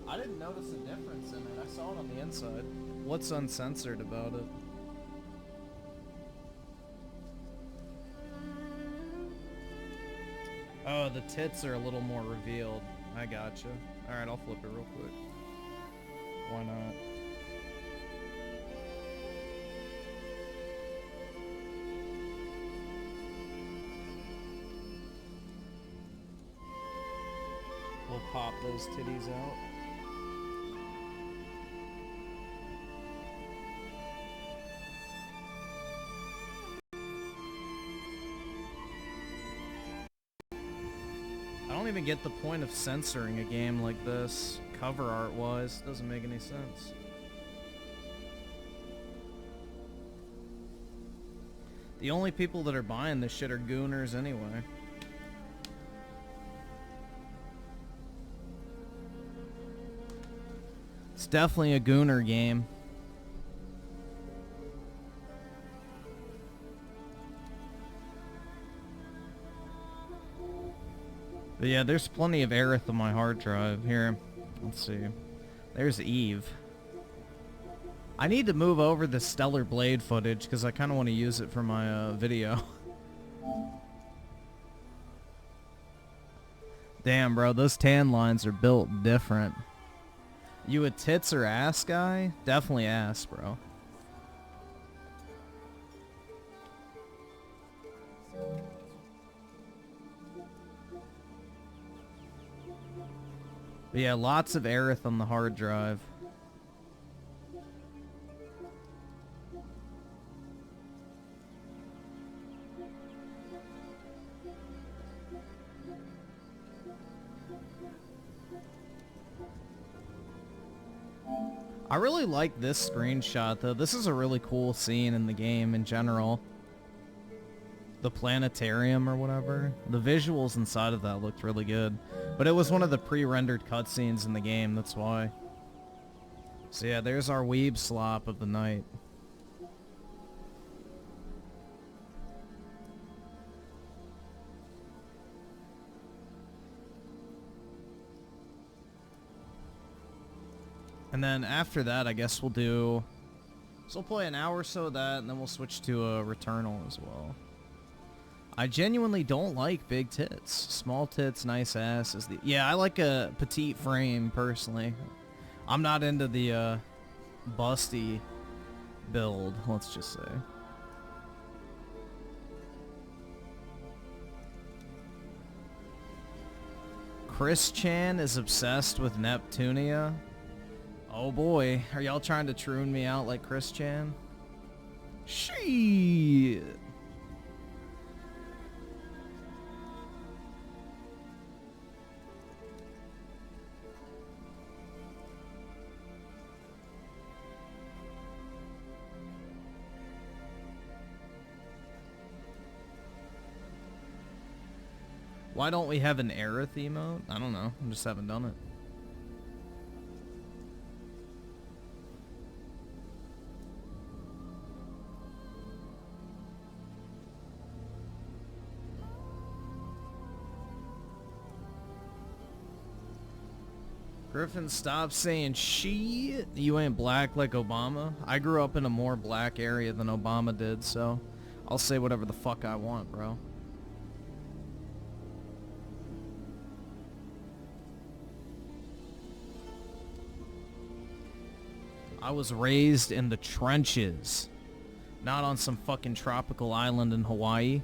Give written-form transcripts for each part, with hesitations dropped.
I didn't notice a difference in it. I saw it on the inside. What's uncensored about it? Oh, the tits are a little more revealed. I gotcha. Alright, I'll flip it real quick. Why not? We'll pop those titties out. I don't even get the point of censoring a game like this, cover art wise. Doesn't make any sense. The only people that are buying this shit are gooners anyway. It's definitely a gooner game. But yeah, there's plenty of Aerith on my hard drive. Here, let's see. There's Eve. I need to move over the Stellar Blade footage because I kind of want to use it for my video. Damn, bro, those tan lines are built different. You a tits or ass guy? Definitely ass, bro. But yeah, lots of Aerith on the hard drive. I really like this screenshot, though. This is a really cool scene in the game in general. The planetarium or whatever. The visuals inside of that looked really good. But it was one of the pre-rendered cutscenes in the game, that's why. So yeah, there's our Weeb Slop of the night. And then after that, I guess we'll do... So we'll play an hour or so of that, and then we'll switch to a Retanal as well. I genuinely don't like big tits. Small tits, nice ass is the... Yeah, I like a petite frame, personally. I'm not into the, busty build, let's just say. Chris Chan is obsessed with Neptunia. Oh boy, are y'all trying to troon me out like Chris Chan? Shit. Why don't we have an Aerith emote? I don't know. I just haven't done it. Griffin, stop saying shit. You ain't black like Obama. I grew up in a more black area than Obama did, so I'll say whatever the fuck I want, bro. I was raised in the trenches, not on some fucking tropical island in Hawaii.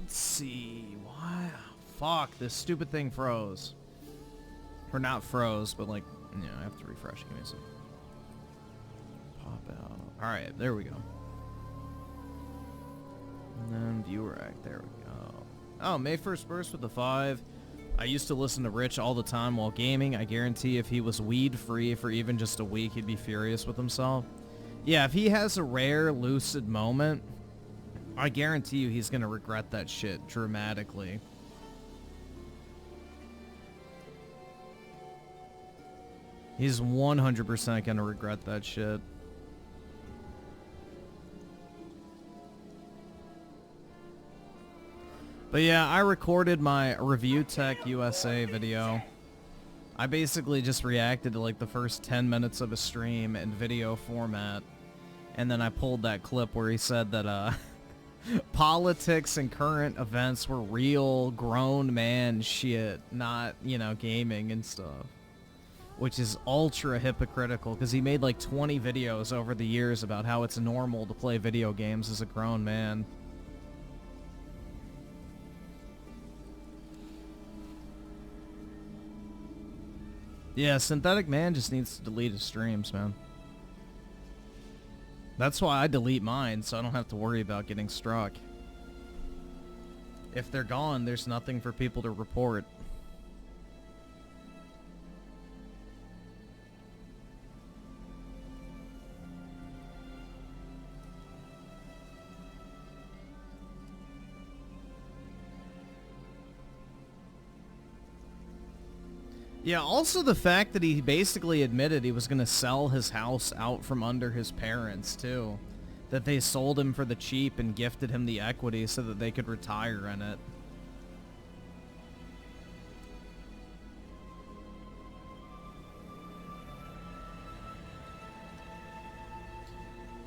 Let's see. Why? Fuck, this stupid thing froze. Or not froze, but like, you know, I have to refresh. Give me a second. Pop Alright, there we go. And then viewer act, there we go. Oh, May 1st burst with the 5. I used to listen to Rich all the time while gaming. I guarantee if he was weed-free for even just a week, he'd be furious with himself. Yeah, if he has a rare, lucid moment, I guarantee you he's gonna regret that shit dramatically. He's 100% gonna regret that shit. But yeah, I recorded my Review Tech USA video. I basically just reacted to like the first 10 minutes of a stream in video format. And then I pulled that clip where he said that politics and current events were real grown man shit, not, you know, gaming and stuff. Which is ultra hypocritical because he made like 20 videos over the years about how it's normal to play video games as a grown man. Yeah, Synthetic Man just needs to delete his streams, man. That's why I delete mine, so I don't have to worry about getting struck. If they're gone, there's nothing for people to report. Yeah, also the fact that he basically admitted he was going to sell his house out from under his parents, too. That they sold him for the cheap and gifted him the equity so that they could retire in it.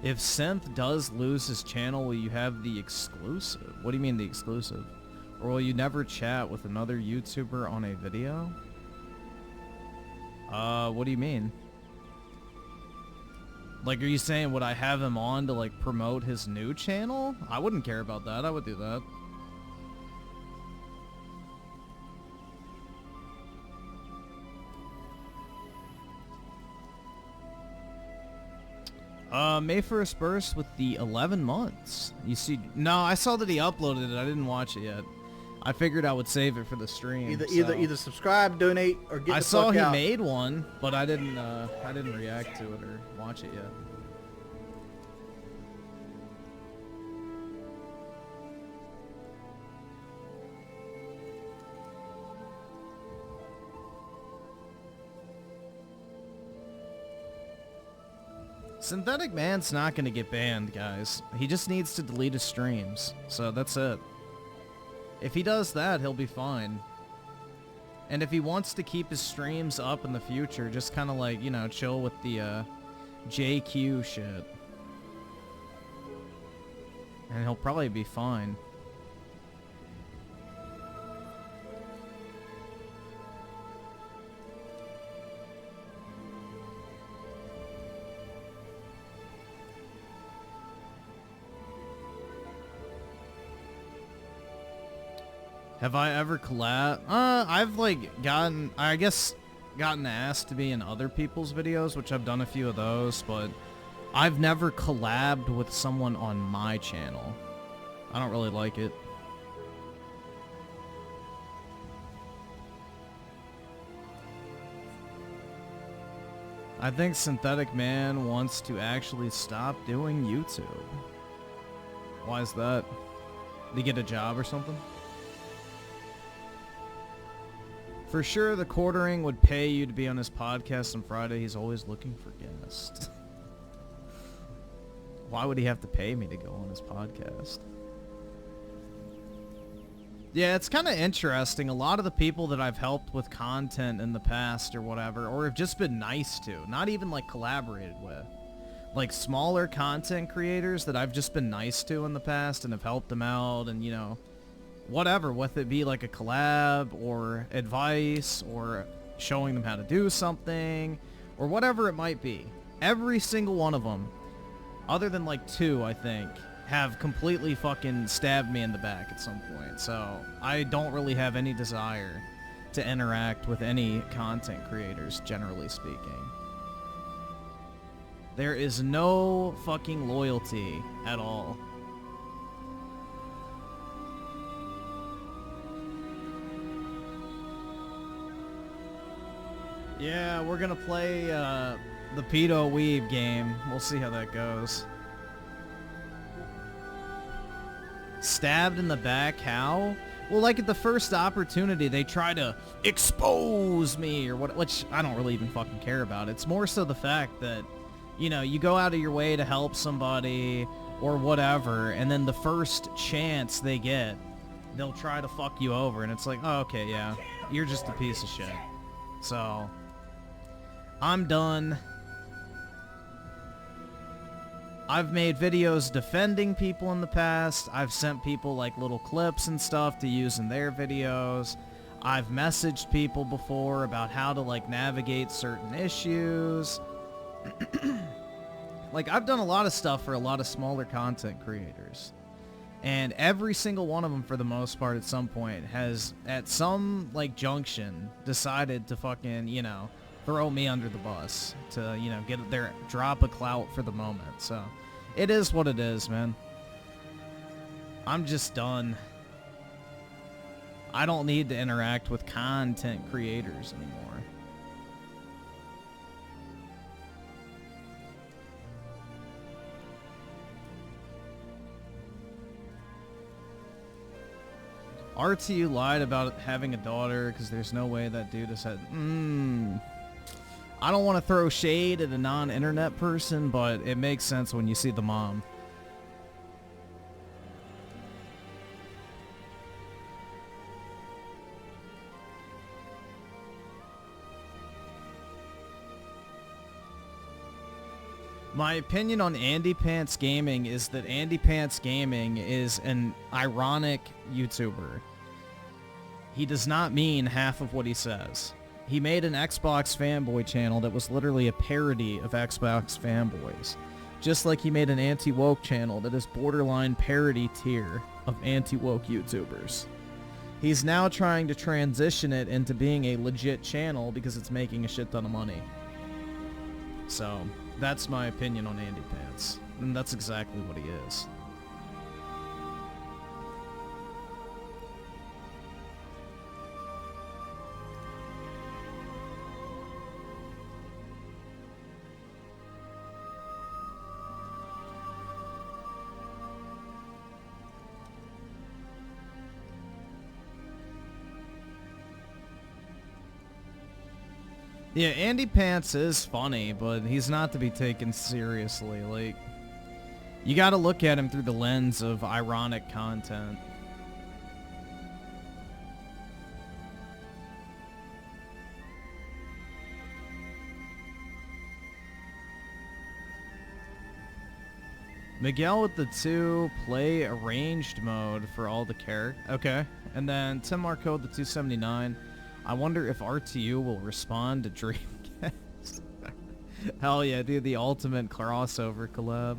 If Synth does lose his channel, will you have the exclusive? What do you mean the exclusive? Or will you never chat with another YouTuber on a video? What do you mean? Like, are you saying would I have him on to, like, promote his new channel? I wouldn't care about that. I would do that. May 1st burst with the 11 months. You see, no, I saw that he uploaded it. I didn't watch it yet. I figured I would save it for the stream. Either subscribe, donate, or get the fuck out. I saw he made one, but I didn't react to it or watch it yet. Synthetic Man's not going to get banned, guys. He just needs to delete his streams. So that's it. If he does that, he'll be fine. And if he wants to keep his streams up in the future, just kind of like, you know, chill with the JQ shit. And he'll probably be fine. Have I ever I've like gotten asked to be in other people's videos, which I've done a few of those, but I've never collabed with someone on my channel. I don't really like it. I think Synthetic Man wants to actually stop doing YouTube. Why is that? Did he get a job or something? For sure, the quartering would pay you to be on his podcast on Friday. He's always looking for guests. Why would he have to pay me to go on his podcast? Yeah, it's kind of interesting. A lot of the people that I've helped with content in the past or whatever, or have just been nice to, not even like collaborated with, like smaller content creators that I've just been nice to in the past and have helped them out and, you know, whatever, whether it be like a collab or advice or showing them how to do something or whatever it might be. Every single one of them, other than like 2, I think, have completely fucking stabbed me in the back at some point. So I don't really have any desire to interact with any content creators, generally speaking. There is no fucking loyalty at all. Yeah, we're gonna play the Pedo Weeb game. We'll see how that goes. Stabbed in the back, how? Well, like at the first opportunity, they try to expose me or what, which I don't really even fucking care about. It's more so the fact that, you know, you go out of your way to help somebody or whatever, and then the first chance they get, they'll try to fuck you over, and it's like, oh, okay, yeah, you're just a piece of shit. So, I'm done. I've made videos defending people in the past. I've sent people like little clips and stuff to use in their videos. I've messaged people before about how to like navigate certain issues. Like, I've done a lot of stuff for a lot of smaller content creators. And every single one of them, for the most part, at some point, has, at some, like, junction, decided to fucking, you know, throw me under the bus. To, you know, get their drop of clout for the moment. So, it is what it is, man. I'm just done. I don't need to interact with content creators anymore. RTU lied about having a daughter because there's no way that dude has had... I don't want to throw shade at a non-internet person, but it makes sense when you see the mom. My opinion on Andy Pants Gaming is that Andy Pants Gaming is an ironic YouTuber. He does not mean half of what he says. He made an Xbox fanboy channel that was literally a parody of Xbox fanboys. Just like he made an anti-woke channel that is borderline parody tier of anti-woke YouTubers. He's now trying to transition it into being a legit channel because it's making a shit ton of money. So, that's my opinion on Andy Pants. And that's exactly what he is. Yeah, Andy Pants is funny, but he's not to be taken seriously. Like, you gotta look at him through the lens of ironic content. Miguel with the 2, play arranged mode for all the characters. Okay. And then Tim Marco with the 279. I wonder if RTU will respond to Dreamcast. Hell yeah, dude, the ultimate crossover collab.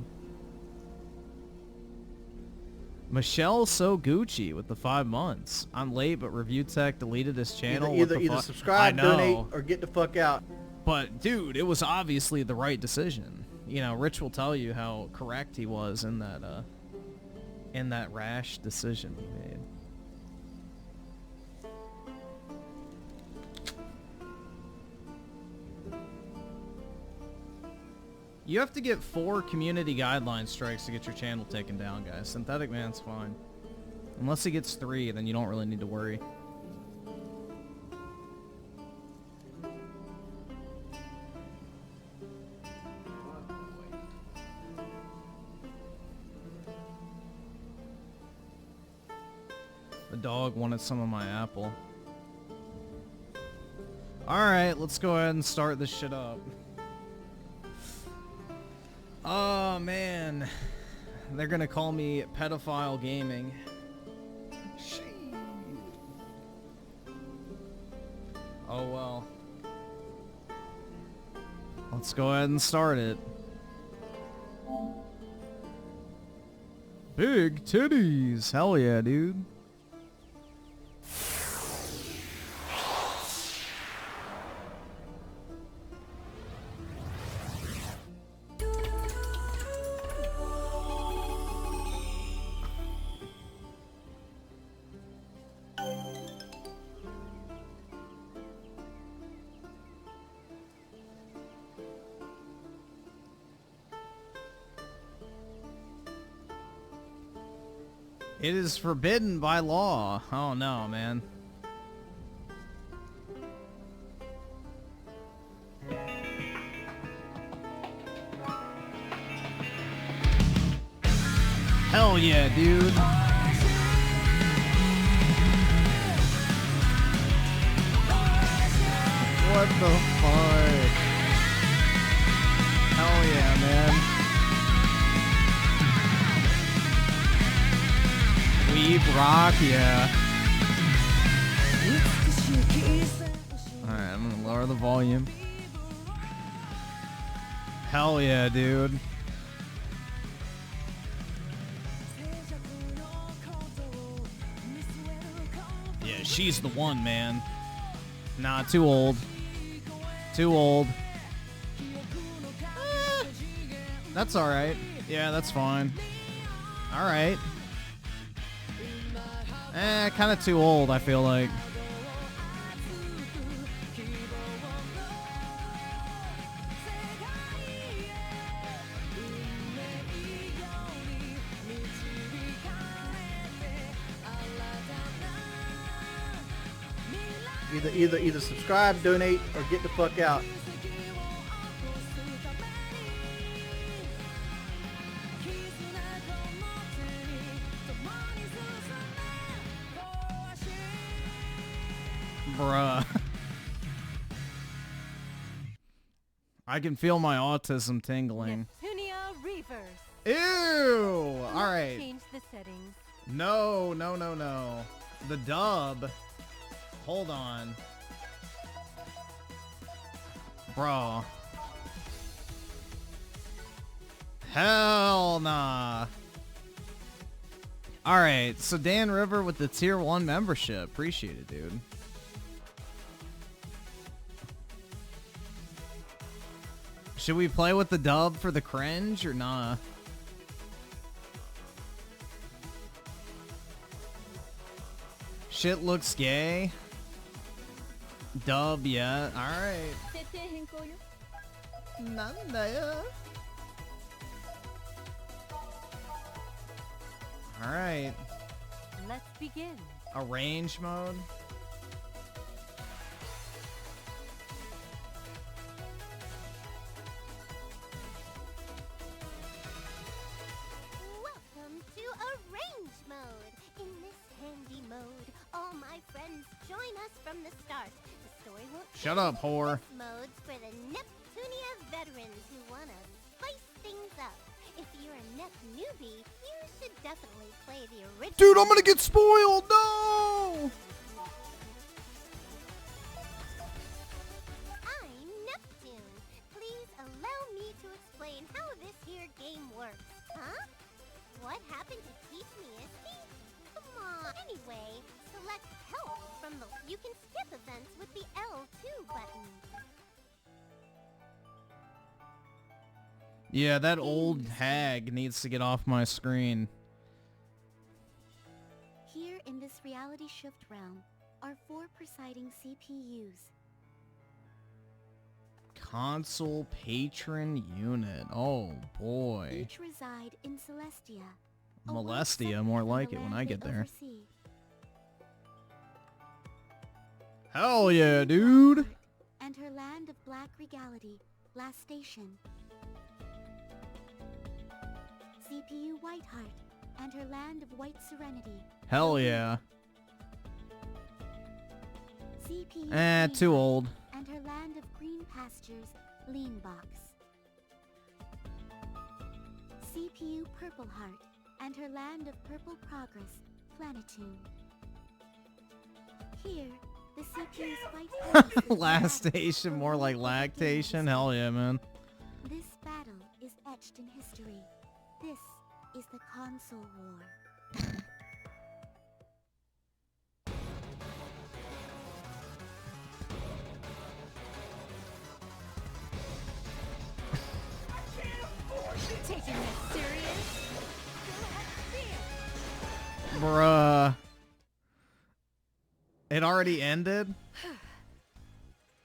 Michelle So Gucci with the 5 months. I'm late, but Review Tech deleted his channel. Either subscribe, donate, or get the fuck out. But, dude, it was obviously the right decision. You know, Rich will tell you how correct he was in that rash decision he made. You have to get 4 community guideline strikes to get your channel taken down, guys. Synthetic Man's fine. Unless he gets 3, then you don't really need to worry. The dog wanted some of my apple. Alright, let's go ahead and start this shit up. Oh, man. They're gonna call me pedophile gaming. Oh, well. Let's go ahead and start it. Big titties. Hell yeah, dude. It is forbidden by law. Oh no, man. Hell yeah, dude. What the fuck? Hell yeah, man. Weeb rock, yeah. Alright, I'm gonna lower the volume. Hell yeah, dude. Yeah, she's the one, man. Nah, too old. Too old. That's alright. Yeah, that's fine. Alright. Kind of too old, I feel like. Either subscribe, donate, or get the fuck out. Bruh. I can feel my autism tingling. Ew! Alright. Change the settings. No. The dub. Hold on. Bro. Hell nah. Alright, so Dan River with the tier 1 membership. Appreciate it, dude. Should we play with the dub for the cringe or nah? Shit looks gay. Dub, yeah. Alright. Alright. Let's begin. Arrange mode. Welcome to Arrange mode. In this handy mode, all my friends join us from the start. The story won't Shut up, whore. This mode's for the Neptunia veterans who wanna spice things up. If you're a Nep newbie, you should definitely play the original. Dude, I'm gonna get spoiled. No. I'm Neptune. Please allow me to explain how this here game works. Huh? What happened to teach me, Ispy? Come on. Anyway, select help from the... You can skip events with the L2 button. Yeah, that old hag needs to get off my screen. Here in this reality shift realm are 4 presiding CPUs. Console patron unit. Oh boy. Each reside in Celestia. a Molestia, world more separate like from it the when I land get they there. oversee. Hell yeah, dude. And her land of black regality, last station. CPU Whiteheart and her land of white serenity. Hell yeah. CPU Too old. and her land of green pastures, Leanbox. CPU Purple Heart and her land of purple progress, Planetoon. Here, the CPUs fight endlessly Last for station, more like all of the lactation. games. Hell yeah, man. This battle is etched in history. This is the console war. Taking this serious? Bruh. It already ended?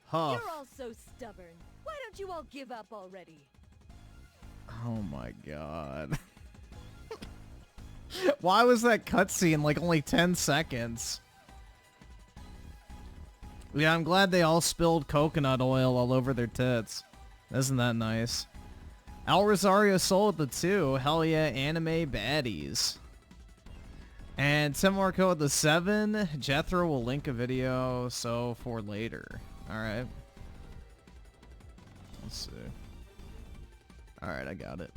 Huff. You're all so stubborn. Why don't you all give up already? Oh my god. Why was that cutscene like only 10 seconds? Yeah, I'm glad they all spilled coconut oil all over their tits. Isn't that nice? Al Rosario sold the 2. Hell yeah, anime baddies. And Tim Marco with the 7. Jethro will link a video so for later. Alright. Let's see. Alright, I got it.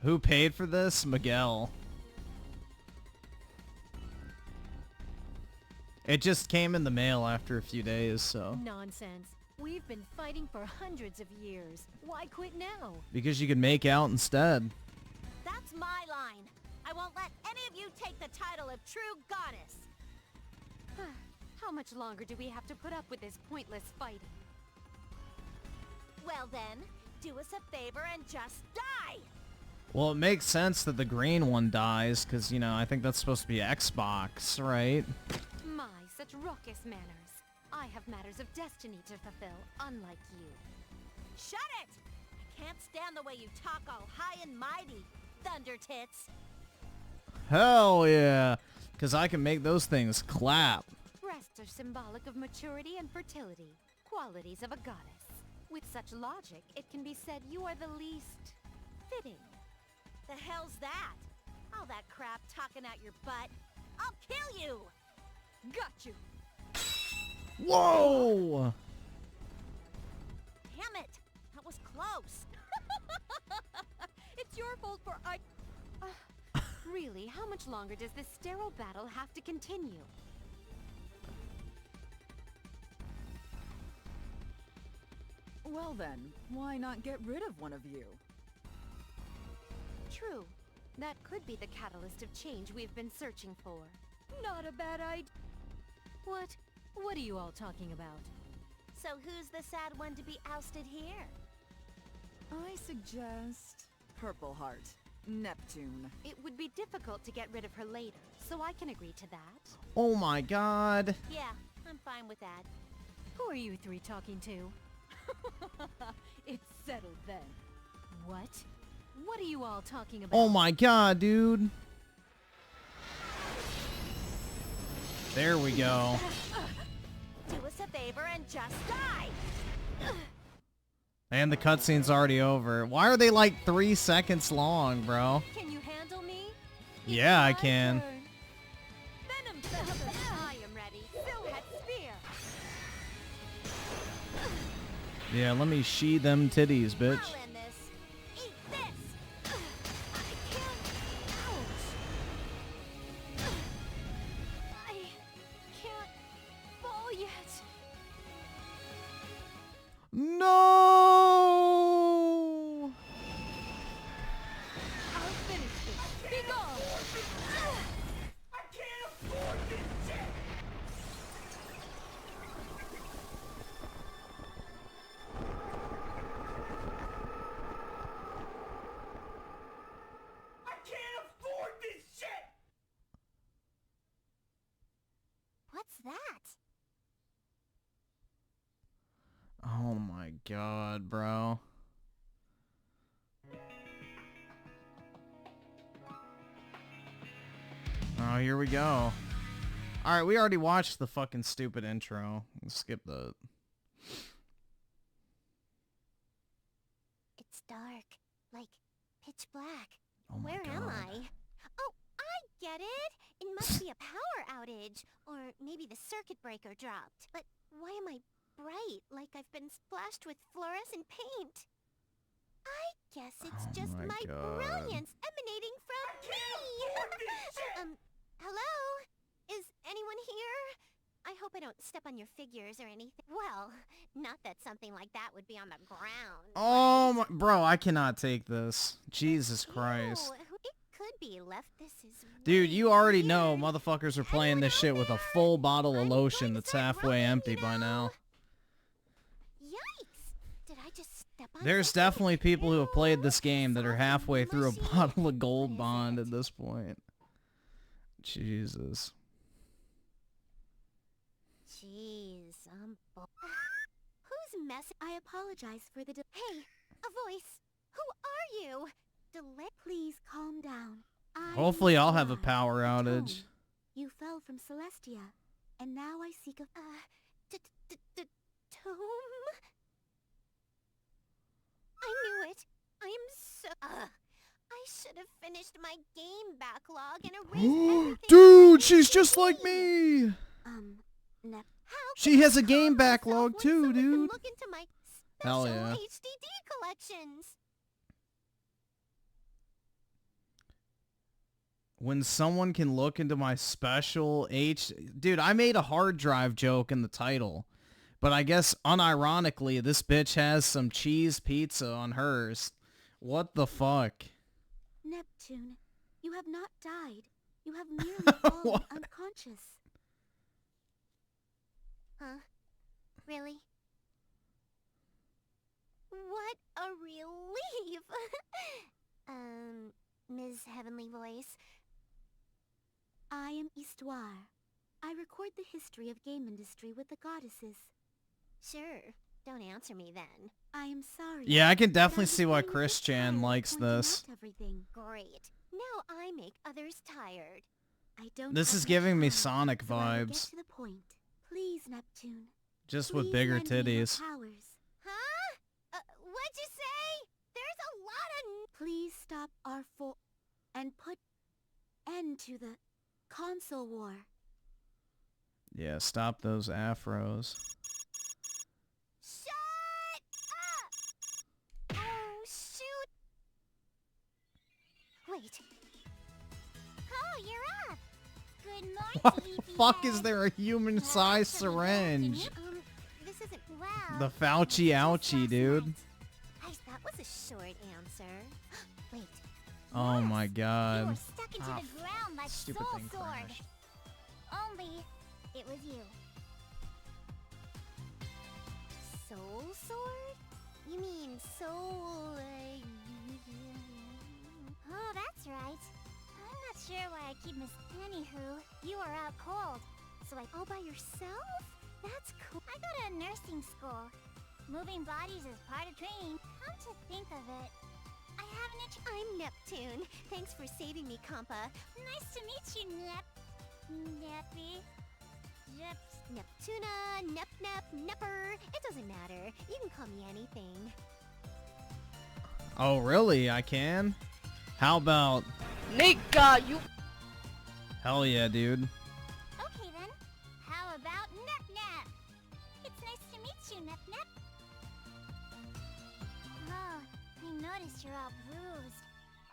Who paid for this? Miguel. It just came in the mail after a few days, so. Nonsense. We've been fighting for hundreds of years. Why quit now? Because you could make out instead. That's my line. I won't let any of you take the title of true goddess. How much longer do we have to put up with this pointless fighting? Well then, do us a favor and just die! Well, it makes sense that the green one dies, because, you know, I think that's supposed to be Xbox, right? My, such raucous manners. I have matters of destiny to fulfill, unlike you. Shut it! I can't stand the way you talk all high and mighty, Thunder Tits. Hell yeah! Because I can make those things clap. Breasts are symbolic of maturity and fertility, qualities of a goddess. With such logic, it can be said you are the least fitting. The hell's that? All that crap talking out your butt. I'll kill you! Got you! Whoa! Damn it! That was close. It's your fault for Really, how much longer does this sterile battle have to continue? Well then, why not get rid of one of you? True. That could be the catalyst of change we've been searching for. Not a bad idea. What? What are you all talking about? So who's the sad one to be ousted here? I suggest Purple Heart, Neptune. It would be difficult to get rid of her later, so I can agree to that. Oh my god. Yeah, I'm fine with that. Who are you three talking to? It's settled then. What? What are you all talking about? Oh my god, dude. There we go. Do us a favor and just die! And the cutscene's already over. Why are they like 3 seconds long, bro? Can you handle me? Yeah, I My can. turn. Venom Feather! I am ready. Silhouette Spear! Yeah, let me shee them titties, bitch. I'll end this. Eat this! I can't... Ouch! I can't fall yet. No! I'll finish this. Be gone! I can't afford this shit! I can't afford this shit! What's that? Oh my god, bro. Oh, here we go. Alright, we already watched the fucking stupid intro. Let's skip the... It's dark. Like, pitch black. Oh my Where am God. I? Oh, I get it! It must be a power outage. Or maybe the circuit breaker dropped. But why am I bright, like I've been splashed with fluorescent paint? I guess it's Oh just my my God. brilliance emanating from me! Hello? Is anyone here? I hope I don't step on your figures or anything. Well, not that something like that would be on the ground. Oh my... Bro, I cannot take this. Jesus Christ. Ew, it could be left. This is Dude, you already know weird. motherfuckers are playing this shit with a full bottle of lotion that's halfway empty by now. Yikes! Did I just step on There's something? definitely people who have played this Ew, game that are something halfway through a mushy. bottle of Gold What is Bond it? at this point. Jesus. Jeez, Who's message. I apologize for the Hey, a voice. Who are you? Please calm down. Hopefully I'll have a Sora, power the outage. Tome. You fell from Celestia, and now I seek a... Tome? I knew it. I am so... I should have finished my game backlog and erased everything. Dude, she's just like me. Nep. How She can has I a game calm myself backlog when too, someone can dude. Look into my Hell special yeah. HDD collections. When someone can look into my special Dude, I made a hard drive joke in the title. But I guess unironically, this bitch has some cheese pizza on hers. What the fuck? Neptune, you have not died. You have merely fallen What? unconscious. Huh? Really? What a relief! Ms. Heavenly Voice. I am Histoire. I record the history of game industry with the goddesses. Sure. Don't answer me then. I am sorry. Yeah, I can but definitely was see why getting a bit Chris Chan tired of likes pointing this. out everything. Great. Now I make others tired. I don't This have is much giving me time, Sonic so I will get vibes. to the point. Please, Neptune. Just with Please bigger lend me your titties. powers. Huh? What'd you say? There's a lot of... Please stop our and put end to the console war. Yeah, stop those afros. Shut up! Oh, shoot! Wait. Oh, you're up! Good morning, Why the sleepyhead. fuck is there a human-sized syringe? This isn't well. The Fauci ouchie, dude. That was a short answer. Wait. Oh Yes, my You god. were stuck into the ground like stupid Soul thing Sword. crashed. Only it was you. Soul Sword? You mean soul? Oh, that's right. I'm not sure why I keep Anywho, you are out cold. So all by yourself? That's cool. I go to nursing school. Moving bodies is part of training. Come to think of it, I have an itch. I'm Neptune. Thanks for saving me, Compa. Nice to meet you, Neppy. Neptuna, Nepper. It doesn't matter. You can call me anything. Oh, really? I can? How about... Nigga, you... Hell yeah, dude. Okay then. How about Nep? It's nice to meet you, Nep. Oh, I noticed you're all bruised.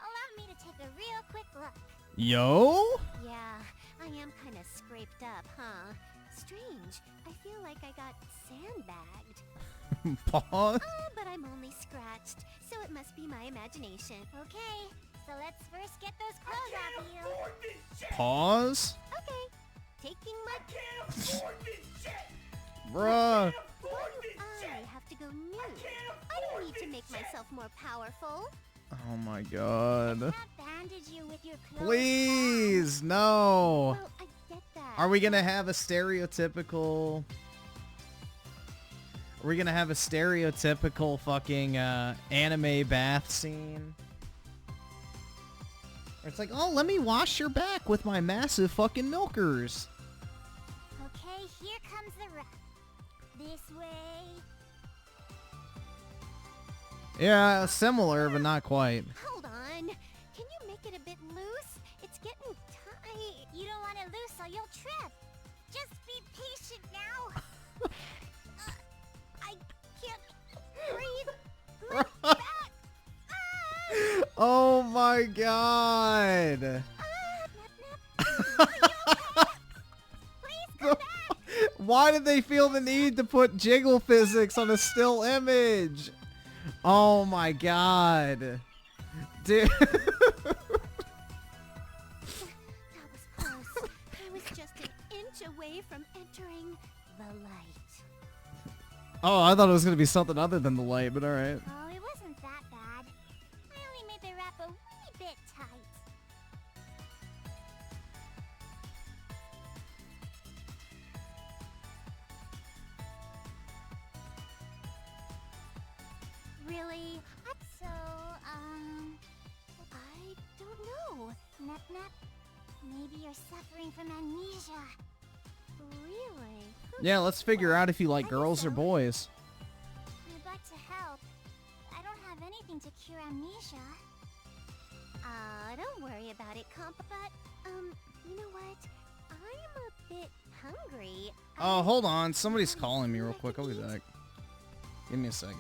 Allow me to take a real quick look. Yo? Yeah, I am kind of scraped up, huh? Strange. I feel like I got sandbagged. Pause? But I'm only scratched, so it must be my imagination. Okay, so let's first get those clothes off of you. Afford this shit! Pause? Okay, taking my... Can't afford this shit! Bruh. Afford this I shit! have to go nude. Can't I don't afford need to this make shit! myself more powerful. Oh my god. Can't bandage you with your clothes. Please, no. Well, I get that. Are we gonna have a stereotypical... Are we gonna have a stereotypical fucking anime bath scene? Where it's like, oh, let me wash your back with my massive fucking milkers. Okay, here comes the rap. This way. Yeah, similar, but not quite. Hold on. Can you make it a bit loose? It's getting tight. You don't want it loose or you'll trip. Just be patient now. I can't breathe. Look back. Ah! Oh my god. Nep. Are you okay? Please come back. Why did they feel the need to put jiggle physics on a still image? Oh my god. Dude. That was close. I was just an inch away from entering the light. Oh, I thought it was going to be something other than the light, but alright. Oh, it wasn't that bad. I only made the wrap a wee bit tight. Really? So, I don't know. Nap Nap, maybe you're suffering from amnesia. Really? Yeah, let's figure out if you like girls or boys. I'd like to help. I don't have anything to cure amnesia. Don't worry about it, comp. But, you know what? I'm a bit hungry. Oh, hold on. Somebody's calling me real quick. I'll be back. Give me a second.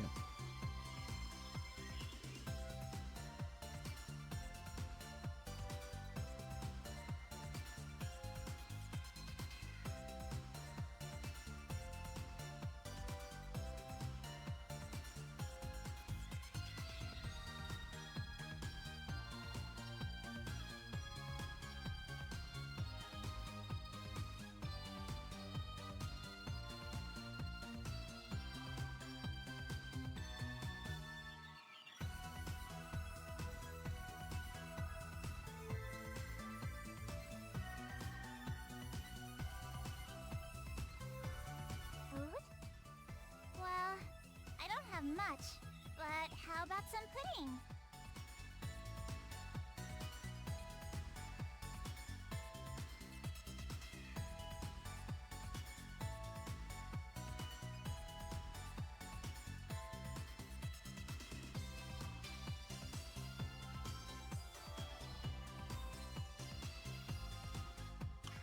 Food? Well, I don't have much, but how about some pudding?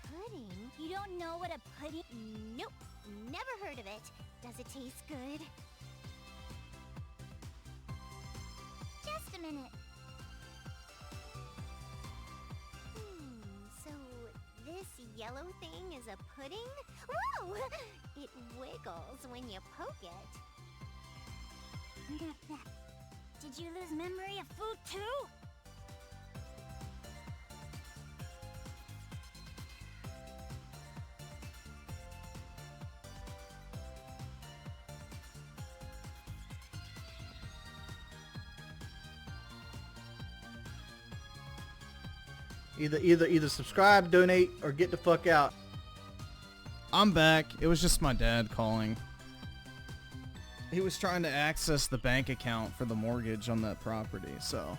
Pudding? You don't know what a pudding? Nope, never heard of it. Does it taste good? Just a minute. So this yellow thing is a pudding? Whoa! It wiggles when you poke it. Did you lose memory of food too? Either subscribe, donate, or get the fuck out. I'm back. It was just my dad calling. He was trying to access the bank account for the mortgage on that property, so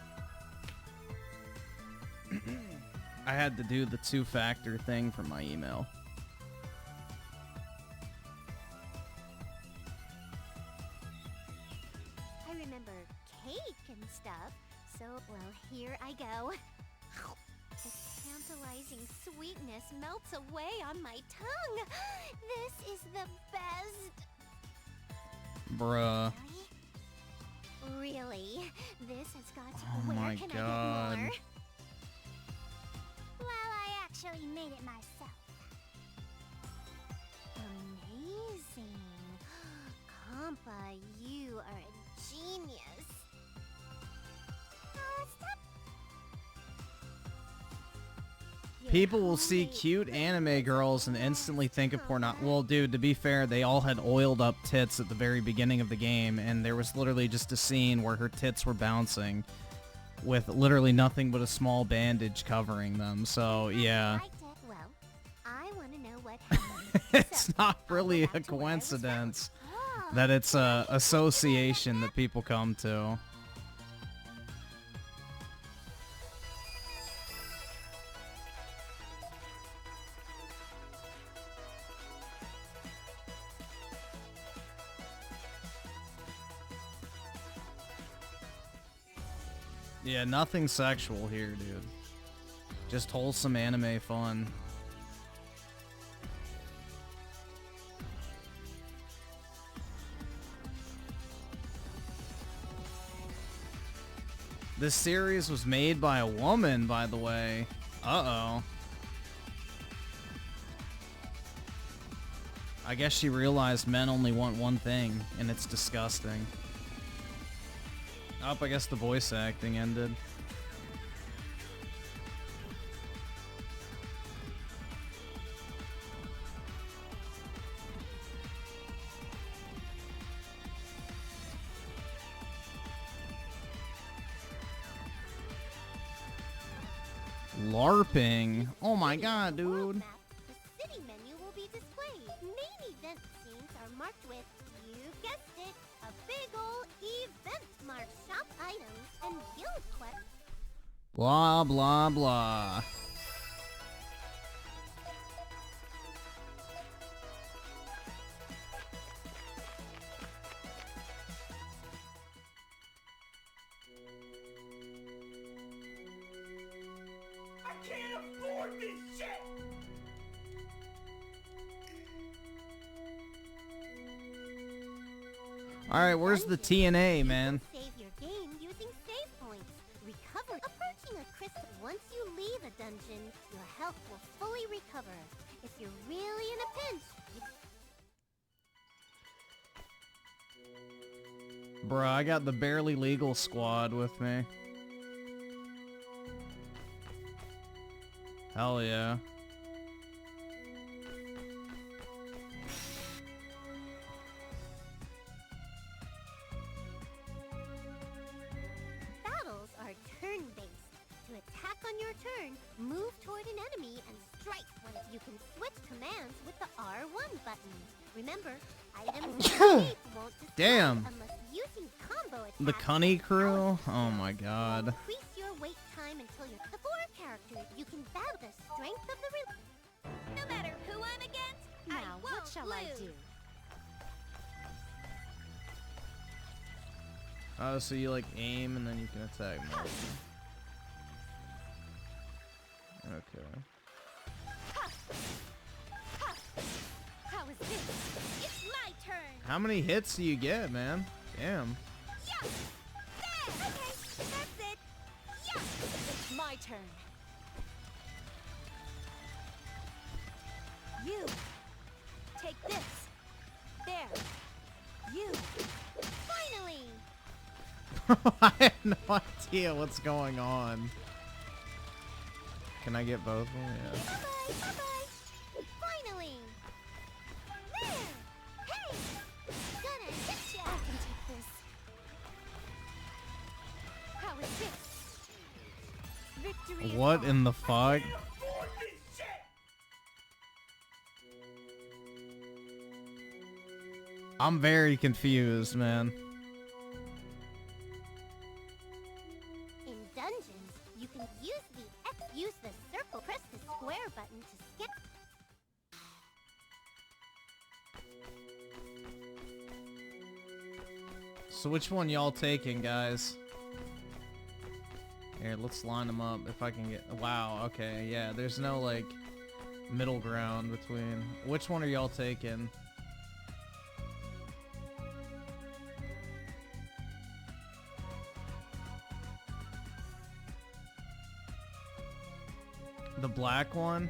I had to do the two-factor thing for my email. I remember cake and stuff, so, well, here I go. The tantalizing sweetness melts away on my tongue. This is the best. Bruh. Really? This has got to... Oh Where my can God. I get more? Well, I actually made it myself. Amazing. Compa, you are a genius. Oh, stop. People will see cute anime girls and instantly think of porno. Well, dude, to be fair, they all had oiled up tits at the very beginning of the game, and there was literally just a scene where her tits were bouncing with literally nothing but a small bandage covering them. So, yeah. Well, I want to know what happened. It's not really a coincidence that it's a association that people come to. Yeah, nothing sexual here, dude. Just wholesome anime fun. This series was made by a woman, by the way. Uh-oh. I guess she realized men only want one thing, and it's disgusting. Oh, I guess the voice acting ended. LARPing? Oh my god, dude. The city menu will be displayed. Main event scenes are are marked with, you guessed it, a big ol' event mark, shop items, and guild quests. Blah, blah, blah. I can't afford this shit! Alright, where's the TNA, man? Save your game using save points. Recover. Approaching a crystal. Once you leave a dungeon, your health will fully recover. If you're really in a pinch, you Bruh, I got the barely legal squad with me. Hell yeah. battles are turn-based. To attack on your turn, move toward an enemy and strike when you can switch commands with the R1 button. Remember, items won't display Damn. unless using combo attacks. The Cunny crew? Oh my god. Increase your wait time until you're the 4 characters. You can battle the strength of the no matter who I'm against. Now, what shall I do? Oh, so you like aim and then you can attack more. Okay. How is this? It's my turn. How many hits do you get, man? Damn. Yeah. There. Okay, that's it. Yeah. It's my turn. You. Take this. There. You. Finally. I have no idea what's going on. Can I get both of them? Yeah. Bye-bye. Bye-bye. Finally. There. Hey. Gonna hit ya. I can take this. How is this? Victory is What mine. in the fuck? Can't afford this shit! I'm very confused, man. In dungeons, you can use the circle, press the square button to skip. So which one y'all taking, guys? Here, let's line them up if I can get... Wow, okay, yeah, there's no, like, middle ground between... Which one are y'all taking? The black one?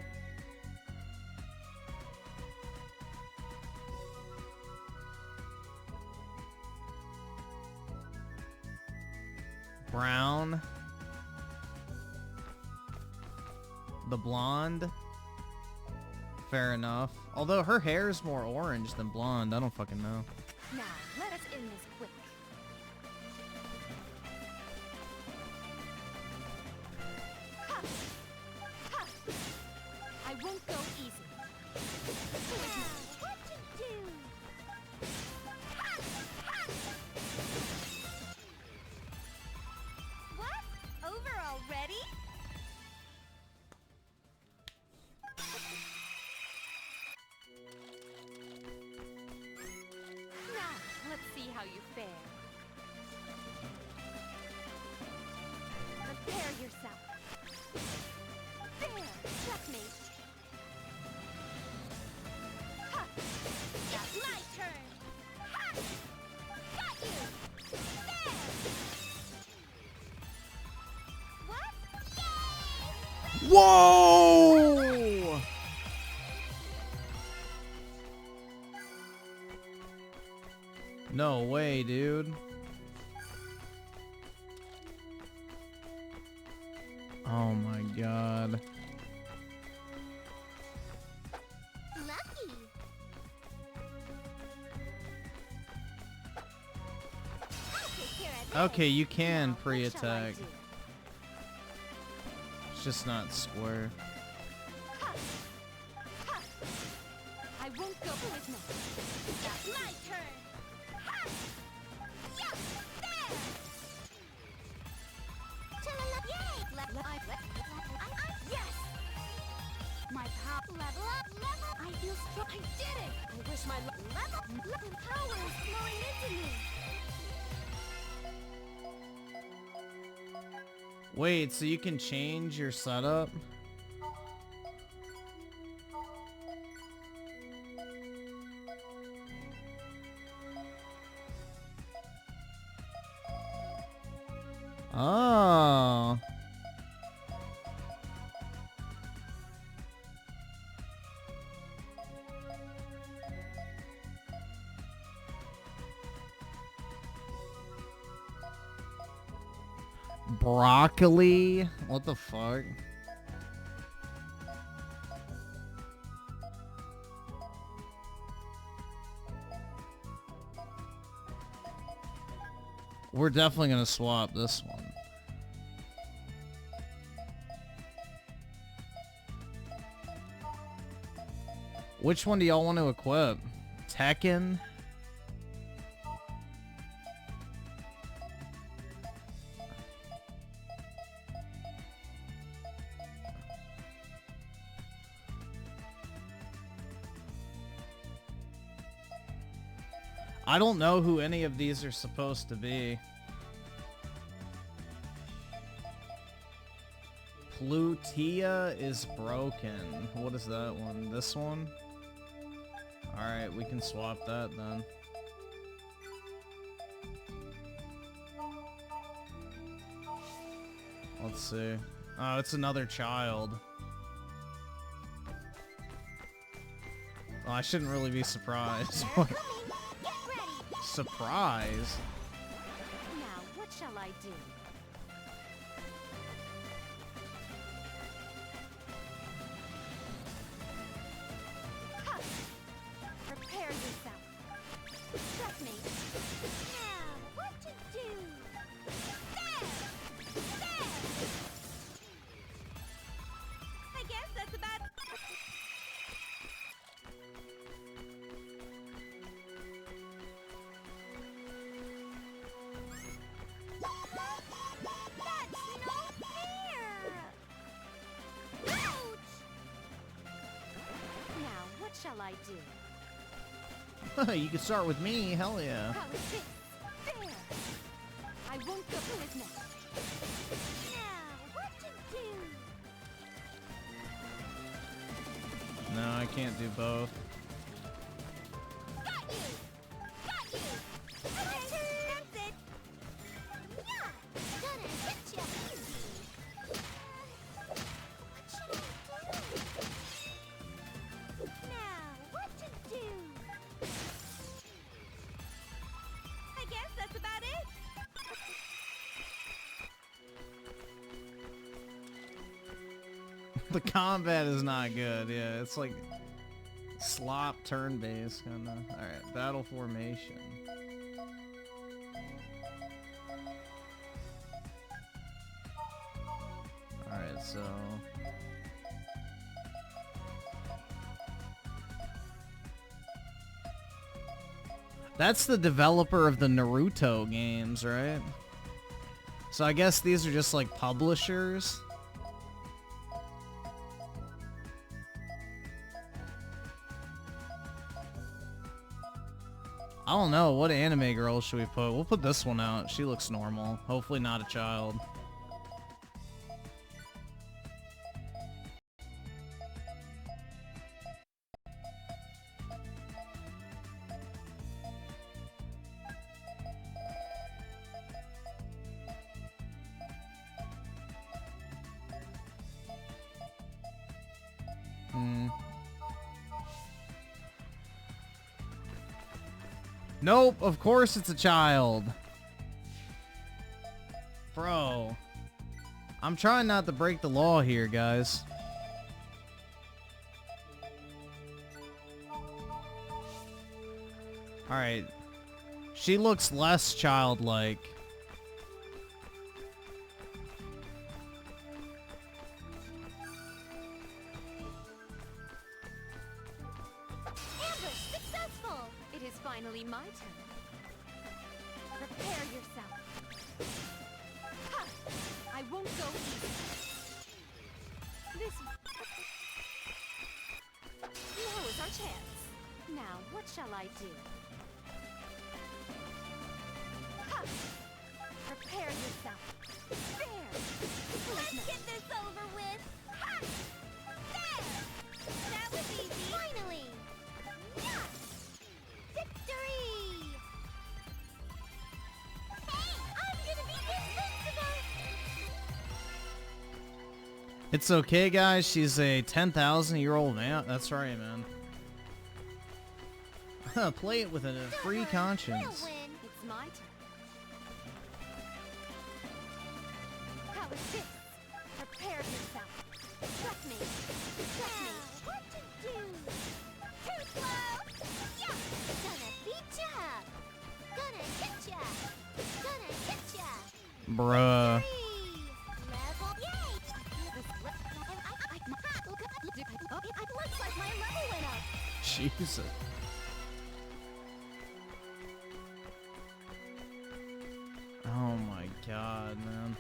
Brown? The blonde? Fair enough. Although her hair is more orange than blonde, I don't fucking know. Now, let us end this quick. Ha! Ha! I won't go easy. What to do? What? Over already? Now, let's see how you fare. Prepare yourself. There, checkmate. Ha! It's my turn. Ha! Got you. There. What? Yay! Whoa! No way, dude. Oh my god. Lucky. I'll take care of this. Okay, you can Now, what shall I pre-attack. do? It's just not square. Ha! Ha! I won't go with no. That's Wait, so you can change your setup? Oh. Broccoli? What the fuck? We're definitely gonna swap this one. Which one do y'all want to equip? Tekken? I don't know who any of these are supposed to be. Plutia is broken. What is that one? This one? Alright, we can swap that then. Let's see. Oh, it's another child. Oh, I shouldn't really be surprised. Surprise? Now, what shall I do? Ha! Prepare yourself. Trust me. Now, what to do? There! There! I guess that's about... That's no fair! Ouch! Now, what shall I do? You can start with me, hell yeah. How is this? There! I won't go through his neck. Now, what to do? No, I can't do both. Got you! Got you! Okay, that's it! Yeah! Gonna hit ya easy! What should I do? Now, what to do? I guess that's about it! The combat is not good, yeah. It's like slop turn-based kinda. Alright, battle formation. Alright, so that's the developer of the Naruto games, right? So I guess these are just like publishers. I don't know. What anime girl should we put? We'll put this one out. She looks normal. Hopefully not a child. Nope, of course it's a child. Bro. I'm trying not to break the law here, guys. Alright. She looks less childlike. Ambush successful! It is finally my turn. Prepare yourself. Ha! I won't go easy. This now is our chance. Now, what shall I do? Ha! Prepare yourself. There! It's okay, guys. She's a 10,000-year-old man. That's right, man. Play it with a free conscience. It's my turn. How is this? Prepare yourself. Trust me. Trust me. What to do? Too slow. Yeah. Gonna beat ya. Gonna hit ya. Gonna hit ya. Bruh. Level. Yay. It looks like my level went up. Jesus. Oh my god, man.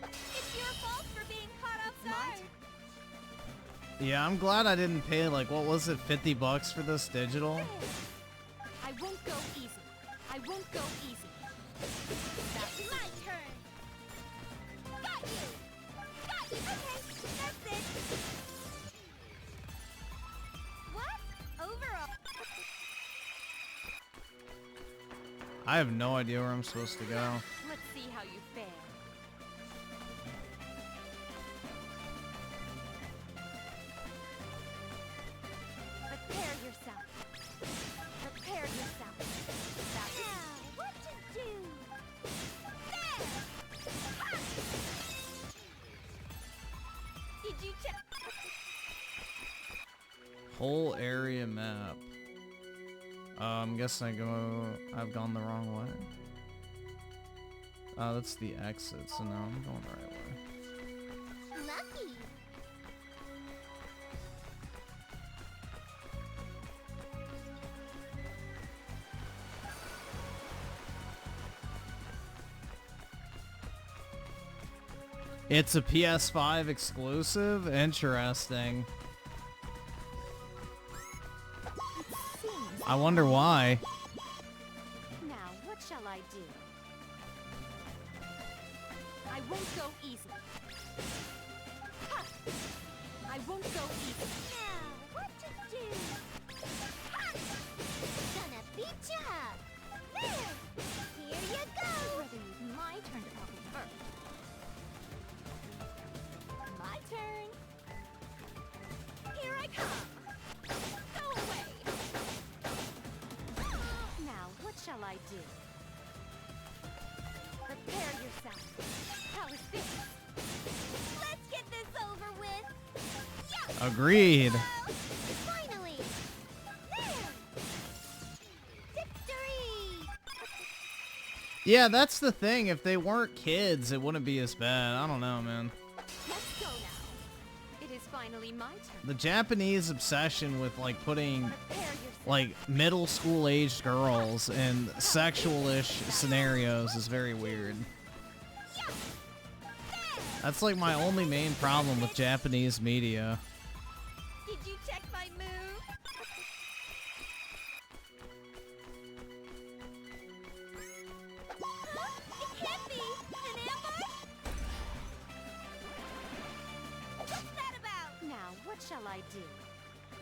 It's your fault for being caught outside. Yeah, I'm glad I didn't pay, like, what was it, 50 bucks for this digital? I won't go easy. I won't go easy. That's my turn. Got you. Got you. Okay, that's it. What? Overall. I have no idea where I'm supposed to go. Let's see how you fare. Prepare yourself. Prepare yourself. That's Now, what to do? There. Ha! Did you check? Whole area map. I'm guessing I've gone the wrong way. That's the exit, so now I'm going the right way. Lucky. It's a PS5 exclusive? Interesting. I wonder why. Now, what shall I do? I won't go easy. Ha! I won't go easy. Now, what to do? Ha! Gonna beat ya. There. Here you I'd go. rather use my turn to talk first. My turn. Here I come. Go away. Now, what shall I do? Prepare yourself. How is this? Let's get this over with. Yeah. Agreed. Finally. There. Victory. Yeah, that's the thing. If they weren't kids, it wouldn't be as bad. I don't know, man. Let's go now. It is finally my turn. The Japanese obsession with, like, putting, Prepare yourself. like, middle school aged girls in sexual-ish scenarios is very weird. That's, like, my only main problem with Japanese media. Did you check my move? Huh? It can't be. An ambush? What's that about? Now, what shall I do?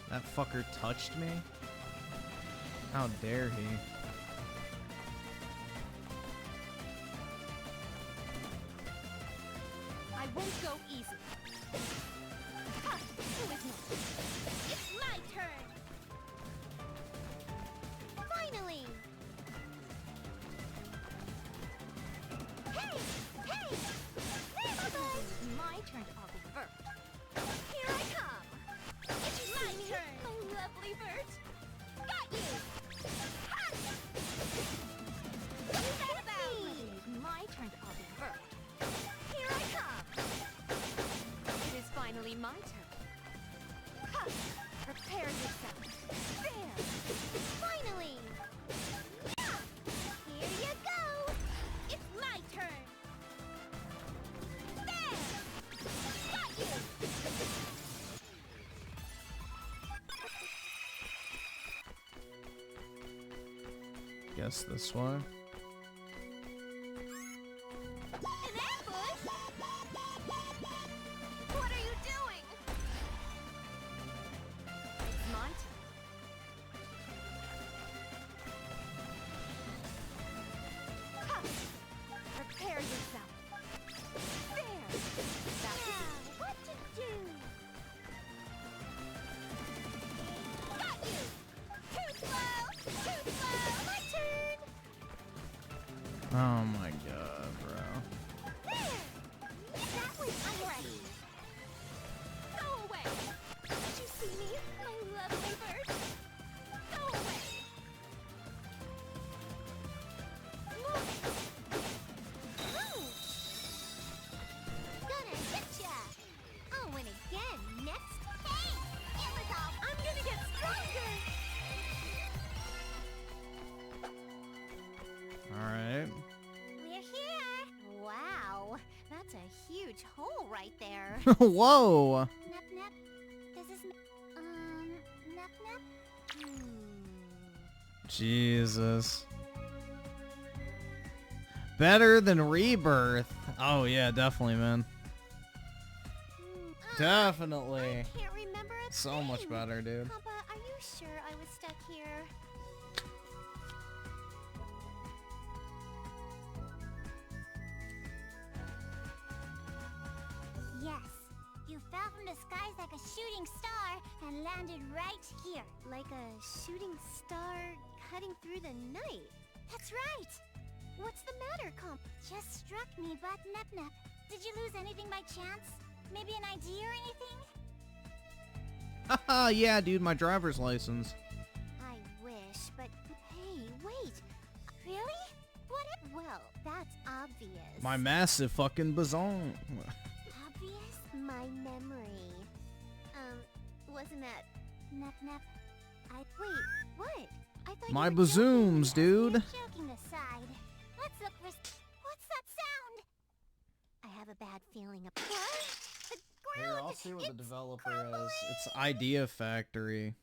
That fucker touched me? How dare he? I won't go easy. Ha! Who is next? It's my turn. Finally. Hey! Hey! There! My turn to argue first. Here I come. It's my turn. Oh, lovely bird. Got you. Ha! What's that about? It is my turn to argue first. Here I come. It is finally my turn. Ha! Prepare yourself. There. Finally. Yeah. Here you go. It's my turn. There. Got you. Guess this way. An ambush? What are you doing? It's my turn. Ha! Oh my god, bro. That was unready. Go away! Did you see me, my lovely bird? Go away! Gonna hit ya. Oh, and again next. Hey, it was all. I'm gonna get stronger! Alright. We're here. Wow, that's a huge hole right there. Whoa! Nep nep. Does this nep nep? Jesus. Better than Rebirth. Oh yeah, definitely, man. Definitely. I can't remember a So much thing. better, dude. Papa, are you sure I was stuck here? Yes. You fell from the skies like a shooting star and landed right here. Like a shooting star cutting through the night. That's right. What's the matter, Comp? Just struck me, but Nep Nep. Did you lose anything by chance? Maybe an ID or anything? Haha, yeah, dude, my driver's license. I wish, but hey, wait. Really? What if? Well, that's obvious. My massive fucking bazong. Obvious? My memory. Wasn't that... Nep Nep. Wait, what? I thought My you were joking. bazooms, dude. Joking aside, let's look for... What's that sound? I have a bad feeling about... What? The Here, ground! I'll see what the It's developer crumbling! is. It's Idea Factory.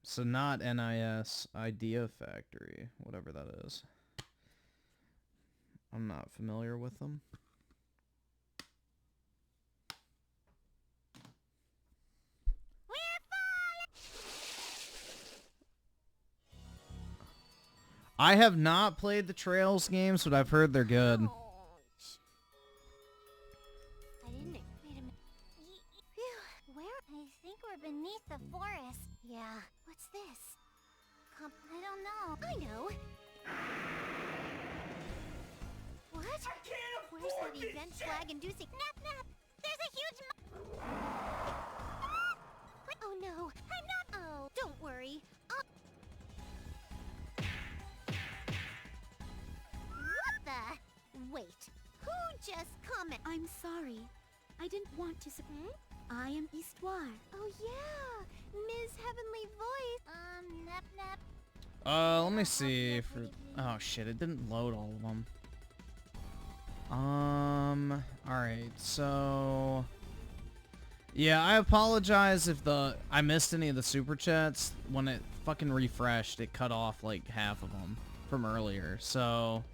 So not NIS, Idea Factory, whatever that is. I'm not familiar with them. We're falling! I have not played the Trails games, but I've heard they're good. Ouch. I didn't... Wait a minute. Phew. Where? I think we're beneath the forest. Yeah. What's this? I don't know. I know. What? I can't Where's afford that this event shit. flag inducing... Nap Nap! There's a huge Oh no. I'm not... Oh, don't worry. What the? Wait. Who just comment? I'm sorry. I didn't want to. I am Histoire. Oh yeah. Ms. Heavenly Voice. Nap Nap. Let me see. Oh shit, it didn't load all of them. Alright, so... Yeah, I apologize if I missed any of the super chats. When it fucking refreshed, it cut off like half of them from earlier. So,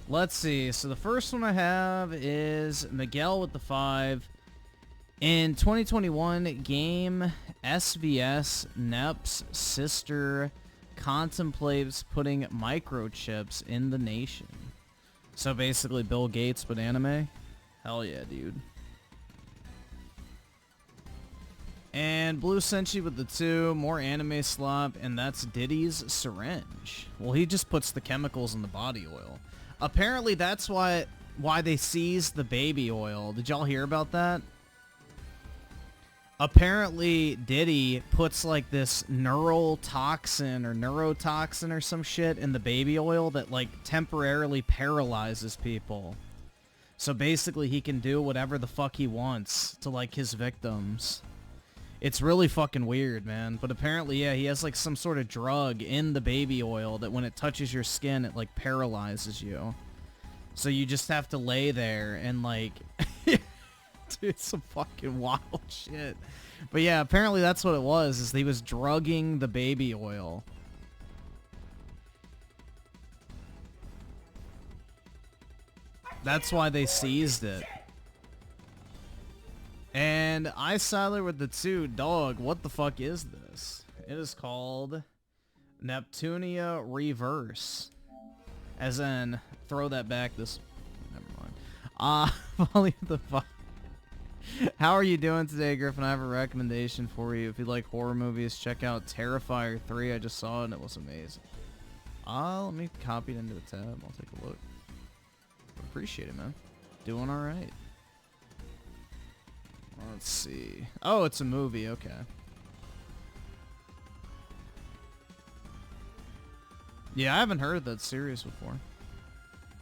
let's see. So the first one I have is Miguel with the 5. In 2021, game SVS NEP's sister contemplates putting microchips in the nation. So basically Bill Gates but anime. Hell yeah, dude. And Blue Senshi with the 2, more anime slop, and that's Diddy's syringe. Well, he just puts the chemicals in the body oil. Apparently that's why they seized the baby oil. Did y'all hear about that? Apparently Diddy puts like this neurotoxin or some shit in the baby oil that like temporarily paralyzes people. So basically he can do whatever the fuck he wants to like his victims. It's really fucking weird, man. But apparently, yeah, he has like some sort of drug in the baby oil that when it touches your skin, it like paralyzes you. So you just have to lay there and like... Dude, it's some fucking wild shit. But yeah, apparently that's what it was, is he was drugging the baby oil. That's why they seized it. And I Siler with the 2, dog, what the fuck is this? It is called Neptunia Reverse. As in, throw that back this... Never mind. Volley of the fuck. How are you doing today, Griffin? I have a recommendation for you. If you like horror movies, check out Terrifier 3. I just saw it and it was amazing. Let me copy it into a tab. I'll take a look. Appreciate it, man. Doing all right. Let's see. Oh, it's a movie. Okay. Yeah, I haven't heard of that series before.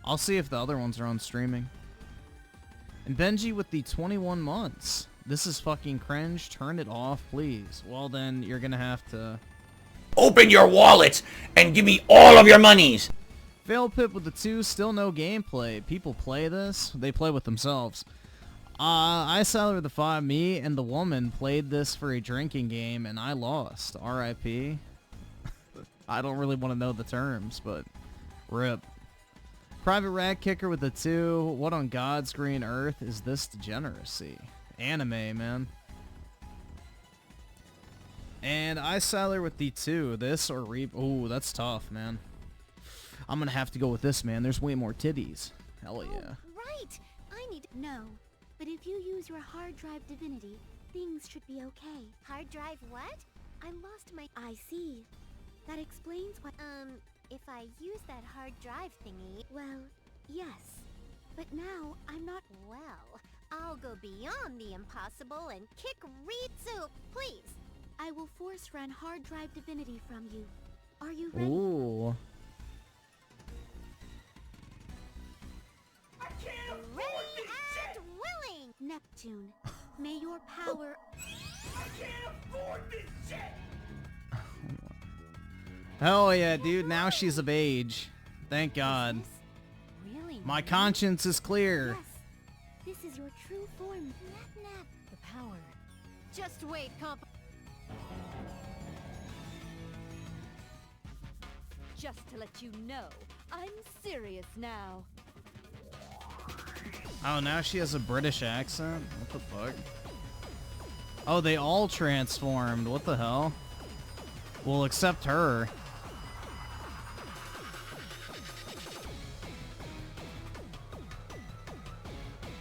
I'll see if the other ones are on streaming. And Benji with the 21 months. This is fucking cringe. Turn it off, please. Well, then you're gonna have to... Open your wallet and give me all of your monies. Fail Pip with the 2. Still no gameplay. People play this. They play with themselves. I Salad with the 5. Me and the woman played this for a drinking game, and I lost. R.I.P. I don't really want to know the terms, but rip. Private Rat Kicker with the 2. What on God's green earth is this degeneracy? Anime, man. And I Salad with the 2. This or Reap. Ooh, that's tough, man. I'm gonna have to go with this, man. There's way more titties. Hell yeah. Oh, right. I need... No. But if you use your hard drive divinity, things should be okay. Hard drive what? I lost my... I see. That explains what... if I use that hard drive thingy... Well, yes. But now, I'm not... Well, I'll go beyond the impossible and kick Reed Soup, please. I will force run hard drive divinity from you. Are you ready? Ooh. I can't afford Ready this shit. and willing! Neptune, may your power... I can't afford this shit. Hell yeah, dude. Now she's of age. Thank God. Really? My conscience is clear. Yes. This is your true form. Nap. The power. Just wait, comp. Just to let you know, I'm serious now. Oh, now she has a British accent? What the fuck? Oh, they all transformed. What the hell? Well, except her.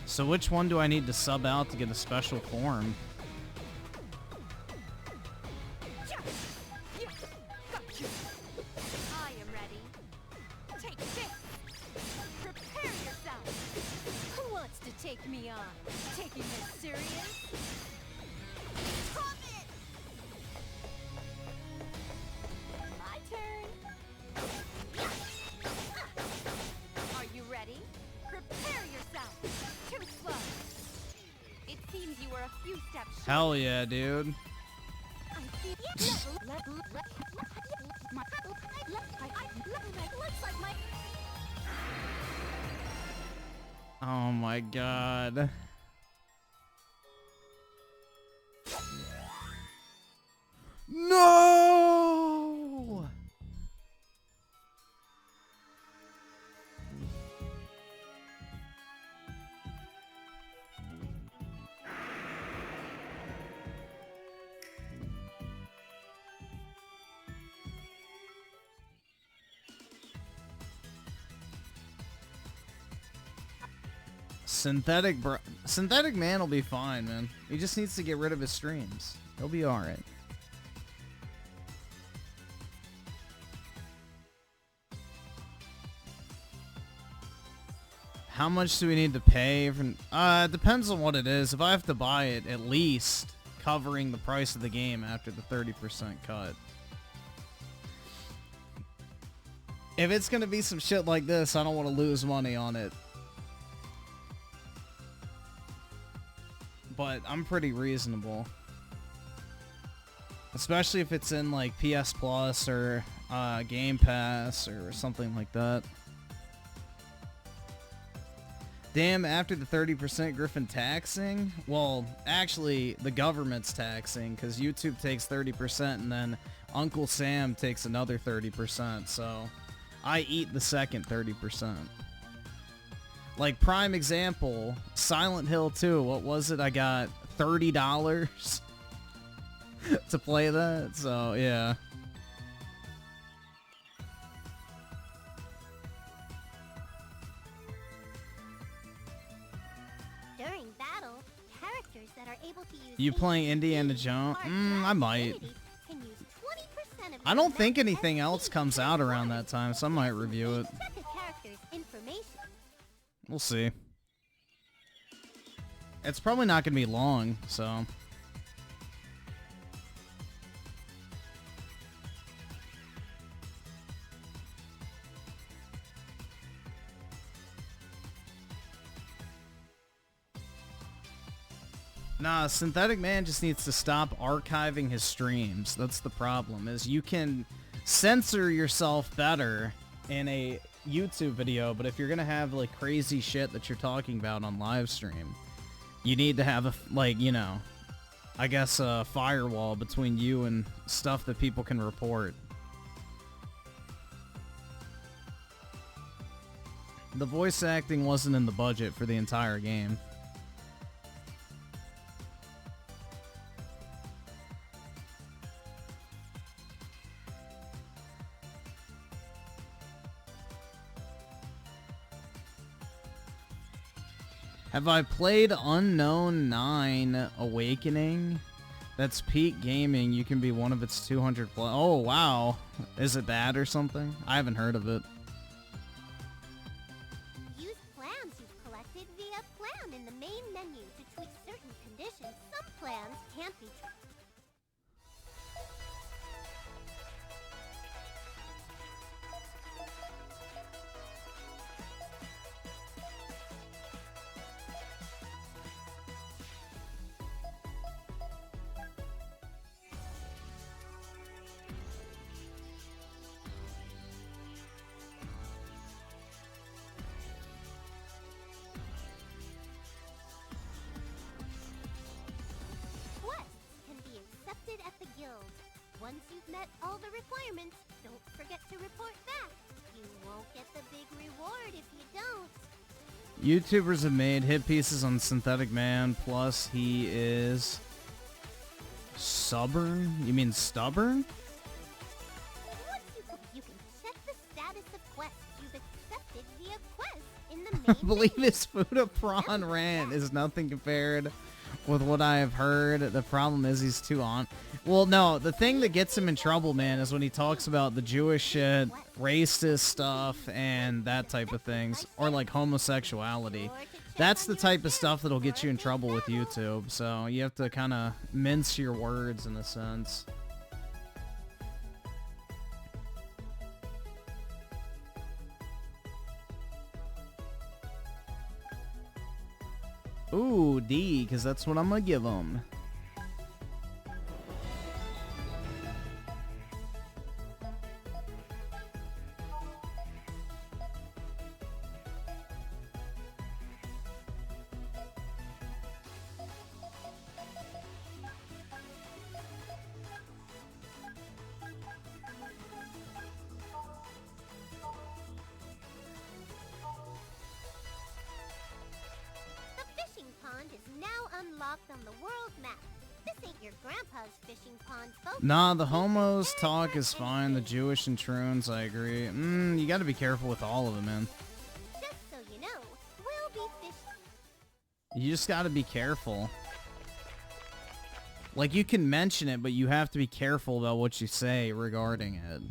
So which one do I need to sub out to get a special form? I am ready. Take this. Prepare yourself. Who wants to take me on? Taking this serious? Stop it! My turn. Are you ready? Prepare yourself. Too slow. It seems you were a few steps short. Hell yeah, dude. Oh my God. No! Synthetic Man will be fine, man. He just needs to get rid of his streams. He'll be alright. How much do we need to pay? It depends on what it is. If I have to buy it, at least covering the price of the game after the 30% cut. If it's gonna be some shit like this, I don't want to lose money on it. But I'm pretty reasonable. Especially if it's in like PS Plus or Game Pass or something like that. Damn, after the 30% Griffin taxing? Well, actually, the government's taxing, because YouTube takes 30% and then Uncle Sam takes another 30%, so I eat the second 30%. Like, prime example, Silent Hill 2, what was it? I got $30 to play that, so yeah. During battle, characters that are able to use You playing Indiana Jones? I might. Can use 20% of I don't think anything else comes out around that time, so I might review it. Check a character's information. We'll see. It's probably not going to be long, so... Nah, Synthetic Man just needs to stop archiving his streams. That's the problem, is you can censor yourself better in a YouTube video, but if you're gonna have, like, crazy shit that you're talking about on live stream, you need to have, like, you know, I guess a firewall between you and stuff that people can report. The voice acting wasn't in the budget for the entire game. Have I played Unknown 9 Awakening? That's peak gaming. You can be one of its 200 plus. Oh, wow. Is it bad or something? I haven't heard of it. Use plans you've collected via plan in the main menu to tweak certain conditions. Some plans can't be at the guild. Once you've met all the requirements, don't forget to report back. You won't get the big reward if you don't. YouTubers have made hit pieces on Synthetic Man, plus he is... stubborn? You mean stubborn? Once you can check the status of quests you've accepted via quests in the main I believe menu. his Fuda Prawn rant is nothing compared with what I have heard. The problem is he's too on. Well, no, the thing that gets him in trouble, man, is when he talks about the Jewish shit, racist stuff, and that type of things, or like homosexuality. That's the type of stuff that'll get you in trouble with YouTube, so you have to kind of mince your words in a sense. Ooh, D, because that's what I'm gonna give him. On the world map. This ain't your grandpa's fishing pond, folks. Nah, the homos talk is fine. The Jewish and Troons, I agree. You gotta be careful with all of them, man. Just so you know, we'll be fishing. You just gotta be careful. Like, you can mention it, but you have to be careful about what you say regarding it.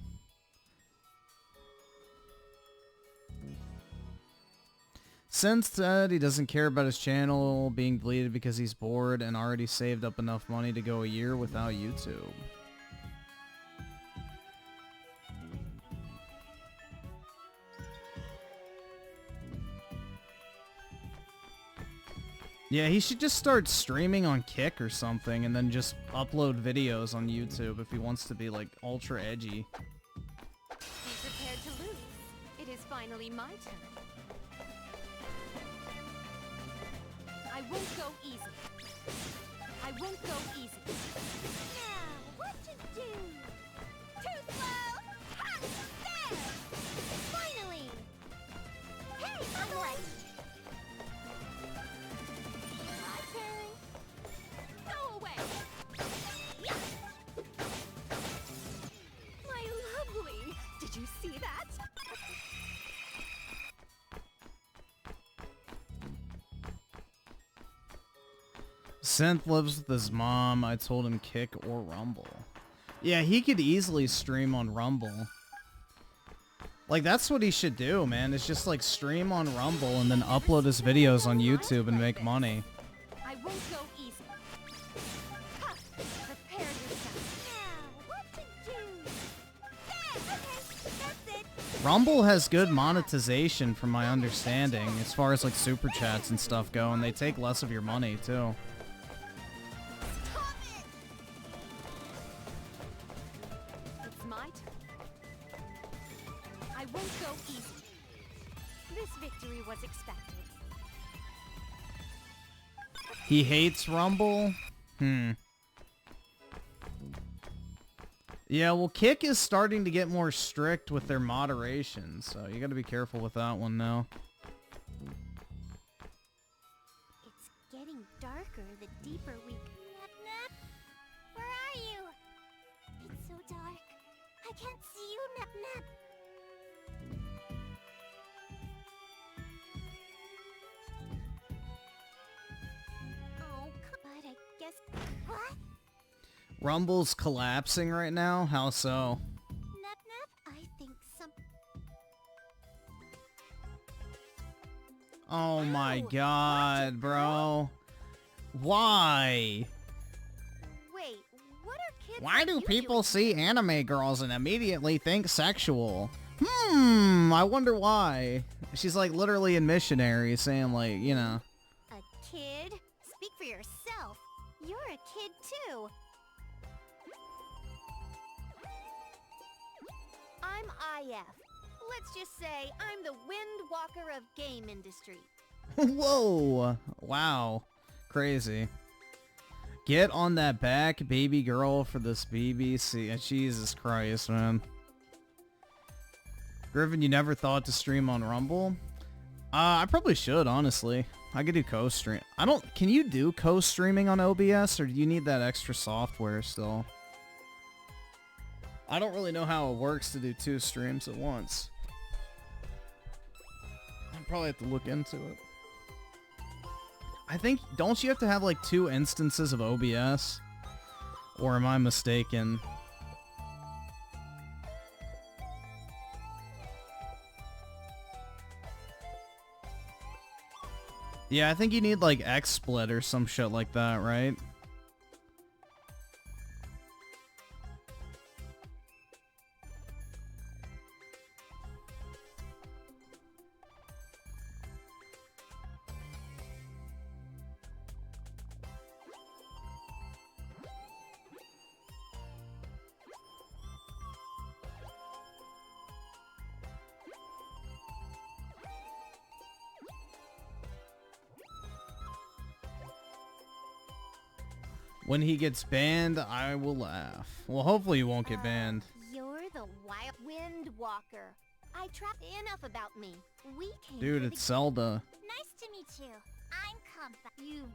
Since said he doesn't care about his channel being deleted because he's bored and already saved up enough money to go a year without YouTube. Yeah, he should just start streaming on Kick or something and then just upload videos on YouTube if he wants to be, like, ultra edgy. Be prepared to lose. It is finally my turn. I won't go easy. I won't go easy. Now, what to do? Too slow! Ha! There! Finally! Hey, I'm right. My turn. Go away! Yeah. My lovely! Did you see that? Synth lives with his mom. I told him Kick or Rumble. Yeah, he could easily stream on Rumble. Like, that's what he should do, man. Is just, like, stream on Rumble and then upload his videos on YouTube and make money. I won't go easy. Ha! Prepare yourself. Now, what to do? There, okay, that's it. Rumble has good monetization from my understanding as far as, like, super chats and stuff go, and they take less of your money, too. Stop it! It's my turn. I won't go easy. This victory was expected. He hates Rumble? Yeah, well, Kick is starting to get more strict with their moderation, so you gotta be careful with that one now. It's getting darker the deeper we... Nap Nap? Where are you? It's so dark. I can't see you, Nap Nap. Oh, but I guess... What? Rumble's collapsing right now? How so? Nap Nap? I think some... Oh my Ow, god, bro. Why? Wait, what are kids Why like do you people doing? see anime girls and immediately think sexual? I wonder why. She's like literally a missionary saying like, you know. A kid? Speak for yourself. You're a kid too. I'm IF. Let's just say I'm the wind walker of game industry. Whoa. Wow. Crazy. Get on that back, baby girl, for this BBC. Jesus Christ, man. Griffin, you never thought to stream on Rumble? I probably should, honestly. I could do co-stream. Can you do co-streaming on OBS, or do you need that extra software still? I don't really know how it works to do 2 streams at once. I'll probably have to look into it. I think, don't you have to have like 2 instances of OBS? Or am I mistaken? Yeah, I think you need like XSplit or some shit like that, right? When he gets banned, I will laugh. Well, hopefully he won't get banned. You're the wild wind walker. I trapped enough about me. We came Dude, for it's the... Zelda. Nice to meet you. I'm Compa. You...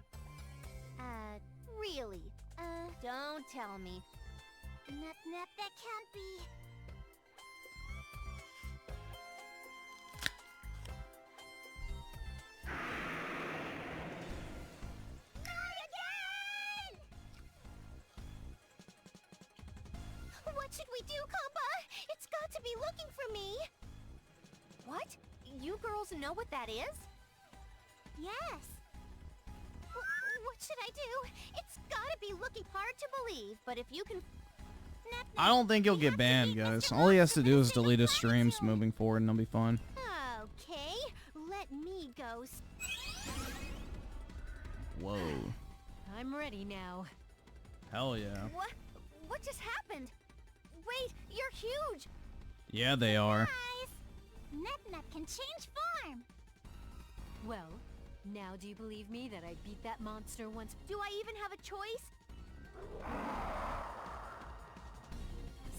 really? Don't tell me. Nap Nap, that can't be... Not again! What should we do, Compa? It's got to be looking for me. What? You girls know what that is? Yes. What should I do? It's gotta be looking hard to believe, but if you can... Nap, I Nap, don't think he'll we get have to banned, beat guys. Mr. All he has to Monster do is Master delete his Planet streams soon. moving forward and he'll be fine. Okay, let me go. Whoa. I'm ready now. Hell yeah. What? What just happened? Wait, you're huge! Yeah, they are. Guys, Nap Nap can change form. Well, now do you believe me that I beat that monster once? Do I even have a choice?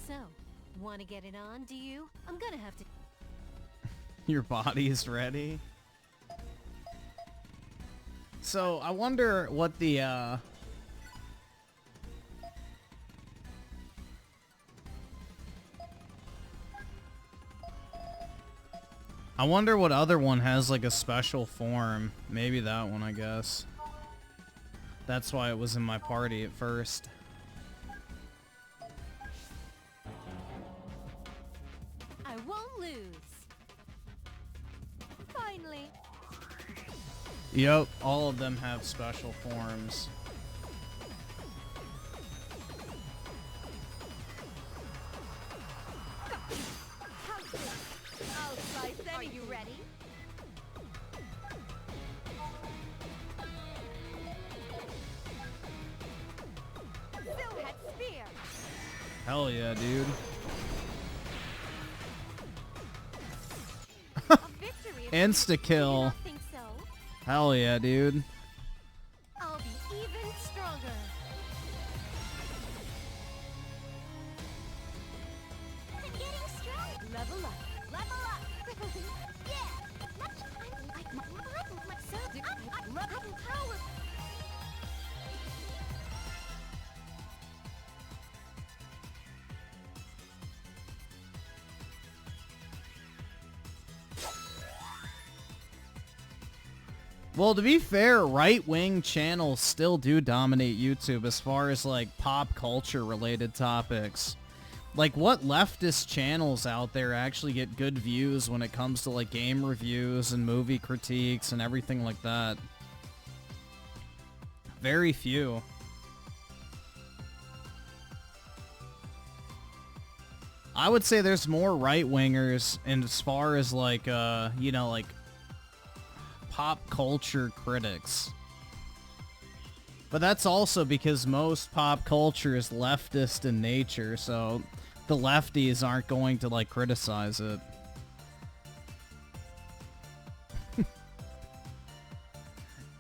So, wanna get it on, do you? I'm gonna have to... Your body's ready. So, I wonder what the, I wonder what other one has like a special form. Maybe that one, I guess. That's why it was in my party at first. lose. Finally. Yep, all of them have special forms. I'll slice any. Are you ready? Silhouette spear. Hell yeah, dude. A victory. if Insta you kill. not think so? Hell yeah, dude. I'll be even stronger. I'm getting strong. Level up. Level up. Yeah. I'm power. Well, to be fair, right-wing channels still do dominate YouTube as far as, like, pop culture-related topics. Like, what leftist channels out there actually get good views when it comes to, like, game reviews and movie critiques and everything like that? Very few. I would say there's more right-wingers and as far as, like, you know, like, pop culture critics. But that's also because most pop culture is leftist in nature, so the lefties aren't going to, like, criticize it.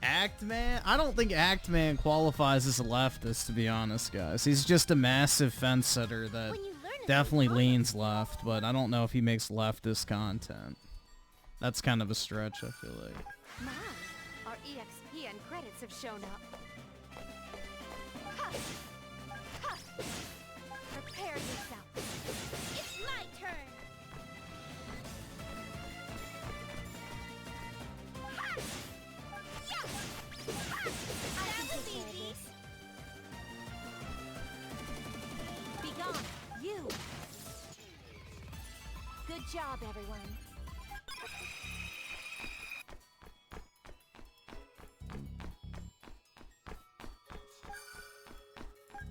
Actman? I don't think Actman qualifies as a leftist, to be honest, guys. He's just a massive fence sitter that When you learn a definitely new leans left, but I don't know if he makes leftist content. That's kind of a stretch, I feel like. My, our EXP and credits have shown up. Ha! Ha! Prepare yourself. It's my turn. Ha! Yeah! Ha! That was easy. Be gone, you. Good job, everyone.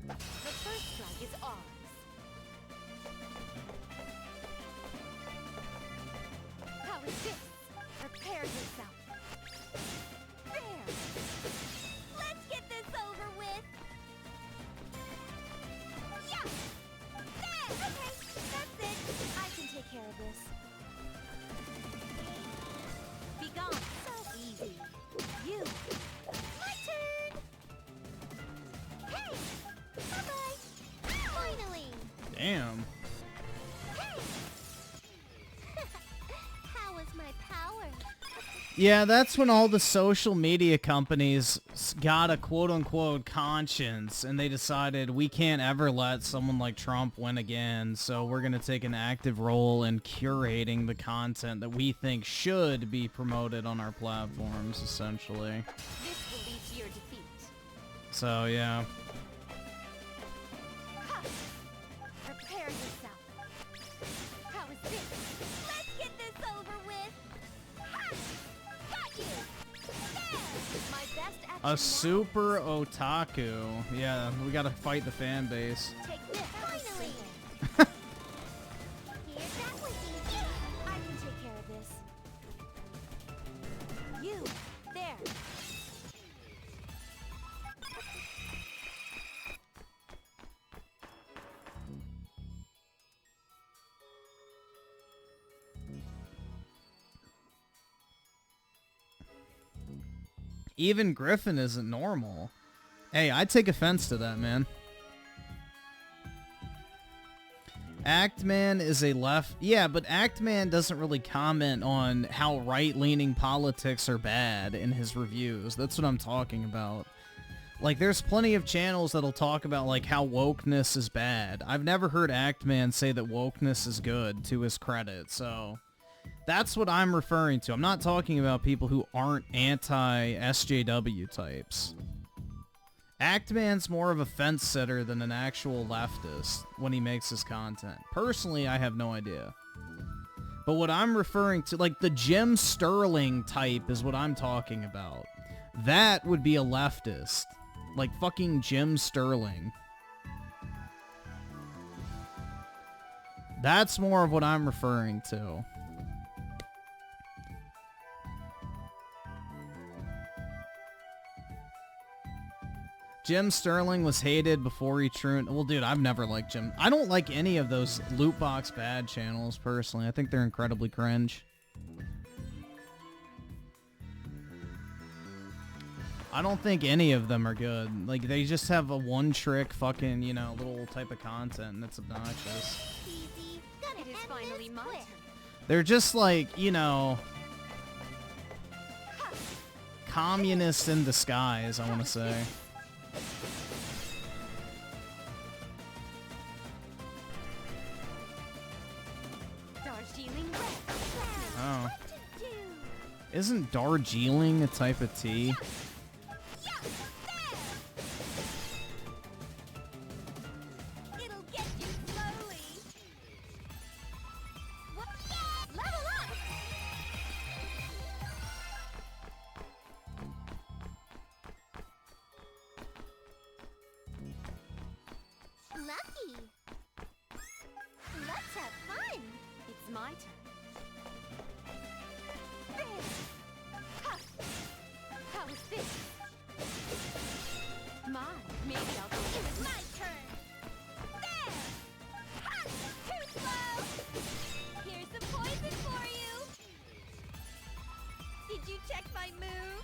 The first flag is ours. How is this? Prepare yourself. There! Let's get this over with. Yeah! There! Okay, that's it. I can take care of this. Be gone. So easy. You. My turn. Hey! Bye-bye. Finally. Damn. Hey! How was my power? Yeah, that's when all the social media companies got a quote-unquote conscience, and they decided we can't ever let someone like Trump win again, so we're going to take an active role in curating the content that we think should be promoted on our platforms, essentially. This will lead to your defeat. So, yeah. Ha! Prepare yourself. How is this? Let's get this over with. Ha! Got you. There! My best action A now. super otaku. Yeah, we gotta fight the fan base. Take this. Finally. Here's that was easy. I can take care of this. You. There. Even Griffin isn't normal. Hey, I take offense to that, man. Actman is a left... Yeah, but Actman doesn't really comment on how right-leaning politics are bad in his reviews. That's what I'm talking about. Like, there's plenty of channels that'll talk about, like, how wokeness is bad. I've never heard Actman say that wokeness is good, to his credit, so... That's what I'm referring to. I'm not talking about people who aren't anti-SJW types. Actman's more of a fence sitter than an actual leftist when he makes his content. Personally, I have no idea. But what I'm referring to, like the Jim Sterling type is what I'm talking about. That would be a leftist. Like fucking Jim Sterling. That's more of what I'm referring to. Jim Sterling was hated before he tuned. Well, dude, I've never liked Jim. I don't like any of those loot box bad channels, personally. I think they're incredibly cringe. I don't think any of them are good. Like, they just have a one-trick fucking, you know, little type of content, and it's obnoxious. It is finally my turn. They're just like, you know, communists in disguise, I want to say. Oh. Isn't Darjeeling a type of tea? It'll get you slowly. Level up. Lucky. Let's have fun. It's my turn. How is this? Maybe I'll go. It was my turn. There! Ha! Too slow! Here's some poison for you! Did you check my move?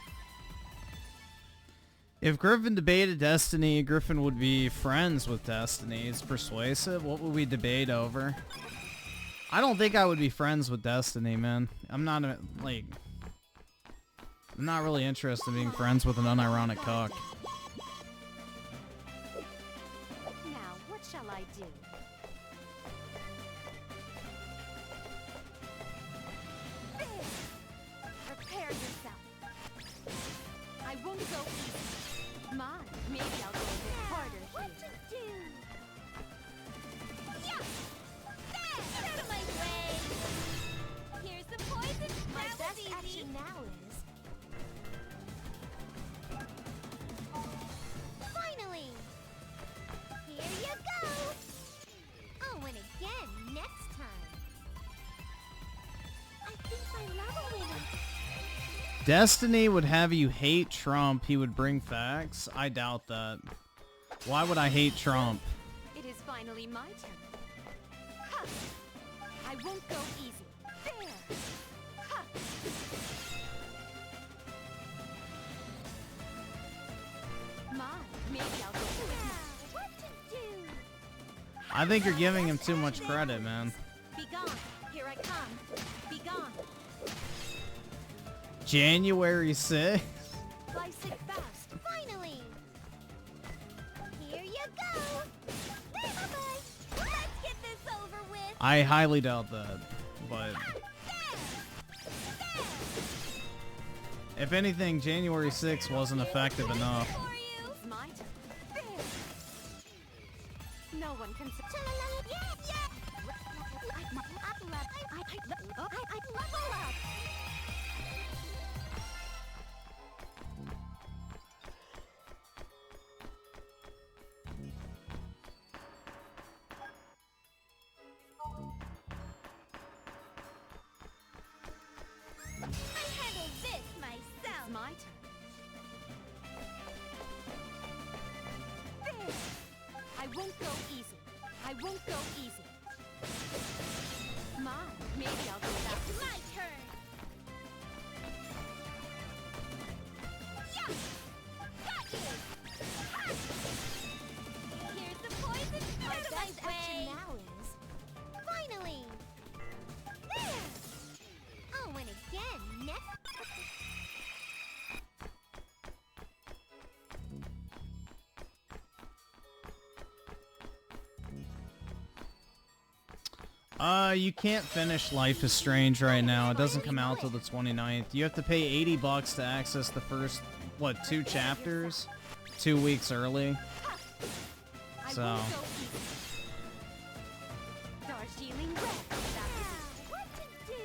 If Griffin debated Destiny, Griffin would be friends with Destiny. It's persuasive. What would we debate over? I don't think I would be friends with Destiny, man. I'm not, like... I'm not really interested in being friends with an unironic cuck. Now, what shall I do? Prepare yourself. I won't go easy. Maybe I'll go a bit harder here. What to do? Yeah! There! Out of my way! Here's the poison. My best action now is... Finally! Here you go! Oh, and again next time. I think my level went up. Destiny would have you hate Trump. He would bring facts. I doubt that. Why would I hate Trump? It is finally my turn. Ha! I won't go easy. There! Ha! Maybe I'll go through it now. What to do? I think you're giving him too much credit, man. Be gone. Here I come. Be gone. January 6th? Slice it fast. Finally! Here you go! Bye-bye! Let's get this over with. I highly doubt that, but... If anything, January 6th wasn't effective enough. For you. It's my turn. No one can... Level up! I handle this myself. It's my turn. There. I won't go easy. I won't go easy. Maybe I'll go back. It's my turn. Yeah. Got you. Ha! Here's the poison. My Out of best my action way. now is... Finally! There! Oh, and again next... You can't finish Life is Strange right now. It doesn't come out till the 29th. You have to pay $80 to access the first, what, 2 chapters? 2 weeks early. I So... won't go easy. Darjeeling red. What to do?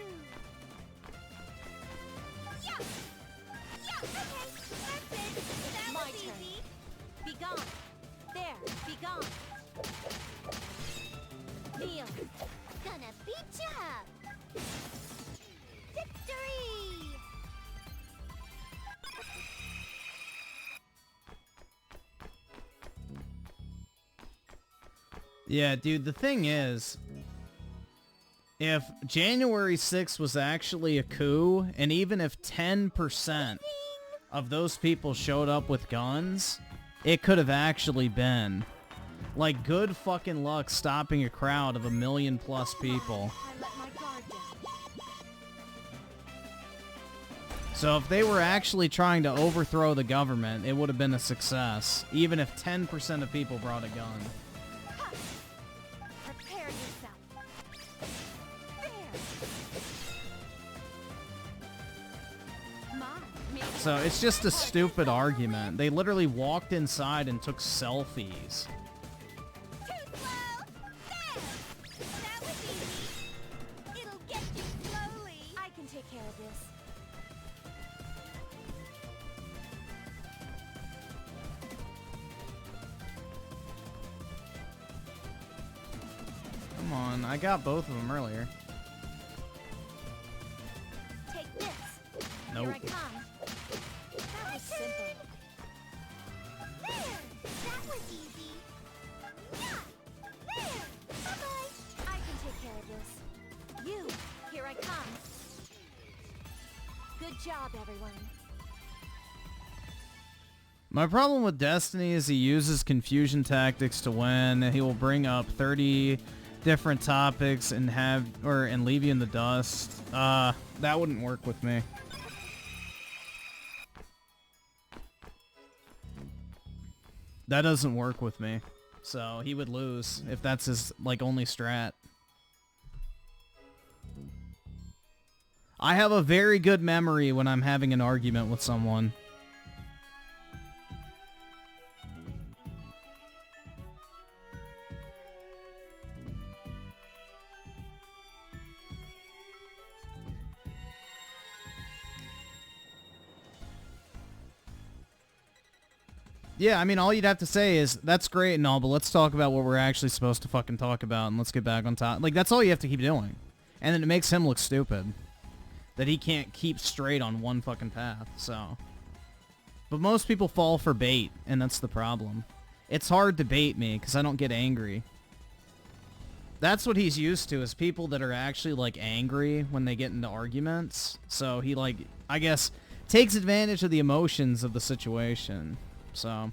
Yeah, dude, the thing is, if January 6th was actually a coup, and even if 10% of those people showed up with guns, it could have actually been. Like, good fucking luck stopping a crowd of 1 million plus people. I let my guard down. So if they were actually trying to overthrow the government, it would have been a success, even if 10% of people brought a gun. Prepare yourself. There. Maybe So it's just a stupid argument. They literally walked inside and took selfies. Too slow! There! That was easy. It'll get you slowly. I can take care of this. Come on, I got both of them earlier. Take this. Nope. Here I come. That was simple. There! That was easy. Yeah! There! Bye-bye. I can take care of this. You, here I come. Good job, everyone. My problem with Destiny is he uses confusion tactics to win. He will bring up 30 different topics and and leave you in the dust. That wouldn't work with me. That doesn't work with me. So he would lose if that's his like only strat. I have a very good memory when I'm having an argument with someone. Yeah, I mean, all you'd have to say is, that's great and all, but let's talk about what we're actually supposed to fucking talk about, and let's get back on top. Like, that's all you have to keep doing. And then it makes him look stupid. That he can't keep straight on one fucking path, so. But most people fall for bait, and that's the problem. It's hard to bait me, because I don't get angry. That's what he's used to, is people that are actually, like, angry when they get into arguments. So he, like, I guess, takes advantage of the emotions of the situation. So.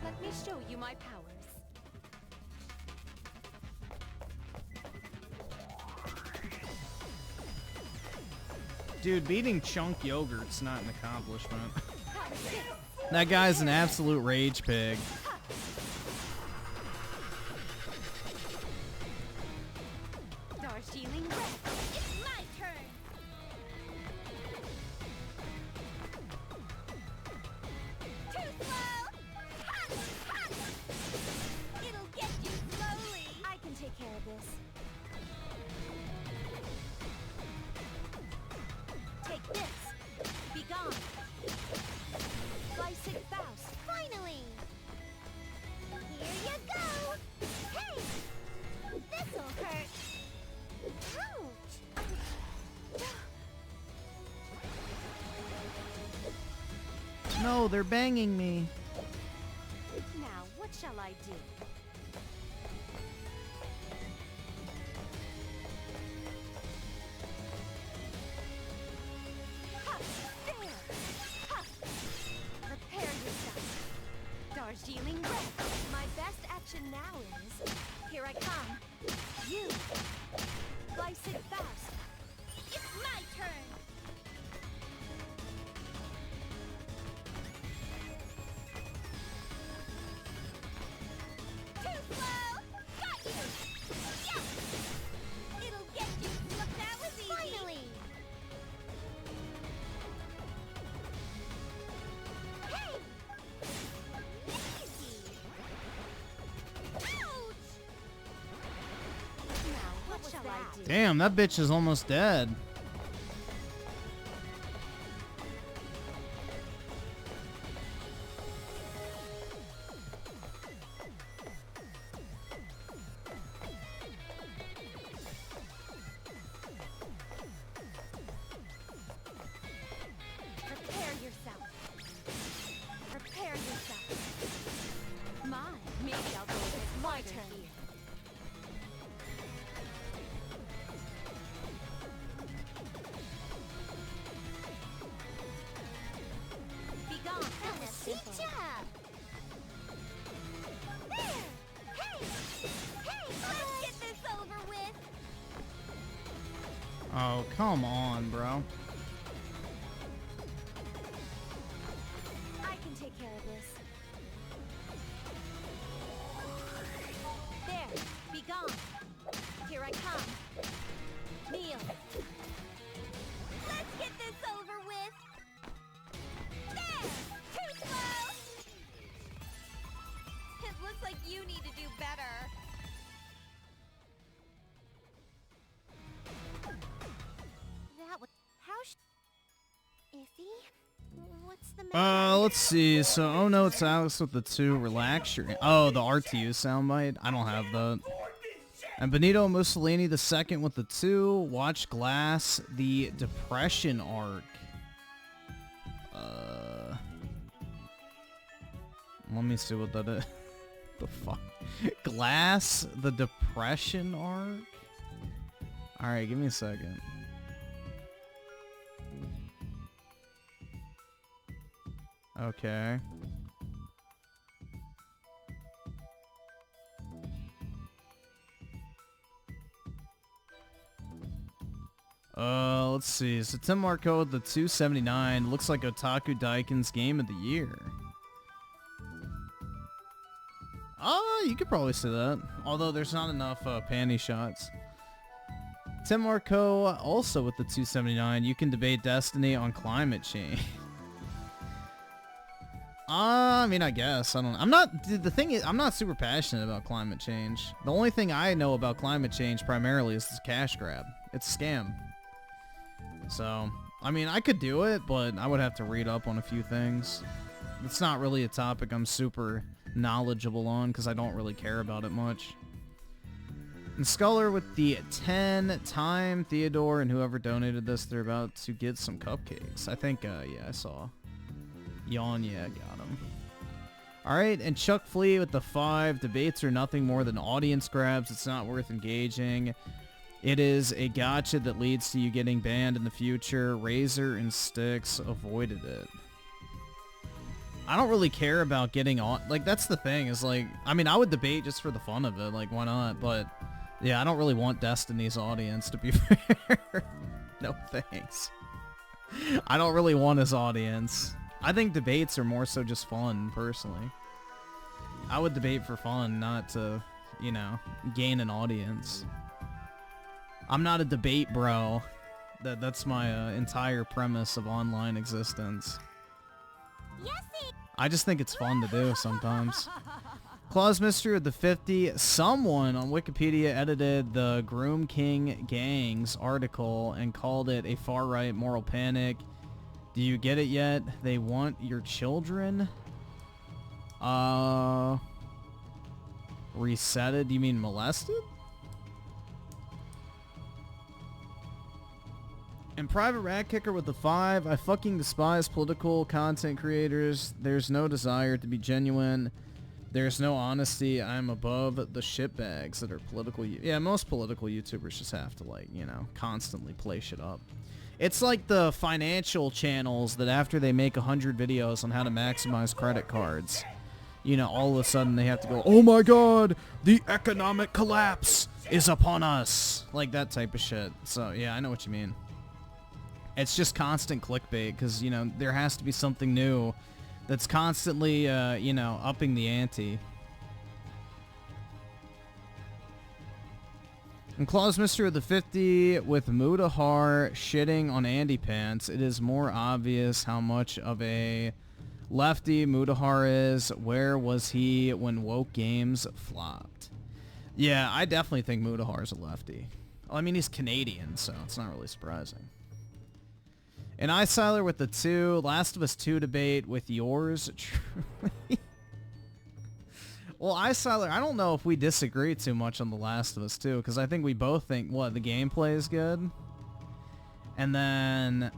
Let me show you my powers. Dude, beating Chunk Yogurt's not an accomplishment. Have this. That guy's an absolute rage pig. Darjeeling Red. It's my turn. Too slow. Ha! Ha! It'll get you slowly. I can take care of this. Take this. Be gone. Slice it fast. Finally. Here you go. Hey! This'll hurt. Ouch! No, they're banging me. Now, what shall I do? Ha! There! Ha! Prepare yourself. Darjeeling Red. My best action now is... Here I come. You. Slice it fast. It's my turn. Too slow. Got you. Yeah. It'll get you. Look, that was easy. Finally. Hey. Easy. Ouch. Now, what shall I do? Damn, that bitch is almost dead. Oh, come on, bro. I can take care of this. There, be gone. Here I come. Kneel. Let's get this over with. There! Too slow! It looks like you need to do better. That was... Iffy? What's the matter? Let's see. So, oh no, it's Alex with the 2. Relax your... Oh, the RTU soundbite? I don't have that. And Benito Mussolini the 2nd with the 2. Watch Glass, the Depression arc. Let me see what that is. The fuck? Glass, the Depression arc? Alright, give me a second. Okay. Let's see. So Tim Marco with the 279 looks like Otaku Daikin's game of the year. You could probably say that. Although there's not enough panty shots. Tim Marco also with the 279. You can debate Destiny on climate change. I mean, I guess. I don't know. I'm not... The thing is, I'm not super passionate about climate change. The only thing I know about climate change primarily is this cash grab. It's a scam. So, I mean, I could do it, but I would have to read up on a few things. It's not really a topic I'm super knowledgeable on because I don't really care about it much. And Sculler with the 10 time, Theodore, and whoever donated this, they're about to get some cupcakes. I think, yeah, I saw. Yawn, yeah, got him. Alright, and Chuck Flea with the 5. Debates are nothing more than audience grabs. It's not worth engaging. It is a gotcha that leads to you getting banned in the future. Razor and Sticks avoided it. I don't really care about getting on... Like, that's the thing, is like... I mean, I would debate just for the fun of it. Like, why not? But, yeah, I don't really want Destiny's audience, to be fair. No thanks. I don't really want his audience. I think debates are more so just fun, personally. I would debate for fun, not to, you know, gain an audience. I'm not a debate bro. That's my entire premise of online existence. Yesy! I just think it's fun to do sometimes. Claus Mystery with the 50. Someone on Wikipedia edited the Groom King Gangs article and called it a far-right moral panic. Do you get it yet? They want your children? Resetted? You mean molested? And Private Rat Kicker with the 5. I fucking despise political content creators. There's no desire to be genuine. There's no honesty. I'm above the shitbags that are political. Yeah, most political YouTubers just have to, like, you know, constantly play shit up. It's like the financial channels that after they make 100 videos on how to maximize credit cards, you know, all of a sudden they have to go, oh my god, the economic collapse is upon us. Like that type of shit. So, yeah, I know what you mean. It's just constant clickbait because, you know, there has to be something new that's constantly, you know, upping the ante. And Claus Mystery of the 50 with Mudahar shitting on Andy Pants. It is more obvious how much of a lefty Mudahar is. Where was he when woke games flopped? Yeah, I definitely think Mudahar is a lefty. Well, I mean, he's Canadian, so it's not really surprising. And Isiler with the 2. Last of Us 2 debate with yours truly. Well, Isiler, I don't know if we disagree too much on The Last of Us 2, because I think we both think, what, the gameplay is good? And then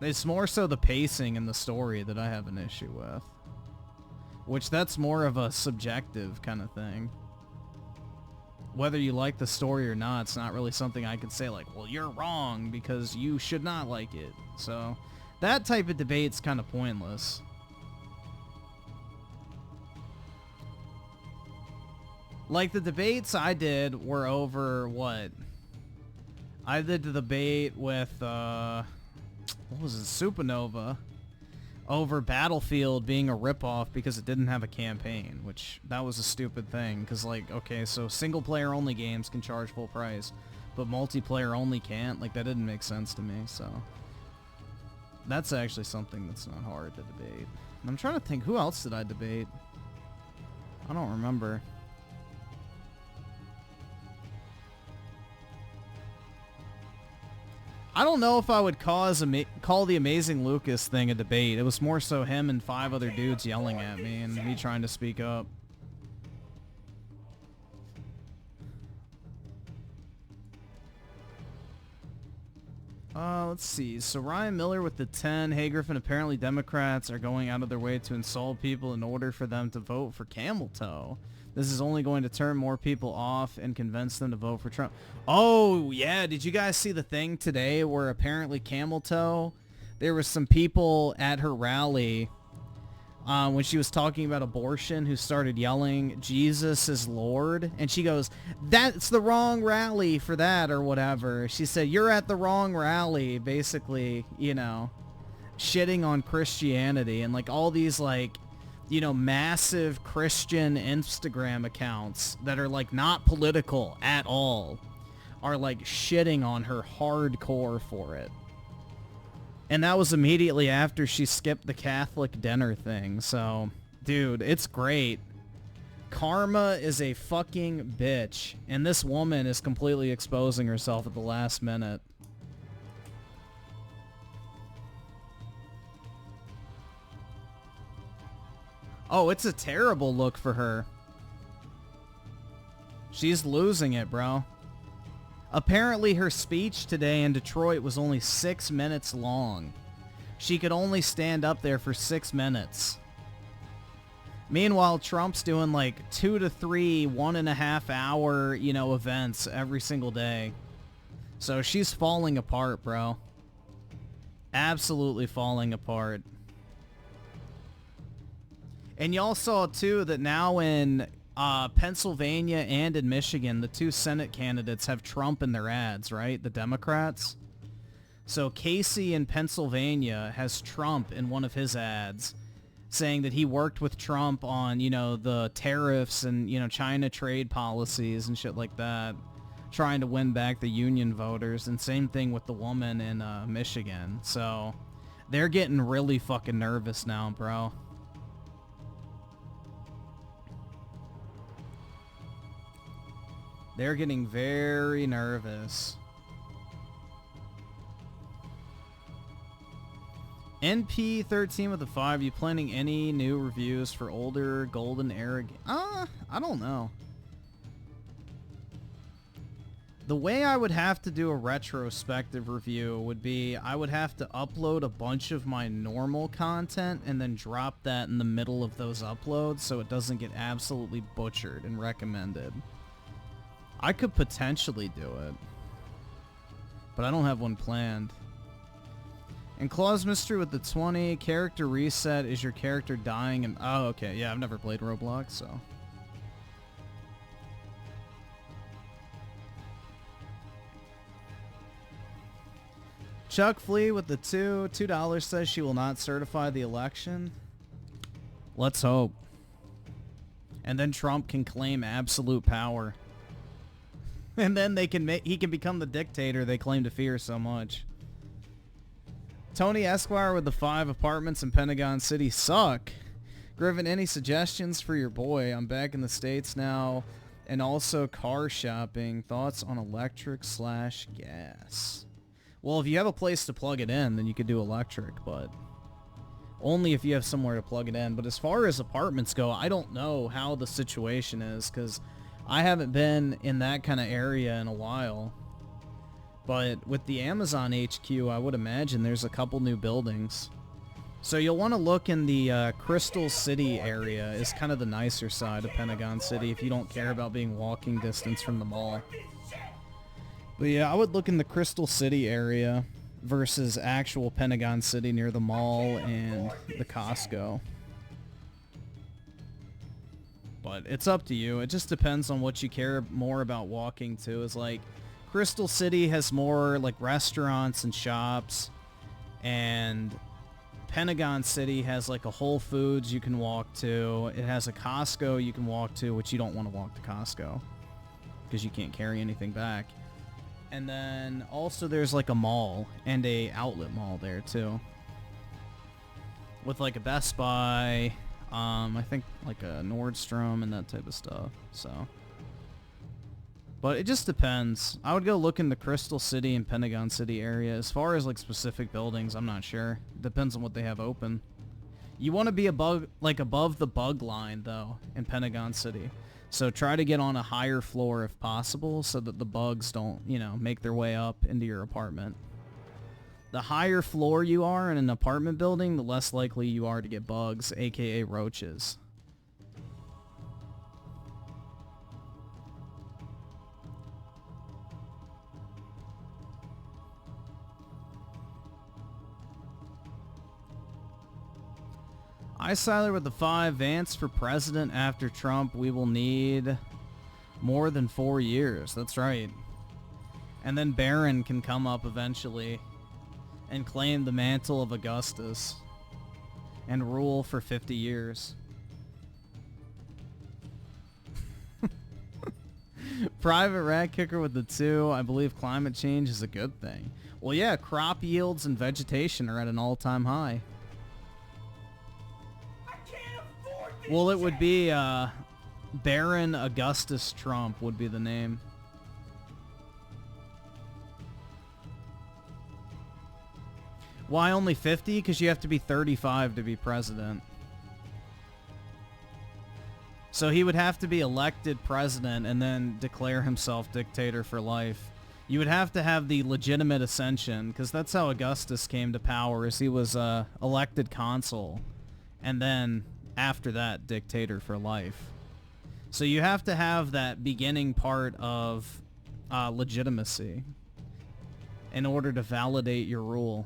it's more so the pacing and the story that I have an issue with. Which that's more of a subjective kind of thing. Whether you like the story or not, it's not really something I could say like, well, you're wrong because you should not like it. So that type of debate's kind of pointless. Like the debates I did were over what? I did the debate with, what was it, Supernova, over Battlefield being a ripoff because it didn't have a campaign, which that was a stupid thing, because, like, okay, so single-player only games can charge full price, but multiplayer only can't. Like, that didn't make sense to me, so that's actually something that's not hard to debate. And I'm trying to think, who else did I debate? I don't remember. I don't know if I would call the Amazing Lucas thing a debate. It was more so him and 5 other dudes yelling at me and me trying to speak up. Let's see. So Ryan Miller with the 10. Hey Griffin, apparently Democrats are going out of their way to insult people in order for them to vote for Camel Toe. This is only going to turn more people off and convince them to vote for Trump. Oh, yeah. Did you guys see the thing today where apparently Camel Toe, there was some people at her rally when she was talking about abortion who started yelling, Jesus is Lord. And she goes, that's the wrong rally for that or whatever. She said, you're at the wrong rally, basically, you know, shitting on Christianity. And like all these like, you know, massive Christian Instagram accounts that are like not political at all are like shitting on her hardcore for it. And that was immediately after she skipped the Catholic dinner thing. So, dude, it's great. Karma is a fucking bitch. And this woman is completely exposing herself at the last minute. Oh, it's a terrible look for her. She's losing it, bro. Apparently her speech today in Detroit was only 6 minutes long. She could only stand up there for 6 minutes. Meanwhile, Trump's doing like 2 to 3 1.5 hour, you know, events every single day. So she's falling apart, bro. Absolutely falling apart. And y'all saw too that now in Pennsylvania and in Michigan, the 2 Senate candidates have Trump in their ads, right? The Democrats. So Casey in Pennsylvania has Trump in one of his ads saying that he worked with Trump on, you know, the tariffs and, you know, China trade policies and shit like that, trying to win back the union voters. And same thing with the woman in Michigan. So they're getting really fucking nervous now, bro. They're getting very nervous. NP13 with a 5. You planning any new reviews for older Golden Era? I don't know. The way I would have to do a retrospective review would be I would have to upload a bunch of my normal content and then drop that in the middle of those uploads so it doesn't get absolutely butchered and recommended. I could potentially do it, but I don't have one planned. And Claw's Mystery with the 20. Character reset. Is your character dying? And oh, okay. Yeah, I've never played Roblox, so. Chuck Flea with the $2 says she will not certify the election. Let's hope. And then Trump can claim absolute power. And then he can become the dictator they claim to fear so much. Tony Esquire with the 5. Apartments in Pentagon City suck. Griffin, any suggestions for your boy? I'm back in the States now. And also car shopping. Thoughts on electric/gas? Well, if you have a place to plug it in, then you could do electric, but only if you have somewhere to plug it in. But as far as apartments go, I don't know how the situation is, because I haven't been in that kind of area in a while. But with the Amazon HQ, I would imagine there's a couple new buildings. So you'll want to look in the Crystal City area. Is kind of the nicer side of Pentagon City if you don't care about being walking distance from the mall. But yeah, I would look in the Crystal City area versus actual Pentagon City near the mall and the Costco. But it's up to you. It just depends on what you care more about walking to. Is like Crystal City has more like restaurants and shops, and Pentagon City has like a Whole Foods you can walk to. It has a Costco you can walk to, which you don't want to walk to Costco because you can't carry anything back. And then also there's like a mall and a outlet mall there too, with like a Best Buy, I think like a Nordstrom and that type of stuff. So, but it just depends. I would go look in the Crystal City and Pentagon City area. As far as like specific buildings, I'm not sure. Depends on what they have open. You want to be above the bug line though in Pentagon City. So try to get on a higher floor if possible so that the bugs don't, you know, make their way up into your apartment. The higher floor you are in an apartment building, the less likely you are to get bugs, aka roaches. Siler with the 5. Vance for president after Trump. We will need more than 4 years. That's right. And then Barron can come up eventually and claim the mantle of Augustus and rule for 50 years. Private Rat Kicker with the 2. I believe climate change is a good thing. Well, yeah, crop yields and vegetation are at an all-time high. Well, it would be Baron Augustus Trump would be the name. Why only 50? Because you have to be 35 to be president. So he would have to be elected president and then declare himself dictator for life. You would have to have the legitimate ascension, because that's how Augustus came to power, is he was elected consul. And then after that, dictator for life. So you have to have that beginning part of legitimacy in order to validate your rule.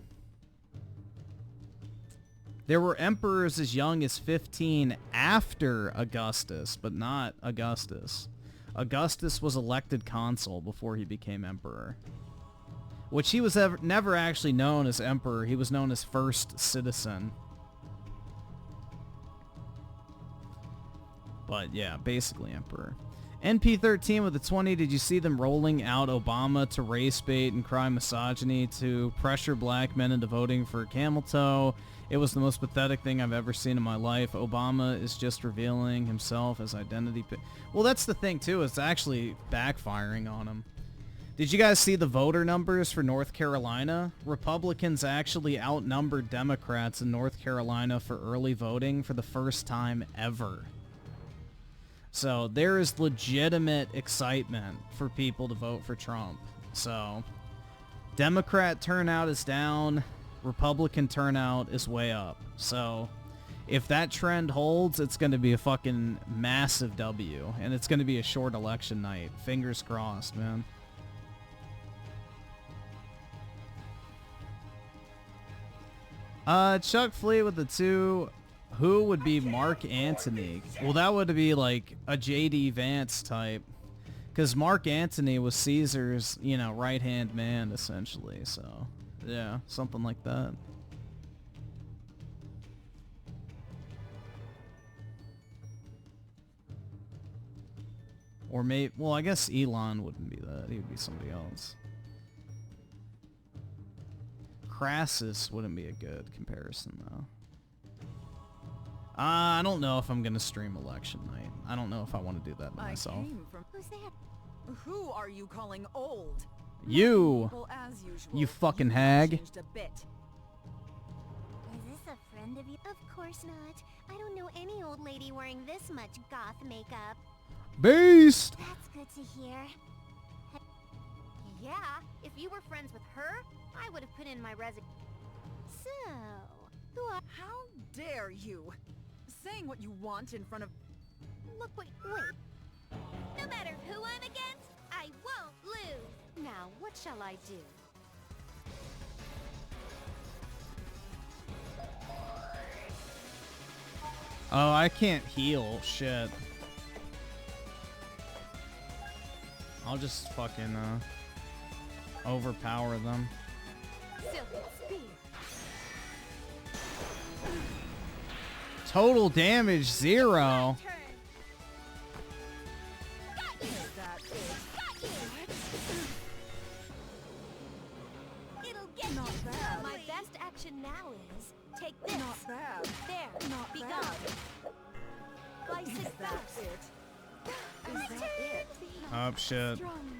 There were emperors as young as 15 after Augustus, but not Augustus. Augustus was elected consul before he became emperor. Which he was never actually known as emperor. He was known as first citizen. But yeah, basically emperor. NP13 with a 20. Did you see them rolling out Obama to race bait and cry misogyny to pressure black men into voting for camel toe? It was the most pathetic thing I've ever seen in my life. Obama is just revealing himself as identity. Well, that's the thing too. It's actually backfiring on him. Did you guys see the voter numbers for North Carolina? Republicans actually outnumbered Democrats in North Carolina for early voting for the first time ever. So there is legitimate excitement for people to vote for Trump. So Democrat turnout is down. Republican turnout is way up. So if that trend holds, it's going to be a fucking massive W. And it's going to be a short election night. Fingers crossed, man. Chuck Fleet with the 2. Who would be Mark Antony? Well, that would be like a J.D. Vance type. Because Mark Antony was Caesar's, you know, right-hand man, essentially. So, yeah, something like that. Or maybe, well, I guess Elon wouldn't be that. He would be somebody else. Crassus wouldn't be a good comparison, though. I don't know if I'm going to stream election night. I don't know if I want to do that myself. Who's that? Who are you calling old? You! As usual. You fucking hag. Is this a friend of you? Of course not. I don't know any old lady wearing this much goth makeup. Beast! That's good to hear. Yeah, if you were friends with her, I would have put in my resignation. So, who are... How dare you? Saying what you want in front of... Look, wait. No matter who I'm against, I won't lose. Now, what shall I do? Oh, I can't heal. Shit. I'll just fucking, overpower them. Silken spear. Total damage 0. Turn. Got you. That is Got you. It'll get Not you. bad. My best action now is take this. not bad. There. Not Be bad. gone. Slice Is it that fast. it? Is that it? Oh shit. Strong.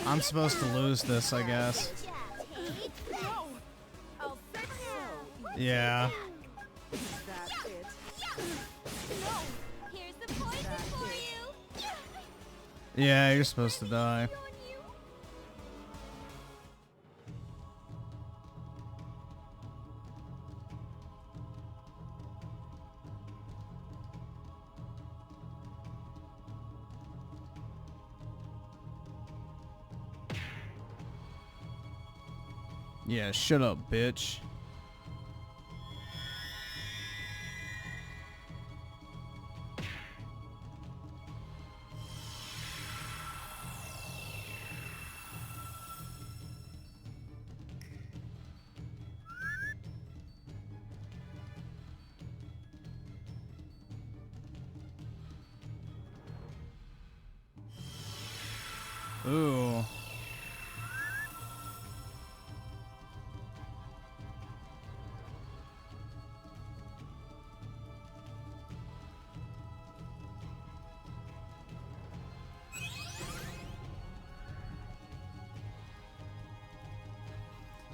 I'm supposed to lose this, I guess. No. I'll fix you. Yeah. Is that it? No. Here's the poison That's for it. you. Yeah, you're supposed to die. On you. Yeah, shut up, bitch. Ooh.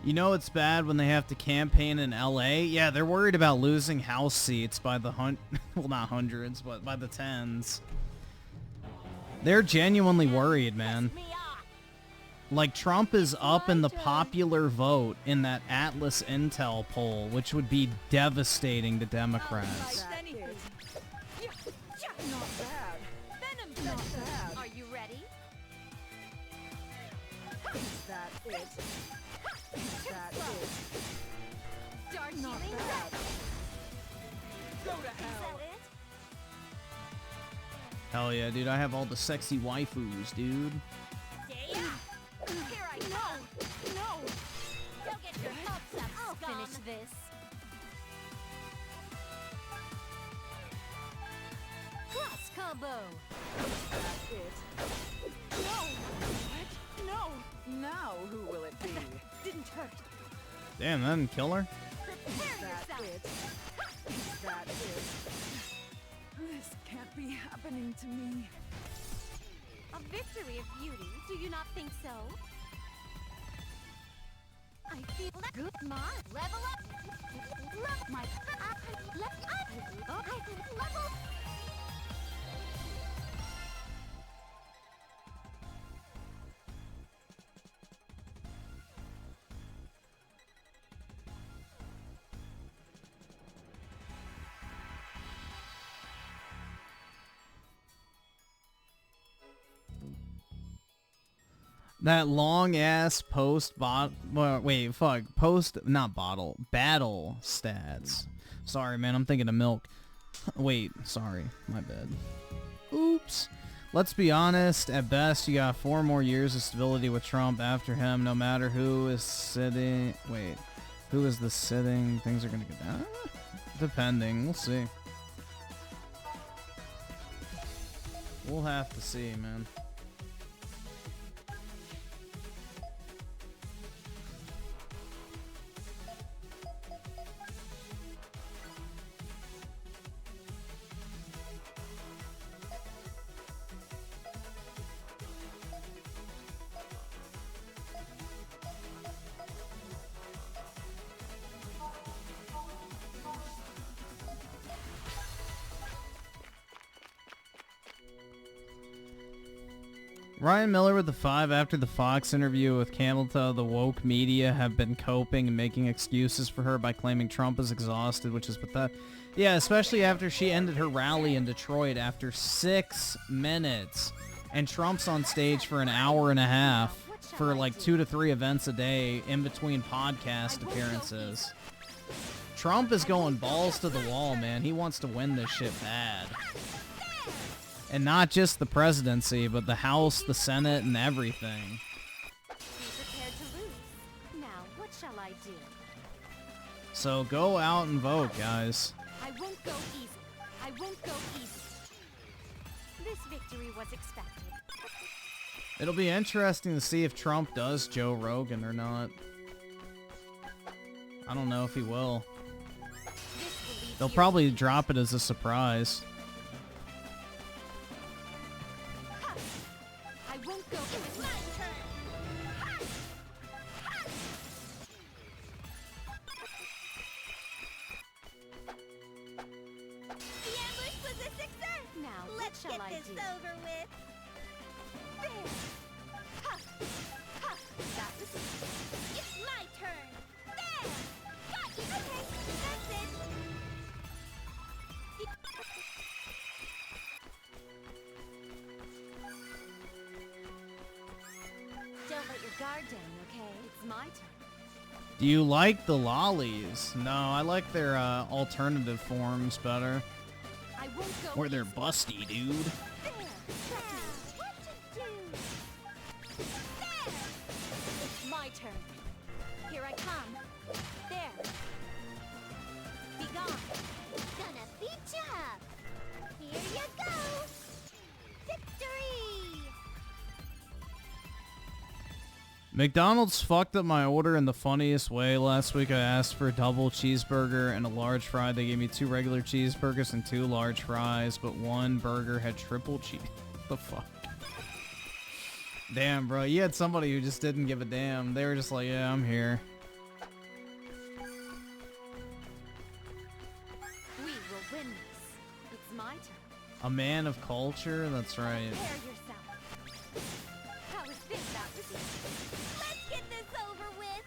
You know it's bad when they have to campaign in LA? Yeah, they're worried about losing house seats by the well, not hundreds, but by the tens. They're genuinely worried, man. Me off. Like, Trump is up in the popular vote in that Atlas Intel poll, which would be devastating to Democrats. That Anything. is not bad. Venom Not touch. bad. Are you ready? Is that it? Is that it? Dark Not healing bad. red. Go to Is hell. that it? Hell yeah, dude, I have all the sexy waifus, dude. Stay up. Here I come. No. Go get your hopes up. I'll finish this. Cross combo. That it. No. What? No. Now who will it be? Didn't hurt. Damn, that didn't kill her? Prepare That yourself. it. Is that it? This can't be happening to me. A victory of beauty. Do you not think so? I feel good. Ma, level up. Love my. Level. That long ass post not bottle, battle stats. Sorry, man, I'm thinking of milk. Wait, sorry, my bad. Oops. Let's be honest, at best you got 4 more years of stability with Trump after him, no matter who is sitting. Wait, who is the sitting? Things are gonna go down? Depending, we'll see. We'll have to see, man. Ryan Miller with the 5 after the Fox interview with Camelta. The woke media have been coping and making excuses for her by claiming Trump is exhausted, which is pathetic. Yeah, especially after she ended her rally in Detroit after 6 minutes. And Trump's on stage for an hour and a half for like 2 to 3 events a day in between podcast appearances. Trump is going balls to the wall, man. He wants to win this shit bad. And not just the presidency, but the House, the Senate, and everything. I do? So go out and vote, guys. I won't go easy. I won't go easy. This victory was expected. It'll be interesting to see if Trump does Joe Rogan or not. I don't know if he will. They'll probably drop it as a surprise. I won't go. It's my turn. The ambush was a success! Now, Let's what shall get I this do? over with. There. Ha! Ha! That was it. It's my turn. There! Got you! Okay, that's it. Don't let your guard down, okay? It's my turn. Do you like the lollies? No, I like their alternative forms better. I won't go. Where they're easy. busty, dude. There. Trust me. What to do? There! It's my turn. Here I come. There. Be gone. Gonna beat ya up. Here you go. Victory! McDonald's fucked up my order in the funniest way. Last week I asked for a double cheeseburger and a large fry. They gave me 2 regular cheeseburgers and 2 large fries, but one burger had triple cheese. The fuck? Damn, bro. You had somebody who just didn't give a damn. They were just like, yeah, I'm here. We will win this. It's my turn. A man of culture? That's right. Prepare yourself. How is this? That was it. Let's get this over with.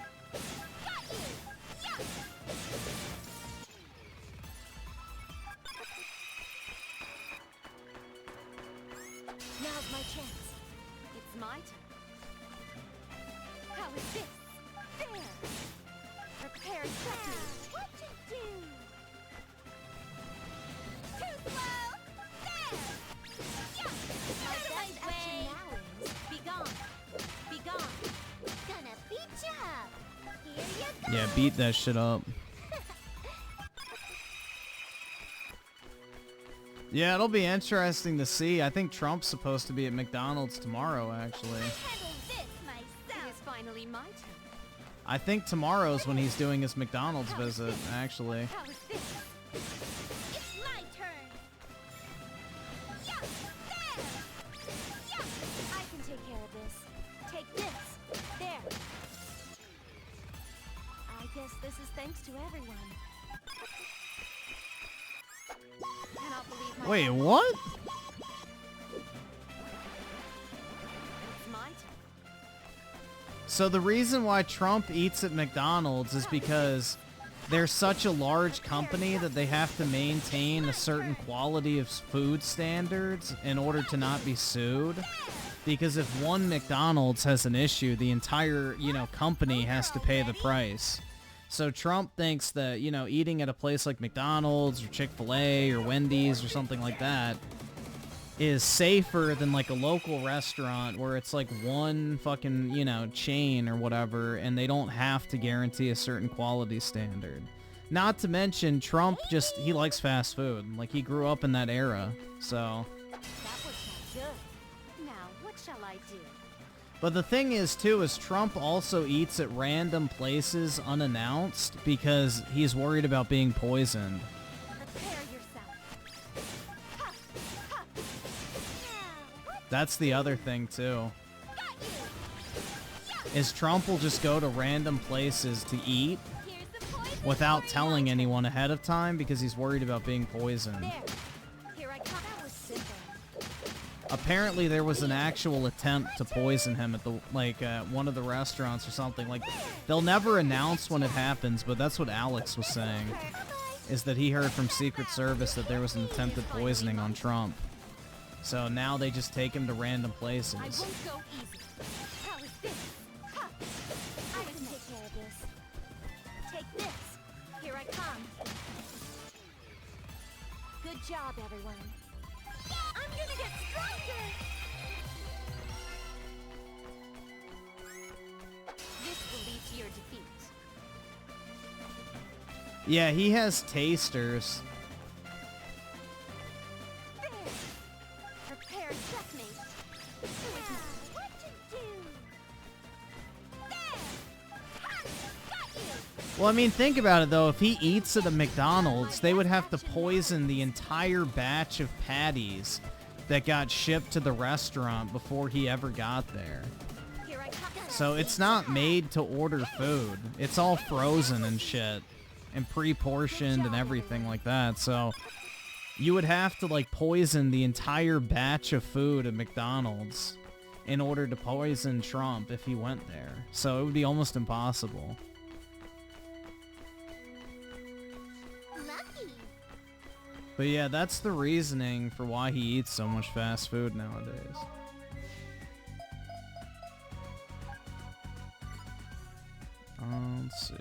Got you! Yeah! Now's my chance. It's my turn. How is this? There. Prepare yourself. What to do? Too slow! There! Yeah! My Out of best my action way! now is be gone. Be gone. Gonna beat ya up. Here you go. Yeah, beat that shit up. Yeah, it'll be interesting to see. I think Trump's supposed to be at McDonald's tomorrow, actually. Handle this It myself. is finally my turn. I think tomorrow's when he's doing his McDonald's visit, actually. How is this? It's my turn. Yeah! There! Yeah! I can take care of this. Take this. There. I guess this is thanks to everyone. Cannot believe my Wait, luck. what? It's my turn. So the reason why Trump eats at McDonald's is because they're such a large company that they have to maintain a certain quality of food standards in order to not be sued. Because if one McDonald's has an issue, the entire, company has to pay the price. So Trump thinks that, eating at a place like McDonald's or Chick-fil-A or Wendy's or something like that is safer than like a local restaurant where it's like one fucking, chain or whatever, and they don't have to guarantee a certain quality standard. Not to mention, Trump he likes fast food. Like, he grew up in that era, so... That was not good. Now, what shall I do? But the thing is, too, is Trump also eats at random places unannounced because he's worried about being poisoned. Prepare yourself. Ha! Ha! That's the other thing, too. Got you! Is Trump will just go to random places to eat Here's the poison without for you. telling anyone ahead of time because he's worried about being poisoned. There. Here I come. That was simple. Apparently there was an actual attempt to poison him at one of the restaurants or something. Like, they'll never announce when it happens, but that's what Alex was saying, is that he heard from Secret Service that there was an attempted poisoning on Trump. So now they just take him to random places. I won't go easy. How is this? Ha! I can take care of this. Take this. Here I come. Good job, everyone. I'm gonna get stronger! This will lead to your defeat. Yeah, he has tasters. There. Prepare checkmate. What to do? There! Ha! Got you! Well, I mean, think about it, though. If he eats at a McDonald's, they would have to poison the entire batch of patties that got shipped to the restaurant before he ever got there. Here I come. So it's not made to order food. It's all frozen and shit. And pre-portioned and everything like that. So you would have to, like, poison the entire batch of food at McDonald's in order to poison Trump if he went there. So it would be almost impossible. Lucky. But yeah, that's the reasoning for why he eats so much fast food nowadays. Let's see.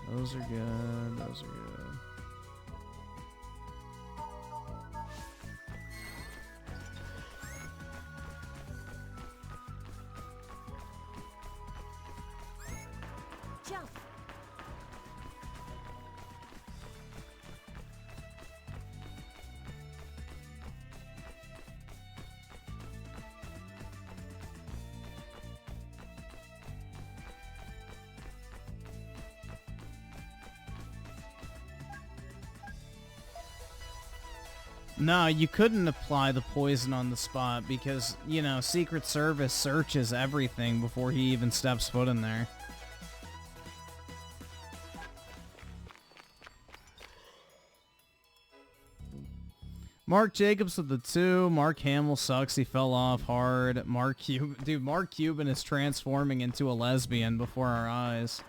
Those are good. Those are good. Jump. No, you couldn't apply the poison on the spot because, you know, Secret Service searches everything before he even steps foot in there. Mark Jacobs with the 2. Mark Hamill sucks. He fell off hard. Mark Cuban is transforming into a lesbian before our eyes.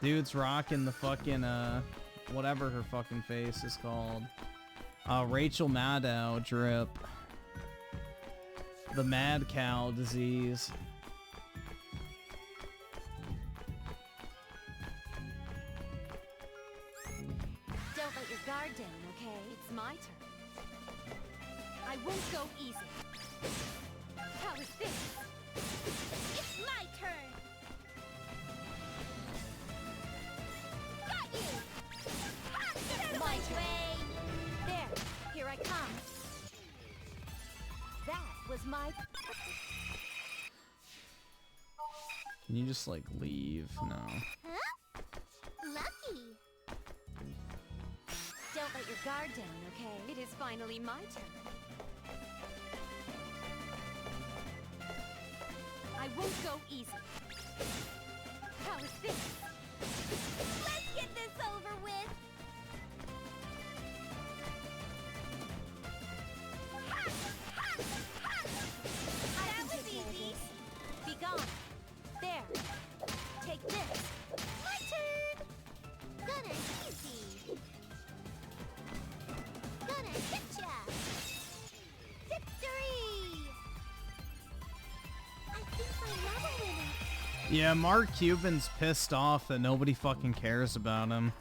Dude's rocking the fucking, whatever her fucking face is called. Rachel Maddow drip. The mad cow disease. Don't let your guard down, okay? It's my turn. I won't go easy. How is this? It's my turn. Got you. Ha! Get out of my way. There. Here I come. That was my... Can you just, like, leave? No. Huh? Lucky. Don't let your guard down, okay? It is finally my turn. I won't go easy. How is this? Let's get this over with. Ha! Ha! Ha! That was easy. Be gone. There. Take this. My turn. Gonna easy. Gonna hit ya. Victory. I think my level winner. Yeah, Mark Cuban's pissed off that nobody fucking cares about him.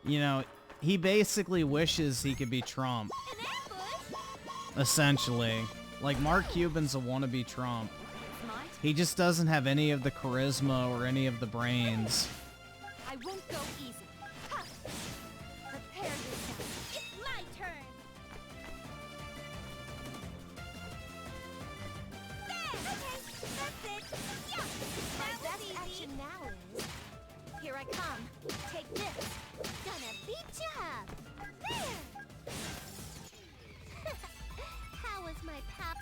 You know, he basically wishes he could be Trump. An ambush. Essentially. Like, Mark Cuban's a wannabe Trump. It's my turn. He just doesn't have any of the charisma or any of the brains. I won't go easy. Ha! Prepare yourself. It's my turn. There. Okay, that's it. Yeah, My that was best easy. action now is... Here I come. Take this. Gonna beat ya up. There. How was my pap?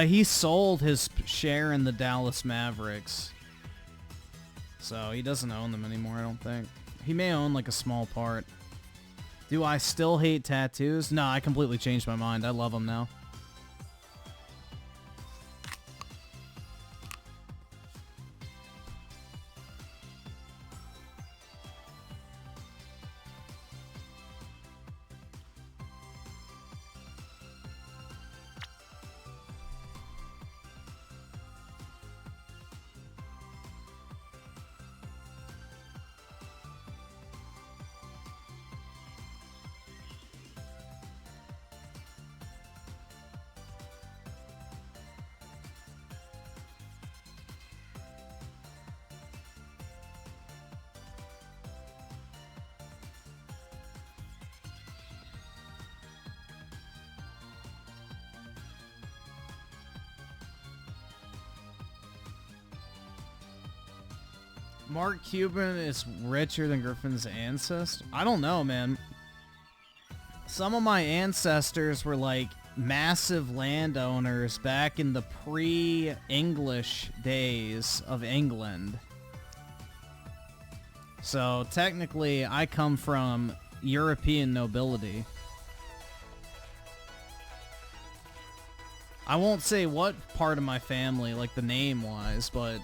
He sold his share in the Dallas Mavericks. So he doesn't own them anymore, I don't think. He may own like a small part. Do I still hate tattoos? No, I completely changed my mind. I love them now. Mark Cuban is richer than Griffin's ancestor? I don't know, man. Some of my ancestors were like massive landowners back in the pre-English days of England. So technically, I come from European nobility. I won't say what part of my family, like the name-wise, but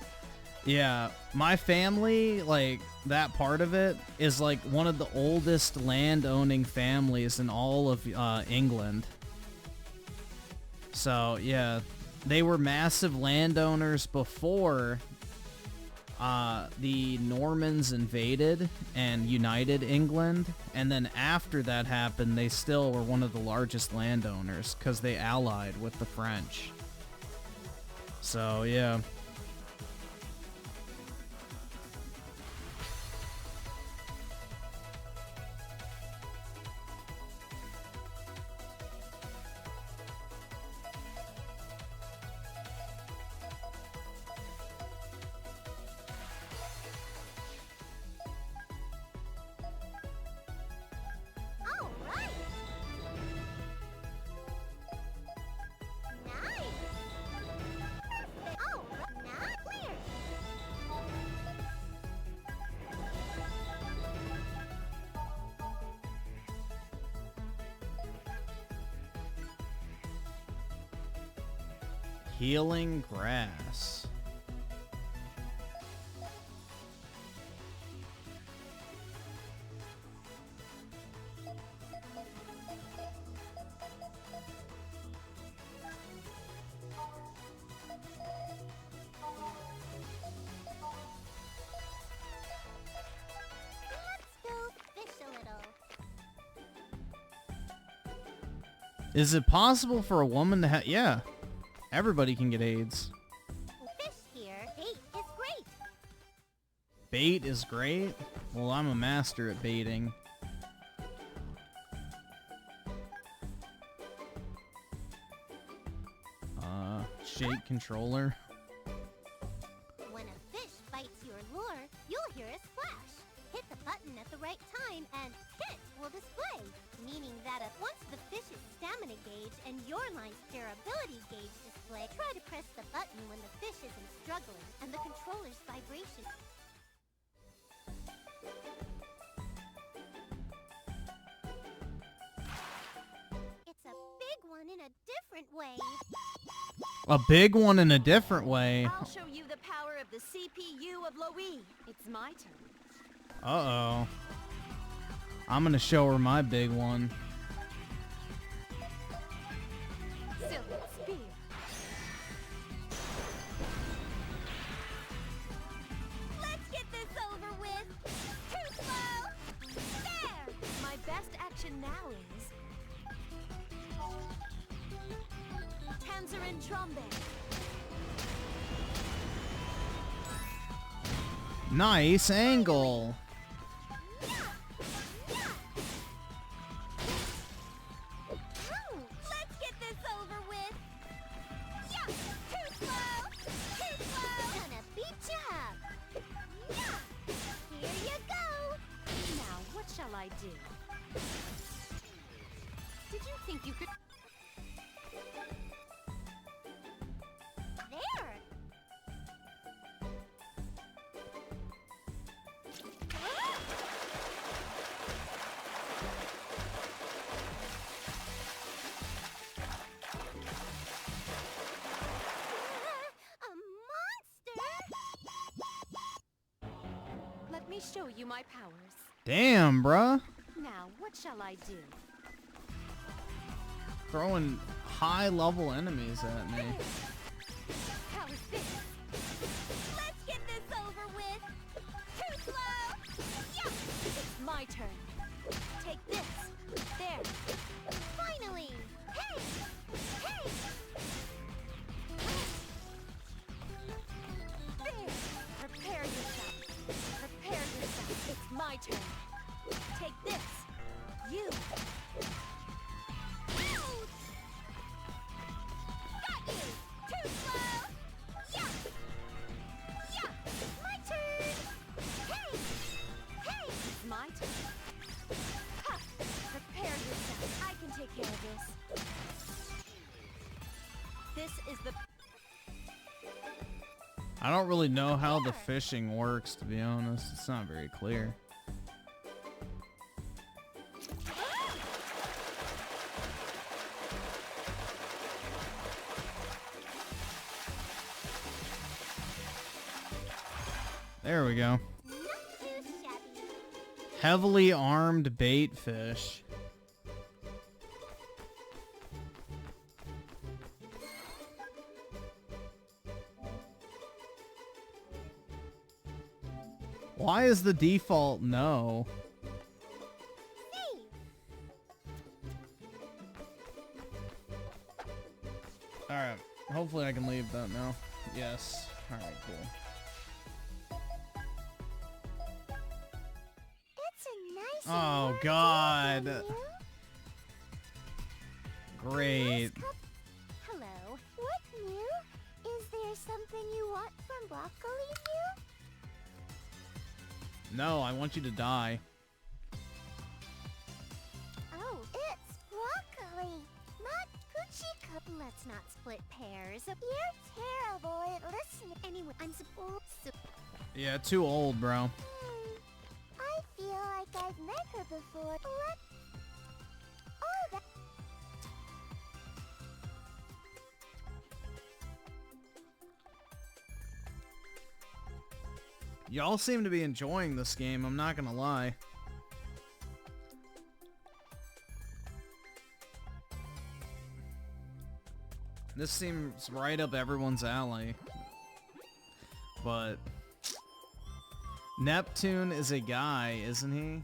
yeah, my family, like that part of it, is like one of the oldest land-owning families in all of England. So yeah, they were massive landowners before the Normans invaded and united England, and then after that happened, they still were one of the largest landowners because they allied with the French. So yeah. All right. Nice. Perfect. All right. Not clear. Healing grass. Let's go fish a little. Is it possible for a woman to have... Yeah. Everybody can get AIDS. Fish here. Bait is great. Bait is great? Well, I'm a master at baiting. Shake controller. When a fish bites your lure, you'll hear a splash. Hit the button at the right time and hit will display, meaning that once the fish's stamina gauge and your line's durability gauge display, try to press the button when the fish isn't struggling and the controller's vibration. It's a big one in a different way. A big one in a different way. I'll show you the power of the CPU of Louis. It's my turn. Uh-oh. I'm gonna show her my big one. Silver spear. Let's get this over with. Too slow. There. My best action now is Tangerine Trombone. Nice angle. Let's get this over with. Yeah. Too slow. Too slow. Gonna beat you up. Yeah. Here you go. Now, what shall I do? Did you think you could... There. A monster. Let me show you my powers. Damn, bruh. Now, what shall I do? Throwing high-level enemies at me. How is this? Let's get this over with. Too slow. Yeah. It's my turn. Take this. There. Finally. Hey. Hey. There. Prepare yourself. Prepare yourself. It's my turn. Take this. You. Ouch. Got you. Too slow. Yeah. Yeah. My turn. This is the I don't really know how the fishing works, to be honest. It's not very clear. There we go. Not too shabby. Heavily armed bait fish. Why is the default no? Save. Alright, hopefully I can leave that now. Yes. Alright, cool. It's a nice. Oh, warm day God. for you. Great. Hello. What new? Is there something you want from Broccoli New? No, I want you to die. Oh, it's Broccoli. Not Coochie Cup. Let's not split pairs. You're terrible at listening. Anyway, I'm supposed to. Yeah, too old, bro. I feel like I've met her before. What? Oh, that. Y'all seem to be enjoying this game, I'm not gonna lie. This seems right up everyone's alley. But Neptune is a guy, isn't he?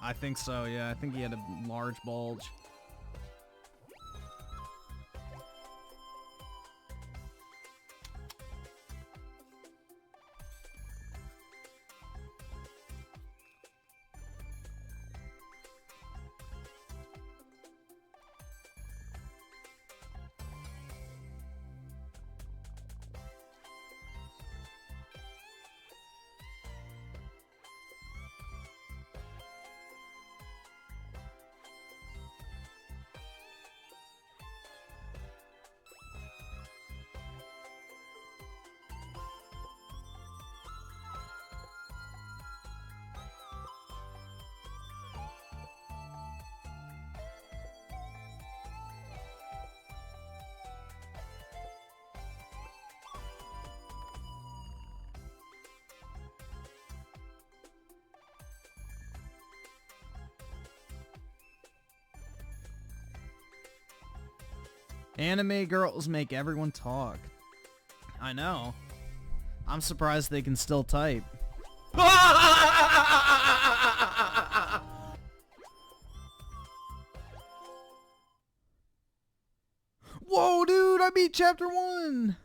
I think so, yeah. I think he had a large bulge. Anime girls make everyone talk. I know. I'm surprised they can still type. Whoa, dude, I beat chapter 1!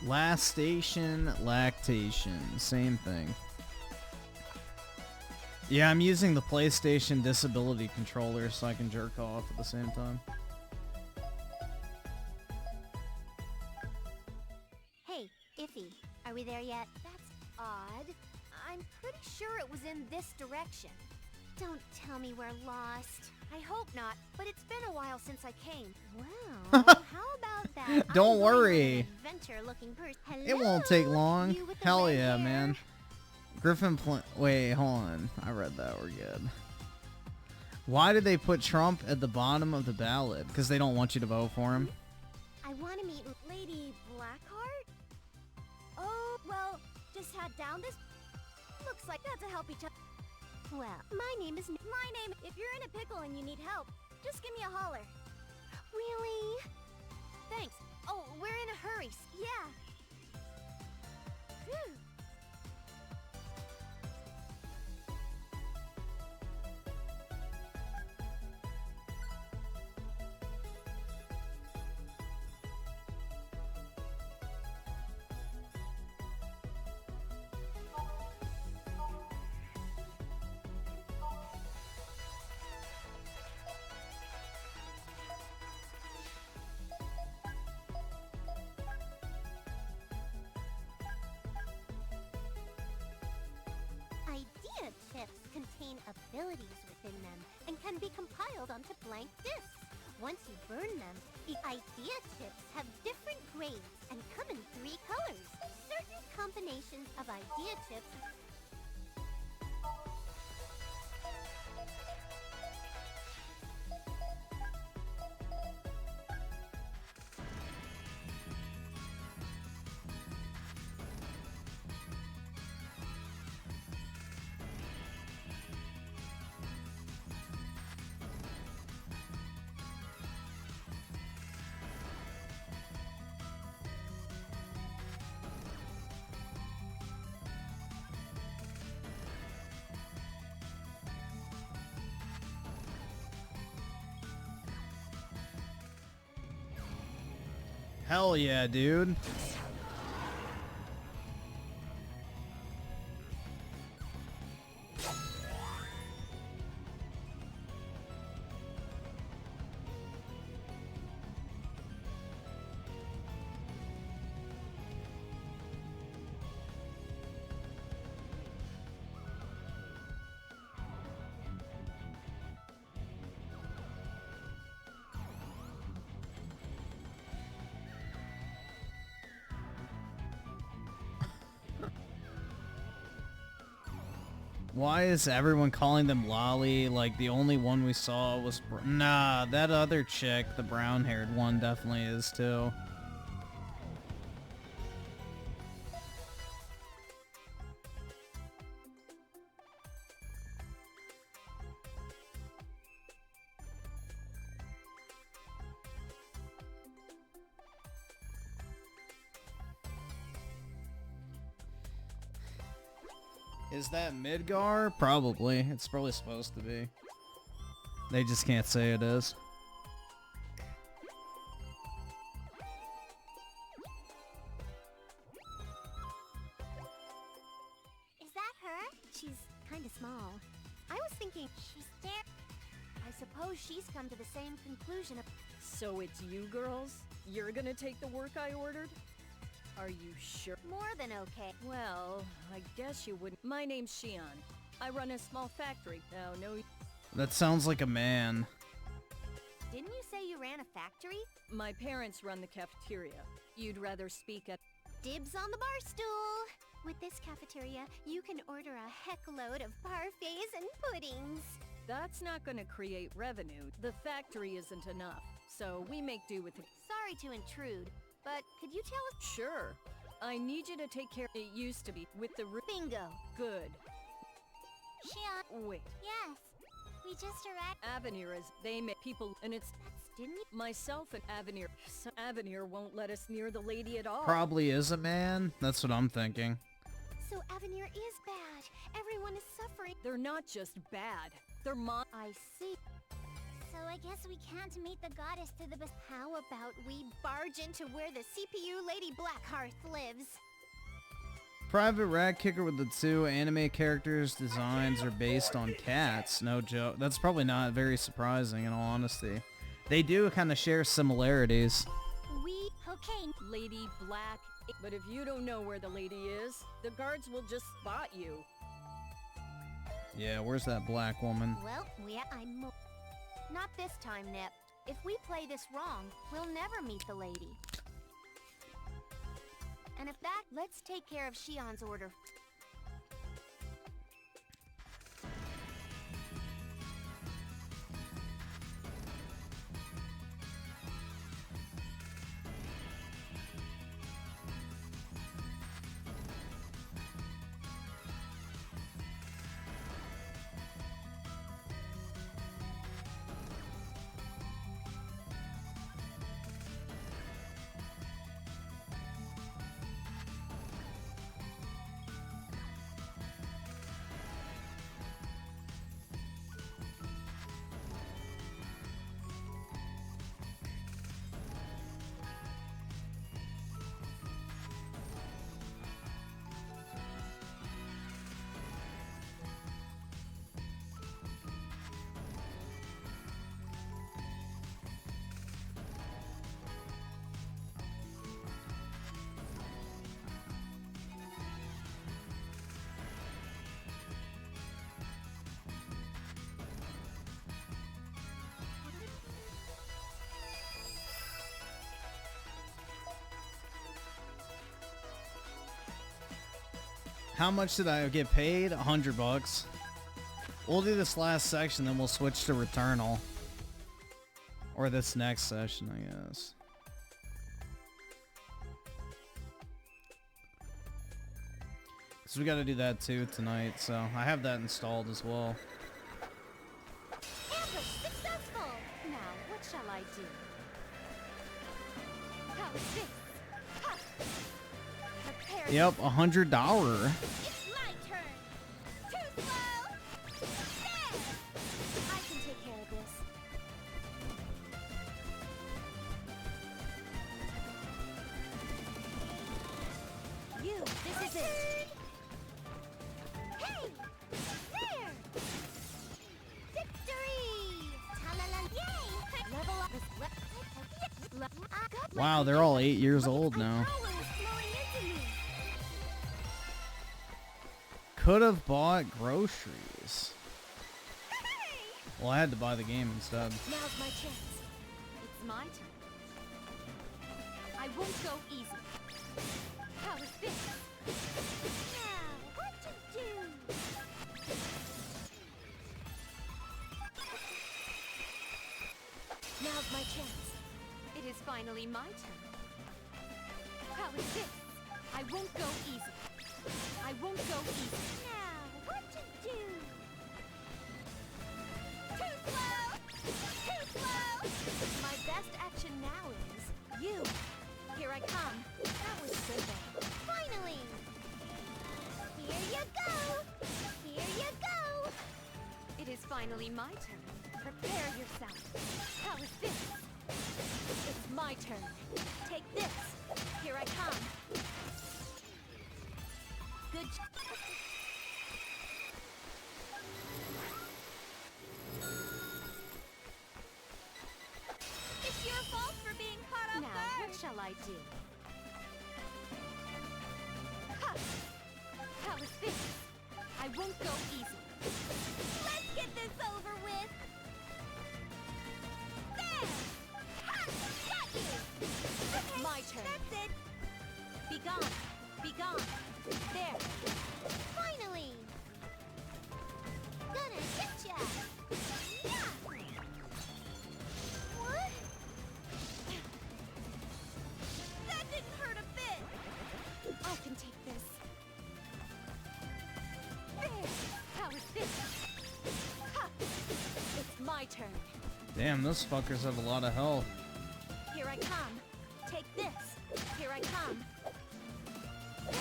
Last station, lactation, same thing. Yeah, I'm using the PlayStation disability controller so I can jerk off at the same time. Hey, Iffy, are we there yet? That's odd. I'm pretty sure it was in this direction. Don't tell me we're lost. I hope not, but it's been a while since I came. Well, how about that? Don't I'm going worry. with an adventure-looking person. It won't take Hello, long. you with the Hell red yeah, hair. man. Griffin wait, hold on. I read that. We're good. Why did they put Trump at the bottom of the ballot? Because they don't want you to vote for him? I want to meet Lady Blackheart? Oh, well, just had down this. Looks like that to help each other. Well, my name is... My name, if you're in a pickle and you need help, just give me a holler. Really? Thanks. Oh, we're in a hurry. Yeah. Phew. abilities within them and can be compiled onto blank discs. Once you burn them, the idea chips have different grades and come in 3 colors. Certain combinations of idea chips. Hell yeah, dude. Why is everyone calling them Lolly? Like, the only one we saw was... Nah, that other chick, the brown-haired one, definitely is, too. Is that Midgar? Probably. It's probably supposed to be. They just can't say it is. Is that her? She's kind of small. I was thinking she's there. I suppose she's come to the same conclusion of... So it's you girls? You're gonna take the work I ordered? Are you sure? More than okay. Well, I guess you wouldn't. My name's Shion. I run a small factory. Now, no... That sounds like a man. Didn't you say you ran a factory? My parents run the cafeteria. You'd rather speak at... Dibs on the bar stool. With this cafeteria, you can order a heckload of parfaits and puddings. That's not gonna create revenue. The factory isn't enough, so we make do with it. Sorry to intrude, but could you tell us... Sure. I need you to take care... It used to be with the... Bingo. Good. Shion. Wait. Yes. We just arrived. Avenir is... They make people... And it's... Didn't you... Myself and Avenir... So Avenir won't let us near the lady at all. Probably is a man. That's what I'm thinking. So Avenir is bad. Everyone is suffering. They're not just bad. They're I see. So I guess we can't meet the goddess to the best. How about we barge into where the CPU Lady Blackhearth lives? Private Rat Kicker with the 2 anime characters' designs are based on cats. No joke. That's probably not very surprising, in all honesty. They do kind of share similarities. Okay. Lady Black. But if you don't know where the lady is, the guards will just spot you. Yeah, where's that black woman? Well, Not this time, Nip. If we play this wrong, we'll never meet the lady. And if that, let's take care of Shion's order. How much did I get paid? $100. We'll do this last section, then we'll switch to Returnal. Or this next session, I guess. So we gotta do that too tonight, so I have that installed as well. Ambush successful! Now, what shall I do? How is this? Ha! Prepare Yep, $100. It's my turn. Too slow. There. I can take care of this. You, this is it. Hey, there. Victory. Ta-la-la. Yay. Level up. Wow, they're all 8 years old now. Power is flowing into me. Could have bought groceries. Well, I had to buy the game instead. Now's my chance. It's my turn. I won't go easy. How is this? Now, what to do? Now's my chance. It is finally my turn. How is this? I won't go easy. I won't go easy. Now, what to do? Too slow. Too slow. My best action now is you. Here I come. That was simple. Finally. Here you go. Here you go. It is finally my turn. Prepare yourself. How is this? It's my turn. Take this. Here I come. Good. It's your fault for being caught off Now, guard. what shall I do? Ha! How is this? I won't go easy. Let's get this over with. There. Ha! Got you. Okay, My turn. That's it. Be gone. Be gone. There. Finally. Gonna get ya. Yeah. What? That didn't hurt a bit. I can take this. There. How is this? Ha! It's my turn. Damn, those fuckers have a lot of health. Here I come. Take this. Here I come. Now,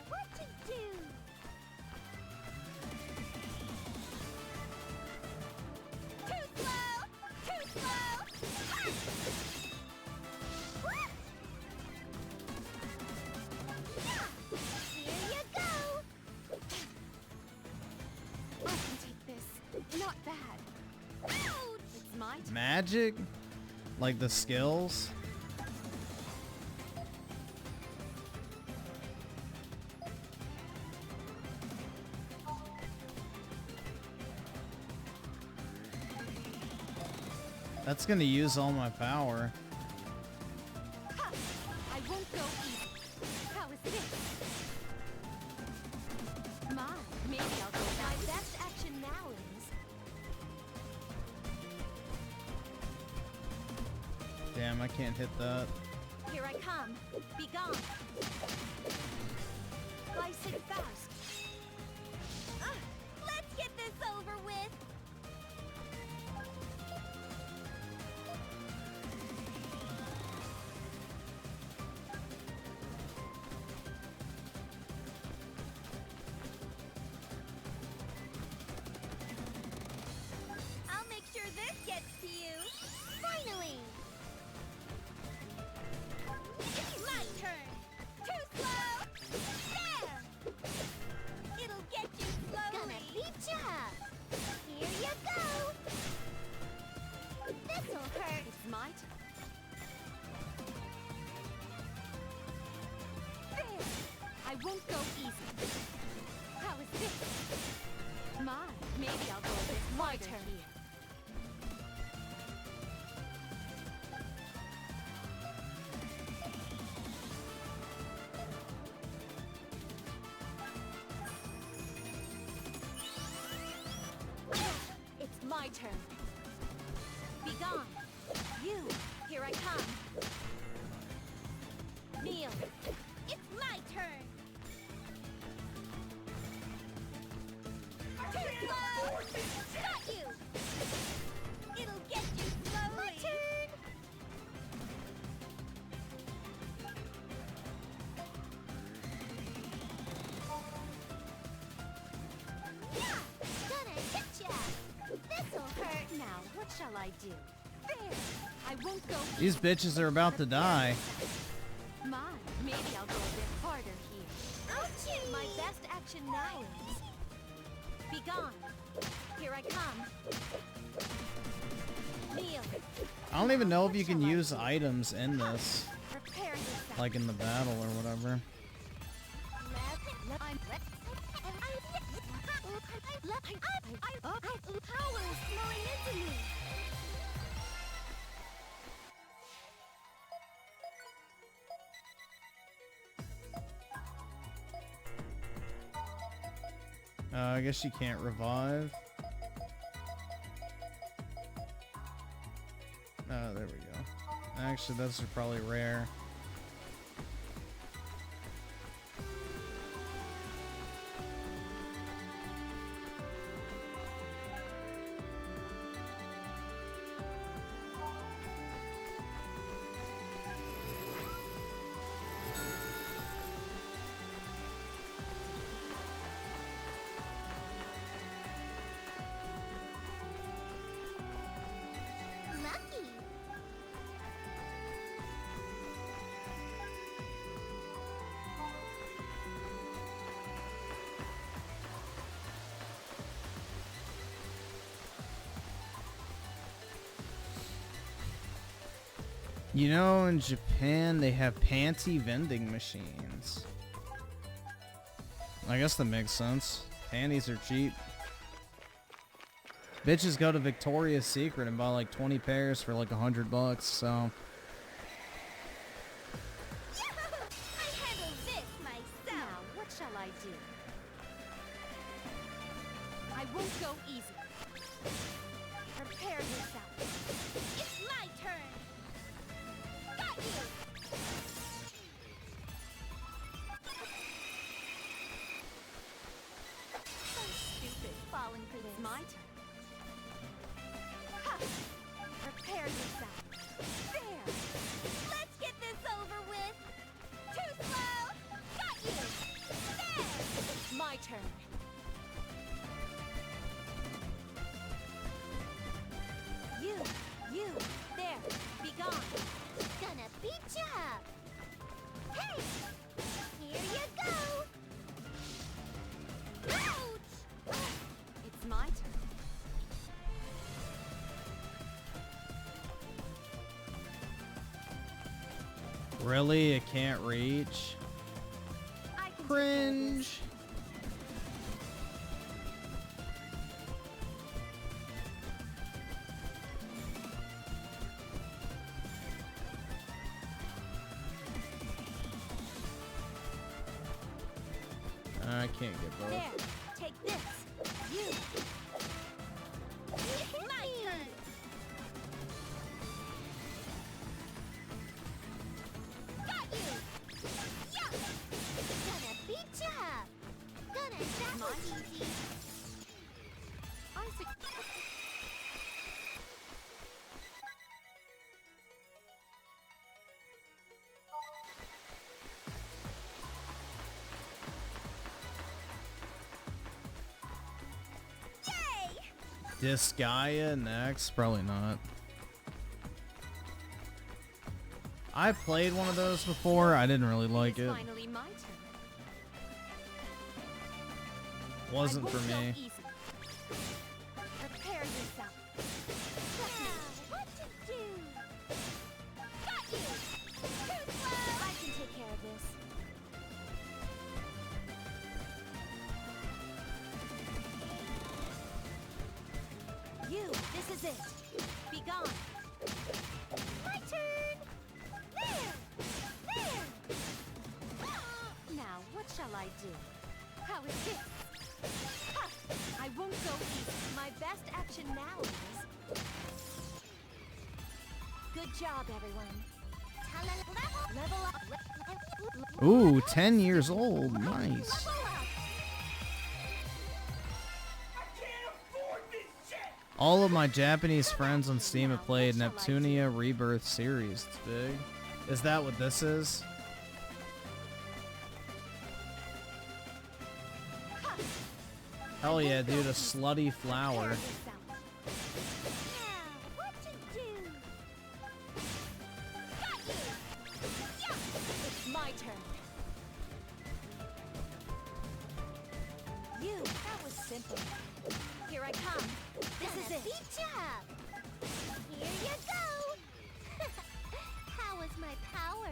what to do? Too slow. Too slow. Ha! What? Yeah. Here you go. I can take this. Not bad. Ouch. It's my turn. Magic? Like the skills? That's gonna use all my power. Ha! I won't go easy. How is this? Maybe I'll go back. My best action now is Damn, I can't hit that. here I come. Be gone. Slice it fast. Let's get this over with. I'll make sure this gets to you. Finally. It's my turn. Too slow. There. It'll get you slowly. Gonna beat ya. Here you go. This'll hurt. It's my turn. There. I won't go easy. How is this? Maybe I'll go a bit my turn here. turn. Be gone. You, here I come. Kneel. It's my turn. Too slow. Got you. It'll get you slowly. My turn. Yeah, gonna hit ya. This'll hurt. Now, what shall I do? There! I won't go. These bitches are about to die. My, maybe I'll go a bit harder here. Ouchie. My best action now is... Be gone. Here I come. Kneel. I don't even know if you can use items in this, Prepare yourself. like in the battle or whatever. Power is flowing into me. I guess you can't revive. Oh, there we go. Actually, those are probably rare. Lucky. You know, in Japan, they have panty vending machines. I guess that makes sense. Panties are cheap. Bitches go to Victoria's Secret and buy like 20 pairs for like $100, so... I handle this myself. Now, what shall I do? I won't go easy. Prepare yourself. It's my turn. Got you. So stupid, falling for this. My turn. Ha! Prepare yourself. There! Let's get this over with. Too slow. Got you. There. My turn. You, there, be gone. Gonna beat ya up. Hey, here you go. Ouch! It's my turn. Really? It can't reach? I can take care of this. Cringe! I can't get both. There, take this. You. It's my turn. Got you. Yeah. Gonna beat ya up. Gonna tackle easy. I see. Yay! Disgaea next? Probably not. I played one of those before. I didn't really like it. It's finally my turn. Wasn't I for won't go me. easy. Prepare yourself. Now, what to do? Got you. Too slow. I can take care of this. You, this is it. Be gone. My turn. There. There. Now, what shall I do? How is this? Ha! I won't go easy. My best action now is... Good job, everyone. Level up. Ooh, 10 years old. Nice. All of my Japanese friends on Steam have played Neptunia Rebirth series. It's big. Is that what this is? Hell yeah, dude, a slutty flower. It's my turn. You, that was simple. Here I come. This is it. Beat job. Here you go. How was my power?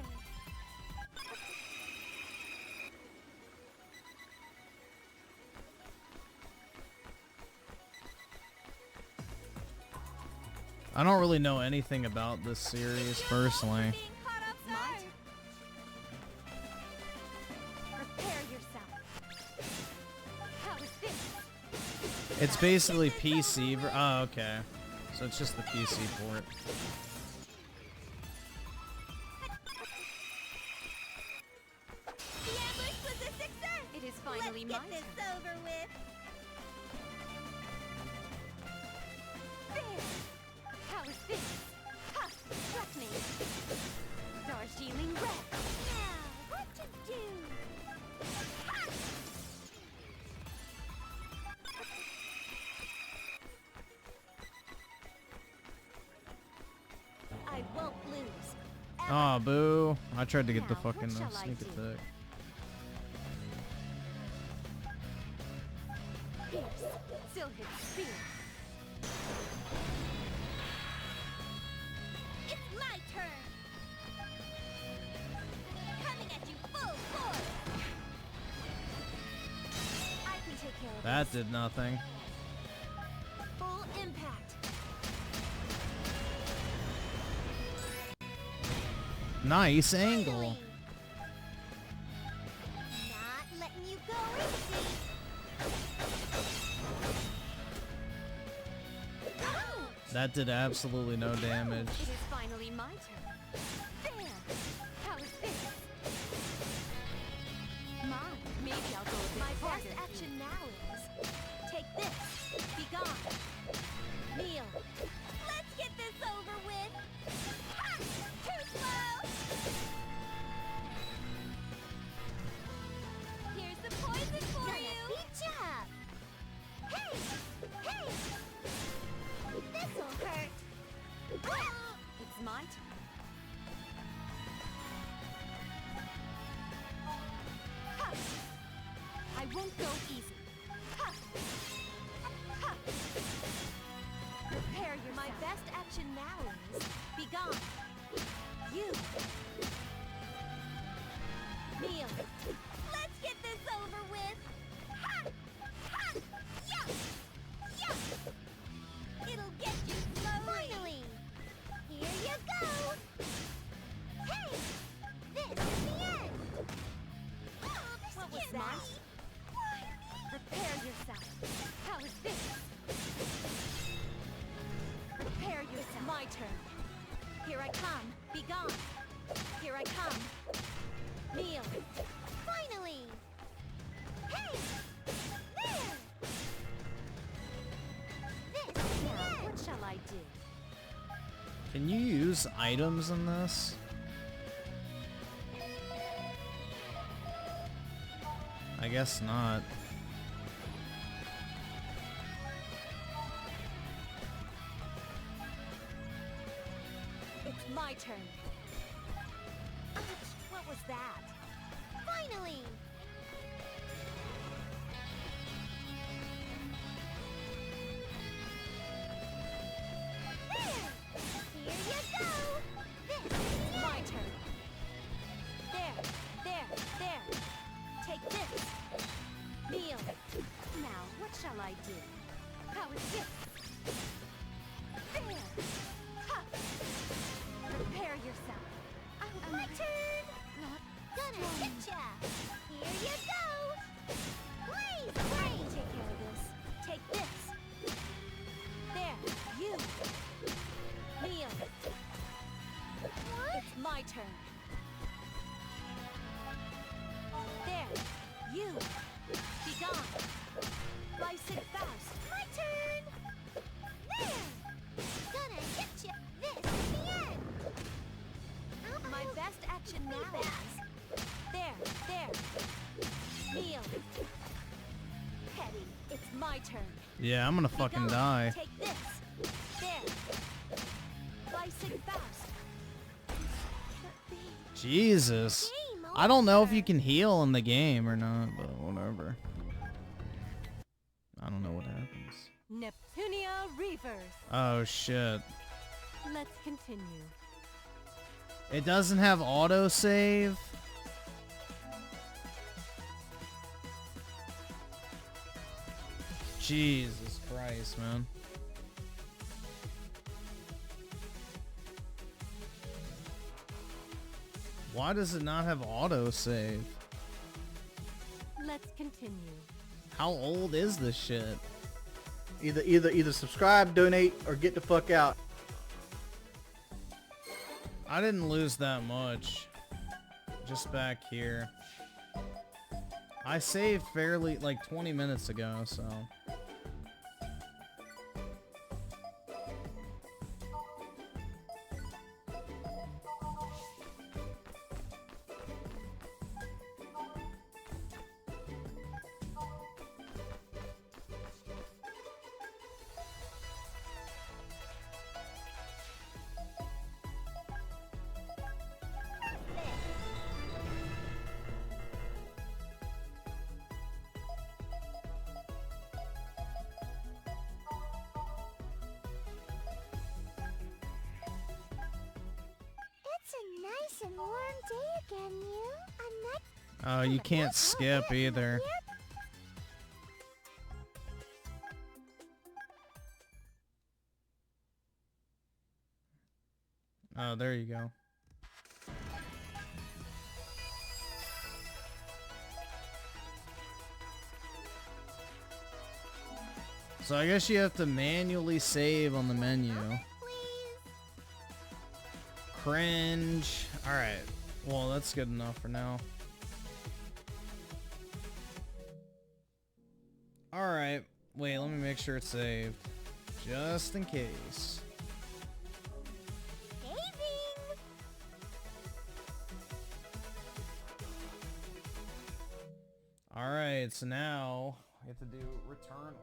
I don't really know anything about this series personally. Being caught off guard. Prepare yourself. How is this? It's basically PC. Oh, okay. So it's just the PC port. The ambush was a success. It is finally Let's my get this turn. over with. There. How is this? Ha! Trust me. Darjeeling red. Now, what to do? Ha! I won't lose. Oh, boo. I tried to get the Now, what fucking shall I sneak do? attack. Pierce. Silhouette spear. It's my turn. Coming at you full force. I can take care of That this. did nothing. Full impact. Nice angle. Finally. Not letting you go easy. Ouch! That did absolutely no damage. It is finally my turn. There. How is this? Maybe I'll go a bit My harder best action now is... Take this. Be gone. Kneel. Let's get this over with. Ha! Too slow. Here's the poison for you. Beat job. Hey, hey. This'll hurt. It's my turn. Ha! I won't go easy. Ha! Ha! Prepare your My best action now is... Be gone. You. Kneel. Let's get this over with. Ha! Ha! Yeah! Yeah! It'll get you slowly. Finally. Here you go. Hey! This is the end. Oh, this What was can't that? be. Prepare yourself. How is this? Prepare yourself. It's my turn. Here I come. Be gone. Here I come. Kneel. Finally. Hey! There! This is the Now, end. what shall I do? Can you use items in this? I guess not. It's my turn. Ouch, what was that? Finally. There! Here you go. This is It's the my end. turn. There. Take this. Kneel. Now, what shall I do? How is this? There. Ha! Prepare yourself. My turn. Not Gonna strong. hit ya. Here you go. Blaze, I can blaze. take care of this. Take this. It's my turn. There. You. Be gone. Bison Faust. My turn! There! Gonna hit ya! This is the end! My best action now is... There. Kneel. Petty. It's my turn. Yeah, I'm gonna Be fucking gone. die. Take this. There. Bison Faust. Jesus. Game I don't know if over. you can heal in the game or not, but whatever. I don't know what happens. Neptunia Reverse. Oh shit. Let's continue. It doesn't have autosave? Jesus Christ, man. Why does it not have autosave? Let's continue. How old is this shit? Either subscribe, donate, or get the fuck out. I didn't lose that much. Just back here. I saved fairly, like 20 minutes ago, so... It's a nice and warm day again, you. A nice Oh, you can't skip either. Oh, there you go. So I guess you have to manually save on the menu. Cringe. Alright. Well, that's good enough for now. Alright. Wait, let me make sure it's saved. Just in case. saving. Alright, so now we have to do Retanal.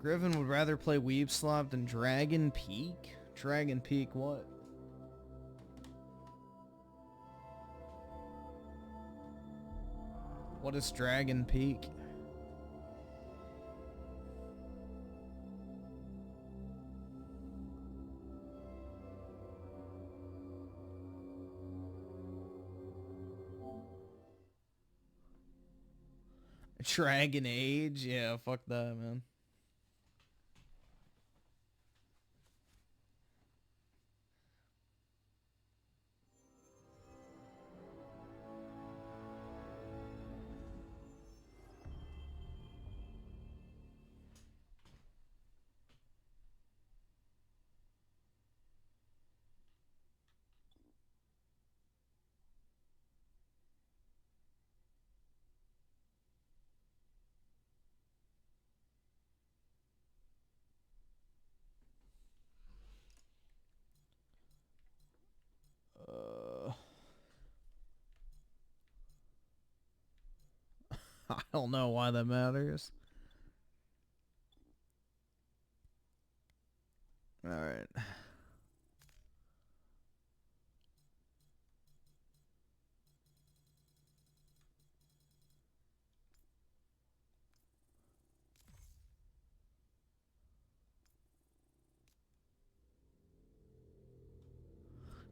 Griffin would rather play Weeb Slop than Dragon Peak? Dragon Peak what? What is Dragon Peak? Dragon Age? Yeah, fuck that, man. I don't know why that matters. Alright.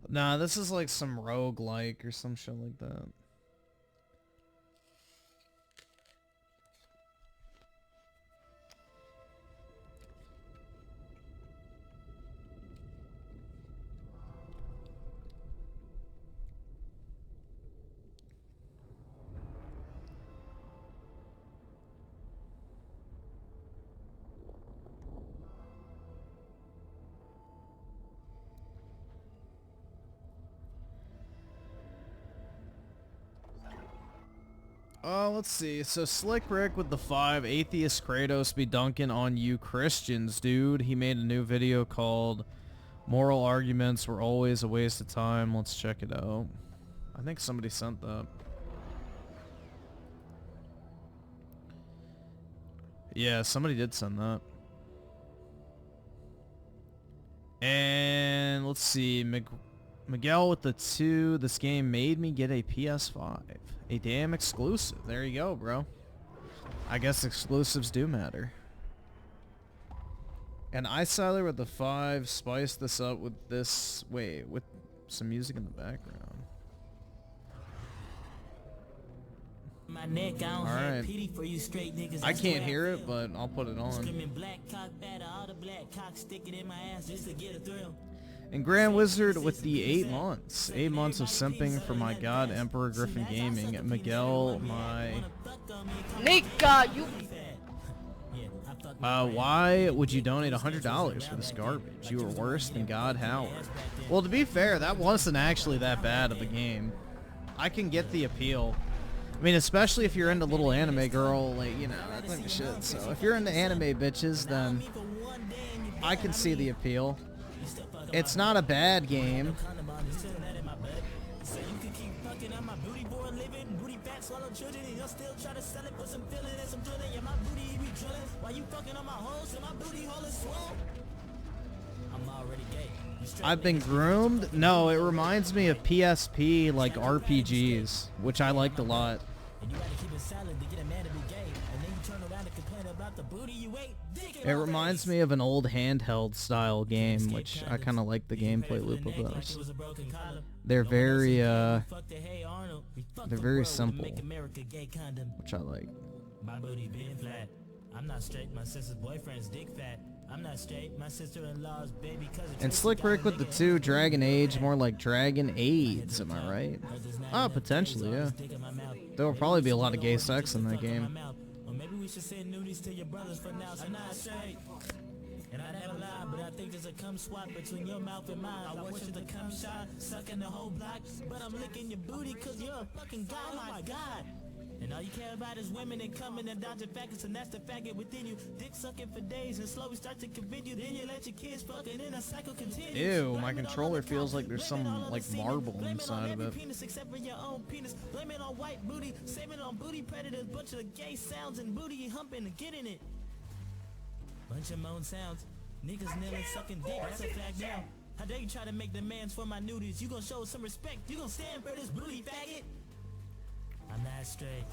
Nah, this is like some roguelike or some shit like that. Let's see. So Slick Rick with the 5, Atheist Kratos be dunking on you Christians, dude. He made a new video called Moral Arguments Were Always a Waste of Time. Let's check it out. I think somebody sent that. Yeah, somebody did send that. And let's see. Miguel with the 2. This game made me get a PS5. A damn exclusive. There you go, bro. I guess exclusives do matter. And Icyler with the 5. Spice this up with this. Wait, with some music in the background. My neck, I don't have pity for you straight niggas. I can't hear it, but I'll put it on. Screaming black cock batter, all the black cock sticking in my ass just to get a thrill. And Grand Wizard with the 8 months. 8 months of simping for my god, Emperor Griffin Gaming. Miguel, my... Nika, you... why would you donate $100 for this garbage? You are worse than God Howard. Well, to be fair, that wasn't actually that bad of a game. I can get the appeal. I mean, especially if you're into little anime girl, like, you know, that type of shit. So if you're into anime bitches, then I can see the appeal. It's not a bad game. I've been groomed? No, it reminds me of PSP, like RPGs, which I liked a lot. It reminds me of an old handheld style game, which I kind of like the gameplay loop of those. They're very simple, which I like. My booty been flat. I'm not straight. My sister's boyfriend's dick fat. I'm not straight. My sister-in-law's baby cousin. And Slick Rick with the 2, Dragon Age, more like Dragon AIDS, am I right? Oh, potentially, yeah. There will probably be a lot of gay sex in that game. Or maybe we should send nudies to your brothers for now. I'm not straight. And I never lie, but I think there's a cum swap between your mouth and mine. I want you to come shot, sucking the whole block, but I'm licking your booty cause you're a fucking guy, oh my god. And all you care about is women and coming and dodging faggots, and that's the faggot within you. Dick sucking for days and slowly start to convince you. Then you let your kids fuck and then a cycle continues. Ew, my controller feels like there's some like marble inside of it. Penis except for your own penis. Blame it on white booty, save it on booty predators. Bunch of gay sounds and booty humping and getting it. Bunch of moan sounds. Niggas kneeling, sucking dick. That's a flag now. How dare you try to make demands for my nudies? You gonna show some respect. You gonna stand for this booty faggot. I'm not straight.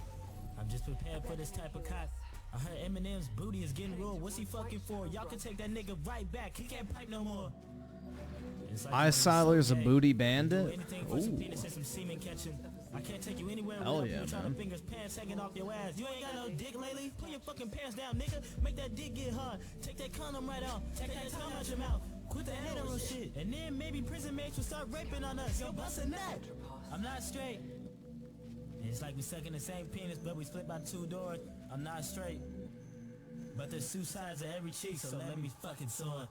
I'm just prepared for this type of cock. I heard Eminem's booty is getting raw. What's he fucking for? Y'all can take that nigga right back. He can't pipe no more. Icyler's a booty bandit? Ooh. I can't take you anywhere. Hell yeah, man. Fingers, pants hanging off your ass. You ain't got no dick lately? Put your fucking pants down, nigga. Make that dick get hard. Take that condom right out. Take that tongue out your mouth. Quit that hetero shit. And then maybe prison mates will start raping on us. Yo, bust a nut. I'm not straight. It's like we sucking the same penis, but we split by 2 doors. I'm not straight. But there's 2 sides of every cheek, so let me fucking soar.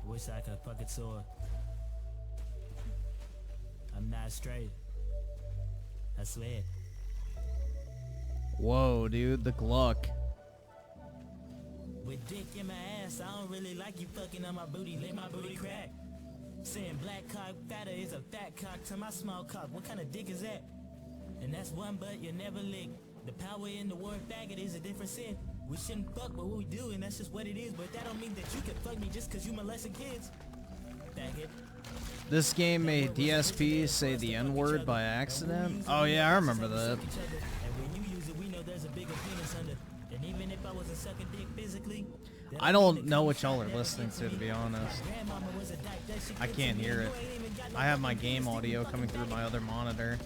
Wish I could fucking soar. I'm not straight. I swear. Whoa, dude, the Gluck. With dick in my ass, I don't really like you fucking on my booty. Let my booty crack. Saying black cock fatter is a fat cock to my small cock. What kind of dick is that? And that's one butt you never lick. The power in the word faggot is a different sin. We shouldn't fuck, but what we do, and that's just what it is. But that don't mean that you can fuck me just cause you molesting kids. Faggot. This game made DSP say the N-word by accident? Oh yeah, I remember that. And when you use it, we know there's a bigger penis under. And even if I wasn't sucking dick physically, I don't know what y'all are listening to be honest. I can't hear it. I have my game audio coming through my other monitor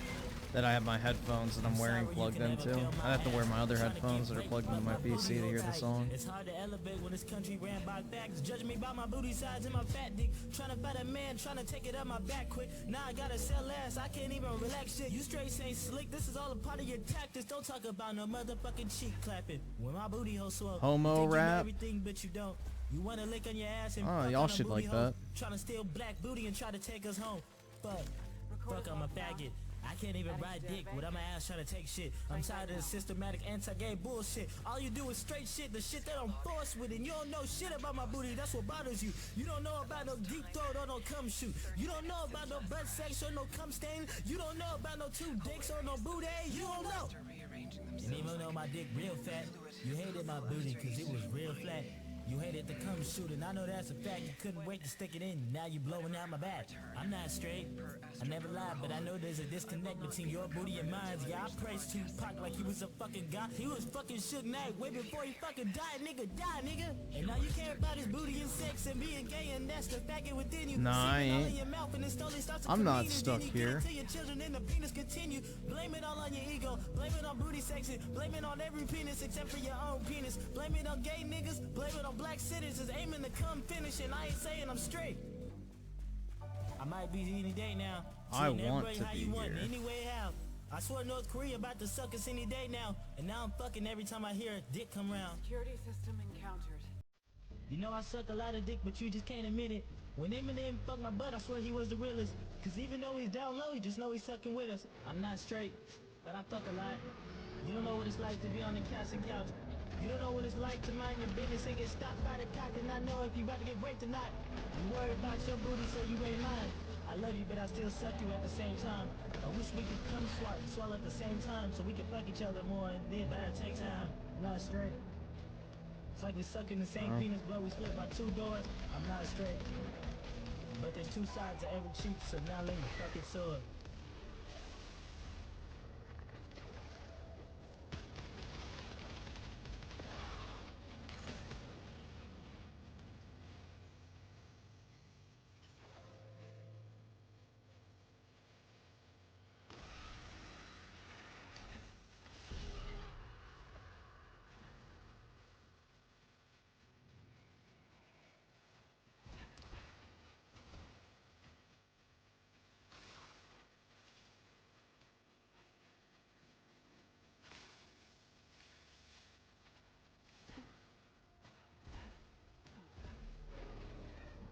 that I have my headphones that I'm wearing plugged into. I have to wear my other headphones that are plugged into my PC to hear the song. It's hard to elevate when this country ran by facts. Judging me by my booty size and my fat dick. Trying to fight a man, trying to take it up my back quick. Now I gotta sell ass, I can't even relax shit. You straight ain't slick, this is all a part of your tactics. Don't talk about no motherfucking cheek clapping. When my booty hole swell, Homo rap. everything, but you don't. You wanna lick on your ass and Oh, fuck y'all on a should booty like hole, that. trying to steal black booty and try to take us home. Fuck, I'm a faggot. I can't even ride dick without my ass trying to take shit. I'm tired of the systematic anti-gay bullshit. All you do is straight shit, the shit that I'm forced with, and you don't know shit about my booty. That's what bothers you. You don't know about no deep throat or no cum shoot. You don't know about no butt sex or no cum stain. You don't know about no two dicks or no booty. You don't know. And even though my dick real fat, you hated my booty cause it was real flat. You hated the cum shoot, and I know that's a fact. You couldn't wait to stick it in, now you blowing out my back. I'm not straight, I never lied, but I know there's a disconnect between your booty and mine. Yeah, I praised Tupac like he was a fucking god. He was fucking Suge Knight way before he fucking died, nigga, die, nigga. And now you care about his booty and sex and being gay, and that's the faggot within you. Nah, I Seeping all in ain't. your mouth and it slowly starts to I'm not convene, and stuck then you here. Get it to your children and the penis continue. Blame it all on your ego, blame it on booty section, blame it on every penis except for your own penis. Blame it on gay niggas, blame it on black citizens aiming to come finish, and I ain't saying I'm straight. I might be any day now. I Treating want everybody to how be you want, here. any way how. I swear North Korea about to suck us any day now, and now I'm fucking every time I hear a dick come round. Security system encountered. You know I suck a lot of dick, but you just can't admit it. When Eminem fucked my butt, I swear he was the realest. Cause even though he's down low, you just know he's sucking with us. I'm not straight, but I fuck a lot. You don't know what it's like to be on the casting couch. You don't know what it's like to mind your business and get stopped by the cock and not know if you about to get raped or not. You worry about your booty so you ain't mine. I love you, but I still suck you at the same time. I wish we could come swallow at the same time so we could fuck each other more, and then that'll take time. I'm not straight. It's like we're sucking the same penis, but we split by 2 doors. I'm not straight. But there's 2 sides of every cheek, so now let me fuck it sword.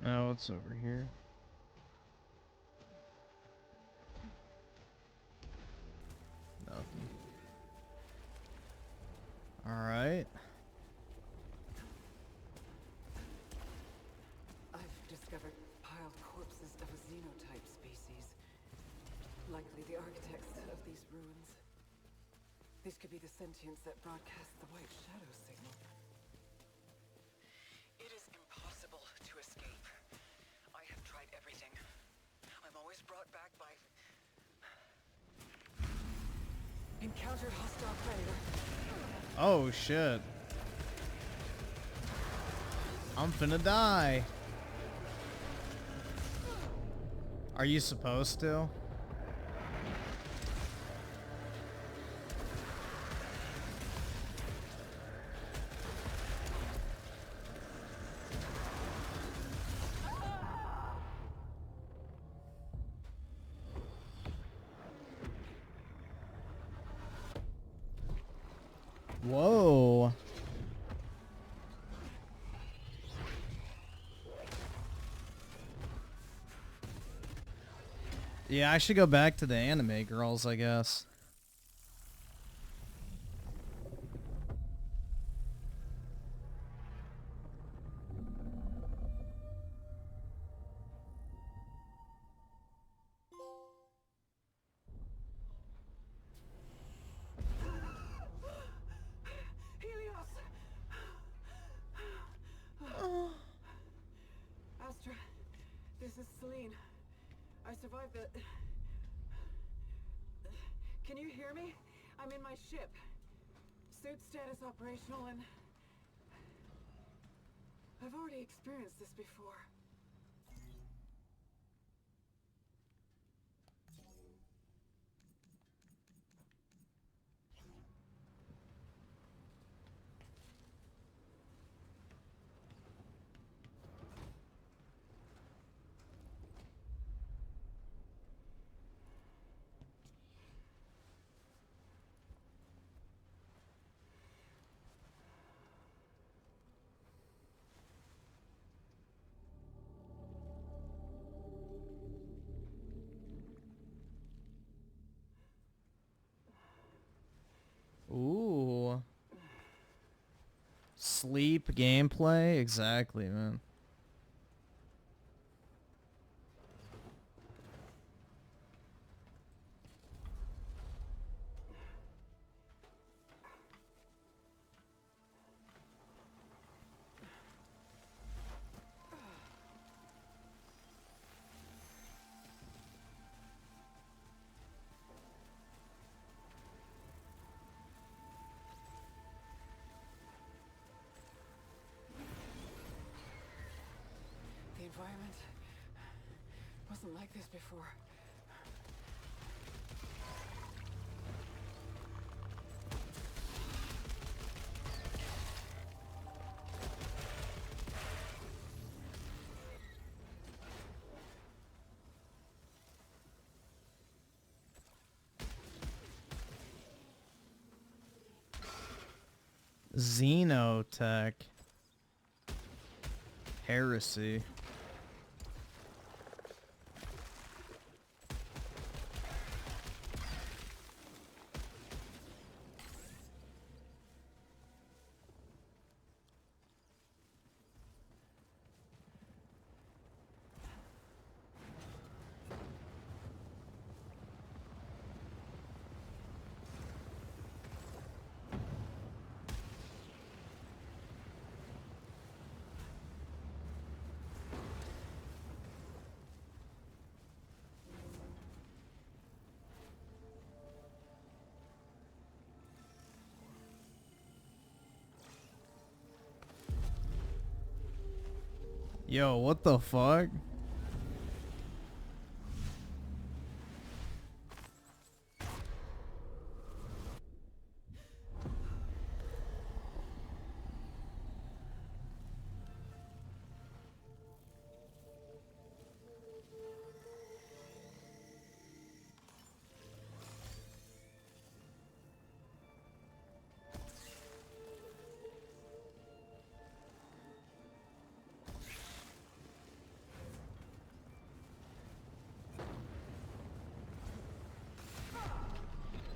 Oh, what's over here? Nothing. Alright. I've discovered piled corpses of a xenotype species. Likely the architects of these ruins. These could be the sentients that broadcast the white shadow signal. It is impossible to escape. I have tried everything. I'm always brought back by... Encountered hostile predator. Oh shit. I'm finna die. Are you supposed to? Whoa. Yeah, I should go back to the anime girls, I guess. Helios! Astra, this is Celine. I survived the... Can you hear me? I'm in my ship. Suit status operational, and... I've already experienced this before. sleep gameplay? Exactly, man. The environment wasn't like this before. Xenotech. Heresy. Yo, what the fuck?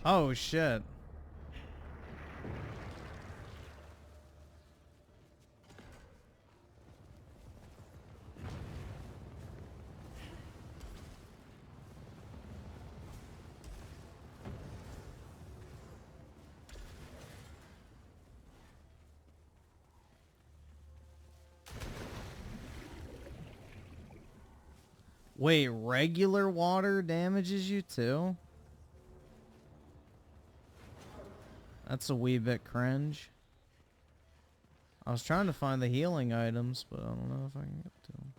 Oh shit. Wait, regular water damages you too? That's a wee bit cringe. I was trying to find the healing items, but I don't know if I can get to them.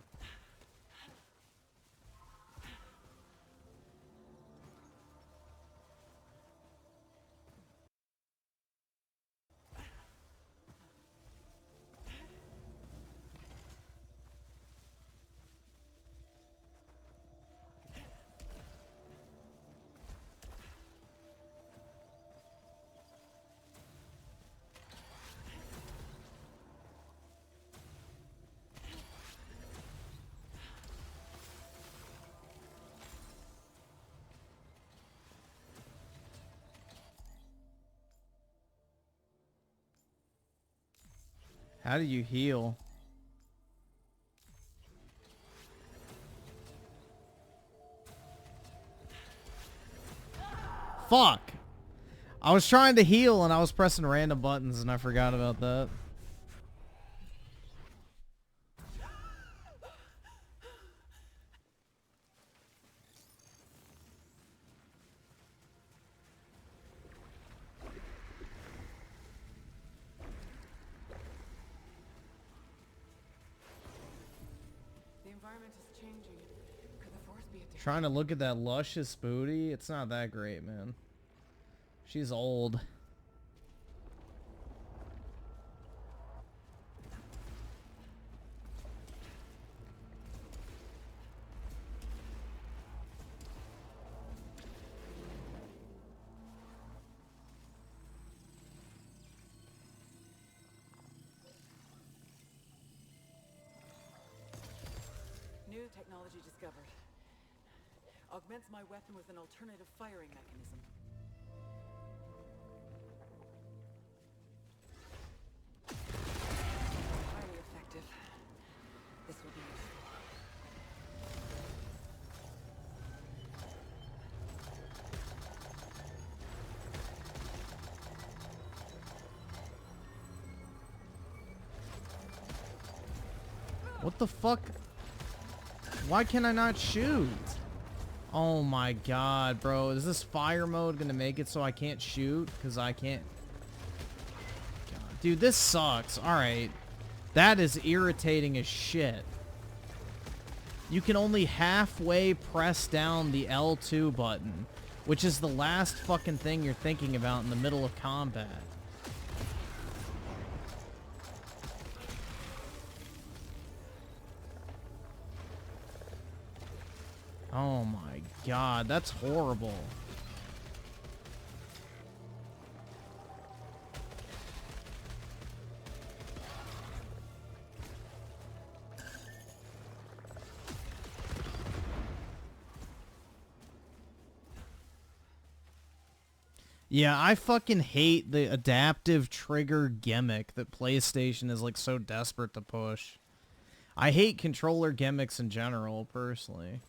How do you heal? Fuck! I was trying to heal and I was pressing random buttons and I forgot about that. The environment is changing. Could the force be a different? Trying to look at that luscious booty. It's not that great, man. She's old. New technology discovered. Augments my weapon with an alternative firing mechanism. What the fuck? Why can I not shoot? Oh my god, bro. Is this fire mode gonna make it so I can't shoot? Because I can't... God. Dude, this sucks. Alright. That is irritating as shit. You can only halfway press down the L2 button, which is the last fucking thing you're thinking about in the middle of combat. Oh my god, that's horrible. Yeah, I fucking hate the adaptive trigger gimmick that PlayStation is like so desperate to push. I hate controller gimmicks in general, personally.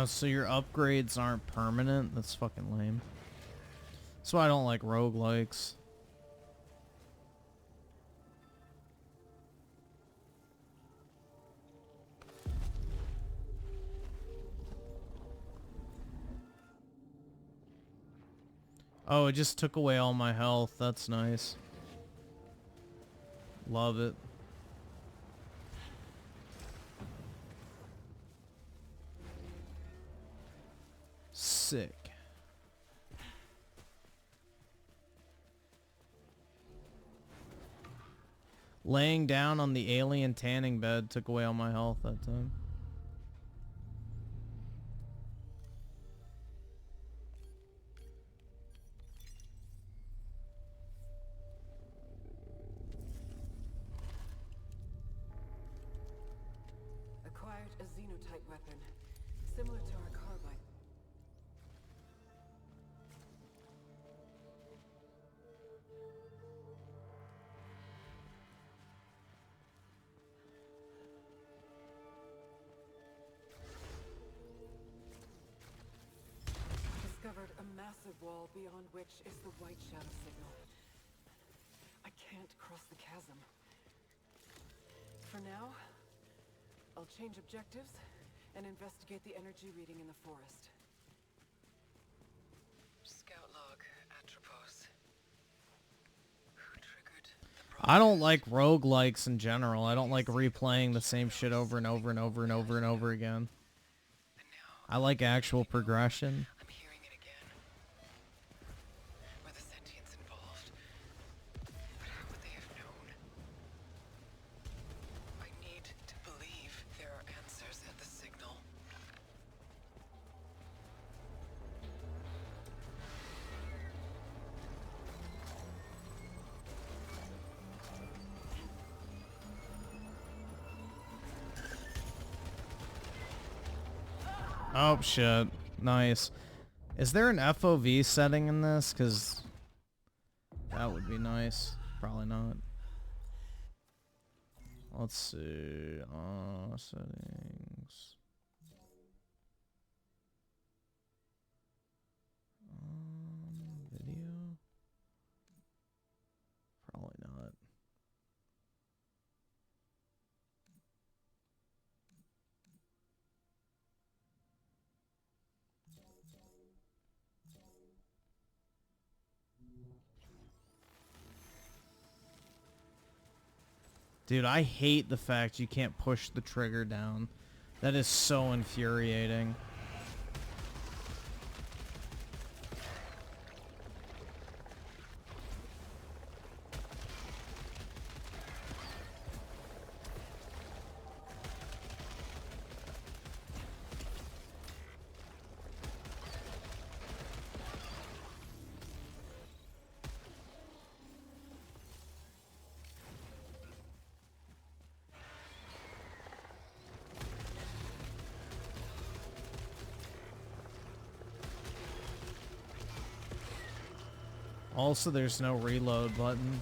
So your upgrades aren't permanent? That's fucking lame. That's why I don't like roguelikes. Oh, it just took away all my health. That's nice. Love it. Sick. Laying down on the alien tanning bed took away all my health that time. Acquired a xenotype weapon, similar to our carbine. Discovered a massive wall beyond which is the white shadow signal. I can't cross the chasm. For now, I'll change objectives and investigate the energy reading in the forest. Scout log, Atropos. Who triggered the I don't like roguelikes in general. I don't like replaying the same shit over and over and over and over and over again. I like actual progression. I'm hearing it again. Were the sentients involved? But how would they have known? I need to believe there are answers at the signal. Oh shit. Nice. Is there an FOV setting in this? Because that would be nice. Probably not. Let's see. Settings. Video. Probably not. Dude, I hate the fact you can't push the trigger down. That is so infuriating. Also, there's no reload button.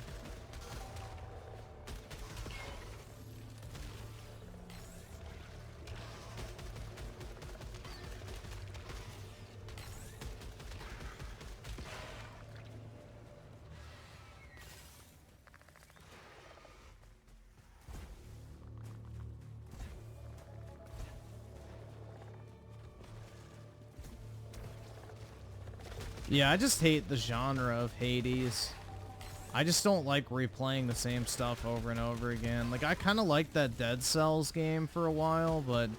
Yeah, I just hate the genre of Hades. I just don't like replaying the same stuff over and over again. Like, I kind of liked that Dead Cells game for a while, but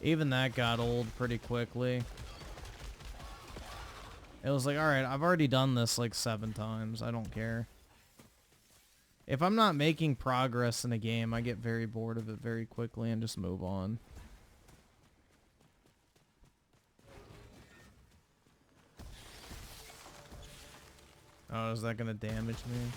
even that got old pretty quickly. It was like, alright, I've already done this like 7 times. I don't care. If I'm not making progress in a game, I get very bored of it very quickly and just move on. Oh, is that gonna damage me?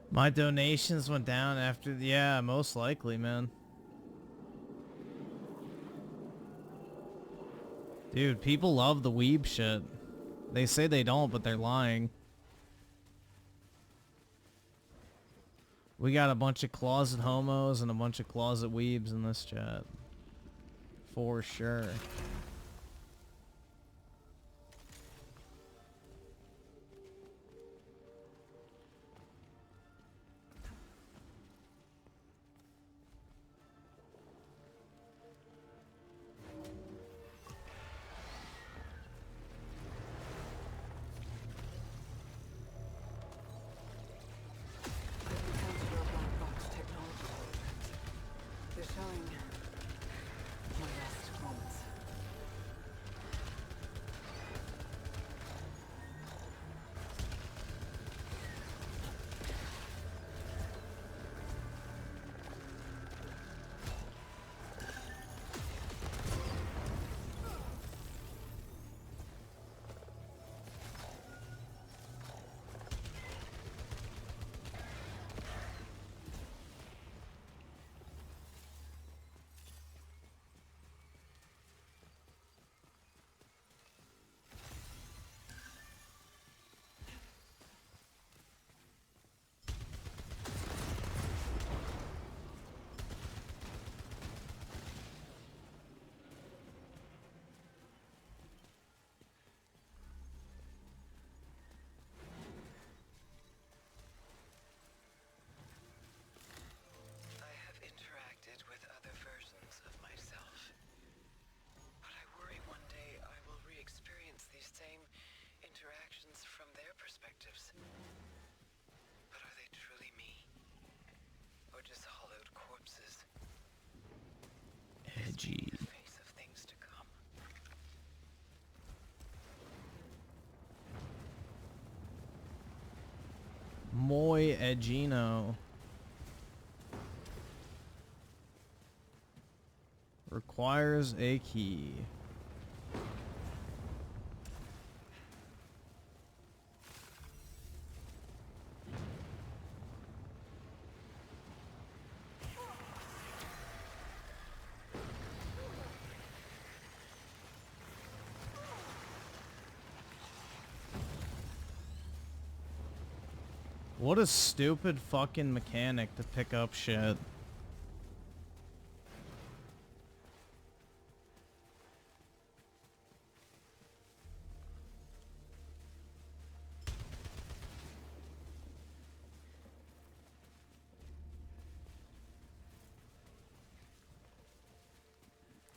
My donations went down after... Yeah, most likely, man. Dude, people love the weeb shit. They say they don't, but they're lying. We got a bunch of closet homos and a bunch of closet weebs in this chat. For sure. DCG. Muy Egino. Requires a key. What a stupid fucking mechanic to pick up shit.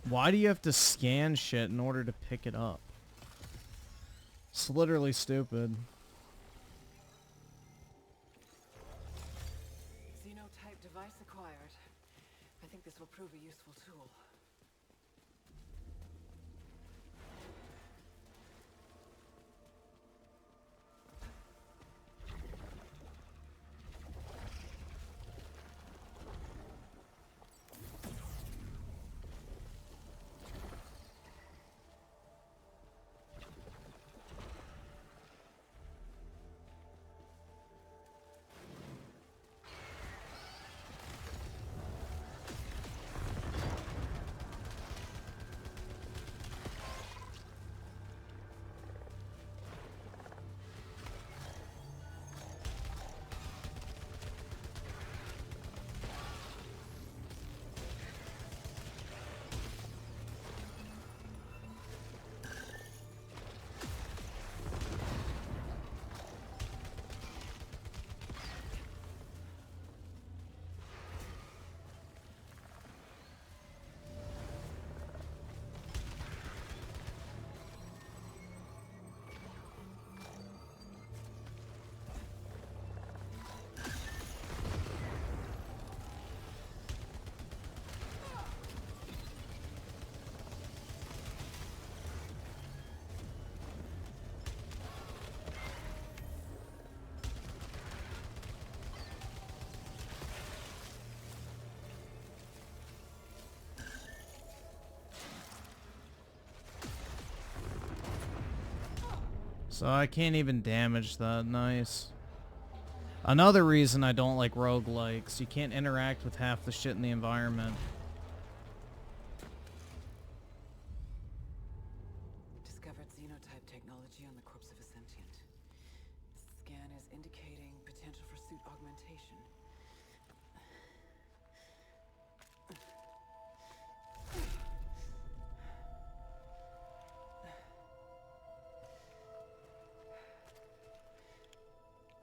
Why do you have to scan shit in order to pick it up? It's literally stupid. Xenotype device acquired. I think this will prove a useful tool. So I can't even damage that. Nice. Another reason I don't like roguelikes. You can't interact with half the shit in the environment. Discovered xenotype technology on the corpse of a sentient. Scan is indicating potential for suit augmentation.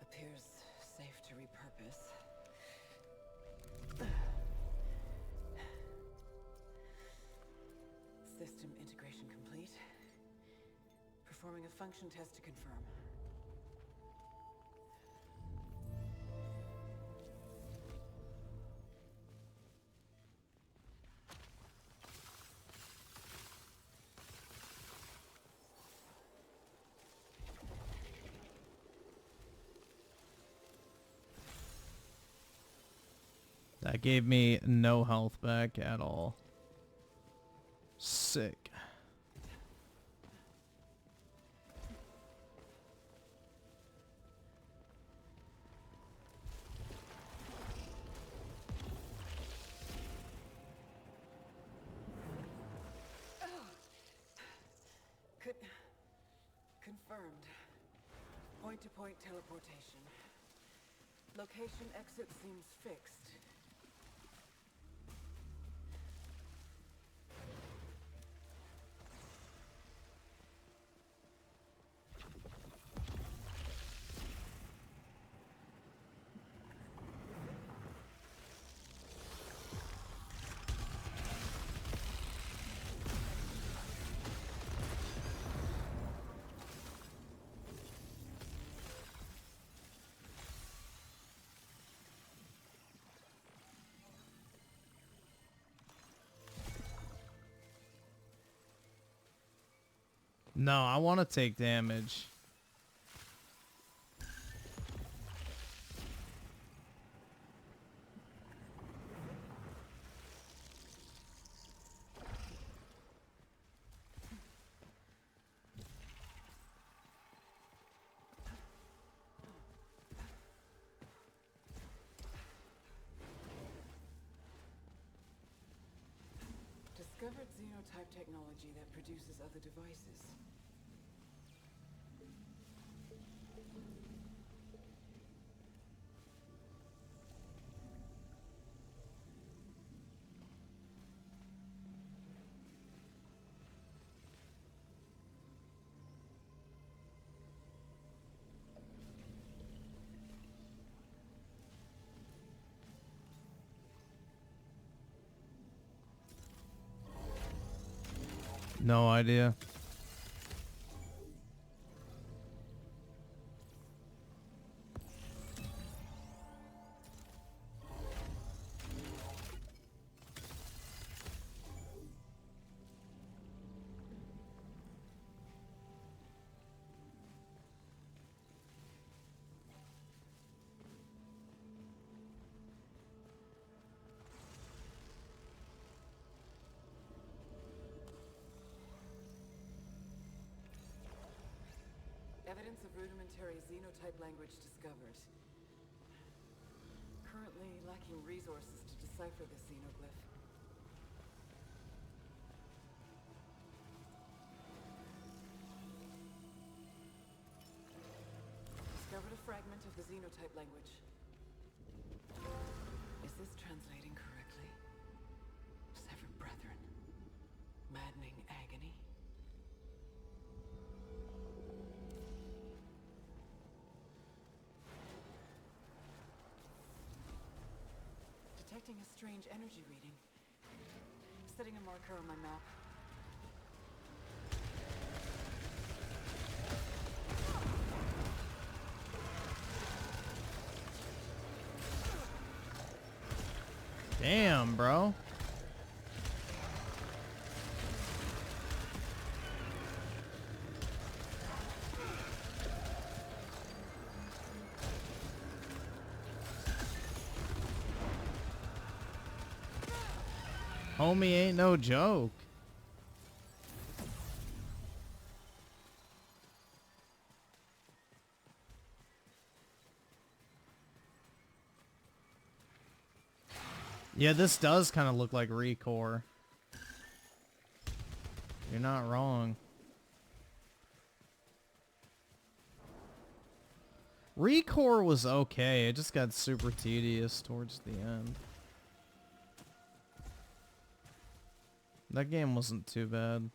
Appears safe to repurpose. System integration complete. Performing a function test to confirm. That gave me no health back at all. Sick. Confirmed. Point-to-point teleportation. Location exit seems fixed. No, I want to take damage. Discovered xenotype technology that produces other devices. No idea. Evidence of rudimentary xenotype language discovered. Currently lacking resources to decipher the xenoglyph. Discovered a fragment of the xenotype language. Is this translating correctly? Severed brethren. Maddening agony. Detecting a strange energy reading. Setting a marker on my map. Damn, bro. Homie ain't no joke. Yeah, this does kind of look like Recore. You're not wrong. Recore was okay. It just got super tedious towards the end. That game wasn't too bad.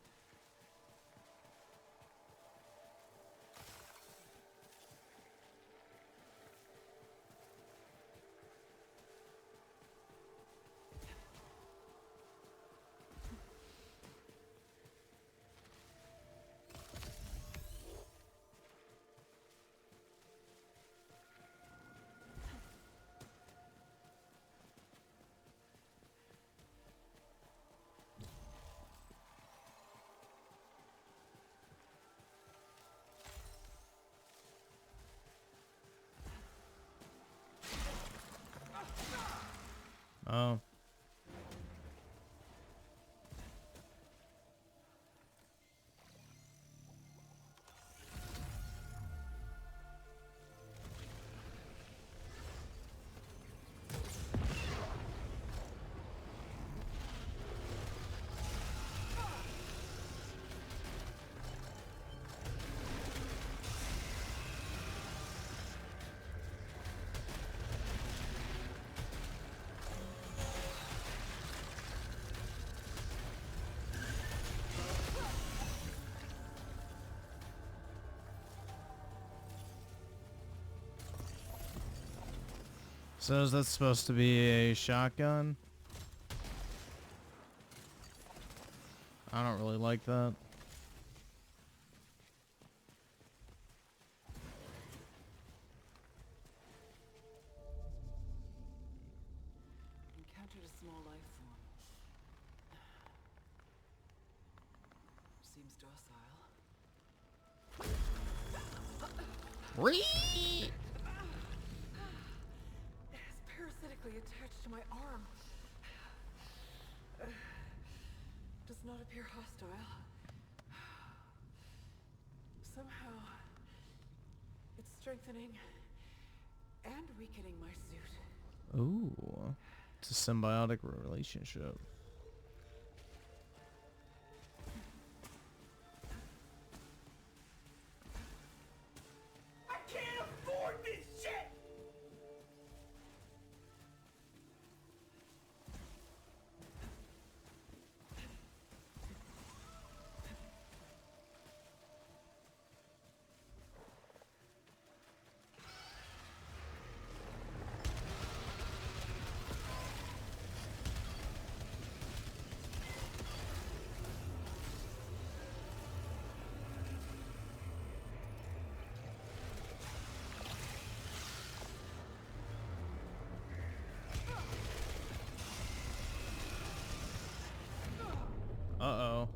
Oh. So is that supposed to be a shotgun? I don't really like that. Encountered a small life form. Seems docile. Ree! It's parasitically attached to my arm. Does not appear hostile. Somehow, it's strengthening and weakening my suit. Ooh. It's a symbiotic relationship. I can't afford this shit! Uh-oh.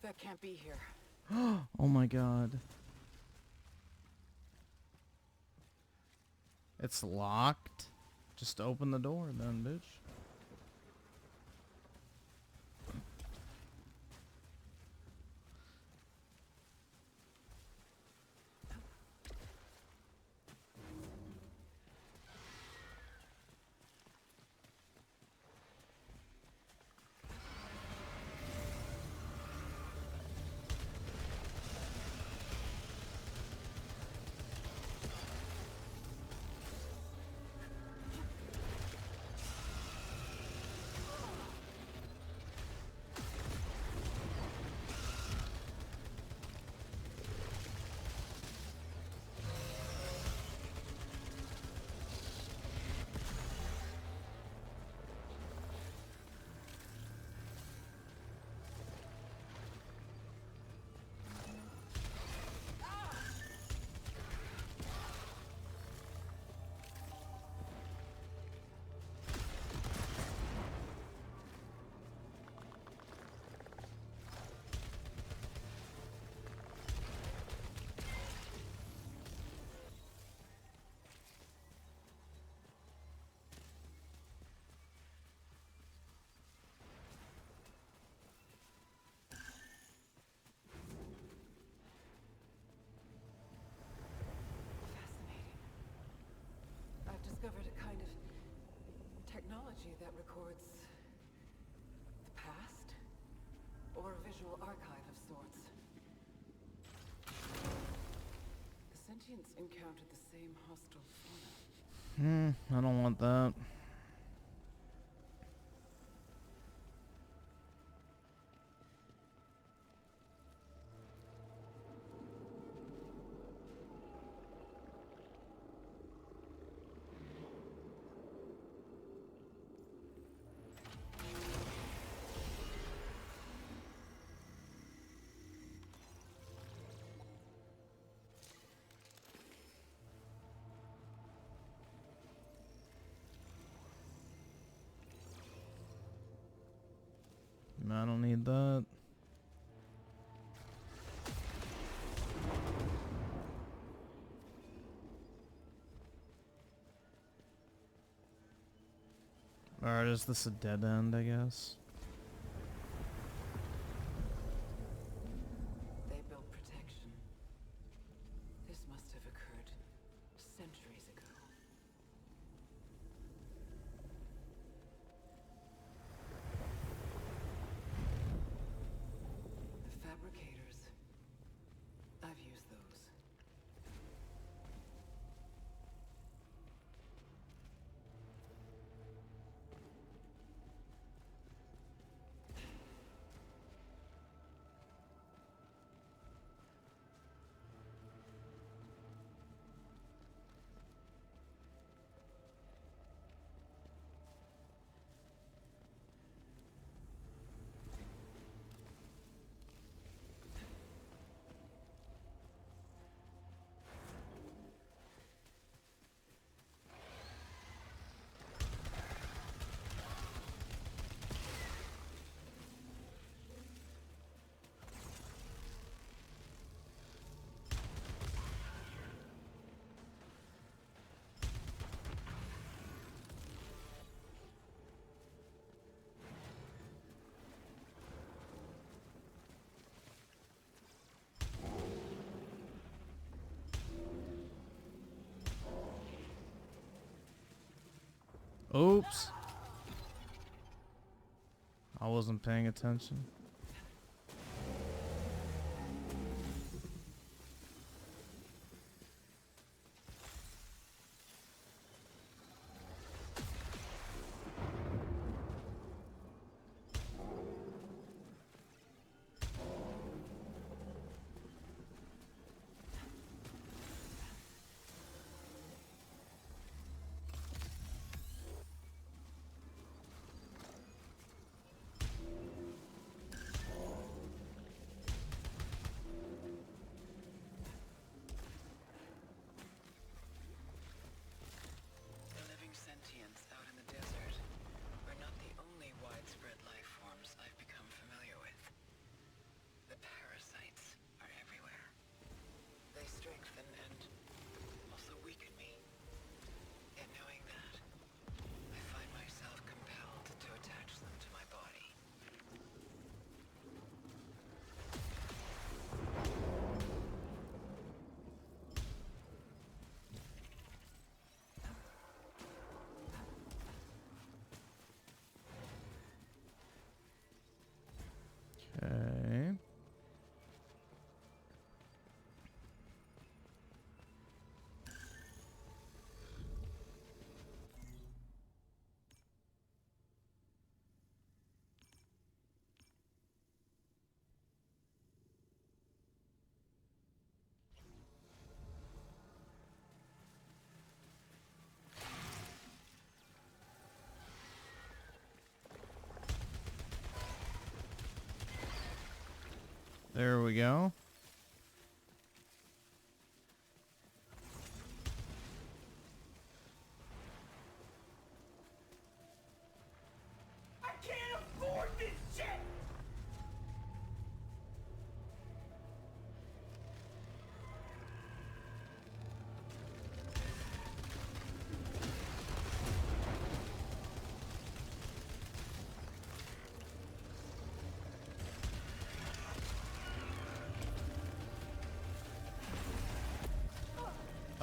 That can't be here. Oh my god. It's locked? Just open the door then, bitch. Fascinating. I've discovered a kind of technology that records sentients encountered the same hostile fauna. I don't want that. I don't need that. Alright, is this a dead end, I guess? They built protection. This must have occurred centuries ago. The fabricators. I've used those. Oops. I wasn't paying attention. Sentients out in the desert are not the only widespread life forms I've become familiar with. The parasites are everywhere. They strengthen and also weaken me. Yet knowing that, I find myself compelled to attach them to my body. Okay. There we go. I can't afford this shit!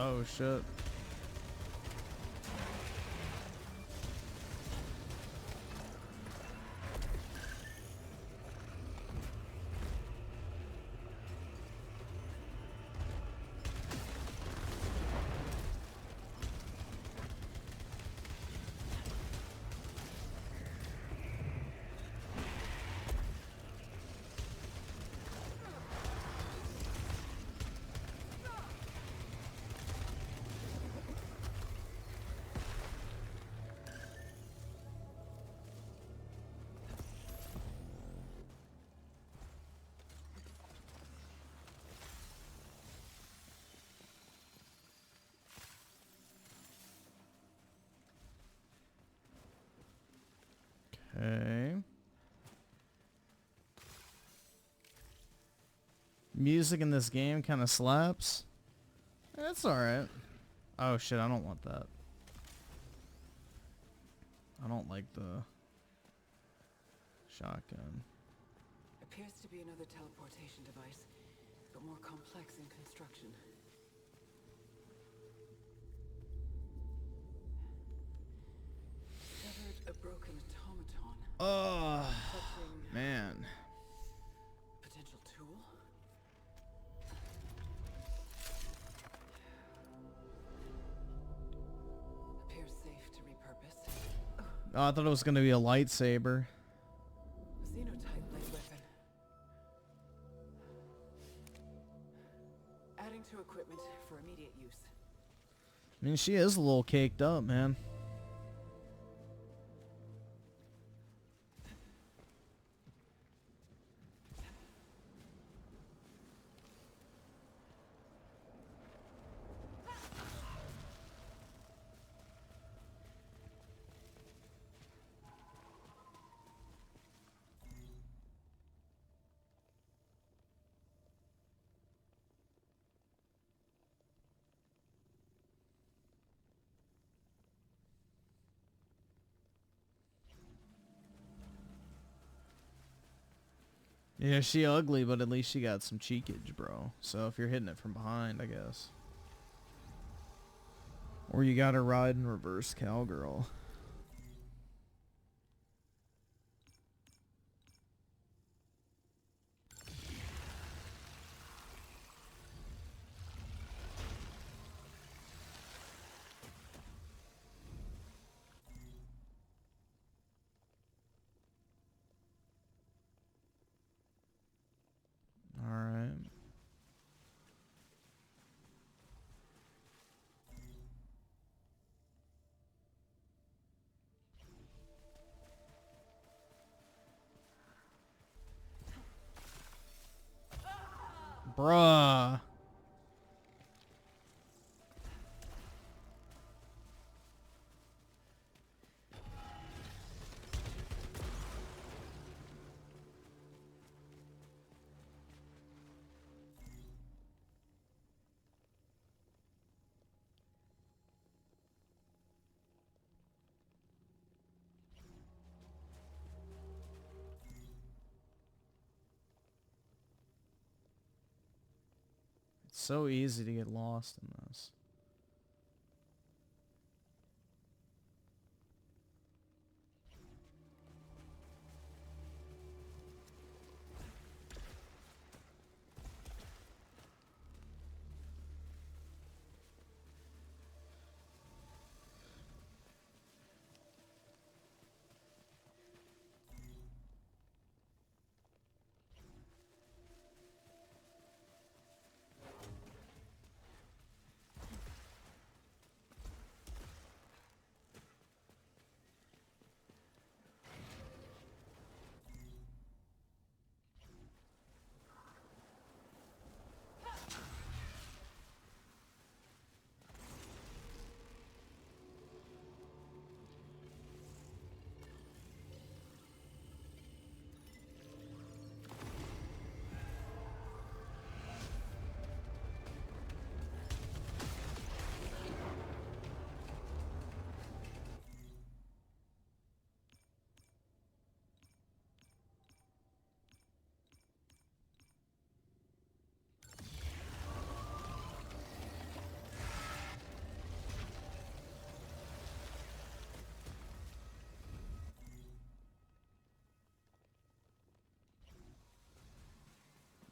Oh shit. Music in this game kind of slaps. That's alright. Oh shit, I don't want that. I don't like the shotgun. Appears to be another teleportation device, but more complex in construction. Severed a broken automaton. Oh, Touching man. potential tool? Appears safe to repurpose. Oh, I thought it was going to be a lightsaber. Xenotype blade weapon. Adding to equipment for immediate use. I mean, she is a little caked up, man. Yeah, she ugly, but at least she got some cheekage, bro. So if you're hitting it from behind, I guess. Or you gotta ride in reverse cowgirl. Alright. Bruh. It's so easy to get lost in this.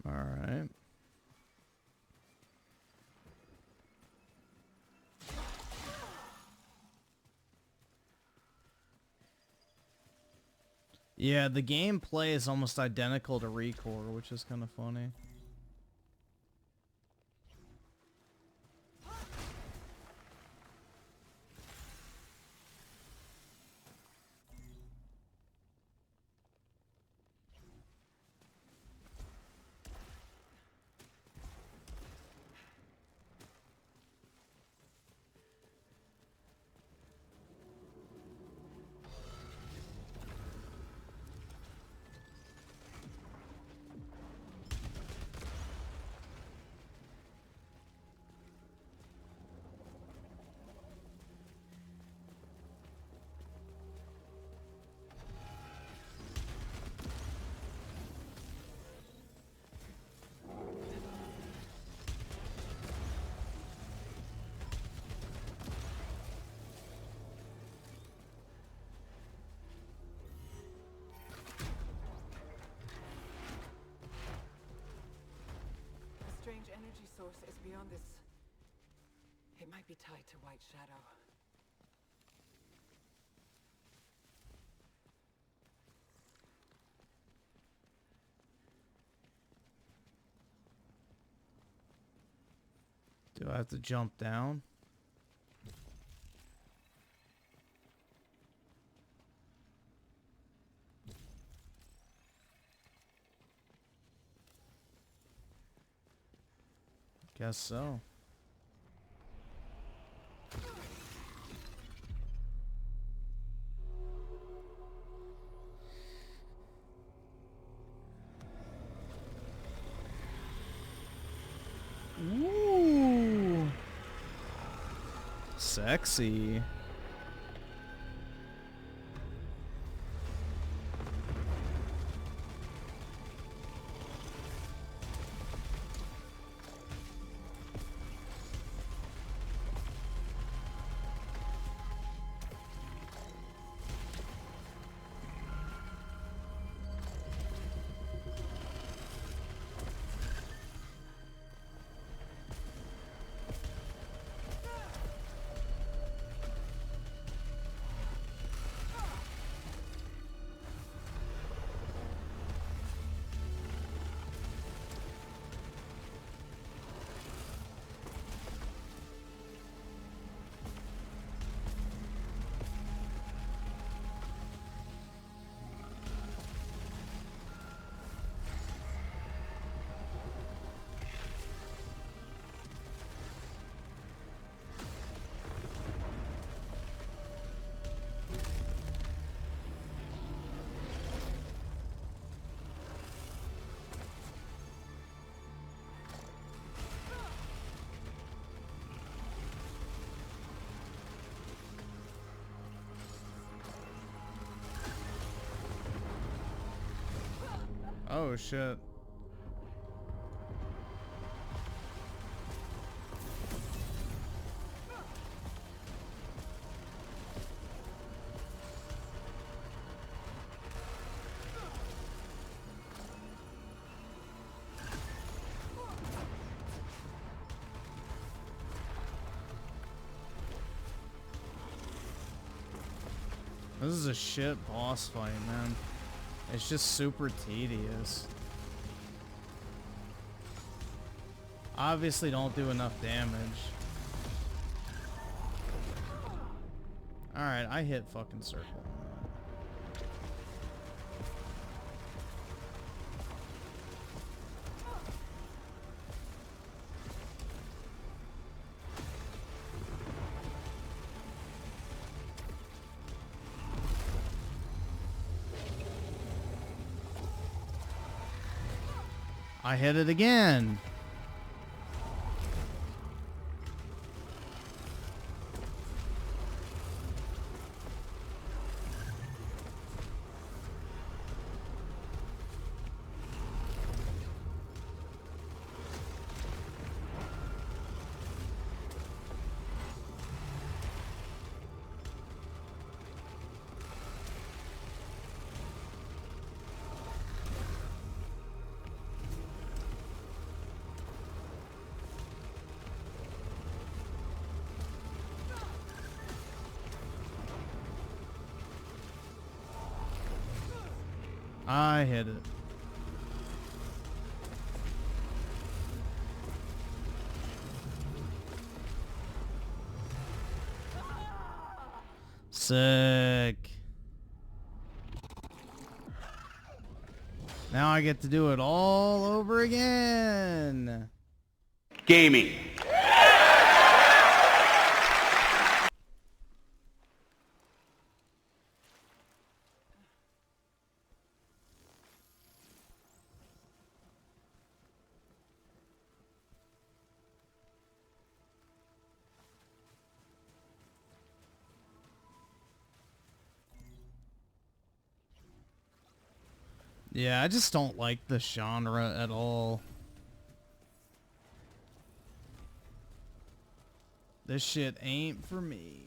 Alright. Yeah, the gameplay is almost identical to Recore, which is kind of funny. source is beyond this. It might be tied to White Shadow. Do I have to jump down? Guess so. Ooh. Sexy. Oh shit. This is a shit boss fight, man. It's just super tedious. Obviously don't do enough damage. Alright, I hit fucking circle. I hit it again. I hit it. Sick. Now I get to do it all over again. Gaming. Yeah, I just don't like the genre at all. This shit ain't for me.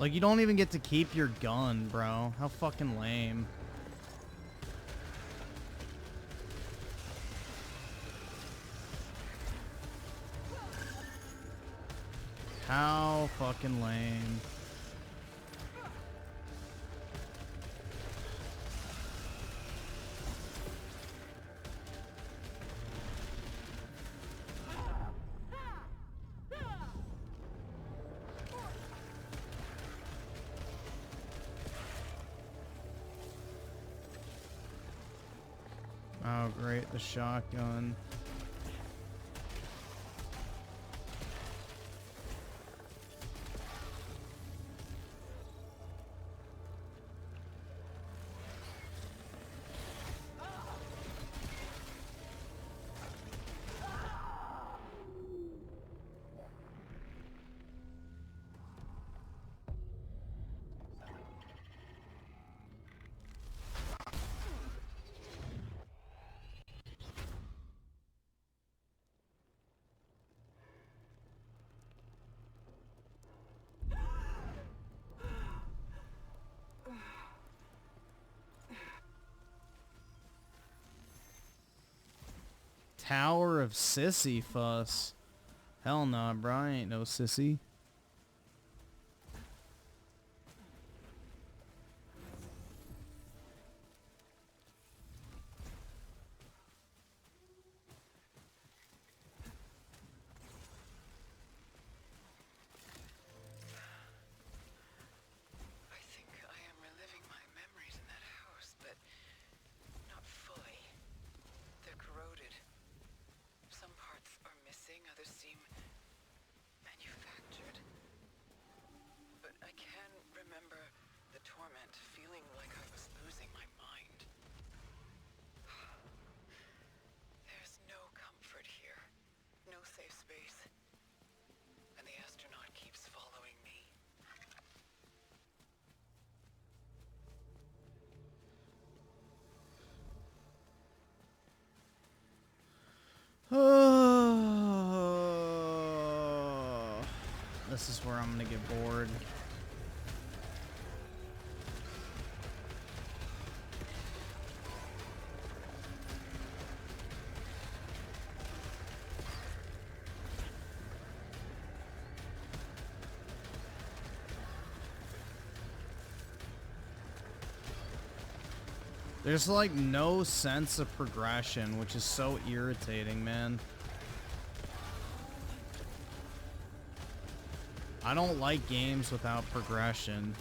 Like, you don't even get to keep your gun, bro. How fucking lame. How fucking lame. Oh, great, the shotgun. Tower of Sissy Fuss. Hell nah, bro. I ain't no sissy. I think I am reliving my memories in that house, but not fully. They're corroded. Some parts are missing, others seem manufactured. But I can remember the torment, feeling like I was losing my mind. There's no comfort here, no safe space. And the astronaut keeps following me. This is where I'm gonna get bored. There's like no sense of progression, which is so irritating, man. I don't like games without progression.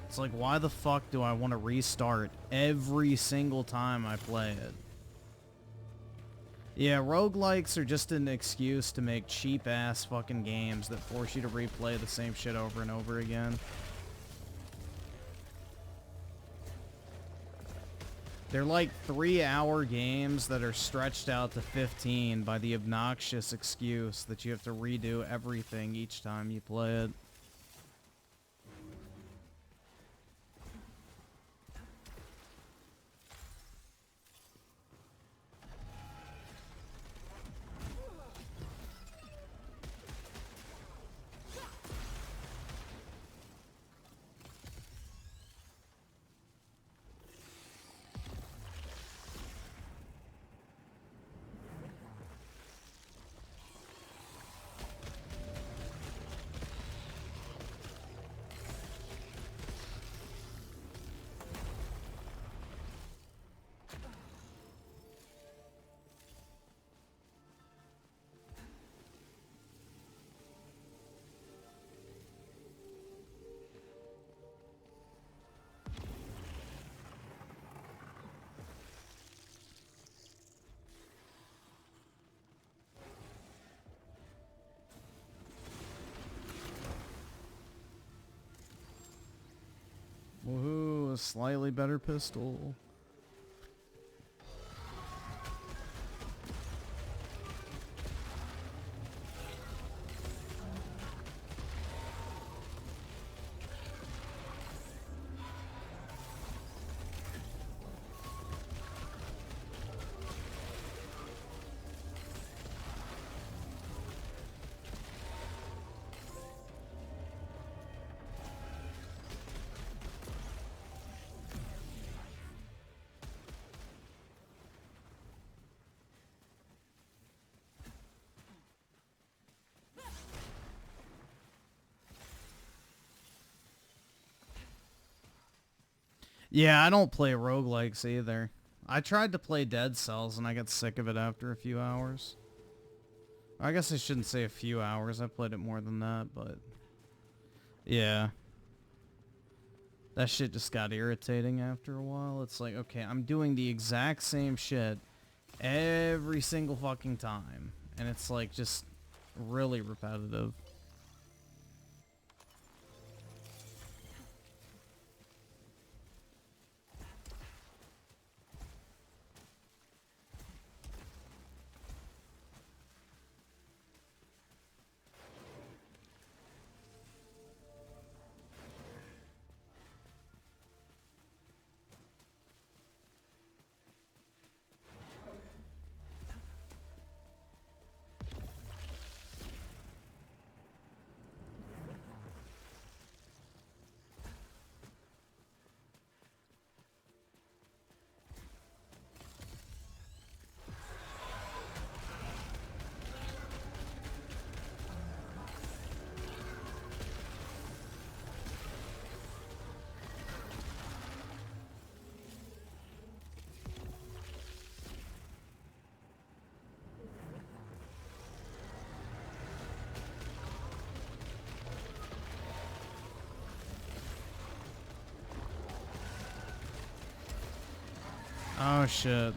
It's like, why the fuck do I want to restart every single time I play it? Yeah, roguelikes are just an excuse to make cheap-ass fucking games that force you to replay the same shit over and over again. They're like 3-hour games that are stretched out to 15 by the obnoxious excuse that you have to redo everything each time you play it. Woohoo, a slightly better pistol. Yeah, I don't play roguelikes either. I tried to play Dead Cells and I got sick of it after a few hours. I guess I shouldn't say a few hours. I played it more than that, but yeah. That shit just got irritating after a while. It's like, okay, I'm doing the exact same shit every single fucking time. And it's like just really repetitive. Oh shit.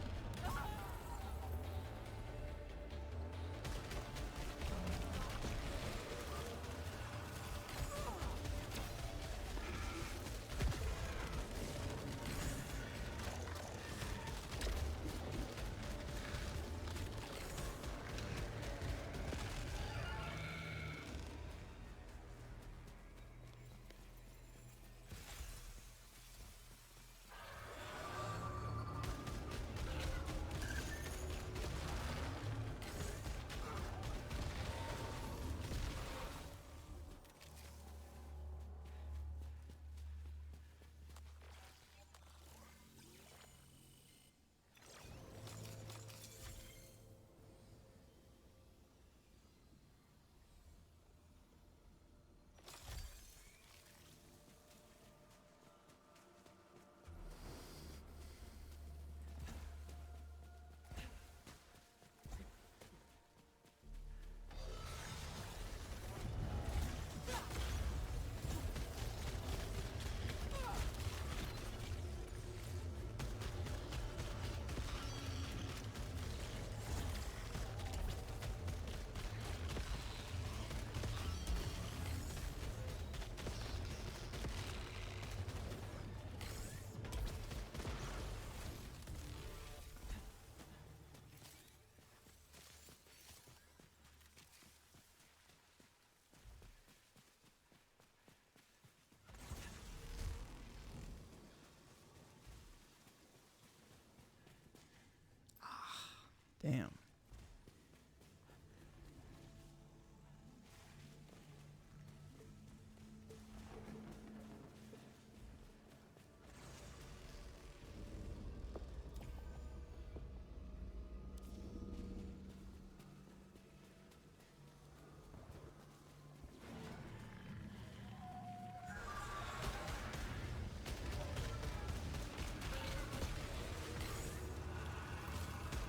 Damn.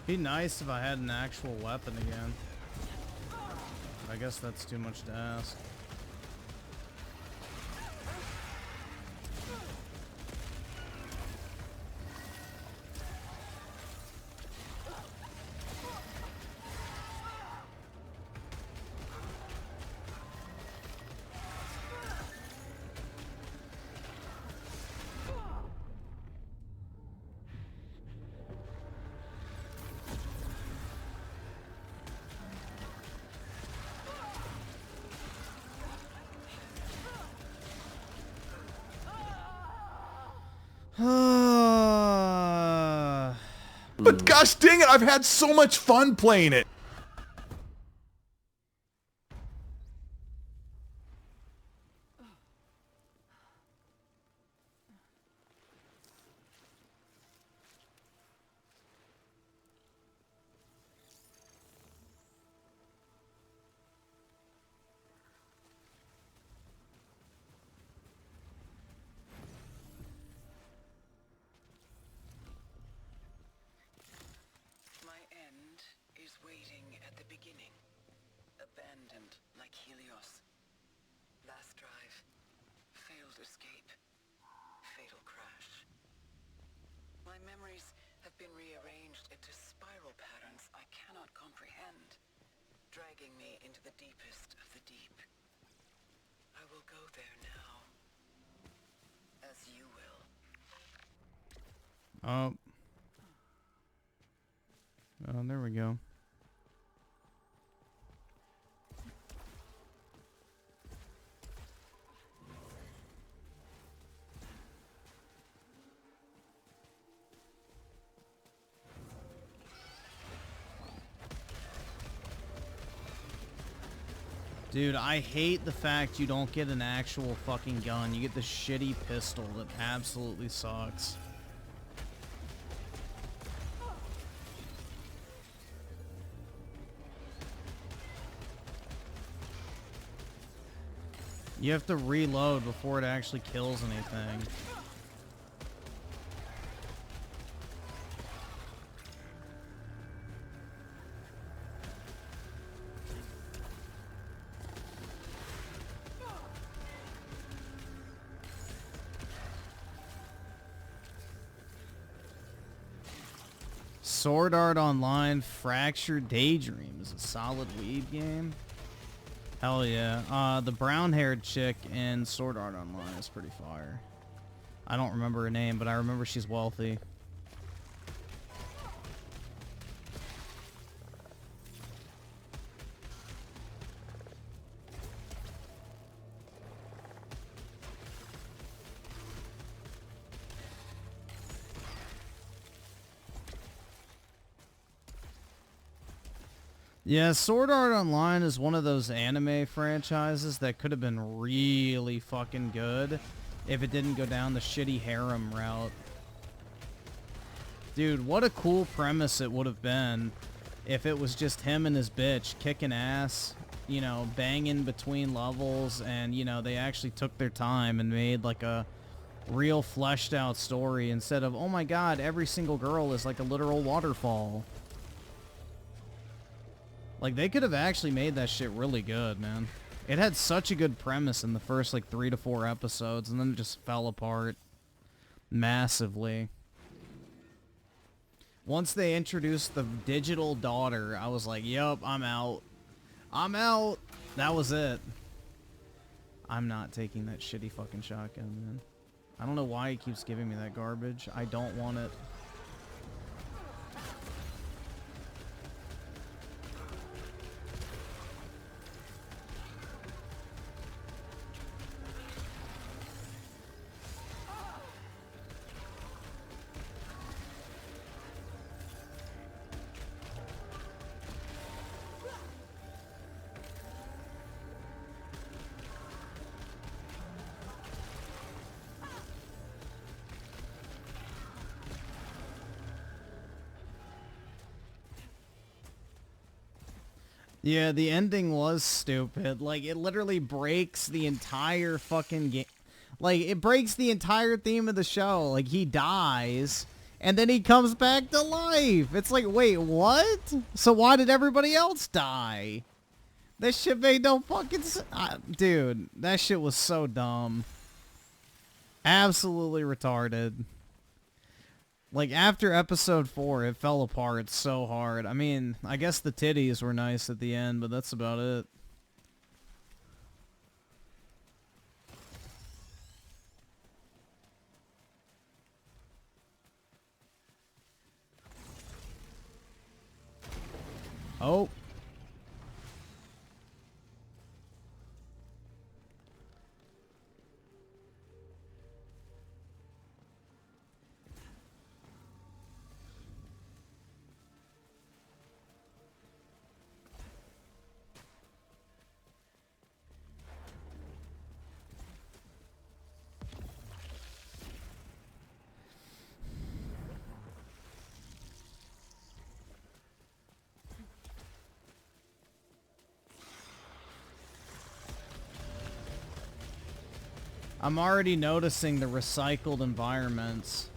Be nice if I had an actual weapon again. I guess that's too much to ask. But gosh dang it, I've had so much fun playing it. Helios. Last drive. Failed escape. Fatal crash. My memories have been rearranged into spiral patterns I cannot comprehend, dragging me into the deepest of the deep. I will go there now. As you will. Oh. Oh, there we go. Dude, I hate the fact you don't get an actual fucking gun. You get the shitty pistol that absolutely sucks. You have to reload before it actually kills anything. Sword Art Online Fractured Daydream is a solid Weeb game. Hell yeah. The brown-haired chick in Sword Art Online is pretty fire. I don't remember her name, but I remember she's wealthy. Yeah, Sword Art Online is one of those anime franchises that could have been really fucking good if it didn't go down the shitty harem route. Dude, what a cool premise it would have been if it was just him and his bitch kicking ass, you know, banging between levels, and, you know, they actually took their time and made like a real fleshed out story instead of, oh my god, every single girl is like a literal waterfall. Like, they could have actually made that shit really good, man. It had such a good premise in the first, like, 3 to 4 episodes, and then it just fell apart massively. Once they introduced the digital daughter, I was like, yup, I'm out. I'm out! That was it. I'm not taking that shitty fucking shotgun, man. I don't know why he keeps giving me that garbage. I don't want it. Yeah, the ending was stupid. Like, it literally breaks the entire fucking game. Like, it breaks the entire theme of the show. Like, he dies, and then he comes back to life. It's like, wait, what? So why did everybody else die? That shit made no fucking sense. Dude, that shit was so dumb. Absolutely retarded. Like, after episode 4, it fell apart so hard. I mean, I guess the titties were nice at the end, but that's about it. Oh. I'm already noticing the recycled environments.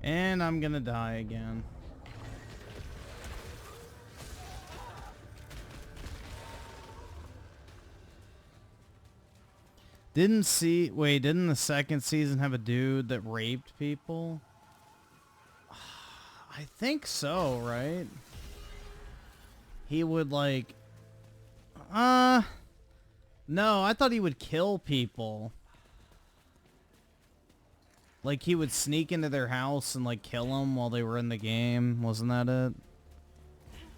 And I'm gonna die again. Didn't the second season have a dude that raped people? I think so, right? He would like... No, I thought he would kill people. Like he would sneak into their house and like kill them while they were in the game. Wasn't that it?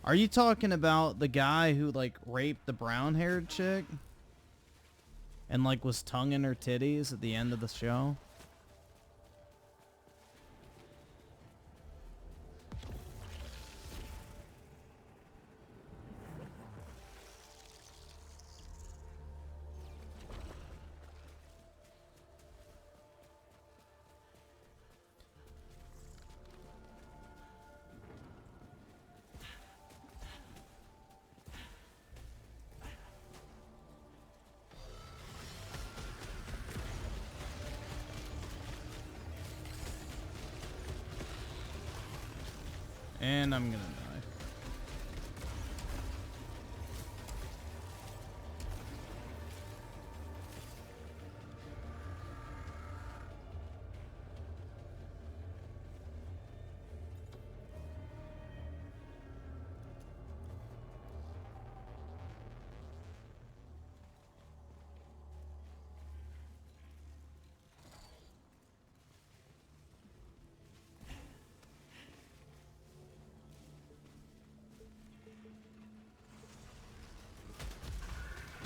Are you talking about the guy who like raped the brown-haired chick? And like was tonguing her titties at the end of the show? And I'm gonna die.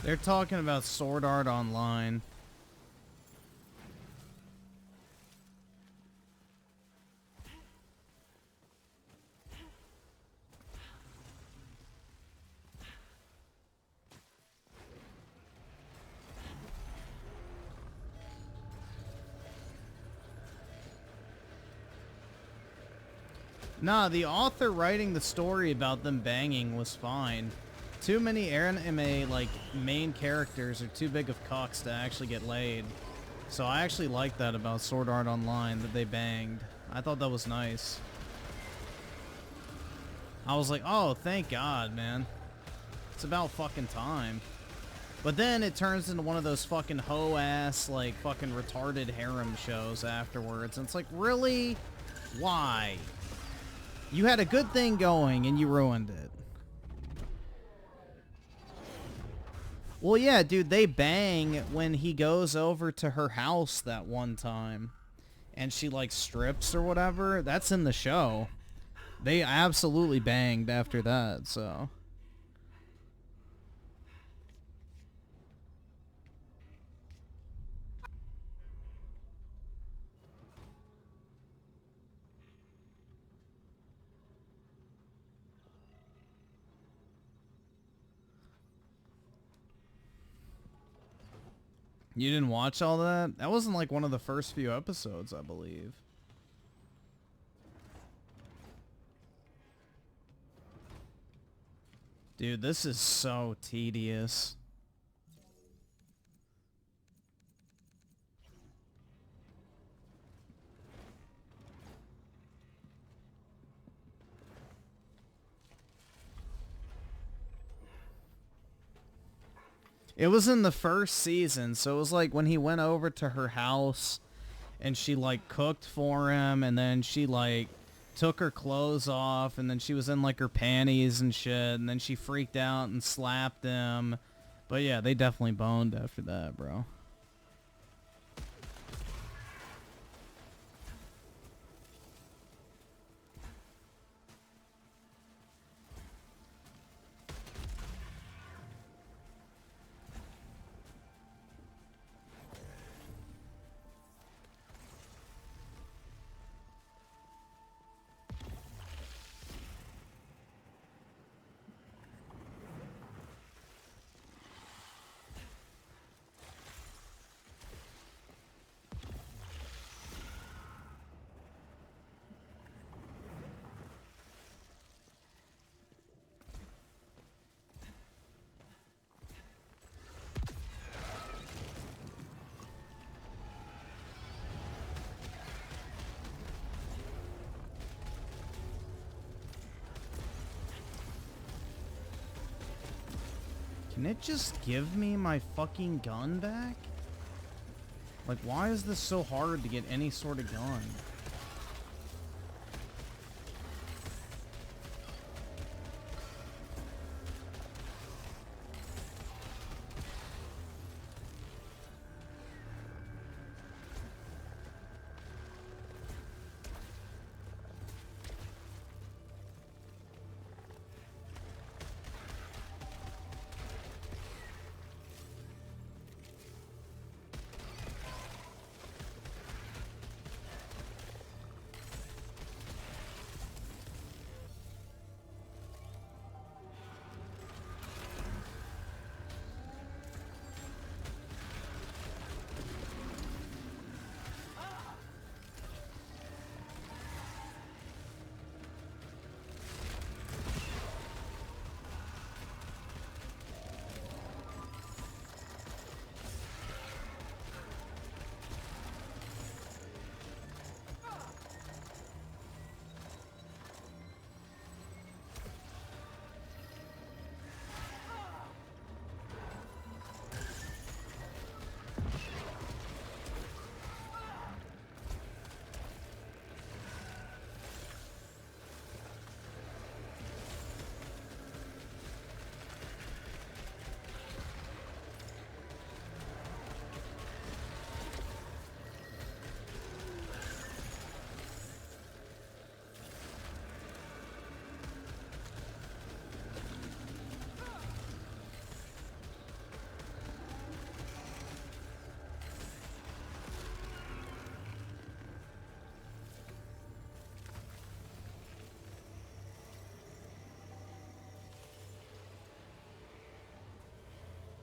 They're talking about Sword Art Online. Nah, the author writing the story about them banging was fine. Too many anime, like, main characters are too big of cocks to actually get laid. So I actually like that about Sword Art Online, that they banged. I thought that was nice. I was like, oh, thank God, man. It's about fucking time. But then it turns into one of those fucking hoe-ass, like, fucking retarded harem shows afterwards. And it's like, really? Why? You had a good thing going and you ruined it. Well, yeah, dude, they bang when he goes over to her house that one time. And she, like, strips or whatever. That's in the show. They absolutely banged after that, so... You didn't watch all that? That wasn't like one of the first few episodes, I believe. Dude, this is so tedious. It was in the first season, so it was like when he went over to her house and she like cooked for him and then she like took her clothes off and then she was in like her panties and shit and then she freaked out and slapped him. But yeah, they definitely boned after that, bro. Can it just give me my fucking gun back? Like, why is this so hard to get any sort of gun?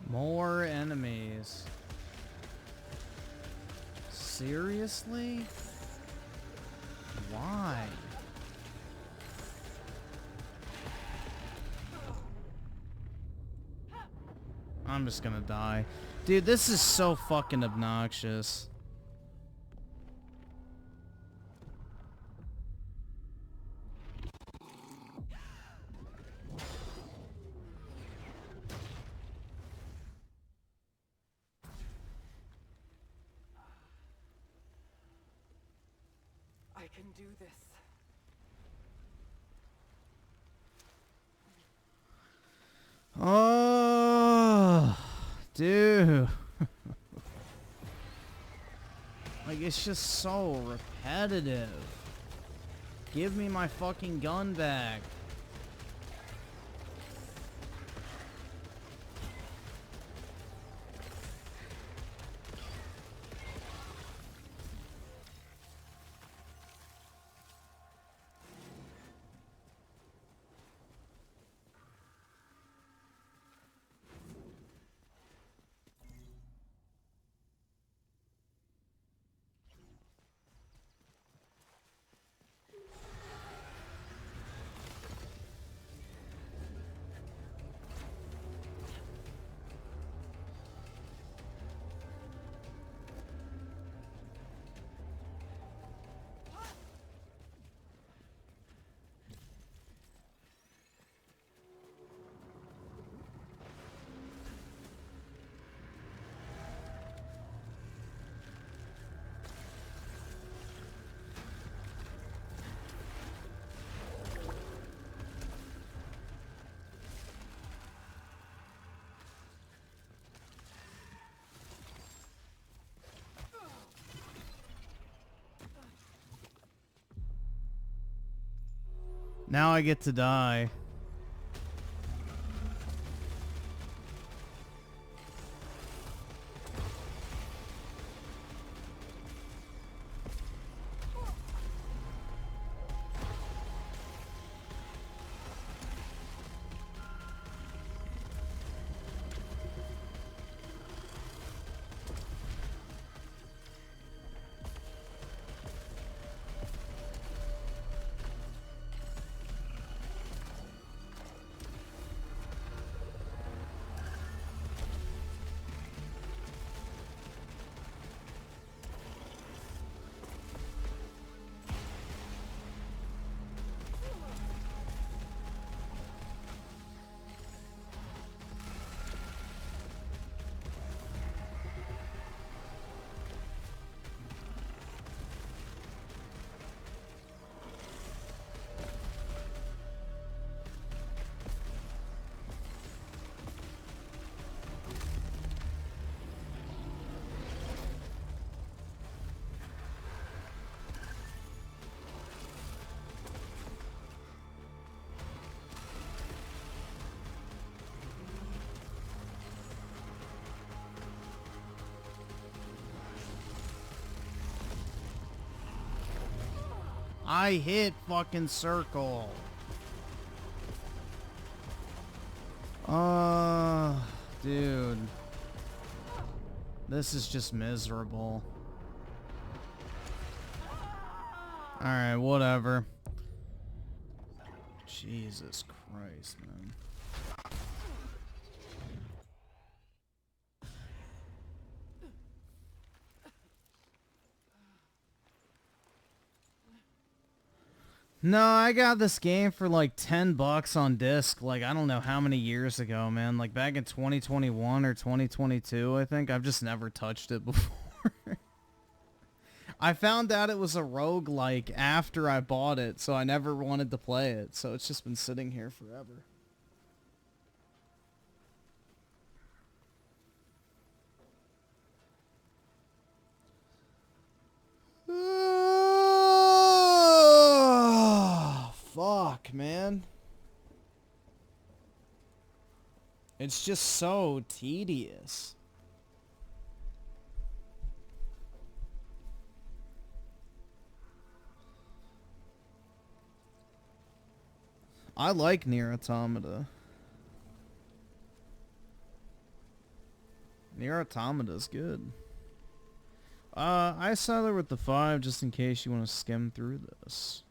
More enemies. Seriously? Why? I'm just gonna die. Dude, this is so fucking obnoxious. I can do this. Oh, dude. Like, it's just so repetitive. Give me my fucking gun back. Now I get to die. I hit fucking circle. Dude. This is just miserable. Alright, whatever. Jesus Christ, man. No, I got this game for like $10 on disc, like I don't know how many years ago, man. Like back in 2021 or 2022, I think. I've just never touched it before. I found out it was a roguelike after I bought it, so I never wanted to play it. So it's just been sitting here forever. Fuck, man. It's just so tedious. I like Nier Automata. Nier Automata's good. I settled with the 5 just in case you want to skim through this.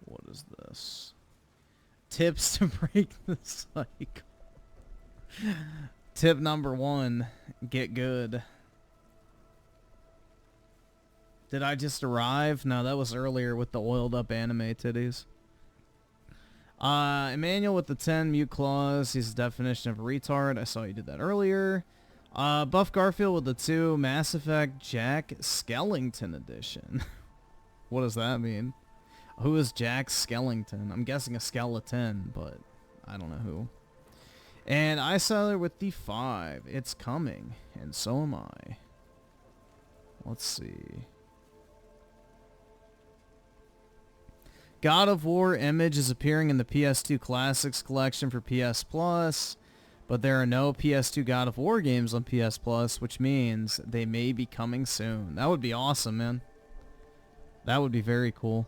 What is this? Tips to break the cycle. Tip number 1, get good. Did I just arrive? No, that was earlier with the oiled up anime titties. Emmanuel with the 10 mute clause. He's the definition of a retard. I saw you did that earlier. Buff Garfield with the 2 Mass Effect Jack Skellington edition. What does that mean? Who is Jack Skellington? I'm guessing a skeleton, but I don't know who. And I saw her with the 5. It's coming, and so am I. Let's see. God of War Image is appearing in the PS2 Classics collection for PS Plus, but there are no PS2 God of War games on PS Plus, which means they may be coming soon. That would be awesome, man. That would be very cool.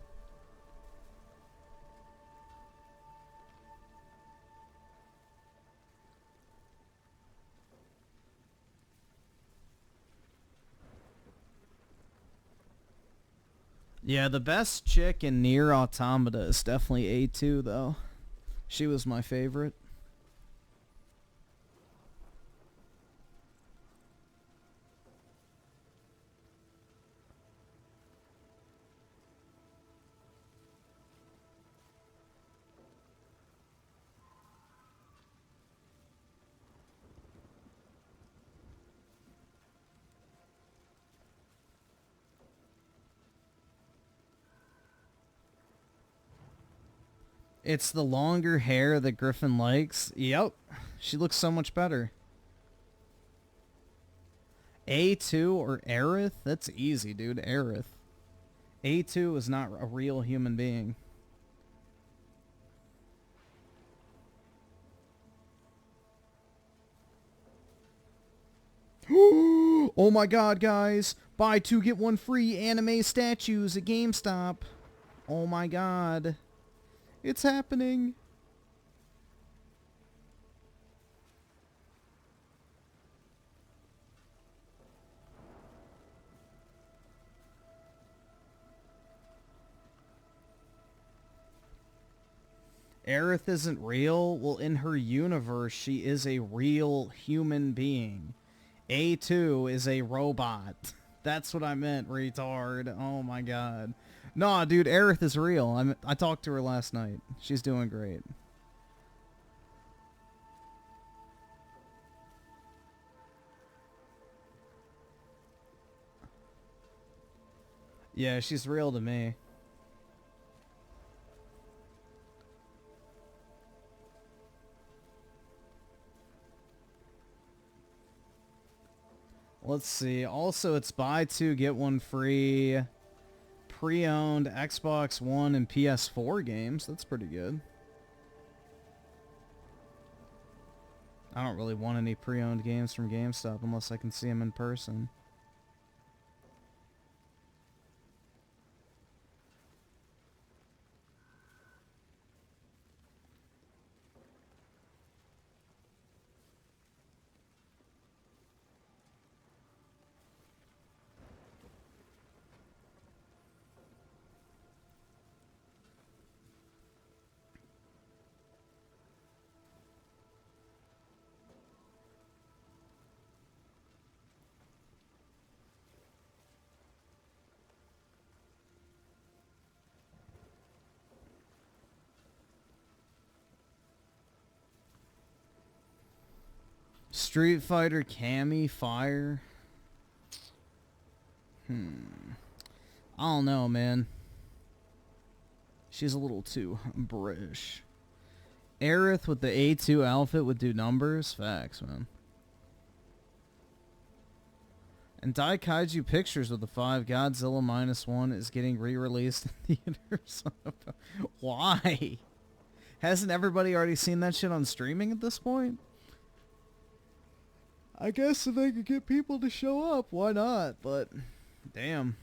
Yeah, the best chick in Nier Automata is definitely A2, though. She was my favorite. It's the longer hair that Griffin likes. Yep. She looks so much better. A2 or Aerith? That's easy, dude. Aerith. A2 is not a real human being. Oh my god, guys. Buy 2 get 1 free anime statues at GameStop. Oh my god. It's happening. Aerith isn't real? Well, in her universe, she is a real human being. A2 is a robot. That's what I meant, retard. Oh my god. Nah, dude, Aerith is real. I talked to her last night. She's doing great. Yeah, she's real to me. Let's see. Also, it's buy 2, get 1 free. Pre-owned Xbox One and PS4 games. That's pretty good. I don't really want any pre-owned games from GameStop unless I can see them in person. Street Fighter Cammy Fire. I don't know, man. She's a little too British. Aerith with the A2 outfit would do numbers. Facts, man. And Daikaiju Pictures with the 5 Godzilla -1 is getting re-released in theaters. Why? Hasn't everybody already seen that shit on streaming at this point? I guess if they could get people to show up, why not? But, damn.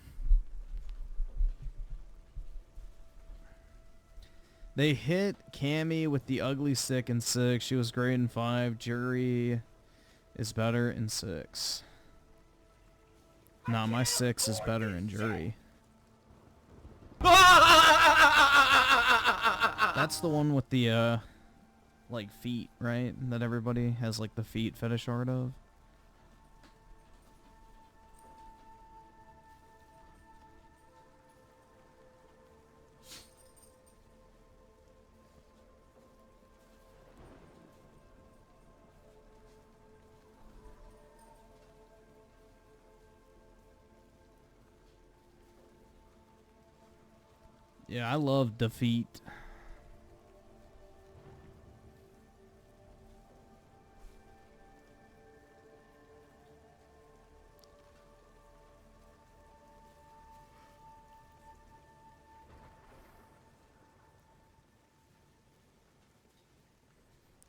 They hit Cammy with the ugly stick in 6. She was great in 5. Jury is better in 6. Nah, my 6 is better in Jury. That's the one with the, like, feet, right? That everybody has, like, the feet fetish art of. Yeah, I love Defeat.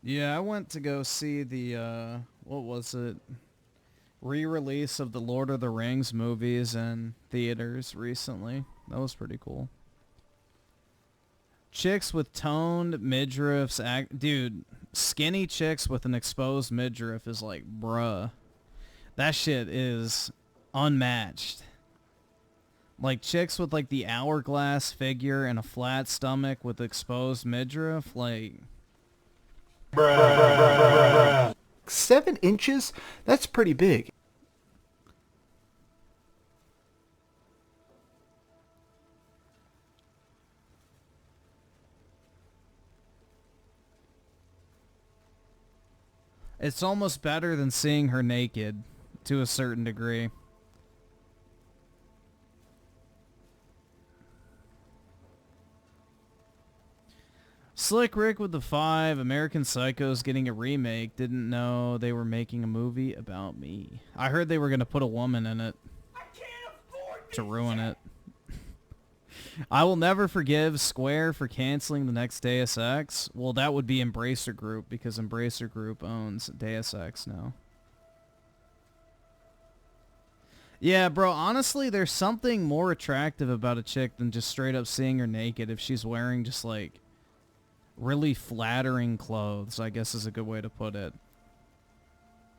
Yeah, I went to go see the, what was it? Re-release of the Lord of the Rings movies in theaters recently. That was pretty cool. Chicks with toned midriffs, dude, skinny chicks with an exposed midriff is like, bruh. That shit is unmatched. Like chicks with like the hourglass figure and a flat stomach with exposed midriff, like... Bruh. 7 inches? That's pretty big. It's almost better than seeing her naked, to a certain degree. Slick Rick with the 5, American Psycho's getting a remake. Didn't know they were making a movie about me. I heard they were going to put a woman in it. I can't afford to ruin it. I will never forgive Square for canceling the next Deus Ex. Well, that would be Embracer Group, because Embracer Group owns Deus Ex now. Yeah, bro, honestly, there's something more attractive about a chick than just straight up seeing her naked if she's wearing just, like, really flattering clothes, I guess is a good way to put it.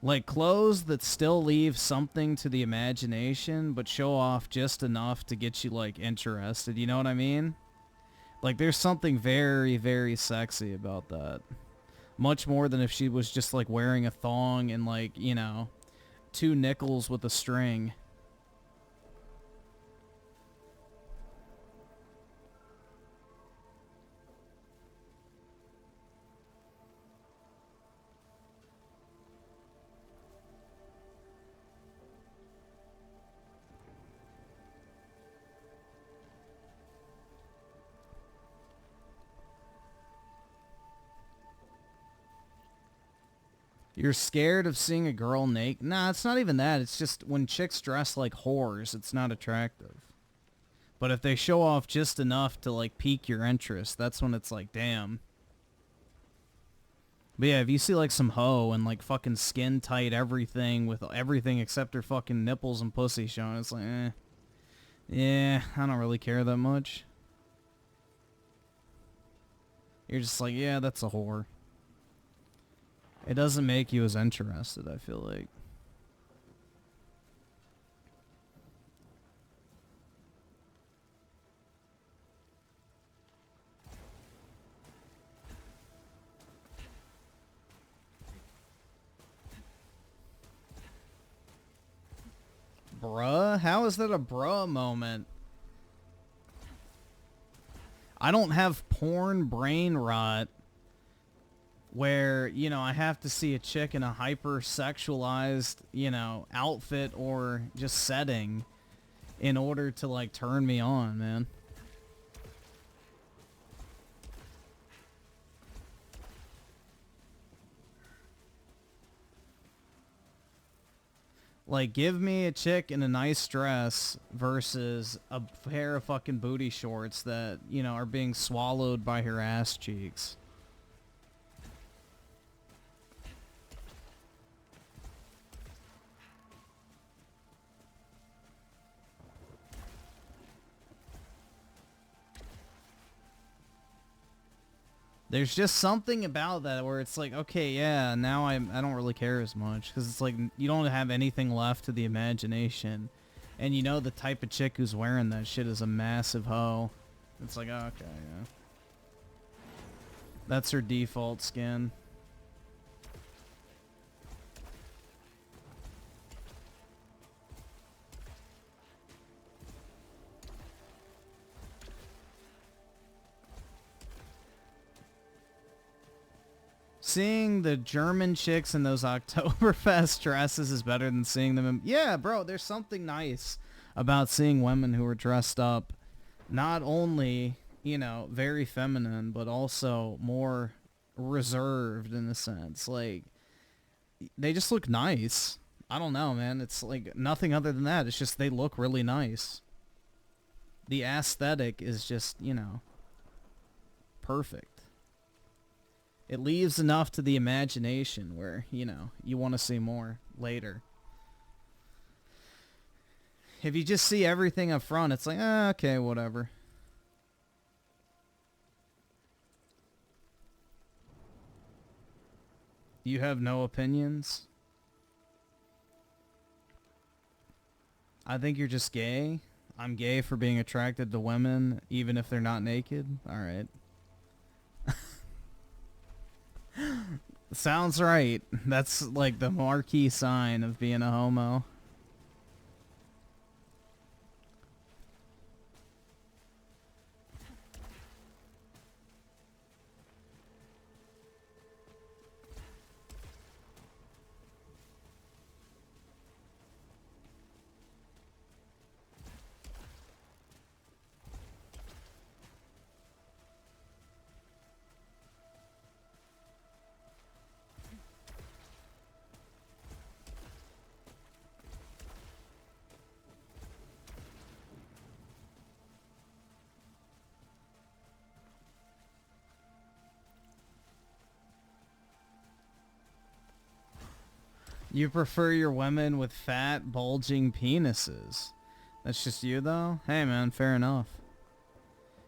Like, clothes that still leave something to the imagination, but show off just enough to get you, like, interested. You know what I mean? Like, there's something very, very sexy about that. Much more than if she was just, like, wearing a thong and, like, you know, 2 nickels with a string. You're scared of seeing a girl naked? Nah, it's not even that. It's just when chicks dress like whores, it's not attractive. But if they show off just enough to, like, pique your interest, that's when it's like, damn. But yeah, if you see, like, some hoe and, like, fucking skin-tight everything with everything except her fucking nipples and pussy showing, it's like, eh. Yeah, I don't really care that much. You're just like, yeah, that's a whore. It doesn't make you as interested, I feel like. Bruh? How is that a bruh moment? I don't have porn brain rot where, you know, I have to see a chick in a hyper-sexualized, you know, outfit or just setting in order to, like, turn me on, man. Like, give me a chick in a nice dress versus a pair of fucking booty shorts that, you know, are being swallowed by her ass cheeks. There's just something about that where it's like, okay, yeah, now I don't really care as much because it's like you don't have anything left to the imagination, and you know the type of chick who's wearing that shit is a massive hoe. It's like, oh, okay, yeah, that's her default skin. Seeing the German chicks in those Oktoberfest dresses is better than seeing them in... Yeah, bro, there's something nice about seeing women who are dressed up not only, you know, very feminine, but also more reserved in a sense. Like, they just look nice. I don't know, man. It's like nothing other than that. It's just they look really nice. The aesthetic is just, you know, perfect. It leaves enough to the imagination where, you know, you want to see more later. If you just see everything up front, it's like, okay, whatever. You have no opinions? I think you're just gay. I'm gay for being attracted to women, even if they're not naked. All right. Sounds right. That's like the marquee sign of being a homo. You prefer your women with fat, bulging penises. That's just you, though? Hey, man, fair enough.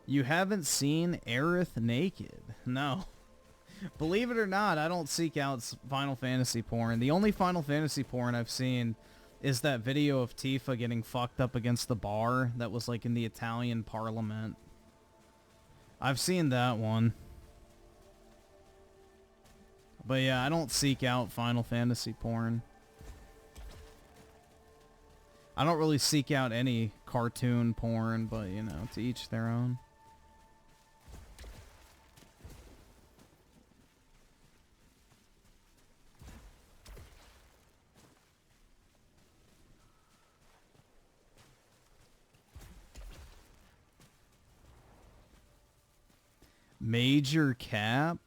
You haven't seen Aerith naked? No. Believe it or not, I don't seek out Final Fantasy porn. The only Final Fantasy porn I've seen is that video of Tifa getting fucked up against the bar that was, like, in the Italian parliament. I've seen that one. But yeah, I don't seek out Final Fantasy porn. I don't really seek out any cartoon porn, but you know, to each their own. Major Cap?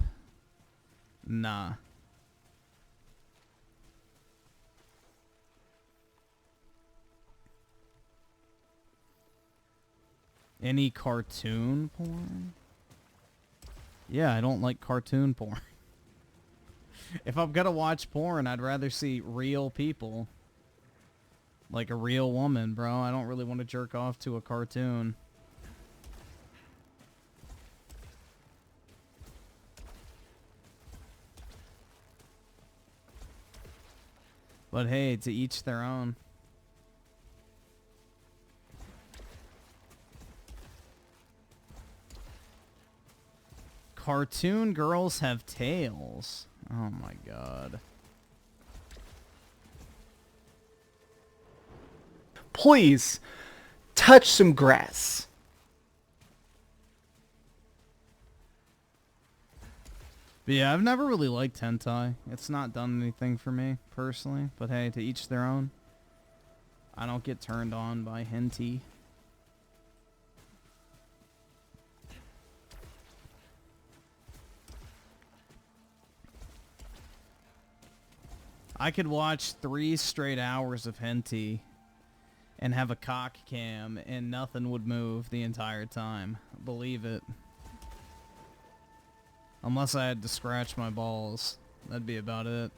Nah. Any cartoon porn? Yeah, I don't like cartoon porn. If I'm gonna watch porn, I'd rather see real people. Like a real woman, bro. I don't really want to jerk off to a cartoon. But hey, to each their own. Cartoon girls have tails. Oh my god. Please, touch some grass. But yeah, I've never really liked hentai. It's not done anything for me, personally. But hey, to each their own. I don't get turned on by hentai. I could watch 3 straight hours of hentai and have a cock cam and nothing would move the entire time. Believe it. Unless I had to scratch my balls. That'd be about it.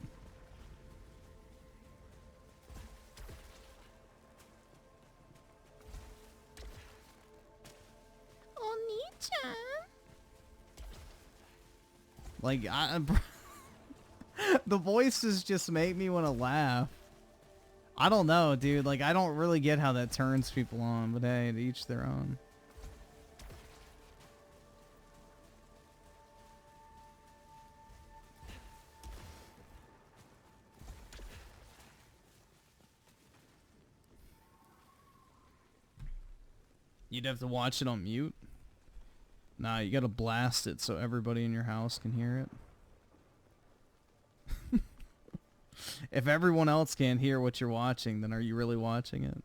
Oni-chan. Like, the voices just make me want to laugh. I don't know, dude. Like, I don't really get how that turns people on, but hey, to each their own. You'd have to watch it on mute? Nah, you gotta blast it so everybody in your house can hear it. If everyone else can't hear what you're watching, then are you really watching it?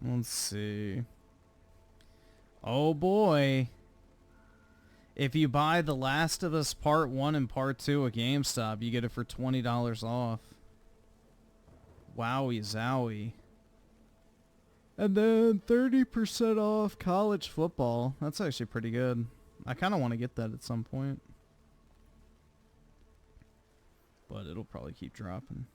Let's see. Oh boy. If you buy The Last of Us Part 1 and Part 2 at GameStop, you get it for $20 off. Wowie zowie. And then 30% off college football. That's actually pretty good. I kind of want to get that at some point. But it'll probably keep dropping.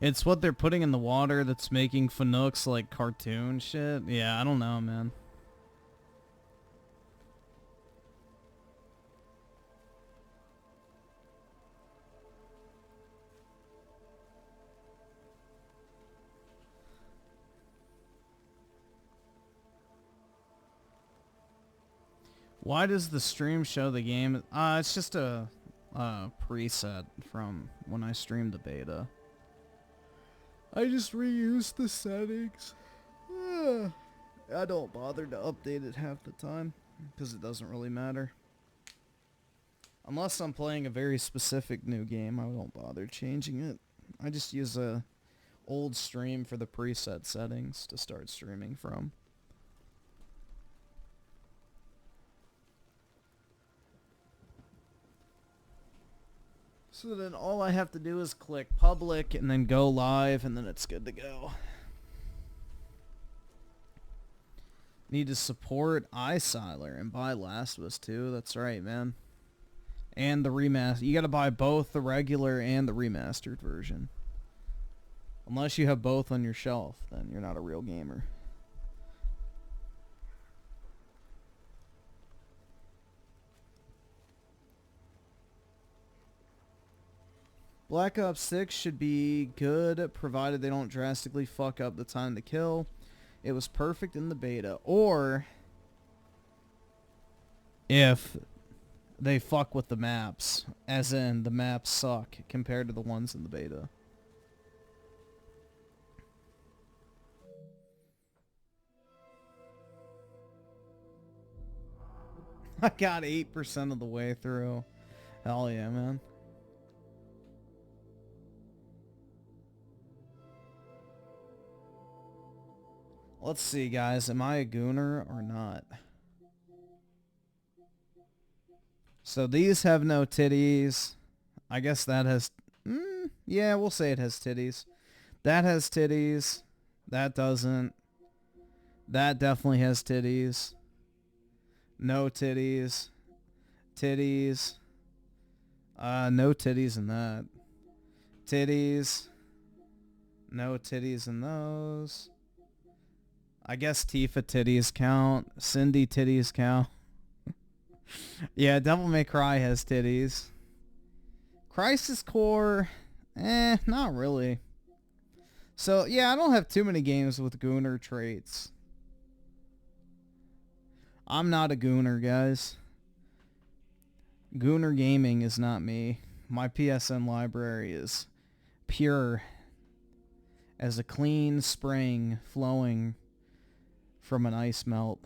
It's what they're putting in the water that's making Fanooks like cartoon shit. Yeah, I don't know, man. Why does the stream show the game? It's just a preset from when I streamed the beta. I just reuse the settings. I don't bother to update it half the time because it doesn't really matter. Unless I'm playing a very specific new game, I don't bother changing it. I just use a old stream for the preset settings to start streaming from. So then all I have to do is click public and then go live and then it's good to go. Need to support iSiler and buy Last of Us 2. That's right, man. And the remaster. You gotta buy both the regular and the remastered version. Unless you have both on your shelf, then you're not a real gamer. Black Ops 6 should be good, provided they don't drastically fuck up the time to kill. It was perfect in the beta. Or if they fuck with the maps, as in the maps suck compared to the ones in the beta. I got 8% of the way through. Hell yeah, man. Let's see, guys. Am I a gooner or not? So these have no titties. I guess that has... Yeah, we'll say it has titties. That has titties. That doesn't. That definitely has titties. No titties. Titties. No titties in that. Titties. No titties in those. I guess Tifa titties count. Cindy titties count. Yeah, Devil May Cry has titties. Crisis Core, not really. So, yeah, I don't have too many games with Gooner traits. I'm not a Gooner, guys. Gooner gaming is not me. My PSN library is pure as a clean spring flowing from an ice melt.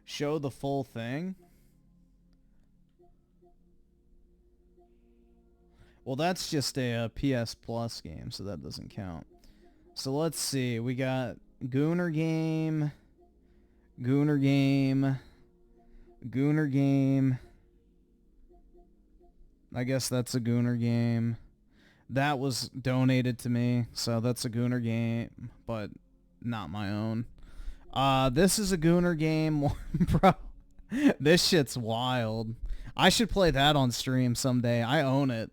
Show the full thing? Well, that's just a PS Plus game, so that doesn't count. So let's see. We got Gooner Game, Gooner Game, Gooner Game. I guess that's a Gooner Game. That was donated to me, so that's a Gooner Game, but not my own. This is a Gooner Game. Bro, this shit's wild. I should play that on stream someday. I own it.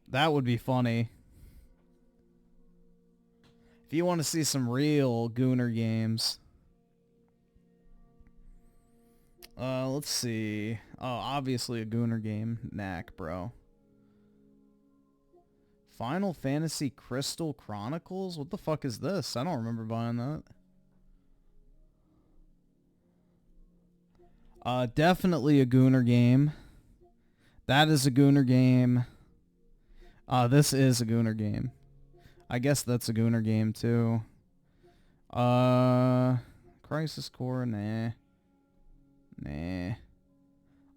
That would be funny. If you want to see some real Gooner games. Let's see. Oh, obviously a Gooner game. Knack, bro. Final Fantasy Crystal Chronicles? What the fuck is this? I don't remember buying that. Definitely a Gooner game. That is a Gooner game. This is a Gooner game. I guess that's a Gooner game too. Crisis Core, nah. Nah.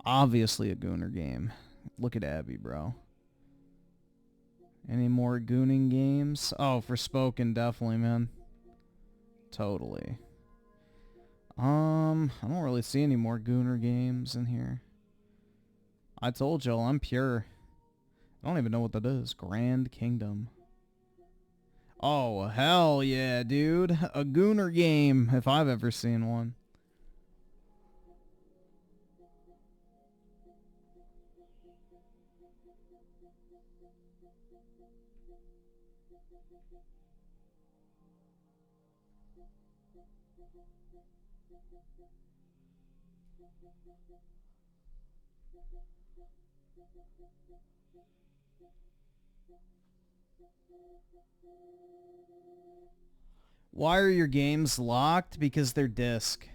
Obviously a Gooner game. Look at Abby, bro. Any more Gooning games? Oh, for Spoken, definitely, man. Totally. I don't really see any more Gooner games in here. I told y'all, I'm pure. I don't even know what that is. Grand Kingdom. Oh, hell yeah, dude. A Gooner game, if I've ever seen one. Why are your games locked? Because they're disc.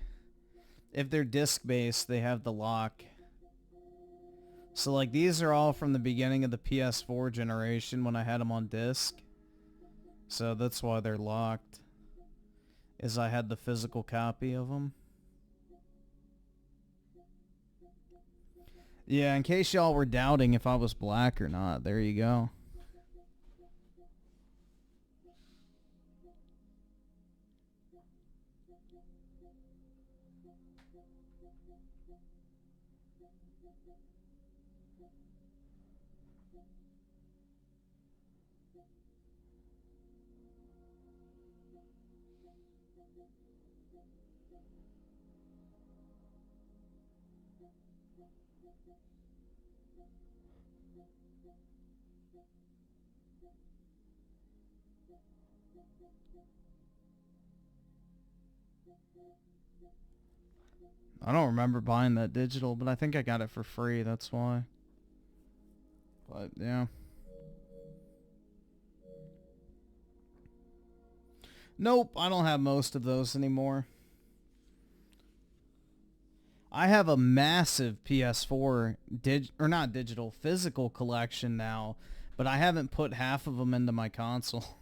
If they're disc-based, they have the lock. So, like, these are all from the beginning of the PS4 generation when I had them on disc. So that's why they're locked. Is I had the physical copy of them. Yeah, in case y'all were doubting if I was black or not, there you go. I don't remember buying that digital, but I think I got it for free, that's why. But, yeah. Nope, I don't have most of those anymore. I have a massive PS4 not digital, physical collection now, but I haven't put half of them into my console.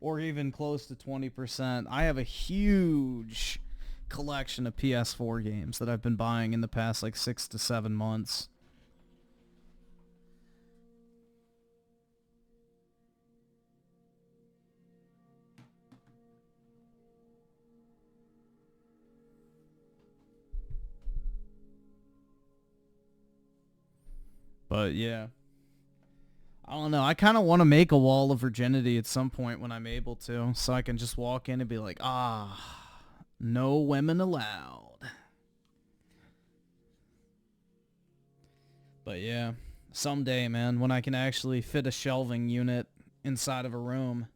Or even close to 20%. I have a huge collection of PS4 games that I've been buying in the past like 6 to 7 months. But yeah. I don't know. I kind of want to make a wall of virginity at some point when I'm able to, so I can just walk in and be like, no women allowed. But yeah, someday, man, when I can actually fit a shelving unit inside of a room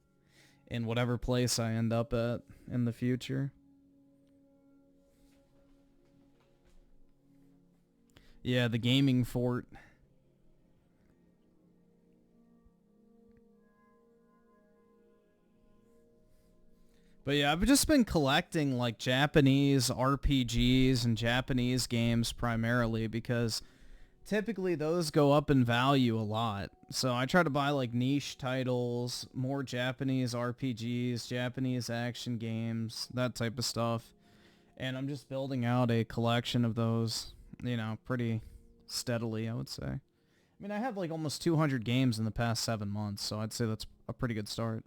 in whatever place I end up at in the future. Yeah, the gaming fort. But yeah, I've just been collecting like Japanese RPGs and Japanese games primarily because typically those go up in value a lot. So I try to buy like niche titles, more Japanese RPGs, Japanese action games, that type of stuff. And I'm just building out a collection of those, you know, pretty steadily, I would say. I mean, I have like almost 200 games in the past 7 months, so I'd say that's a pretty good start.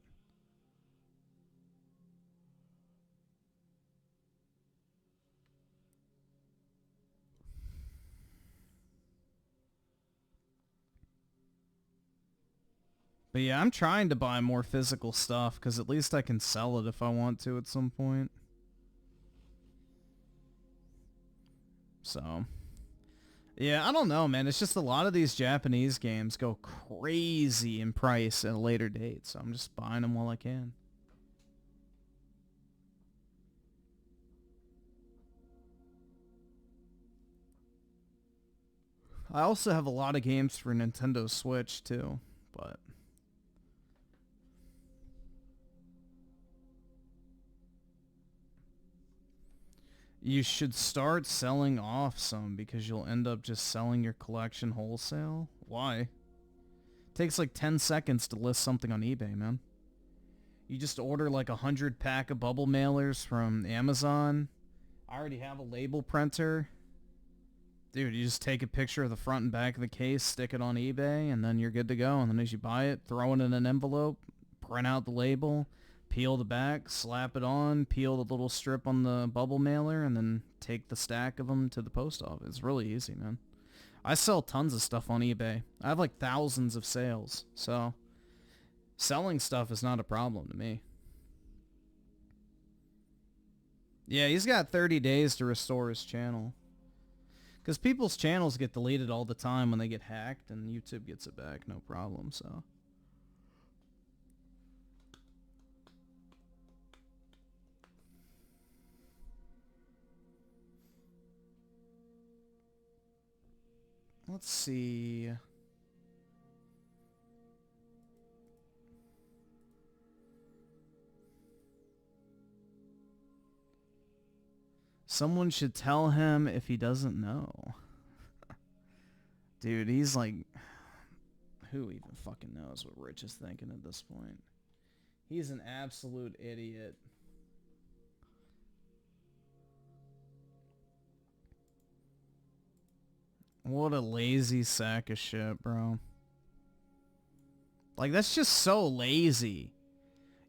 But yeah, I'm trying to buy more physical stuff, because at least I can sell it if I want to at some point. So, yeah, I don't know, man. It's just a lot of these Japanese games go crazy in price at a later date, so I'm just buying them while I can. I also have a lot of games for Nintendo Switch, too, but... You should start selling off some because you'll end up just selling your collection wholesale. Why? It takes like 10 seconds to list something on eBay, man. You just order like 100 pack of bubble mailers from Amazon. I already have a label printer. Dude, you just take a picture of the front and back of the case, stick it on eBay, and then you're good to go. And then as you buy it, throw it in an envelope, print out the label, peel the back, slap it on, peel the little strip on the bubble mailer, and then take the stack of them to the post office. It's really easy, man. I sell tons of stuff on eBay. I have like thousands of sales, so selling stuff is not a problem to me. Yeah, he's got 30 days to restore his channel. Because people's channels get deleted all the time when they get hacked, and YouTube gets it back, no problem, so... Let's see. Someone should tell him if he doesn't know. Dude, he's like... Who even fucking knows what Rich is thinking at this point? He's an absolute idiot. What a lazy sack of shit, bro. Like, that's just so lazy.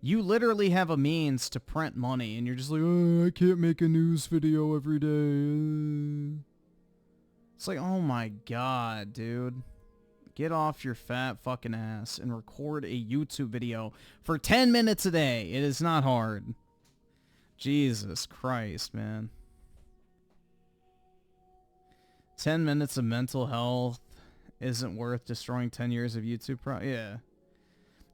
You literally have a means to print money, and you're just like, oh, I can't make a news video every day. It's like, oh my god, dude. Get off your fat fucking ass and record a YouTube video for 10 minutes a day. It is not hard. Jesus Christ, man. 10 minutes of mental health isn't worth destroying 10 years of YouTube yeah.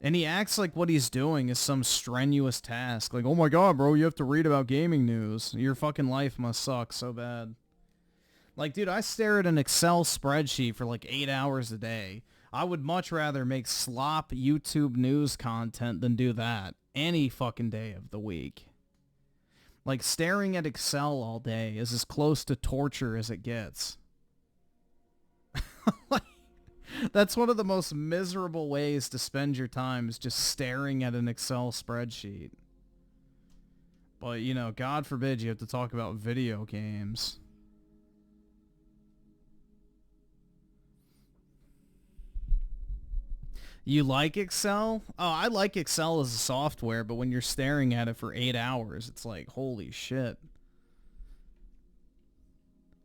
And he acts like what he's doing is some strenuous task. Like, oh my god, bro, you have to read about gaming news. Your fucking life must suck so bad. Like, dude, I stare at an Excel spreadsheet for like 8 hours a day. I would much rather make slop YouTube news content than do that any fucking day of the week. Like, staring at Excel all day is as close to torture as it gets. Like, that's one of the most miserable ways to spend your time, is just staring at an Excel spreadsheet. But, you know, God forbid you have to talk about video games. You like Excel? Oh, I like Excel as a software, but when you're staring at it for 8 hours, it's like, holy shit.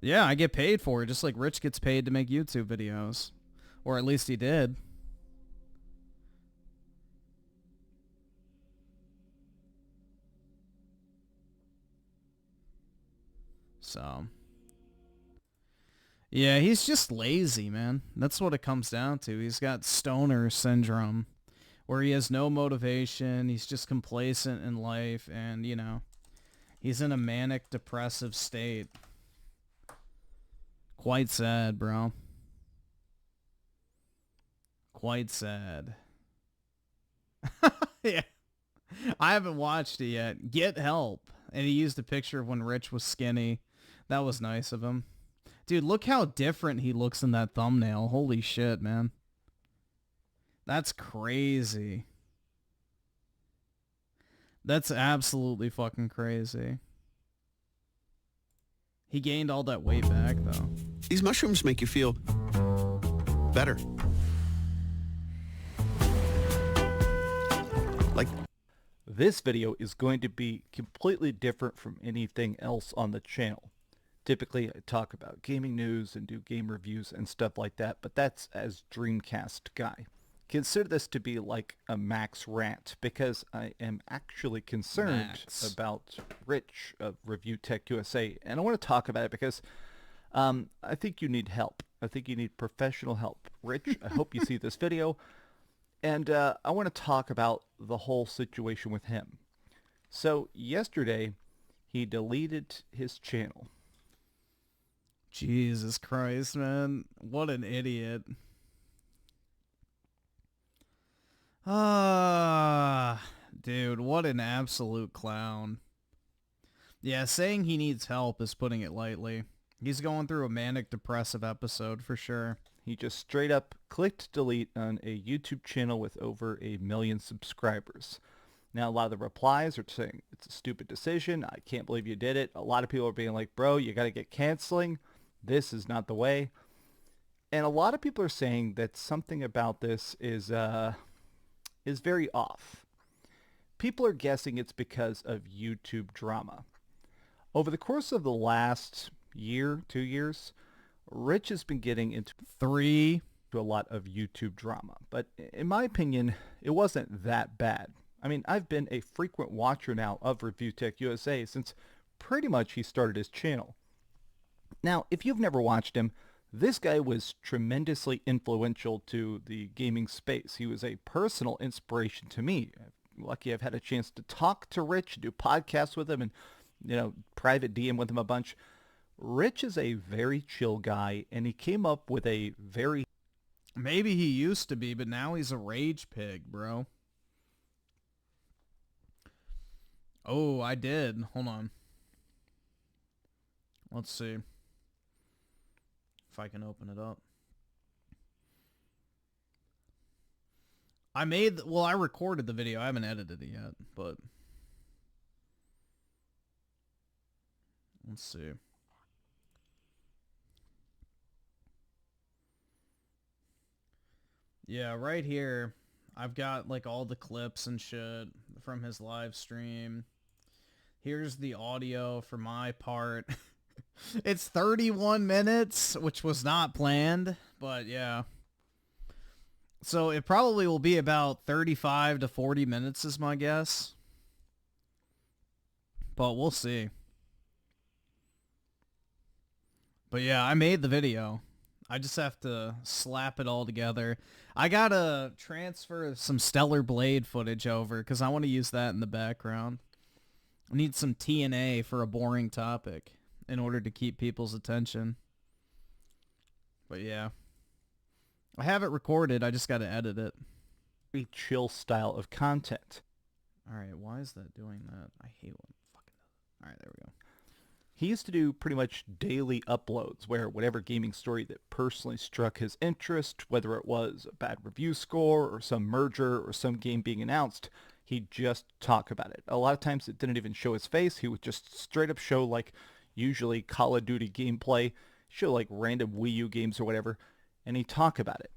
Yeah, I get paid for it, just like Rich gets paid to make YouTube videos. Or at least he did. So, yeah, he's just lazy, man. That's what it comes down to. He's got stoner syndrome, where he has no motivation. He's just complacent in life, and, you know, he's in a manic depressive state. Quite sad, bro. Quite sad. Yeah. I haven't watched it yet. Get help. And he used a picture of when Rich was skinny. That was nice of him. Dude, look how different he looks in that thumbnail. Holy shit, man. That's crazy. That's absolutely fucking crazy. He gained all that weight back, though. These mushrooms make you feel better. Like, this video is going to be completely different from anything else on the channel. Typically, I talk about gaming news and do game reviews and stuff like that, but that's as Dreamcast guy. Consider this to be like a Max rant, because I am actually concerned about Rich of Review Tech USA, and I want to talk about it because I think you need help. I think you need professional help. Rich, I hope you see this video, and I want to talk about the whole situation with him. So yesterday, he deleted his channel. Jesus Christ, man. What an idiot. Dude, what an absolute clown. Yeah, saying he needs help is putting it lightly. He's going through a manic depressive episode for sure. He just straight up clicked delete on a YouTube channel with over 1 million subscribers. Now, a lot of the replies are saying, it's a stupid decision. I can't believe you did it. A lot of people are being like, bro, you got to get canceling. This is not the way. And a lot of people are saying that something about this is very off. People are guessing it's because of YouTube drama. Over the course of the last year, 2 years, Rich has been getting into a lot of YouTube drama. But in my opinion, it wasn't that bad. I mean, I've been a frequent watcher now of Review Tech USA since pretty much he started his channel. Now, if you've never watched him, this guy was tremendously influential to the gaming space. He was a personal inspiration to me. I'm lucky I've had a chance to talk to Rich, do podcasts with him, and, you know, private DM with him a bunch. Rich is a very chill guy, and he came up with a very... Maybe he used to be, but now he's a rage pig, bro. Oh, I did. Hold on. Let's see if I can open it up. I recorded the video. I haven't edited it yet, but let's see. Yeah, right here, I've got like all the clips and shit from his live stream. Here's the audio for my part. It's 31 minutes, which was not planned, but yeah. So it probably will be about 35 to 40 minutes is my guess. But we'll see. But yeah, I made the video. I just have to slap it all together. I gotta transfer some Stellar Blade footage over because I want to use that in the background. I need some TNA for a boring topic in order to keep people's attention. But yeah. I have it recorded, I just gotta edit it. Very chill style of content. Alright, why is that doing that? I hate when it fucking does it. Alright, there we go. He used to do pretty much daily uploads where whatever gaming story that personally struck his interest, whether it was a bad review score or some merger or some game being announced, he'd just talk about it. A lot of times it didn't even show his face. He would just straight up show, like, usually Call of Duty gameplay, show like random Wii U games or whatever, and he'd talk about it.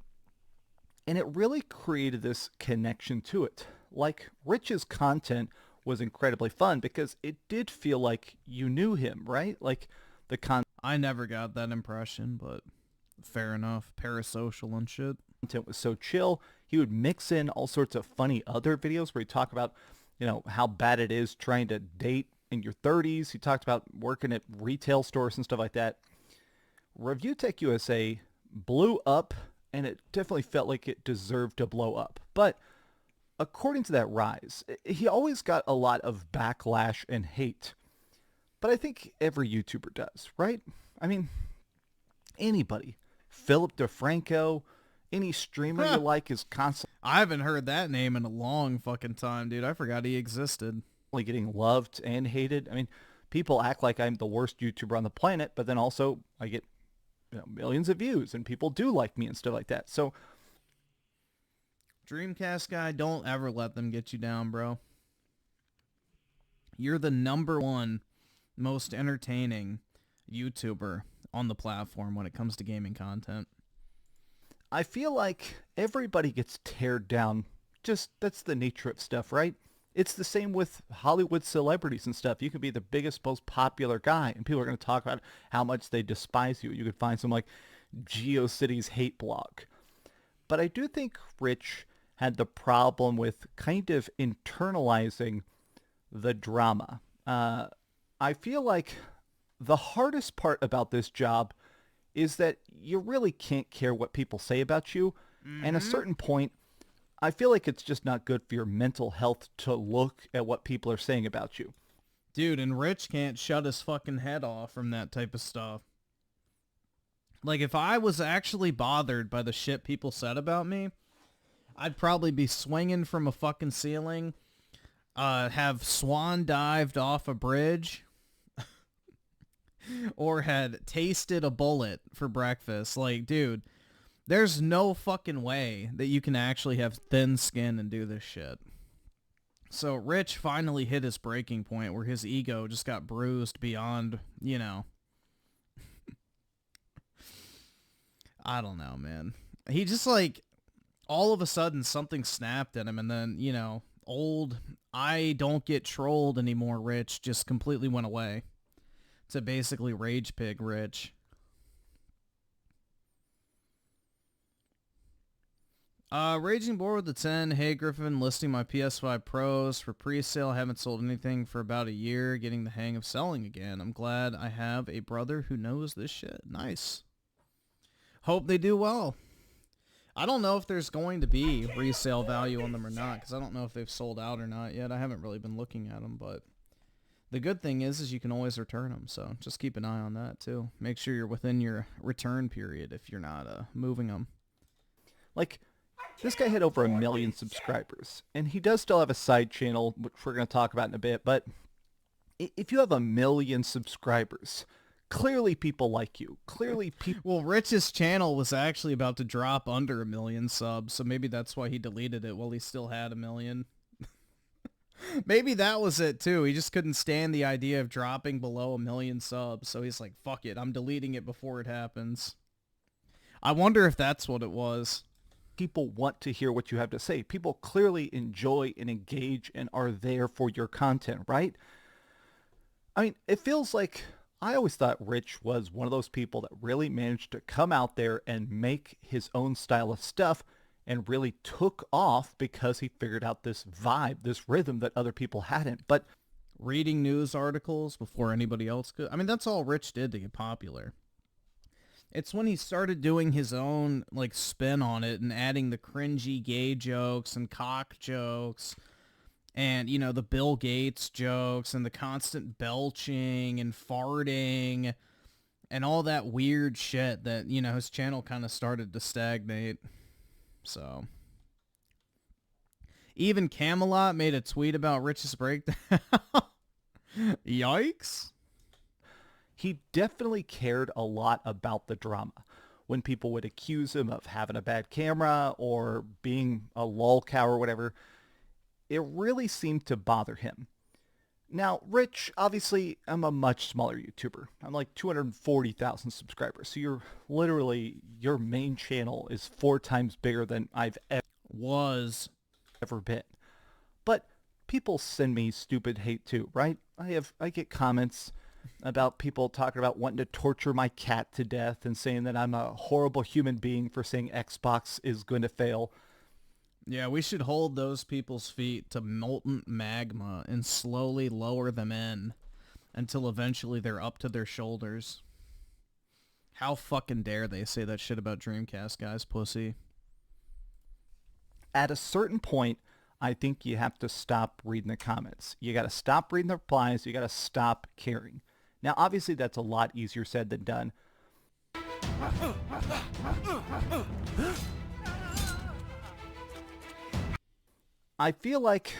And it really created this connection to it. Like, Rich's content was incredibly fun because it did feel like you knew him, right? Like, the I never got that impression, but Fair enough. Parasocial and shit. Content was so chill. He would mix in all sorts of funny other videos where he talk about, you know, how bad it is trying to date in your 30s. He talked about working at retail stores and stuff like that. Review Tech USA blew up, and it definitely felt like it deserved to blow up. But according to that rise, he always got a lot of backlash and hate. But I think every YouTuber does, right? I mean, anybody. Philip DeFranco, any streamer you like is constantly... I haven't heard that name in a long fucking time, dude. I forgot he existed. Getting loved and hated. I mean, people act like I'm the worst YouTuber on the planet, but then also I get, you know, millions of views and people do like me and stuff like that. So Dreamcast guy, don't ever let them get you down, bro. You're the #1 most entertaining YouTuber on the platform when it comes to gaming content. I feel like everybody gets teared down. Just, that's the nature of stuff, right? It's the same with Hollywood celebrities and stuff. You could be the biggest, most popular guy, and people are going to talk about how much they despise you. You could find some, like, GeoCities hate blog. But I do think Rich had the problem with kind of internalizing the drama. I feel like the hardest part about this job is that you really can't care what people say about you. And at a certain point, I feel like it's just not good for your mental health to look at what people are saying about you. Dude, and Rich can't shut his fucking head off from that type of stuff. Like, if I was actually bothered by the shit people said about me, I'd probably be swinging from a fucking ceiling, have swan dived off a bridge, or had tasted a bullet for breakfast. Like, dude, there's no fucking way that you can actually have thin skin and do this shit. So Rich finally hit his breaking point where his ego just got bruised beyond, you know. I don't know, man. He just, like, all of a sudden something snapped at him, and then, you know, old I don't get trolled anymore Rich just completely went away to basically Rage Pig Rich. Raging Boar with the 10. Hey, Griffin, listing my PS5 Pros for pre-sale. Haven't sold anything for about a year. Getting the hang of selling again. I'm glad I have a brother who knows this shit. Nice. Hope they do well. I don't know if there's going to be resale value on them or not, because I don't know if they've sold out or not yet. I haven't really been looking at them, but the good thing is you can always return them, so just keep an eye on that, too. Make sure you're within your return period if you're not moving them. Like, this guy had over 1 million subscribers, and he does still have a side channel, which we're going to talk about in a bit, but if you have 1 million subscribers, clearly people like you. Clearly people... Well, Rich's channel was actually about to drop under 1 million subs, so maybe that's why he deleted it while he still had 1 million. Maybe that was it, too. He just couldn't stand the idea of dropping below 1 million subs, so he's like, fuck it, I'm deleting it before it happens. I wonder if that's what it was. People want to hear what you have to say. People clearly enjoy and engage and are there for your content, right? I mean, it feels like... I always thought Rich was one of those people that really managed to come out there and make his own style of stuff and really took off because he figured out this vibe, this rhythm that other people hadn't. But reading news articles before anybody else could. I mean, that's all Rich did to get popular. It's when he started doing his own, like, spin on it and adding the cringy gay jokes and cock jokes and, you know, the Bill Gates jokes and the constant belching and farting and all that weird shit that, you know, his channel kind of started to stagnate. So, even Camelot made a tweet about Rich's breakdown. Yikes. He definitely cared a lot about the drama. When people would accuse him of having a bad camera or being a lolcow or whatever, it really seemed to bother him. Now, Rich, obviously, I'm a much smaller YouTuber. I'm like 240,000 subscribers. So your main channel is 4 times bigger than I've ever been. But people send me stupid hate too, right? I get comments about people talking about wanting to torture my cat to death and saying that I'm a horrible human being for saying Xbox is going to fail. Yeah, we should hold those people's feet to molten magma and slowly lower them in until eventually they're up to their shoulders. How fucking dare they say that shit about Dreamcast, guys, pussy. At a certain point, I think you have to stop reading the comments. You got to stop reading the replies. You got to stop caring. Now, obviously, that's a lot easier said than done. I feel like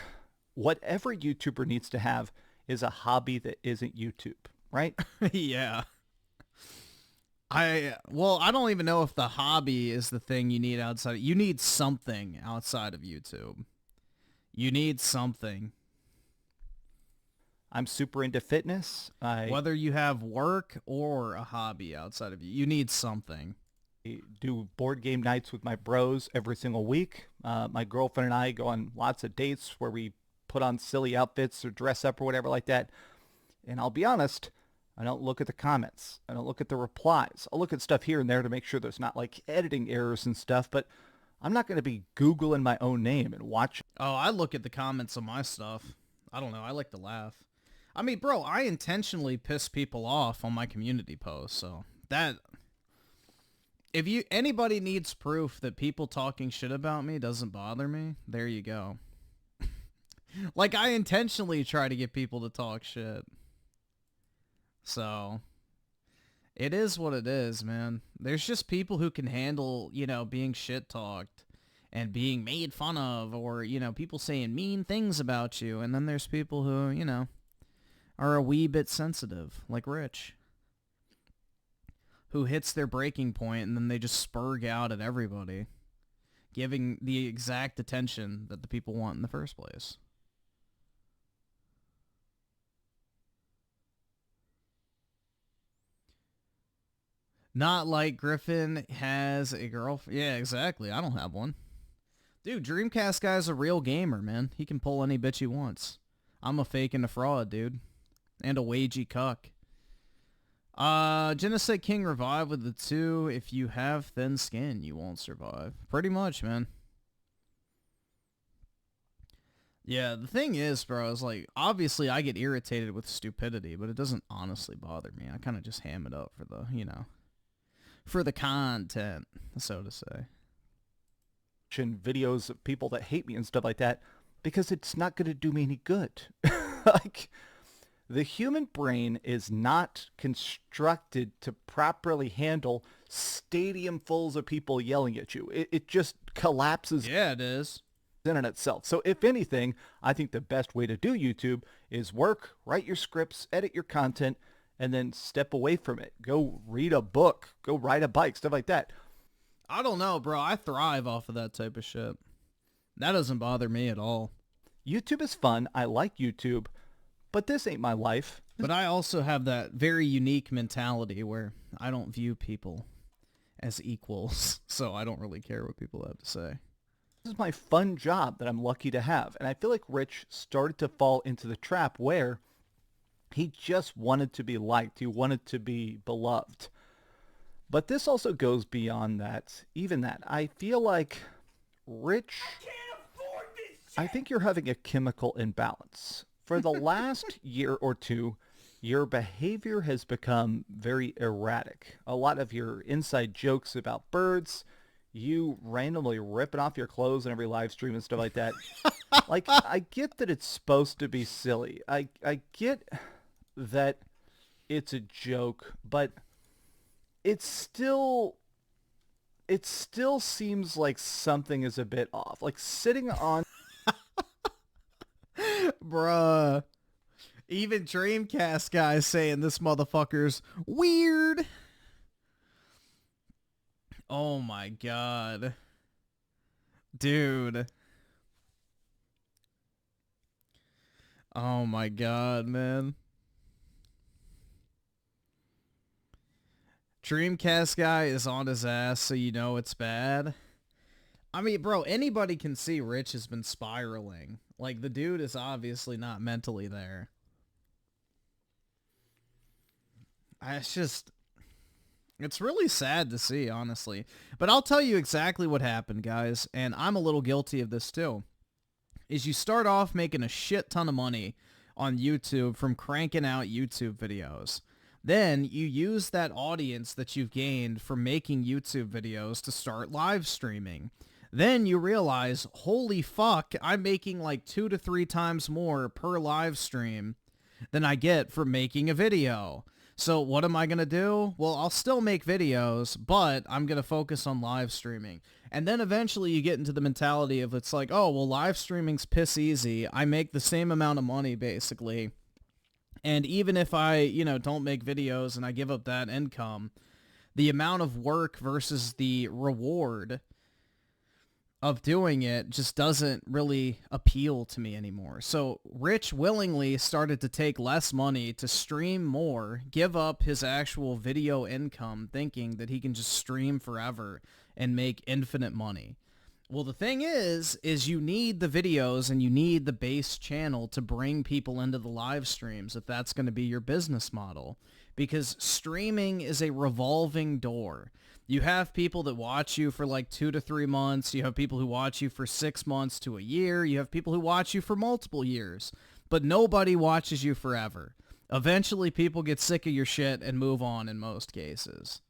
whatever YouTuber needs to have is a hobby that isn't YouTube, right? Yeah. I don't even know if the hobby is the thing you need outside. You need something outside of YouTube. You need something. I'm super into fitness. Whether you have work or a hobby outside of you need something. I do board game nights with my bros every single week. My girlfriend and I go on lots of dates where we put on silly outfits or dress up or whatever like that. And I'll be honest, I don't look at the comments. I don't look at the replies. I'll look at stuff here and there to make sure there's not like editing errors and stuff, but I'm not going to be Googling my own name and watch. Oh, I look at the comments on my stuff. I don't know. I like to laugh. I mean, bro, I intentionally piss people off on my community posts, so that... If anybody needs proof that people talking shit about me doesn't bother me, there you go. Like, I intentionally try to get people to talk shit. So, it is what it is, man. There's just people who can handle, being shit-talked and being made fun of, or, people saying mean things about you. And then there's people who, are a wee bit sensitive, like Rich, who hits their breaking point and then they just spurg out at everybody, giving the exact attention that the people want in the first place. Not like Griffin has a girlfriend. Yeah, exactly. I don't have one. Dude, Dreamcast guy's a real gamer, man. He can pull any bitch he wants. I'm a fake and a fraud, dude. And a wagey cuck. Genocide King revive with the 2. If you have thin skin, you won't survive. Pretty much, man. Yeah, the thing is, bro, is like, obviously I get irritated with stupidity, but it doesn't honestly bother me. I kind of just ham it up for the, for the content, so to say. Videos of people that hate me and stuff like that, because it's not going to do me any good. Like, the human brain is not constructed to properly handle stadium-fulls of people yelling at you. It just collapses. Yeah, it is. In and itself. So if anything, I think the best way to do YouTube is work, write your scripts, edit your content, and then step away from it. Go read a book, go ride a bike, stuff like that. I don't know, bro. I thrive off of that type of shit. That doesn't bother me at all. YouTube is fun. I like YouTube, but this ain't my life. But I also have that very unique mentality where I don't view people as equals, so I don't really care what people have to say. This is my fun job that I'm lucky to have. And I feel like Rich started to fall into the trap where he just wanted to be liked. He wanted to be beloved. But this also goes beyond that. Even that. I feel like Rich, I think you're having a chemical imbalance. For the last year or two, your behavior has become very erratic. A lot of your inside jokes about birds, you randomly ripping off your clothes in every live stream and stuff like that. Like, I get that it's supposed to be silly. I get that it's a joke, but it still seems like something is a bit off. Like sitting on... Bruh. Even Dreamcast guys saying this motherfucker's weird. Oh my god. Dude. Oh my god, man. Dreamcast guy is on his ass, so you know it's bad. I mean, bro, anybody can see Rich has been spiraling. Like, the dude is obviously not mentally there. It's just, it's really sad to see, honestly. But I'll tell you exactly what happened, guys, and I'm a little guilty of this too. Is you start off making a shit ton of money on YouTube from cranking out YouTube videos. Then you use that audience that you've gained from making YouTube videos to start live streaming. Then you realize, holy fuck, I'm making like 2 to 3 times more per live stream than I get from making a video. So what am I going to do? Well, I'll still make videos, but I'm going to focus on live streaming. And then eventually you get into the mentality of it's like, oh, well, live streaming's piss easy. I make the same amount of money, basically. And even if I, don't make videos and I give up that income, the amount of work versus the reward of doing it just doesn't really appeal to me anymore. So Rich willingly started to take less money to stream more, give up his actual video income, thinking that he can just stream forever and make infinite money. Well, the thing is you need the videos and you need the base channel to bring people into the live streams if that's going to be your business model. Because streaming is a revolving door. You have people that watch you for like 2 to 3 months. You have people who watch you for 6 months to a year. You have people who watch you for multiple years. But nobody watches you forever. Eventually, people get sick of your shit and move on in most cases.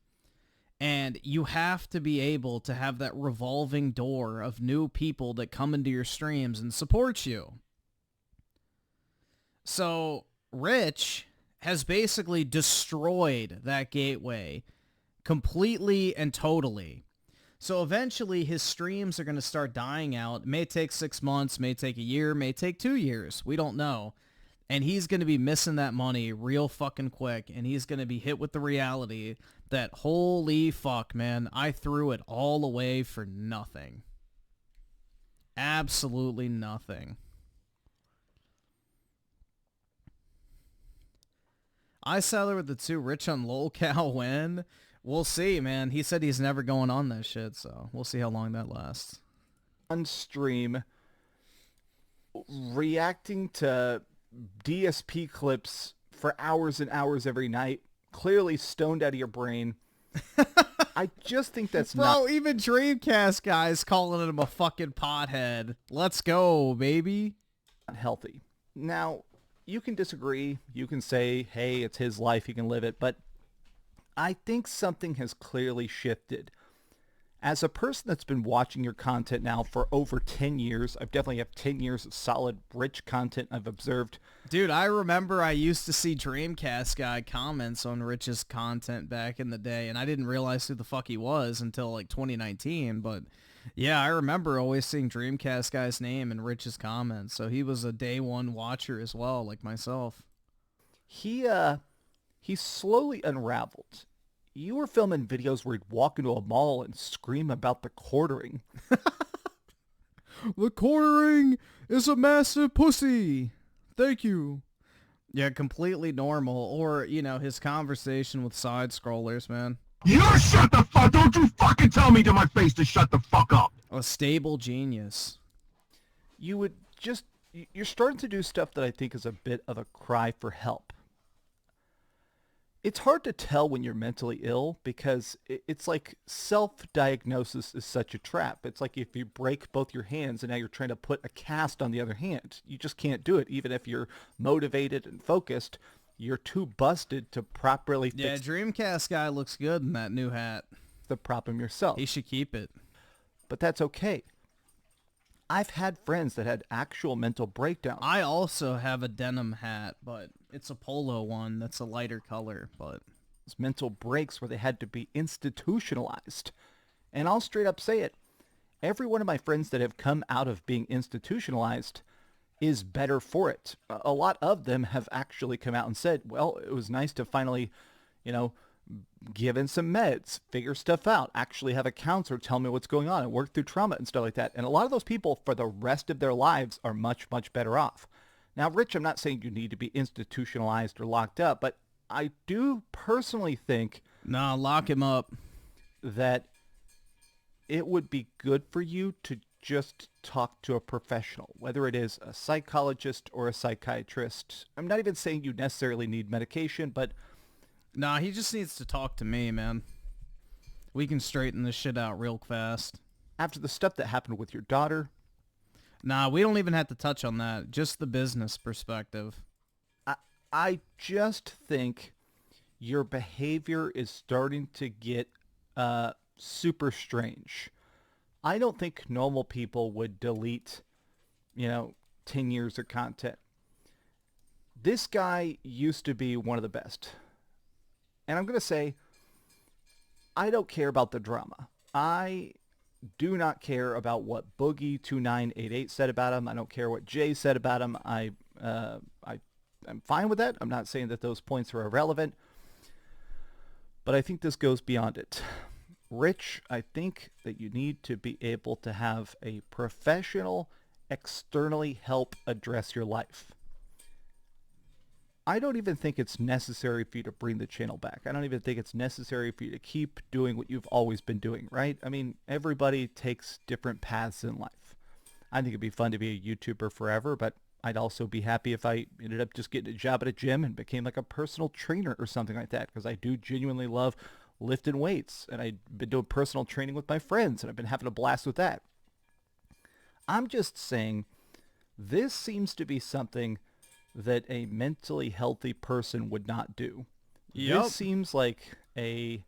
And you have to be able to have that revolving door of new people that come into your streams and support you. So Rich has basically destroyed that gateway completely and totally. So eventually his streams are going to start dying out. It may take 6 months, may take a year, may take 2 years. We don't know. And he's going to be missing that money real fucking quick. And he's going to be hit with the reality that, holy fuck, man, I threw it all away for nothing. Absolutely nothing. I settled with the 2 Rich on lolcow win. We'll see, man. He said he's never going on that shit, so we'll see how long that lasts. On stream, reacting to DSP clips for hours and hours every night, clearly stoned out of your brain. I just think that's Bro, even Dreamcast guys calling him a fucking pothead. Let's go, baby. Not healthy. Now, you can disagree. You can say, hey, it's his life. He can live it. But I think something has clearly shifted. As a person that's been watching your content now for over 10 years, I definitely have 10 years of solid, rich content I've observed. Dude, I remember I used to see Dreamcast guy comments on Rich's content back in the day, and I didn't realize who the fuck he was until like 2019, but yeah, I remember always seeing Dreamcast guy's name in Rich's comments, so he was a day one watcher as well, like myself. He slowly unraveled. You were filming videos where he'd walk into a mall and scream about the quartering. The quartering is a massive pussy. Thank you. Yeah, completely normal. Or, his conversation with side-scrollers, man. You shut the fuck! Don't you fucking tell me to my face to shut the fuck up! A stable genius. You're starting to do stuff that I think is a bit of a cry for help. It's hard to tell when you're mentally ill because it's like self-diagnosis is such a trap. It's like if you break both your hands and now you're trying to put a cast on the other hand. You just can't do it. Even if you're motivated and focused, you're too busted to properly fix. Yeah, Dreamcast guy looks good in that new hat. The problem yourself. He should keep it. But that's okay. I've had friends that had actual mental breakdowns. I also have a denim hat, but it's a polo one that's a lighter color, but it's mental breaks where they had to be institutionalized. And I'll straight up say it. Every one of my friends that have come out of being institutionalized is better for it. A lot of them have actually come out and said, well, it was nice to finally, given some meds, figure stuff out, actually have a counselor tell me what's going on and work through trauma and stuff like that. And a lot of those people for the rest of their lives are much, much better off. Now, Rich, I'm not saying you need to be institutionalized or locked up, but I do personally think... Nah, lock him up. ...that it would be good for you to just talk to a professional, whether it is a psychologist or a psychiatrist. I'm not even saying you necessarily need medication, but Nah, he just needs to talk to me, man. We can straighten this shit out real fast. After the stuff that happened with your daughter... Nah, we don't even have to touch on that. Just the business perspective. I just think your behavior is starting to get super strange. I don't think normal people would delete, 10 years of content. This guy used to be one of the best. And I'm going to say, I don't care about the drama. I do not care about what Boogie2988 said about him. I don't care what Jay said about him. I'm fine with that. I'm not saying that those points are irrelevant. But I think this goes beyond it. Rich, I think that you need to be able to have a professional externally help address your life. I don't even think it's necessary for you to bring the channel back. I don't even think it's necessary for you to keep doing what you've always been doing, right? I mean, everybody takes different paths in life. I think it'd be fun to be a YouTuber forever, but I'd also be happy if I ended up just getting a job at a gym and became like a personal trainer or something like that, because I do genuinely love lifting weights, and I've been doing personal training with my friends, and I've been having a blast with that. I'm just saying, this seems to be something that a mentally healthy person would not do. Yep. This seems like a...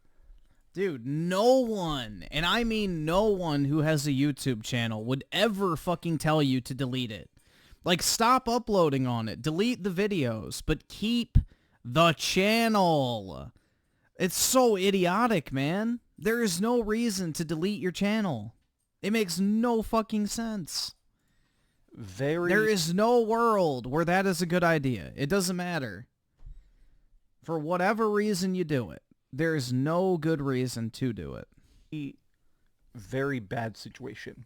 Dude, no one, and I mean no one who has a YouTube channel would ever fucking tell you to delete it. Like, stop uploading on it. Delete the videos, but keep the channel. It's so idiotic, man. There is no reason to delete your channel. It makes no fucking sense. There is no world where that is a good idea. It doesn't matter. For whatever reason you do it, there is no good reason to do it. Very bad situation.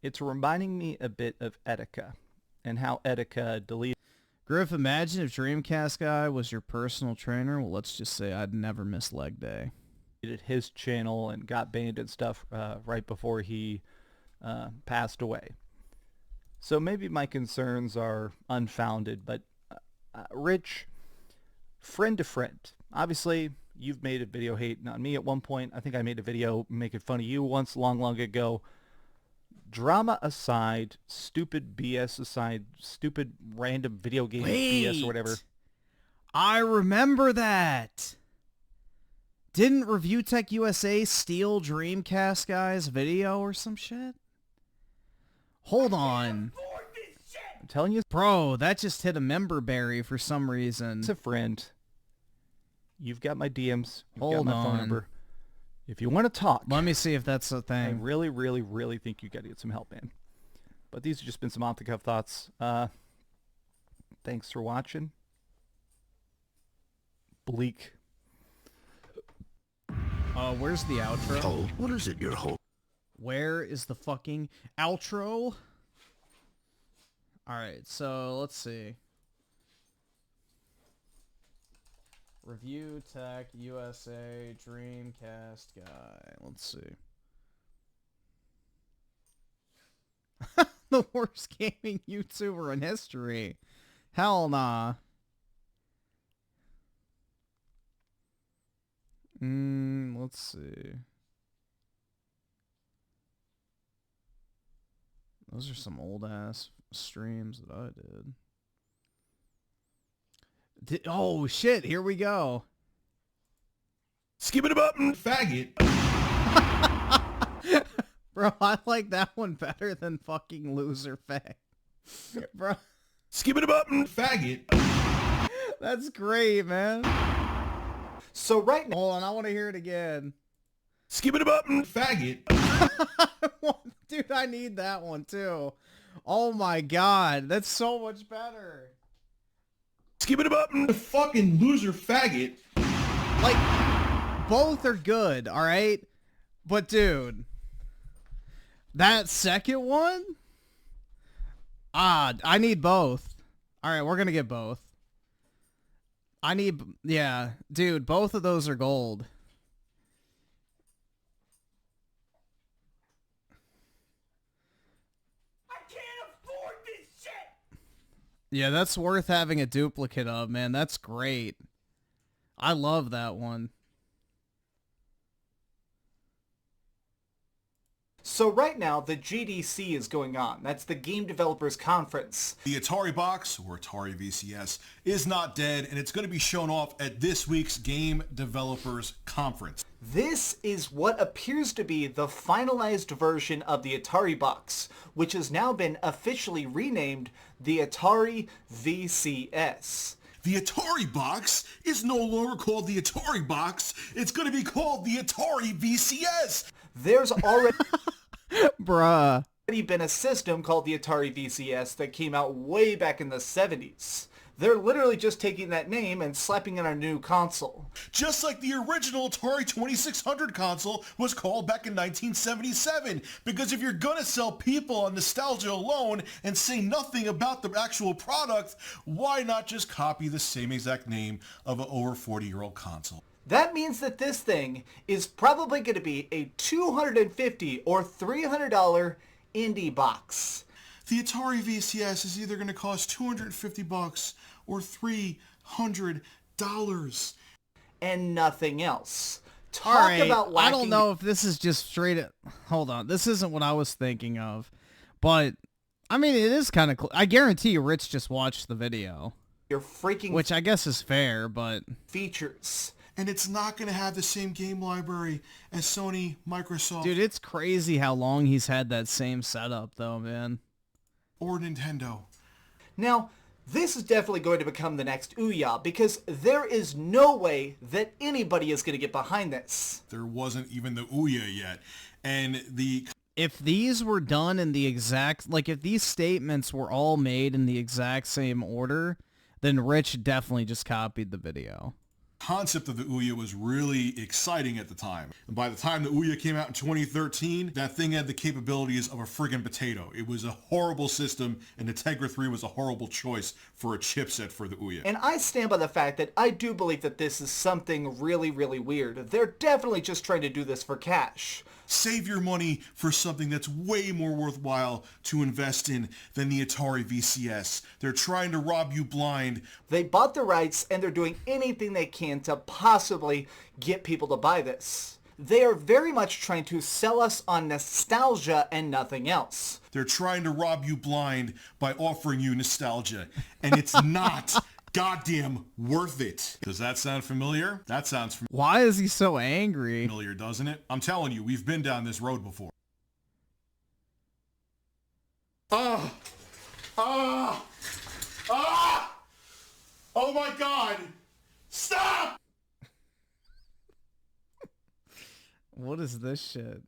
It's reminding me a bit of Etika and how Etika deleted... Griff, imagine if Dreamcast Guy was your personal trainer. Well, let's just say I'd never miss leg day. His channel and got banned and stuff right before he passed away. So maybe my concerns are unfounded, but Rich, friend to friend. Obviously, you've made a video hating on me at one point. I think I made a video making fun of you once long ago. Drama aside, stupid BS aside, stupid random video game BS or whatever. I remember that. Didn't Review Tech USA steal Dreamcast Guy's video or some shit? Hold on. I'm telling you. Bro, that just hit a member berry for some reason. It's a friend. You've got my DMs. You've Hold got my on. phone number. If you want to talk. Let me see if that's a I thing. really, really, really think you got to get some help, man. But these have just been some off-the-cuff thoughts. Thanks for watching. Bleak. Where's the outro? Oh, what is it, your whole... Where is the fucking outro? Alright, so let's see. Review Tech USA Dreamcast Guy. Let's see. The worst gaming YouTuber in history. Hell nah. Let's see. Those are some old ass streams that I did. Oh shit, here we go. Skip it up, faggot. Bro, I like that one better than fucking loser fag. Bro. Skip it up, faggot. That's great, man. So right now... Hold on, I want to hear it again. Skip it up, faggot. Dude, I need that one too. Oh my god, that's so much better. Skip it up, fucking loser faggot. Like, both are good, alright? But dude, that second one? I need both. Alright, we're gonna get both. Yeah, dude, both of those are gold. Yeah, that's worth having a duplicate of, man. That's great. I love that one. So right now, the GDC is going on. That's the Game Developers Conference. The Atari box, or Atari VCS, is not dead, and it's going to be shown off at this week's Game Developers Conference. This is what appears to be the finalized version of the Atari box, which has now been officially renamed the Atari VCS. The Atari box is no longer called the Atari box. It's going to be called the Atari VCS. There's already Bruh. been a system called the Atari VCS that came out way back in the 70s. They're literally just taking that name and slapping it on a new console. Just like the original Atari 2600 console was called back in 1977. Because if you're gonna sell people on nostalgia alone and say nothing about the actual product, why not just copy the same exact name of an over 40-year-old console? That means that this thing is probably going to be a $250 or $300 indie box. The Atari VCS is either going to cost $250 or $300. And nothing else. Talk All right, about lacking... I don't know if this is just straight up... Hold on. This isn't what I was thinking of. But, I mean, it is kind of... I guarantee you Rich just watched the video. Your freaking... Which I guess is fair, but... Features. And it's not going to have the same game library as Sony, Microsoft... Dude, it's crazy how long he's had that same setup, though, man. Or Nintendo. Now, this is definitely going to become the next Ouya, because there is no way that anybody is going to get behind this. There wasn't even the Ouya yet. And the... If these were done in the exact... Like, if these statements were all made in the exact same order, then Rich definitely just copied the video. Concept of the Ouya was really exciting at the time. And by the time the Ouya came out in 2013, that thing had the capabilities of a friggin' potato. It was a horrible system, and the Tegra 3 was a horrible choice for a chipset for the Ouya. And I stand by the fact that I do believe that this is something really, really weird. They're definitely just trying to do this for cash. Save your money for something that's way more worthwhile to invest in than the Atari VCS. They're trying to rob you blind. They bought the rights and they're doing anything they can to possibly get people to buy this. They are very much trying to sell us on nostalgia and nothing else. They're trying to rob you blind by offering you nostalgia, and it's not goddamn worth it. Does that sound familiar? That sounds familiar. Why is he so angry? Familiar, doesn't it? I'm telling you, we've been down this road before. Oh my God! Stop! What is this shit?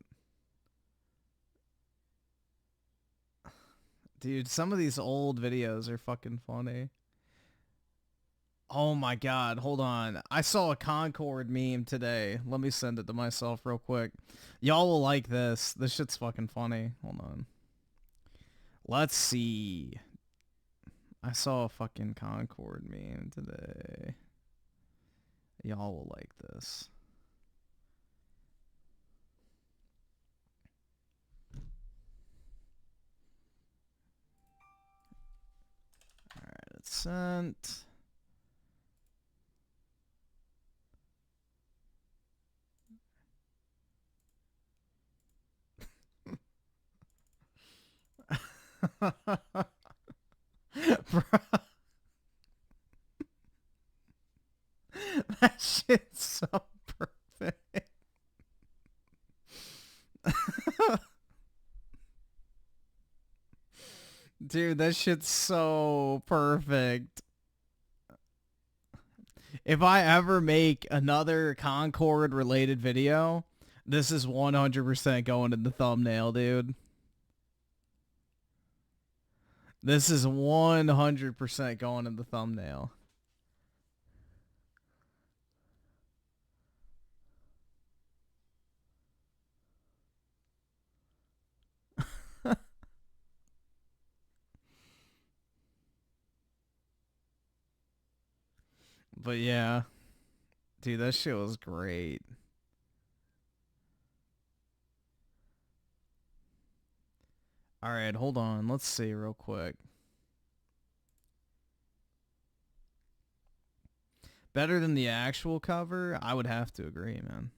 Dude, some of these old videos are fucking funny. Oh my God, hold on. I saw a Concord meme today. Let me send it to myself real quick. Y'all will like this. This shit's fucking funny. Hold on. Let's see. I saw a fucking Concord meme today. Y'all will like this. Alright, it's sent. Bruh. That shit's so perfect. Dude, that shit's so perfect. If I ever make another Concord related video, this is 100% going in the thumbnail, dude. This is 100% going in the thumbnail. But yeah. Dude, that shit was great. Alright, hold on. Let's see real quick. Better than the actual cover? I would have to agree, man.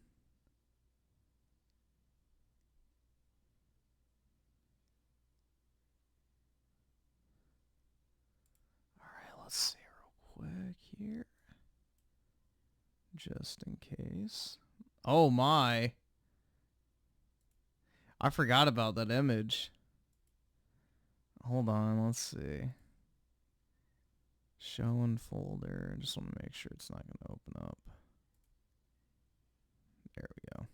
Alright, let's see real quick here. Just in case. Oh my. I forgot about that image. Hold on, let's see. Show in folder. I just want to make sure it's not going to open up. There we go.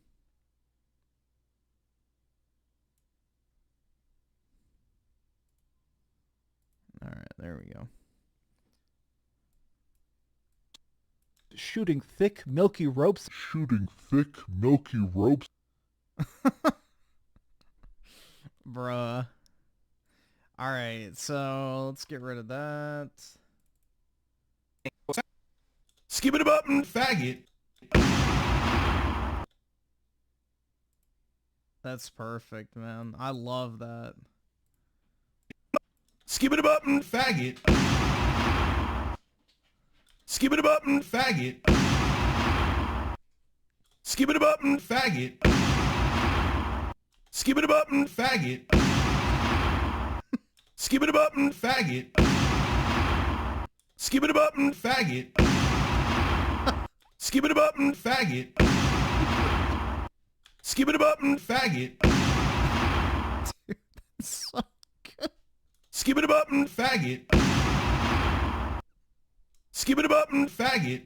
Alright, there we go. Shooting thick, milky ropes. Shooting thick, milky ropes. Bruh. Alright, so let's get rid of that. Skip it button, faggot. That's perfect, man. I love that. Skip it button, faggot. Skip it button, faggot. Skip it button, faggot. Skip it button, faggot. Skip it button, faggot. Skip it button, faggot. Skip it button, faggot. Skip it button, faggot. Dude, that's so good. Skip it button, faggot. Skip it button, faggot.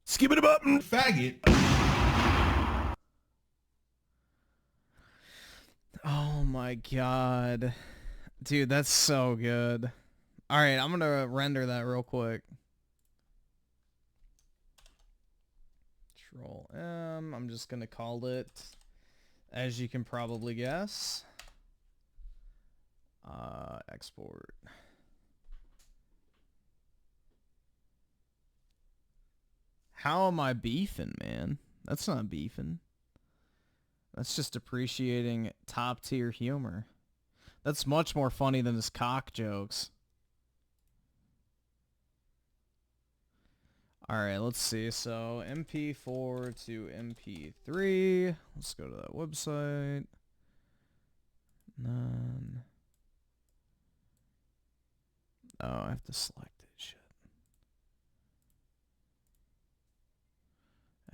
Skip it button, faggot. Oh my god. Dude, that's so good. Alright, I'm gonna render that real quick. Control M. I'm just gonna call it, as you can probably guess, export. How am I beefing, man? That's not beefing. That's just appreciating top tier humor. That's much more funny than his cock jokes. Alright, let's see. So, MP4 to MP3. Let's go to that website. None. Oh, I have to select it. Shit.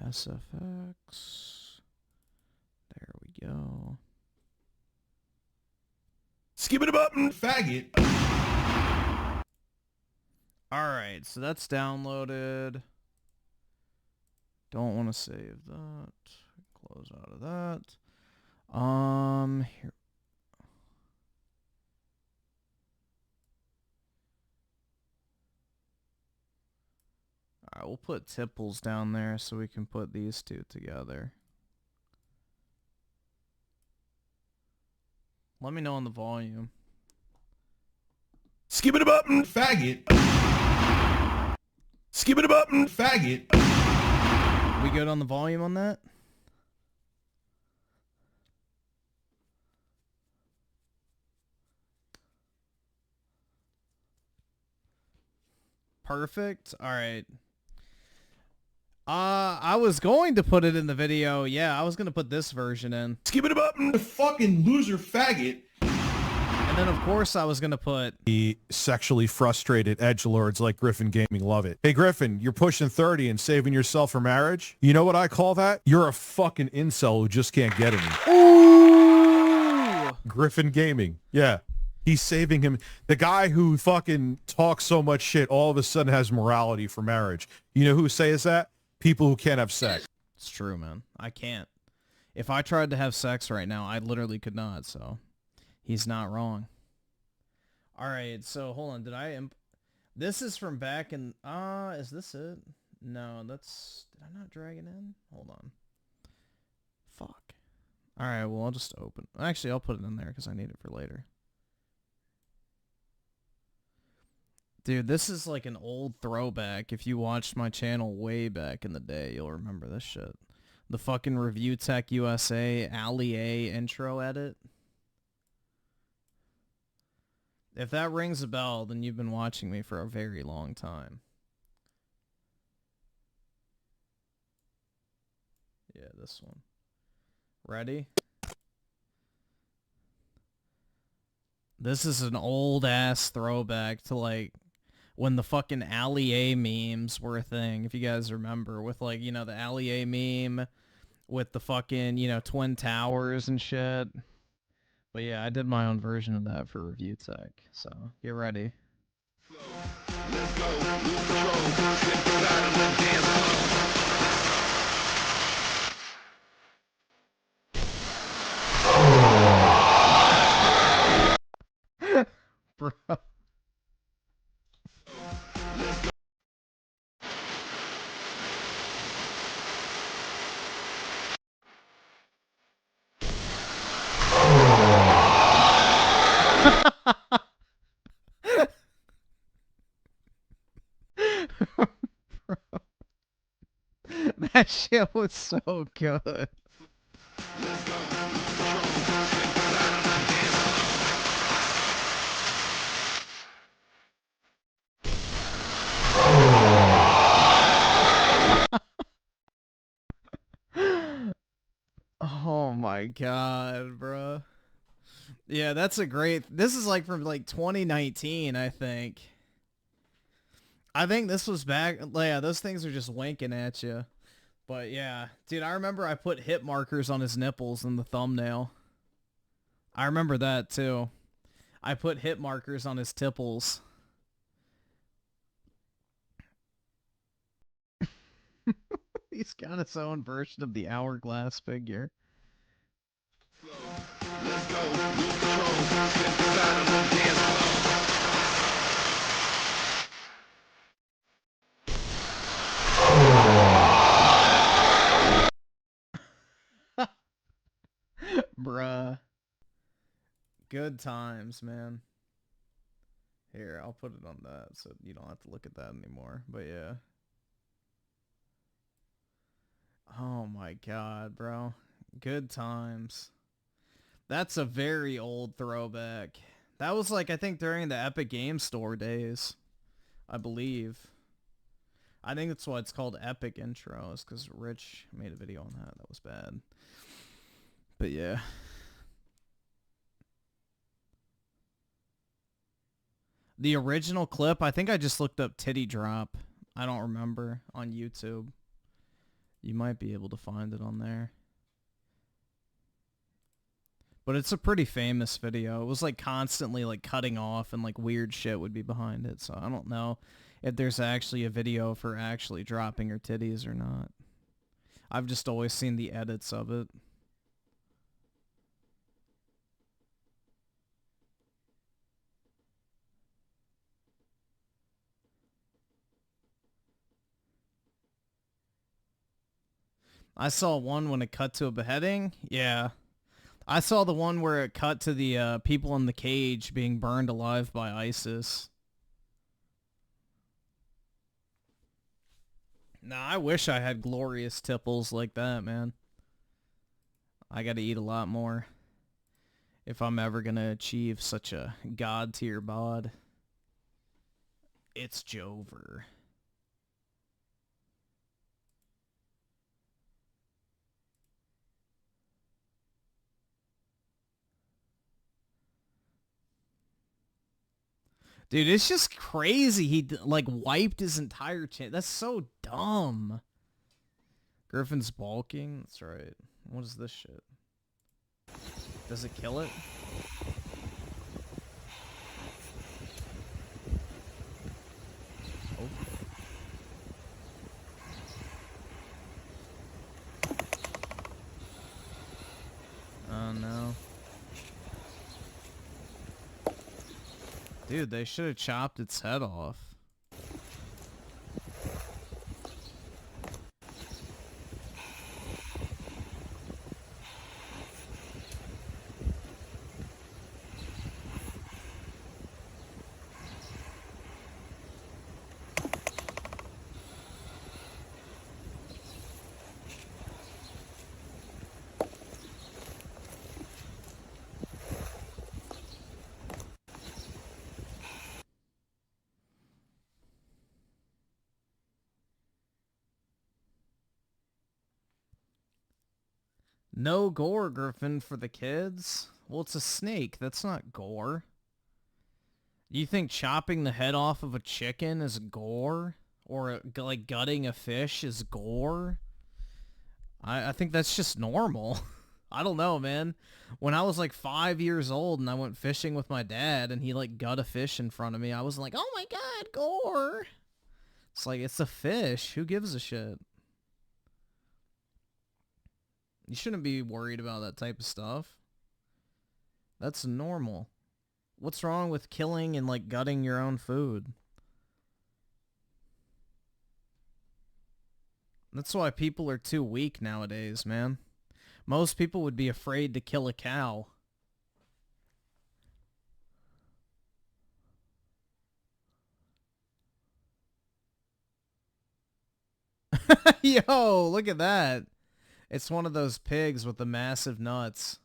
SFX. There we go. Skip it button, faggot. Alright, so that's downloaded. Don't want to save that. Close out of that. Here. Alright, we'll put tipples down there so we can put these two together. Let me know on the volume. Skip it button, faggot. Skip it button, faggot. We good on the volume on that? Perfect. All right. I was going to put it in the video. Yeah, I was going to put this version in. Skip it button, fucking loser, faggot. And then, of course, I was going to put... The sexually frustrated edgelords like Griffin Gaming love it. Hey, Griffin, you're pushing 30 and saving yourself for marriage? You know what I call that? You're a fucking incel who just can't get any. Ooh! Griffin Gaming. Yeah. He's saving him. The guy who fucking talks so much shit all of a sudden has morality for marriage. You know who says that? People who can't have sex. It's true, man. I can't. If I tried to have sex right now, I literally could not, so... He's not wrong. Alright, so hold on. Did I... This is from back in... is this it? No, that's... Did I not drag it in? Hold on. Fuck. Alright, well, I'll just open... Actually, I'll put it in there because I need it for later. Dude, this is like an old throwback. If you watched my channel way back in the day, you'll remember this shit. The fucking Review Tech USA Ali A intro edit. If that rings a bell, then you've been watching me for a very long time. Yeah, this one. Ready? This is an old ass throwback to like when the fucking Alley A memes were a thing, if you guys remember, with like, you know, the Alley A meme with the fucking, you know, Twin Towers and shit. But yeah, I did my own version of that for Review Tech, so get ready. Let's go, lose control, step the battle and dance. Bro. That shit was so good. Oh my god, bro. Yeah, that's a great... This is like from like 2019, I think. I think this was back... Yeah, those things are just winking at you. But yeah, dude, I remember I put hit markers on his nipples in the thumbnail. I remember that too. I put hit markers on his tipples. He's got his own version of the hourglass figure. Let's go, lose control, step the battle and dance. Bruh. Good times, man. Here, I'll put it on that so you don't have to look at that anymore. But yeah. Oh my god, bro. Good times. That's a very old throwback. That was like, I think during the Epic Game Store days. I believe. I think that's why it's called Epic Intros, because Rich made a video on that. That was bad. But yeah. The original clip, I think I just looked up titty drop. I don't remember, on YouTube. You might be able to find it on there. But it's a pretty famous video. It was like constantly like cutting off and like weird shit would be behind it. So I don't know if there's actually a video for actually dropping her titties or not. I've just always seen the edits of it. I saw one when it cut to a beheading. Yeah. I saw the one where it cut to the people in the cage being burned alive by ISIS. Nah, I wish I had glorious tipples like that, man. I gotta eat a lot more if I'm ever gonna achieve such a god-tier bod. It's Jover. Dude, it's just crazy. He, like, wiped his entire chin. That's so dumb. Griffin's bulking? That's right. What is this shit? Does it kill it? Oh. Oh, no. Dude, they should have chopped its head off. No gore, Griffin, for the kids? Well, it's a snake. That's not gore. You think chopping the head off of a chicken is gore? Or, like, gutting a fish is gore? I think that's just normal. I don't know, man. When I was, like, 5 years old and I went fishing with my dad and he, like, gut a fish in front of me, I was like, oh my god, gore! It's like, it's a fish. Who gives a shit? You shouldn't be worried about that type of stuff. That's normal. What's wrong with killing and, like, gutting your own food? That's why people are too weak nowadays, man. Most people would be afraid to kill a cow. Yo, look at that. It's one of those pigs with the massive nuts.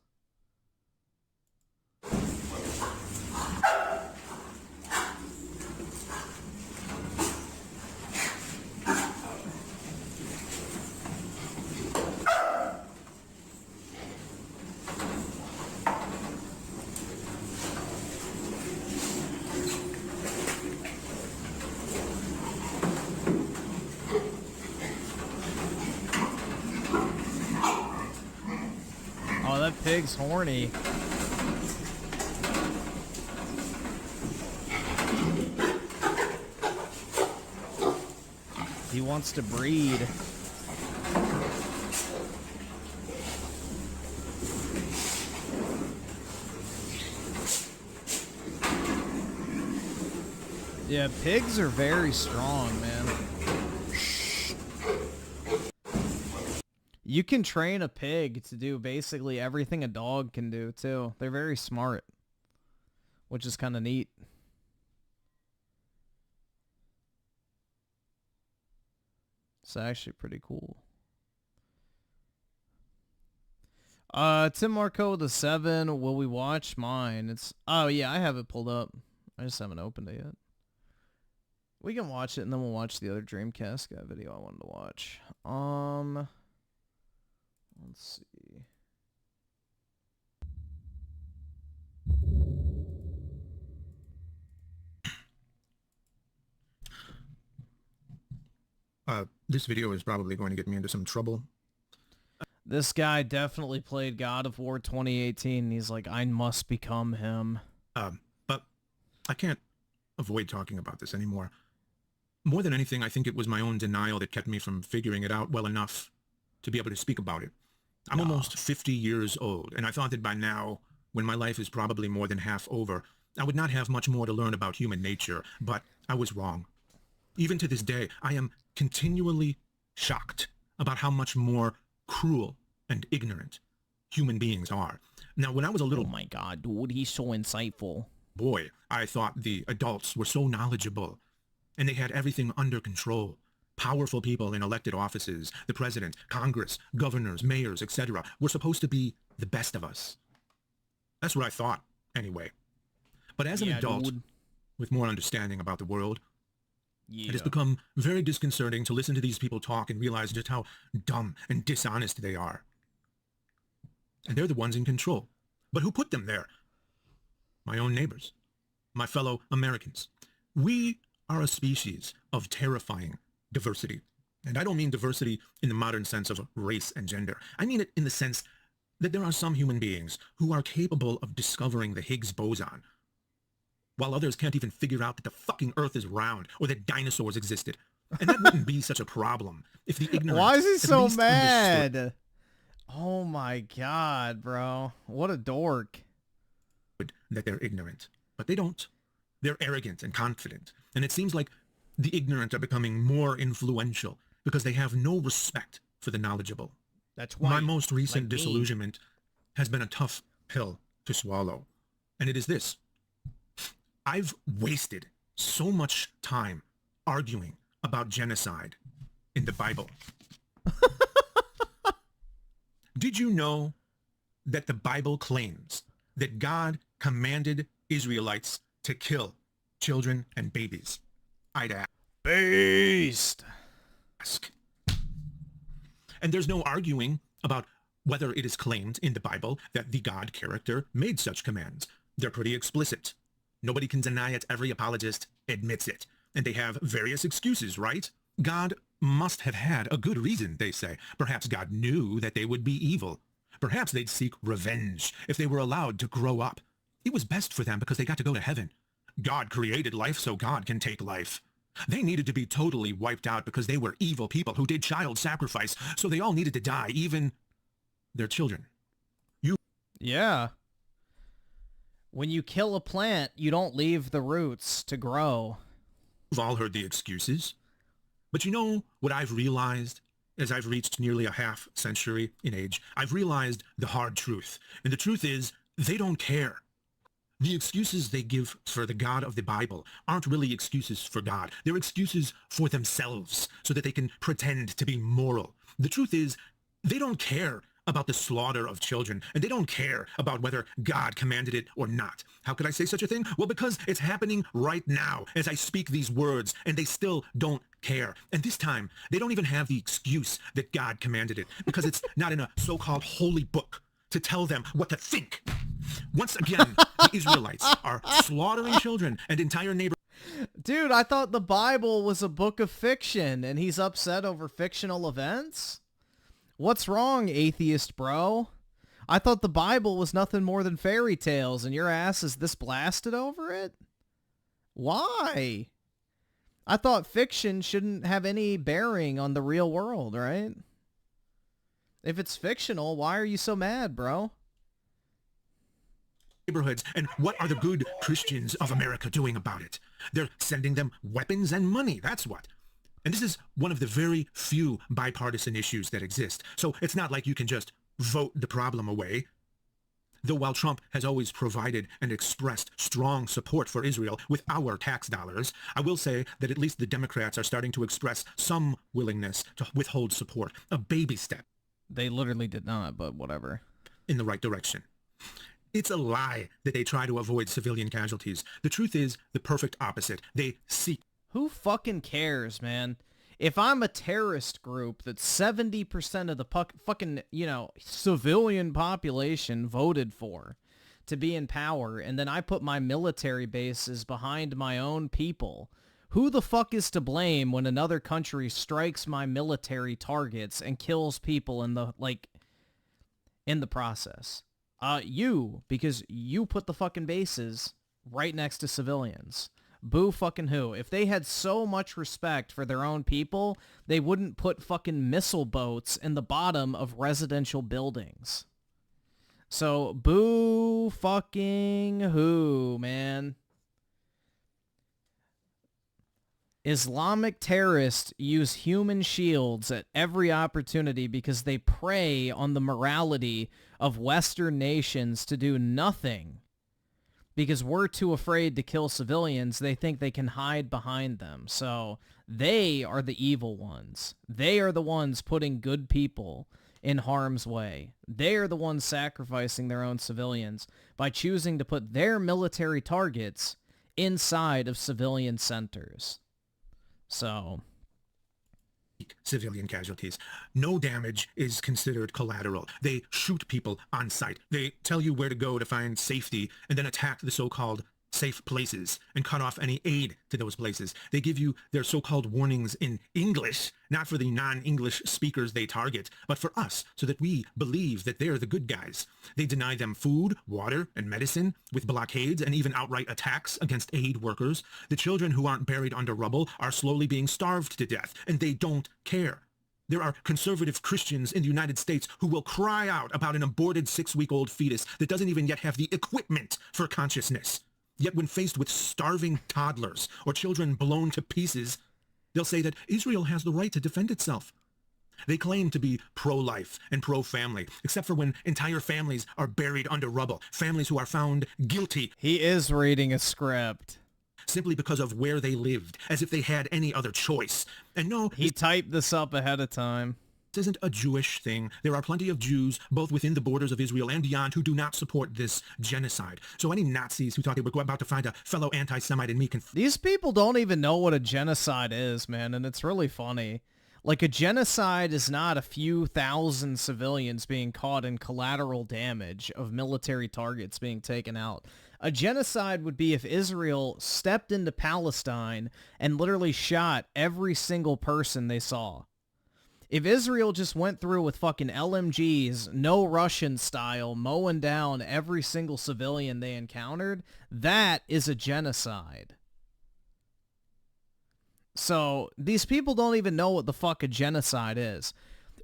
Oh, that pig's horny. He wants to breed. Yeah, pigs are very strong, man. You can train a pig to do basically everything a dog can do, too. They're very smart, which is kind of neat. It's actually pretty cool. Tim Marco with a 7. Will we watch mine? It's oh yeah, I have it pulled up. I just haven't opened it yet. We can watch it and then we'll watch the other Dreamcast guy video I wanted to watch. Let's see. This video is probably going to get me into some trouble. This guy definitely played God of War 2018. And he's like, I must become him. But I can't avoid talking about this anymore. More than anything, I think it was my own denial that kept me from figuring it out well enough to be able to speak about it. I'm almost 50 years old, and I thought that by now, when my life is probably more than half over, I would not have much more to learn about human nature, but I was wrong. Even to this day, I am continually shocked about how much more cruel and ignorant human beings are. Now, when I was a little... Oh my god, dude, he's so insightful. Boy, I thought the adults were so knowledgeable, and they had everything under control. Powerful people in elected offices, the president, Congress, governors, mayors, etc., were supposed to be the best of us. That's what I thought, anyway. But as an adult, with more understanding about the world, it has become very disconcerting to listen to these people talk and realize just how dumb and dishonest they are. And they're the ones in control. But who put them there? My own neighbors. My fellow Americans. We are a species of terrifying diversity. And I don't mean diversity in the modern sense of race and gender. I mean it in the sense that there are some human beings who are capable of discovering the Higgs boson, while others can't even figure out that the fucking Earth is round or that dinosaurs existed. And that wouldn't be such a problem if the ignorant... Why is he so mad? Oh my god, bro. What a dork. That they're ignorant. But they don't. They're arrogant and confident. And it seems like the ignorant are becoming more influential because they have no respect for the knowledgeable. That's why my most recent disillusionment has been a tough pill to swallow. And it is this. I've wasted so much time arguing about genocide in the Bible. Did you know that the Bible claims that God commanded Israelites to kill children and babies? I'd ask. Beast. And there's no arguing about whether it is claimed in the Bible that the God character made such commands. They're pretty explicit. Nobody can deny it. Every apologist admits it. And they have various excuses, right? God must have had a good reason, they say. Perhaps God knew that they would be evil. Perhaps they'd seek revenge if they were allowed to grow up. It was best for them because they got to go to heaven. God created life so God can take life. They needed to be totally wiped out because they were evil people who did child sacrifice, so they all needed to die, even their children. Yeah. When you kill a plant, you don't leave the roots to grow. We've all heard the excuses. But you know what I've realized as I've reached nearly a half century in age? I've realized the hard truth. And the truth is, they don't care. The excuses they give for the God of the Bible aren't really excuses for God. They're excuses for themselves so that they can pretend to be moral. The truth is, they don't care about the slaughter of children, and they don't care about whether God commanded it or not. How could I say such a thing? Well, because it's happening right now as I speak these words, and they still don't care. And this time, they don't even have the excuse that God commanded it, because it's not in a so-called holy book to tell them what to think. Once again, the Israelites are slaughtering children and entire neighborhoods. Dude, I thought the Bible was a book of fiction, and he's upset over fictional events? What's wrong, atheist bro? I thought the Bible was nothing more than fairy tales, and your ass is this blasted over it? Why? I thought fiction shouldn't have any bearing on the real world, right? If it's fictional, why are you so mad, bro? Neighborhoods, and what are the good Christians of America doing about it? They're sending them weapons and money, that's what. And this is one of the very few bipartisan issues that exist. So it's not like you can just vote the problem away. Though while Trump has always provided and expressed strong support for Israel with our tax dollars, I will say that at least the Democrats are starting to express some willingness to withhold support. A baby step. They literally did not, but whatever. In the right direction. It's a lie that they try to avoid civilian casualties. The truth is the perfect opposite. They seek. Who fucking cares, man? If I'm a terrorist group that 70% of the fucking, civilian population voted for to be in power, and then I put my military bases behind my own people, who the fuck is to blame when another country strikes my military targets and kills people in the process? You, because you put the fucking bases right next to civilians. Boo fucking who. If they had so much respect for their own people, they wouldn't put fucking missile boats in the bottom of residential buildings. So, boo fucking who, man. Islamic terrorists use human shields at every opportunity because they prey on the morality of Western nations to do nothing. Because we're too afraid to kill civilians, they think they can hide behind them. So they are the evil ones. They are the ones putting good people in harm's way. They are the ones sacrificing their own civilians by choosing to put their military targets inside of civilian centers. So, civilian casualties. No damage is considered collateral. They shoot people on sight. They tell you where to go to find safety and then attack the so-called safe places and cut off any aid to those places. They give you their so-called warnings in English, not for the non-English speakers they target, but for us, so that we believe that they're the good guys. They deny them food, water, and medicine with blockades and even outright attacks against aid workers. The children who aren't buried under rubble are slowly being starved to death, and they don't care. There are conservative Christians in the United States who will cry out about an aborted 6-week-old fetus that doesn't even yet have the equipment for consciousness. Yet when faced with starving toddlers or children blown to pieces, they'll say that Israel has the right to defend itself. They claim to be pro-life and pro-family, except for when entire families are buried under rubble, families who are found guilty. He is reading a script. Simply because of where they lived, as if they had any other choice. And no, he typed this up ahead of time. This isn't a Jewish thing. There are plenty of Jews, both within the borders of Israel and beyond, who do not support this genocide. So any Nazis who thought they were about to find a fellow anti-Semite in me can... These people don't even know what a genocide is, man, and it's really funny. Like, a genocide is not a few thousand civilians being caught in collateral damage of military targets being taken out. A genocide would be if Israel stepped into Palestine and literally shot every single person they saw. If Israel just went through with fucking LMGs, no Russian style, mowing down every single civilian they encountered, that is a genocide. So these people don't even know what the fuck a genocide is.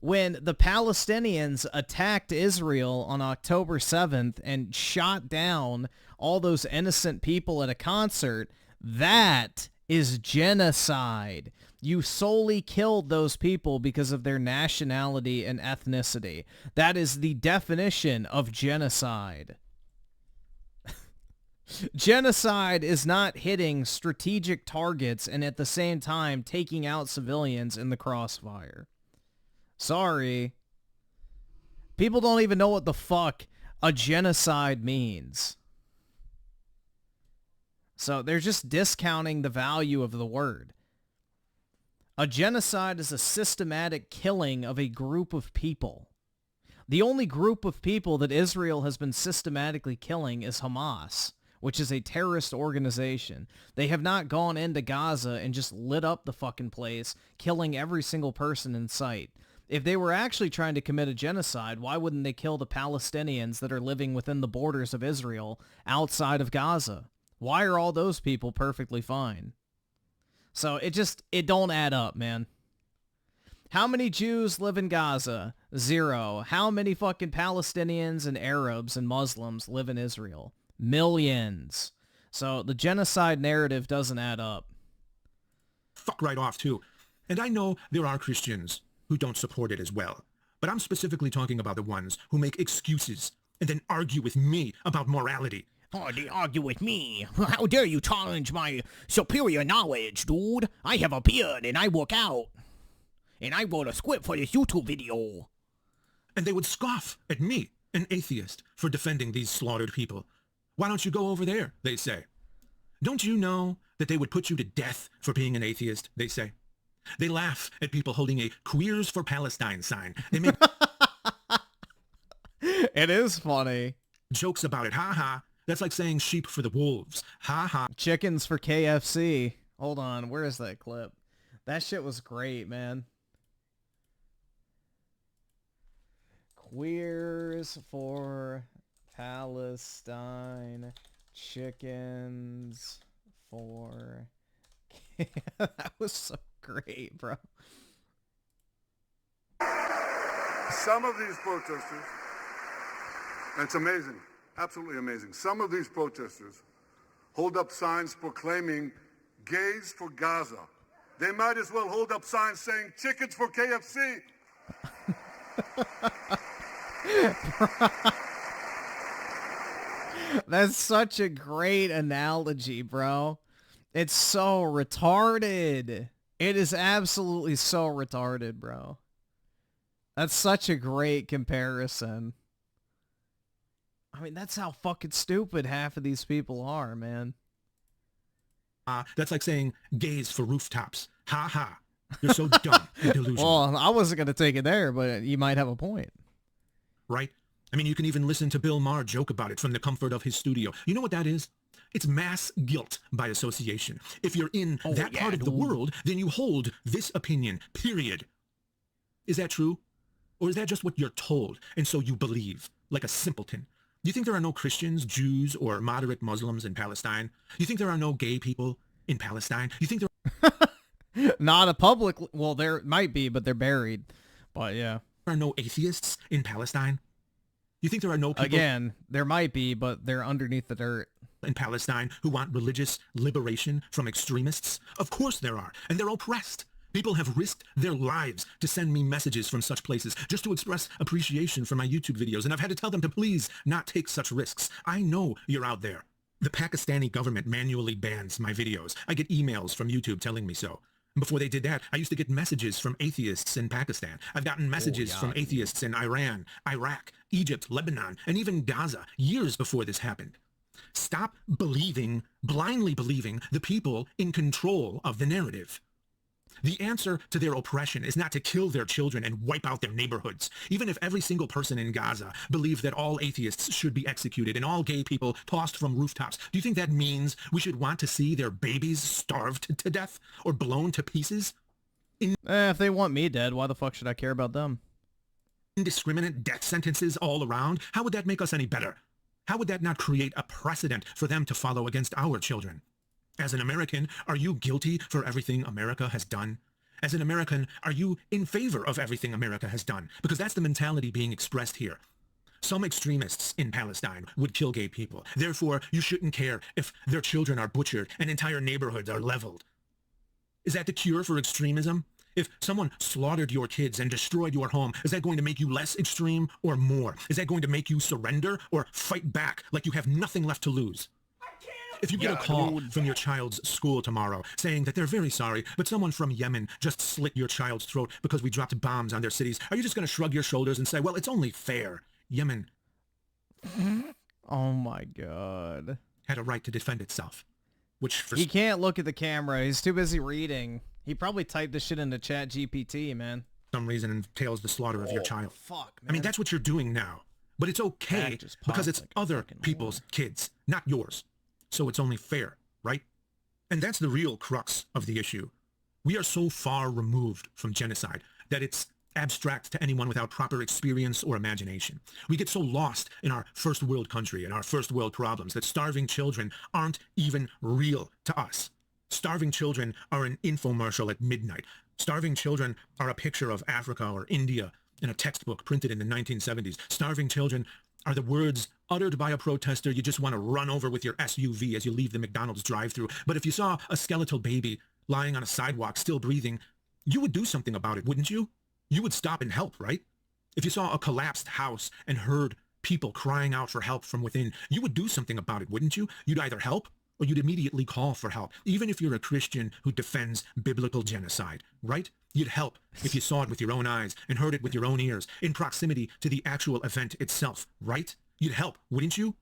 When the Palestinians attacked Israel on October 7th and shot down all those innocent people at a concert, that is genocide. You solely killed those people because of their nationality and ethnicity. That is the definition of genocide. Genocide is not hitting strategic targets and at the same time taking out civilians in the crossfire. Sorry. People don't even know what the fuck a genocide means. So they're just discounting the value of the word. A genocide is a systematic killing of a group of people. The only group of people that Israel has been systematically killing is Hamas, which is a terrorist organization. They have not gone into Gaza and just lit up the fucking place, killing every single person in sight. If they were actually trying to commit a genocide, why wouldn't they kill the Palestinians that are living within the borders of Israel outside of Gaza? Why are all those people perfectly fine? So it don't add up, man. How many Jews live in Gaza? 0. How many fucking Palestinians and Arabs and Muslims live in Israel? Millions. So the genocide narrative doesn't add up. Fuck right off, too. And I know there are Christians who don't support it as well. But I'm specifically talking about the ones who make excuses and then argue with me about morality. Oh, they argue with me. How dare you challenge my superior knowledge, dude? I have a beard and I work out. And I wrote a script for this YouTube video. And they would scoff at me, an atheist, for defending these slaughtered people. Why don't you go over there, they say. Don't you know that they would put you to death for being an atheist, they say. They laugh at people holding a Queers for Palestine sign. They make It is funny. Jokes about it, ha ha. That's like saying sheep for the wolves, ha ha. Chickens for KFC. Hold on, where is that clip? That shit was great, man. Queers for Palestine, chickens for... That was so great, bro. Some of these protesters, and it's amazing, absolutely amazing, some of these protesters hold up signs proclaiming gays for Gaza. They might as well hold up signs saying chickens for KFC. That's such a great analogy, bro. It's so retarded. It is absolutely so retarded, bro. That's such a great comparison. I mean, that's how fucking stupid half of these people are, man. That's like saying gays for rooftops. Ha ha. You're so dumb and delusional. Well, I wasn't going to take it there, but you might have a point. Right? I mean, you can even listen to Bill Maher joke about it from the comfort of his studio. You know what that is? It's mass guilt by association. If you're in that part of the world, then you hold this opinion, period. Is that true? Or is that just what you're told, and so you believe, like a simpleton? Do you think there are no Christians, Jews, or moderate Muslims in Palestine? You think there are no gay people in Palestine? You think there Not a public... Well, there might be, but they're buried. But, yeah. There are no atheists in Palestine? You think there are no people... Again, there might be, but they're underneath the dirt. In Palestine who want religious liberation from extremists? Of course there are, and they're oppressed. People have risked their lives to send me messages from such places just to express appreciation for my YouTube videos, and I've had to tell them to please not take such risks. I know you're out there. The Pakistani government manually bans my videos. I get emails from YouTube telling me so. Before they did that, I used to get messages from atheists in Pakistan. I've gotten messages from atheists in Iran, Iraq, Egypt, Lebanon, and even Gaza years before this happened. Stop believing, blindly believing, the people in control of the narrative. The answer to their oppression is not to kill their children and wipe out their neighborhoods. Even if every single person in Gaza believed that all atheists should be executed and all gay people tossed from rooftops, do you think that means we should want to see their babies starved to death or blown to pieces? If they want me dead, why the fuck should I care about them? Indiscriminate death sentences all around? How would that make us any better? How would that not create a precedent for them to follow against our children? As an American, are you guilty for everything America has done? As an American, are you in favor of everything America has done? Because that's the mentality being expressed here. Some extremists in Palestine would kill gay people. Therefore, you shouldn't care if their children are butchered and entire neighborhoods are leveled. Is that the cure for extremism? If someone slaughtered your kids and destroyed your home, is that going to make you less extreme or more? Is that going to make you surrender or fight back like you have nothing left to lose? If you get a call from your child's school tomorrow saying that they're very sorry, but someone from Yemen just slit your child's throat because we dropped bombs on their cities, are you just going to shrug your shoulders and say, well, it's only fair? Yemen Oh my god. had a right to defend itself. Which for He can't look at the camera. He's too busy reading. He probably typed this shit into Chat GPT, man. some reason entails the slaughter of your child. Fuck, man. I mean, that's what you're doing now. But it's okay because it's other people's kids, not yours. So it's only fair, right? And that's the real crux of the issue. We are so far removed from genocide that it's abstract to anyone without proper experience or imagination. We get so lost in our first world country and our first world problems that starving children aren't even real to us. Starving children are an infomercial at midnight. Starving children are a picture of Africa or India in a textbook printed in the 1970s. Starving children are the words uttered by a protester you just want to run over with your SUV as you leave the McDonald's drive-thru. But if you saw a skeletal baby lying on a sidewalk still breathing, you would do something about it, wouldn't you? You would stop and help, right? If you saw a collapsed house and heard people crying out for help from within, you would do something about it, wouldn't you? You'd either help or you'd immediately call for help, even if you're a Christian who defends biblical genocide, right? You'd help if you saw it with your own eyes and heard it with your own ears in proximity to the actual event itself, right? You'd help, wouldn't you?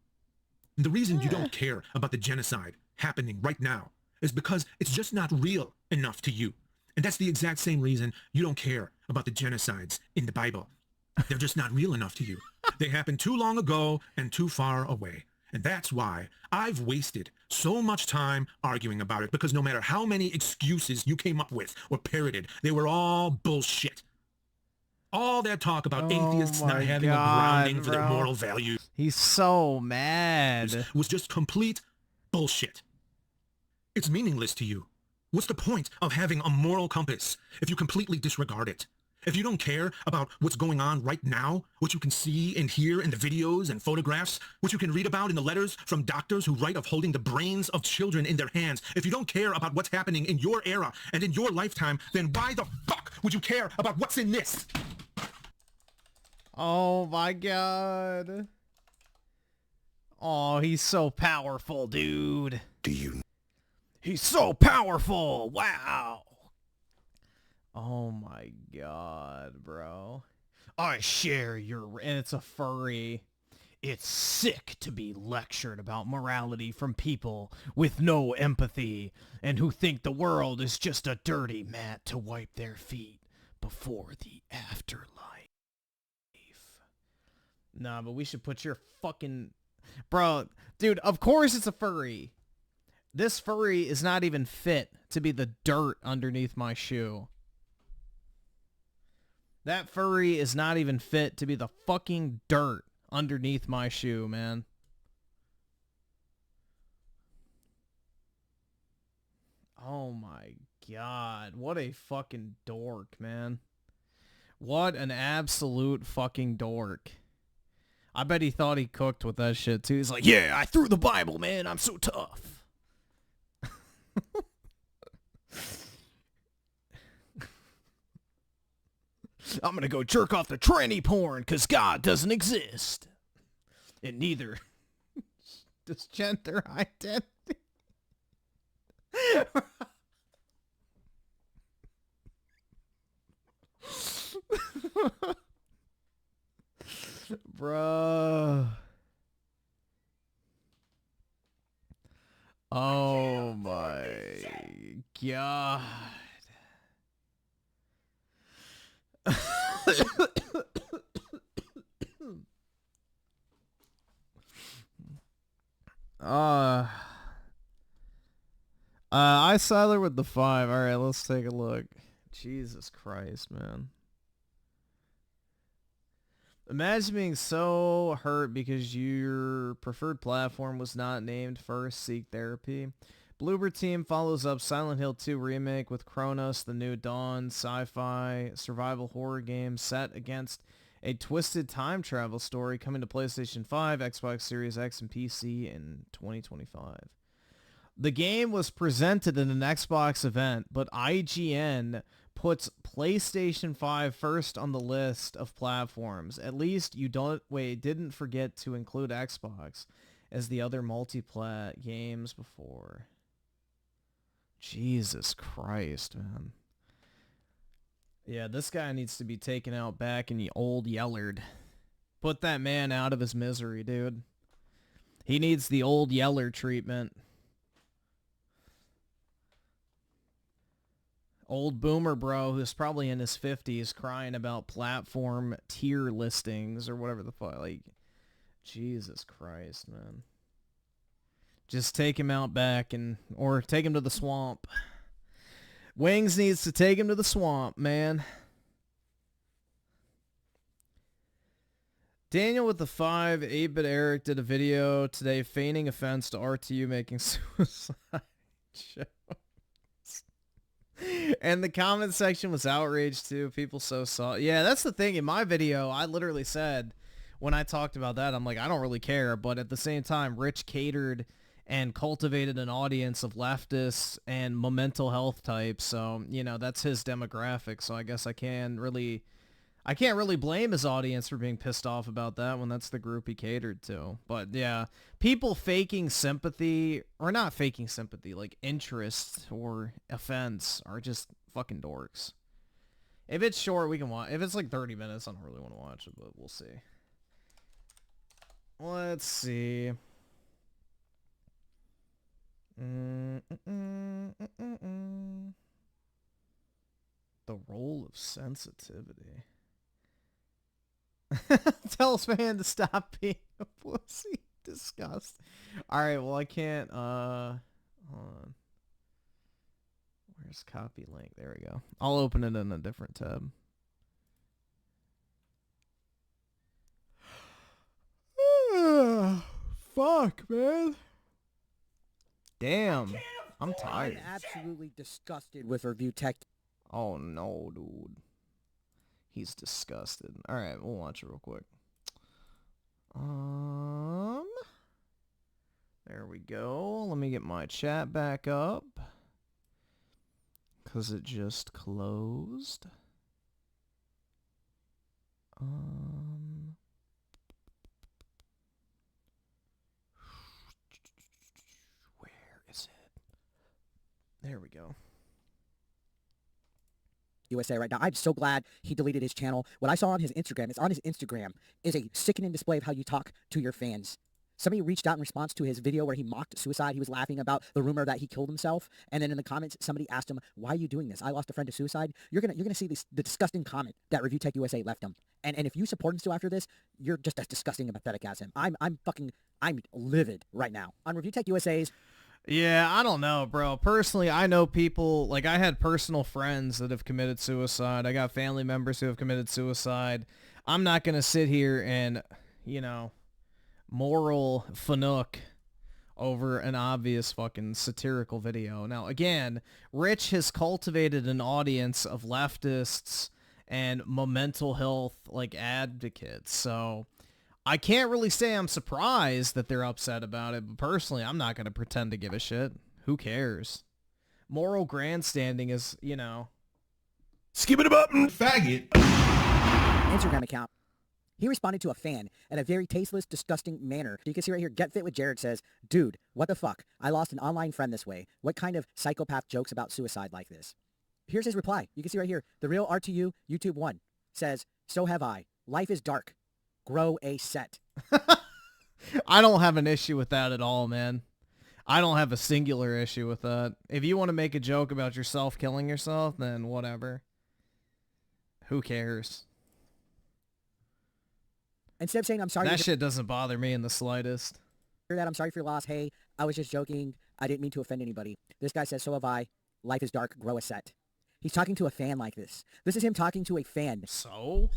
And the reason you don't care about the genocide happening right now is because it's just not real enough to you. And that's the exact same reason you don't care about the genocides in the Bible. They're just not real enough to you. They happened too long ago and too far away. And that's why I've wasted so much time arguing about it, because no matter how many excuses you came up with or parroted, they were all bullshit. All that talk about atheists not having a grounding for their moral values. He's so mad. Was just complete bullshit. It's meaningless to you. What's the point of having a moral compass if you completely disregard it? If you don't care about what's going on right now, what you can see and hear in the videos and photographs, what you can read about in the letters from doctors who write of holding the brains of children in their hands, if you don't care about what's happening in your era and in your lifetime, then why the fuck would you care about what's in this? Oh my god. Oh, he's so powerful, dude. He's so powerful. Wow. Oh my god, bro. I share your... And it's a furry. It's sick to be lectured about morality from people with no empathy and who think the world is just a dirty mat to wipe their feet before the afterlife. Nah, but we should put your fucking... Bro, dude, of course it's a furry. This furry is not even fit to be the dirt underneath my shoe. That furry is not even fit to be the fucking dirt underneath my shoe, man. Oh my god. What a fucking dork, man. What an absolute fucking dork. I bet he thought he cooked with that shit too. He's like, yeah, I threw the Bible, man. I'm so tough. I'm gonna go jerk off the tranny porn because God doesn't exist. And neither does gender identity. Bruh. Oh my god. I sided with the 5. All right, let's take a look. Jesus Christ, man. Imagine being so hurt because your preferred platform was not named first. Seek therapy. Bloober Team follows up Silent Hill 2 remake with Kronos, the new Dawn sci-fi survival horror game set against a twisted time travel story coming to PlayStation 5, Xbox Series X, and PC in 2025. The game was presented in an Xbox event, but IGN puts PlayStation 5 first on the list of platforms. At least you didn't forget to include Xbox as the other multi-plat games before. Jesus Christ, man. Yeah, this guy needs to be taken out back in the old Yellard. Put that man out of his misery, dude. He needs the old Yeller treatment. Old boomer bro who's probably in his 50s crying about platform tier listings or whatever the fuck. Like, Jesus Christ, man. Just take him out back or take him to the swamp. Wings needs to take him to the swamp, man. Daniel with the 5, 8-bit Eric did a video today feigning offense to RTU making suicide jokes. And the comment section was outraged too. People so saw. Yeah, that's the thing. In my video, I literally said, when I talked about that, I'm like, I don't really care. But at the same time, Rich catered and cultivated an audience of leftists and mental health types. So, you know, that's his demographic. So I guess I can't really blame his audience for being pissed off about that when that's the group he catered to. But yeah, people faking sympathy, or not faking sympathy, like interest or offense are just fucking dorks. If it's short, we can watch. If it's like 30 minutes, I don't really want to watch it, but we'll see. Let's see. The role of sensitivity. Tell his fan to stop being a pussy. Disgust. Alright, well I can't, hold on. Where's copy link? There we go. I'll open it in a different tab. Fuck, man. Damn. I'm tired. I'm absolutely disgusted with review tech. Oh no, dude. He's disgusted. Alright, we'll watch it real quick. There we go. Let me get my chat back up. 'Cause it just closed. Where is it? There we go. USA right now. I'm so glad he deleted his channel. What I saw on his Instagram, is a sickening display of how you talk to your fans. Somebody reached out in response to his video where he mocked suicide. He was laughing about the rumor that he killed himself. And then in the comments, somebody asked him, why are you doing this? I lost a friend to suicide. You're gonna see the disgusting comment that Review Tech USA left him. And if you support him still after this, you're just as disgusting and pathetic as him. I'm livid right now. On Review Tech USA's... Yeah, I don't know, bro. Personally, I know people, like I had personal friends that have committed suicide. I got family members who have committed suicide. I'm not going to sit here and, you know, moral fanook over an obvious fucking satirical video. Now, again, Rich has cultivated an audience of leftists and mental health, like, advocates, so... I can't really say I'm surprised that they're upset about it, but personally, I'm not going to pretend to give a shit. Who cares? Moral grandstanding is, you know... Skip it up, faggot! Instagram account. He responded to a fan in a very tasteless, disgusting manner. You can see right here, Get Fit with Jared says, dude, what the fuck? I lost an online friend this way. What kind of psychopath jokes about suicide like this? Here's his reply. You can see right here, The Real RTU YouTube 1 says, so have I. Life is dark. Grow a set. I don't have an issue with that at all, man. I don't have a singular issue with that. If you want to make a joke about yourself killing yourself, then whatever. Who cares? Instead of saying I'm sorry... That shit doesn't bother me in the slightest. that. I'm sorry for your loss. Hey, I was just joking. I didn't mean to offend anybody. This guy says, so have I. Life is dark. Grow a set. He's talking to a fan like this. This is him talking to a fan. So?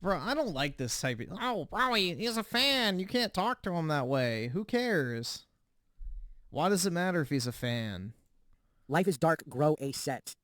Bro, I don't like this type of... Oh, bro, he's a fan. You can't talk to him that way. Who cares? Why does it matter if he's a fan? Life is dark. Grow a set.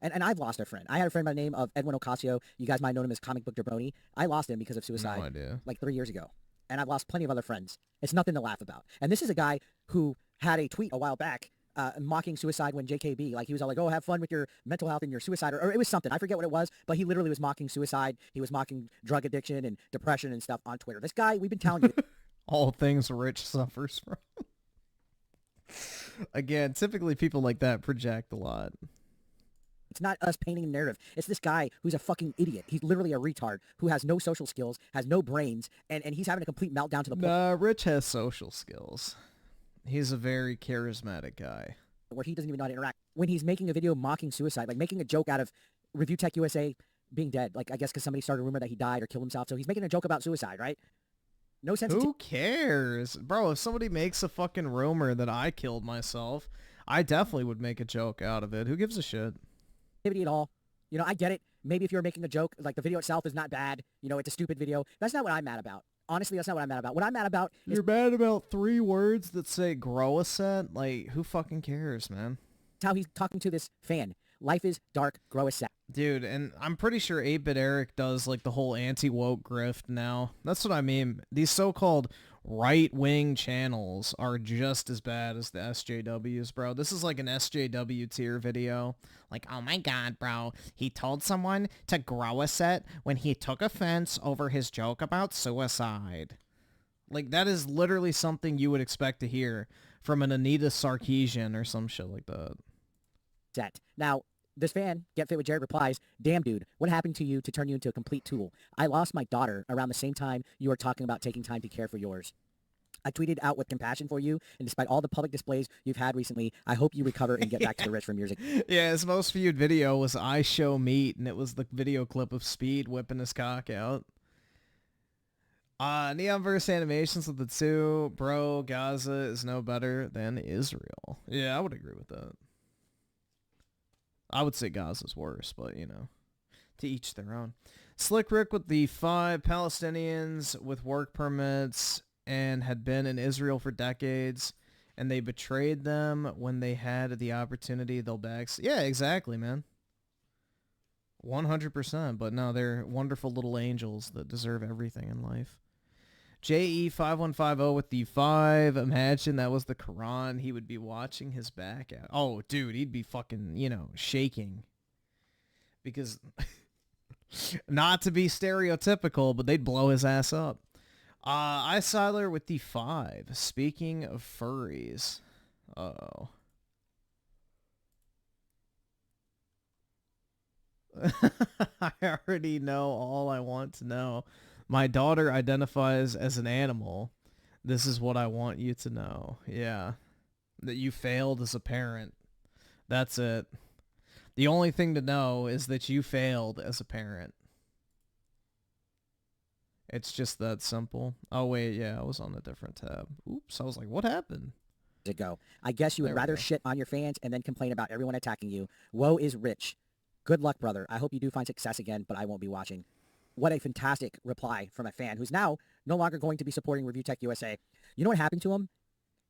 And I've lost a friend. I had a friend by the name of Edwin Ocasio. You guys might know him as Comic Book Jabroni. I lost him because of suicide. No idea. Like 3 years ago. And I've lost plenty of other friends. It's nothing to laugh about. And this is a guy who had a tweet a while back mocking suicide when JKB, like he was all like, oh, have fun with your mental health and your suicide, or it was something. I forget what it was, but he literally was mocking suicide. He was mocking drug addiction and depression and stuff on Twitter. This guy, we've been telling you. All things Rich suffers from. Again, typically people like that project a lot. It's not us painting a narrative. It's this guy who's a fucking idiot. He's literally a retard who has no social skills, has no brains, and he's having a complete meltdown to the point. Nah, Rich has social skills. He's a very charismatic guy. Where he doesn't even know how to interact. When he's making a video mocking suicide, like making a joke out of Review Tech USA being dead, like I guess because somebody started a rumor that he died or killed himself, so he's making a joke about suicide, right? No sense. Who cares? Bro, if somebody makes a fucking rumor that I killed myself, I definitely would make a joke out of it. Who gives a shit? At all. You know, I get it. Maybe if you're making a joke, like the video itself is not bad, you know, it's a stupid video. That's not what I'm mad about. Honestly, that's not what I'm mad about. What I'm mad about is... You're mad about 3 words that say grow a set? Like, who fucking cares, man? How he's talking to this fan. Life is dark, grow a set. Dude, and I'm pretty sure 8-Bit Eric does, like, the whole anti-woke grift now. That's what I mean. These so-called right-wing channels are just as bad as the SJWs, bro. This is like an SJW tier video. Like, oh my god, bro. He told someone to grow a set when he took offense over his joke about suicide. Like, that is literally something you would expect to hear from an Anita Sarkeesian or some shit like that. Set. Now, this fan, Get Fit with Jared, replies, damn dude, what happened to you to turn you into a complete tool? I lost my daughter around the same time you were talking about taking time to care for yours. I tweeted out with compassion for you, and despite all the public displays you've had recently, I hope you recover and get back to the rich from music. Yeah, his most viewed video was I Show Meat, and it was the video clip of Speed whipping his cock out. Neonverse animations with the 2. Bro, Gaza is no better than Israel. Yeah, I would agree with that. I would say Gaza's worse, but, you know, to each their own. Slick Rick with the 5 Palestinians with work permits and had been in Israel for decades, and they betrayed them when they had the opportunity. They'll back... Yeah, exactly, man. 100%, but no, they're wonderful little angels that deserve everything in life. JE5150 with the 5. Imagine that was the Quran. He would be watching his back out. Oh, dude, he'd be fucking, you know, shaking. Because, not to be stereotypical, but they'd blow his ass up. Siler with the 5. Speaking of furries. Uh-oh. I already know all I want to know. My daughter identifies as an animal. This is what I want you to know. Yeah. That you failed as a parent. That's it. The only thing to know is that you failed as a parent. It's just that simple. Oh, wait, yeah, I was on a different tab. Oops, I was like, what happened? Ago. I guess you would rather shit on your fans and then complain about everyone attacking you. Woe is Rich. Good luck, brother. I hope you do find success again, but I won't be watching. What a fantastic reply from a fan who's now no longer going to be supporting Review Tech USA. You know what happened to him?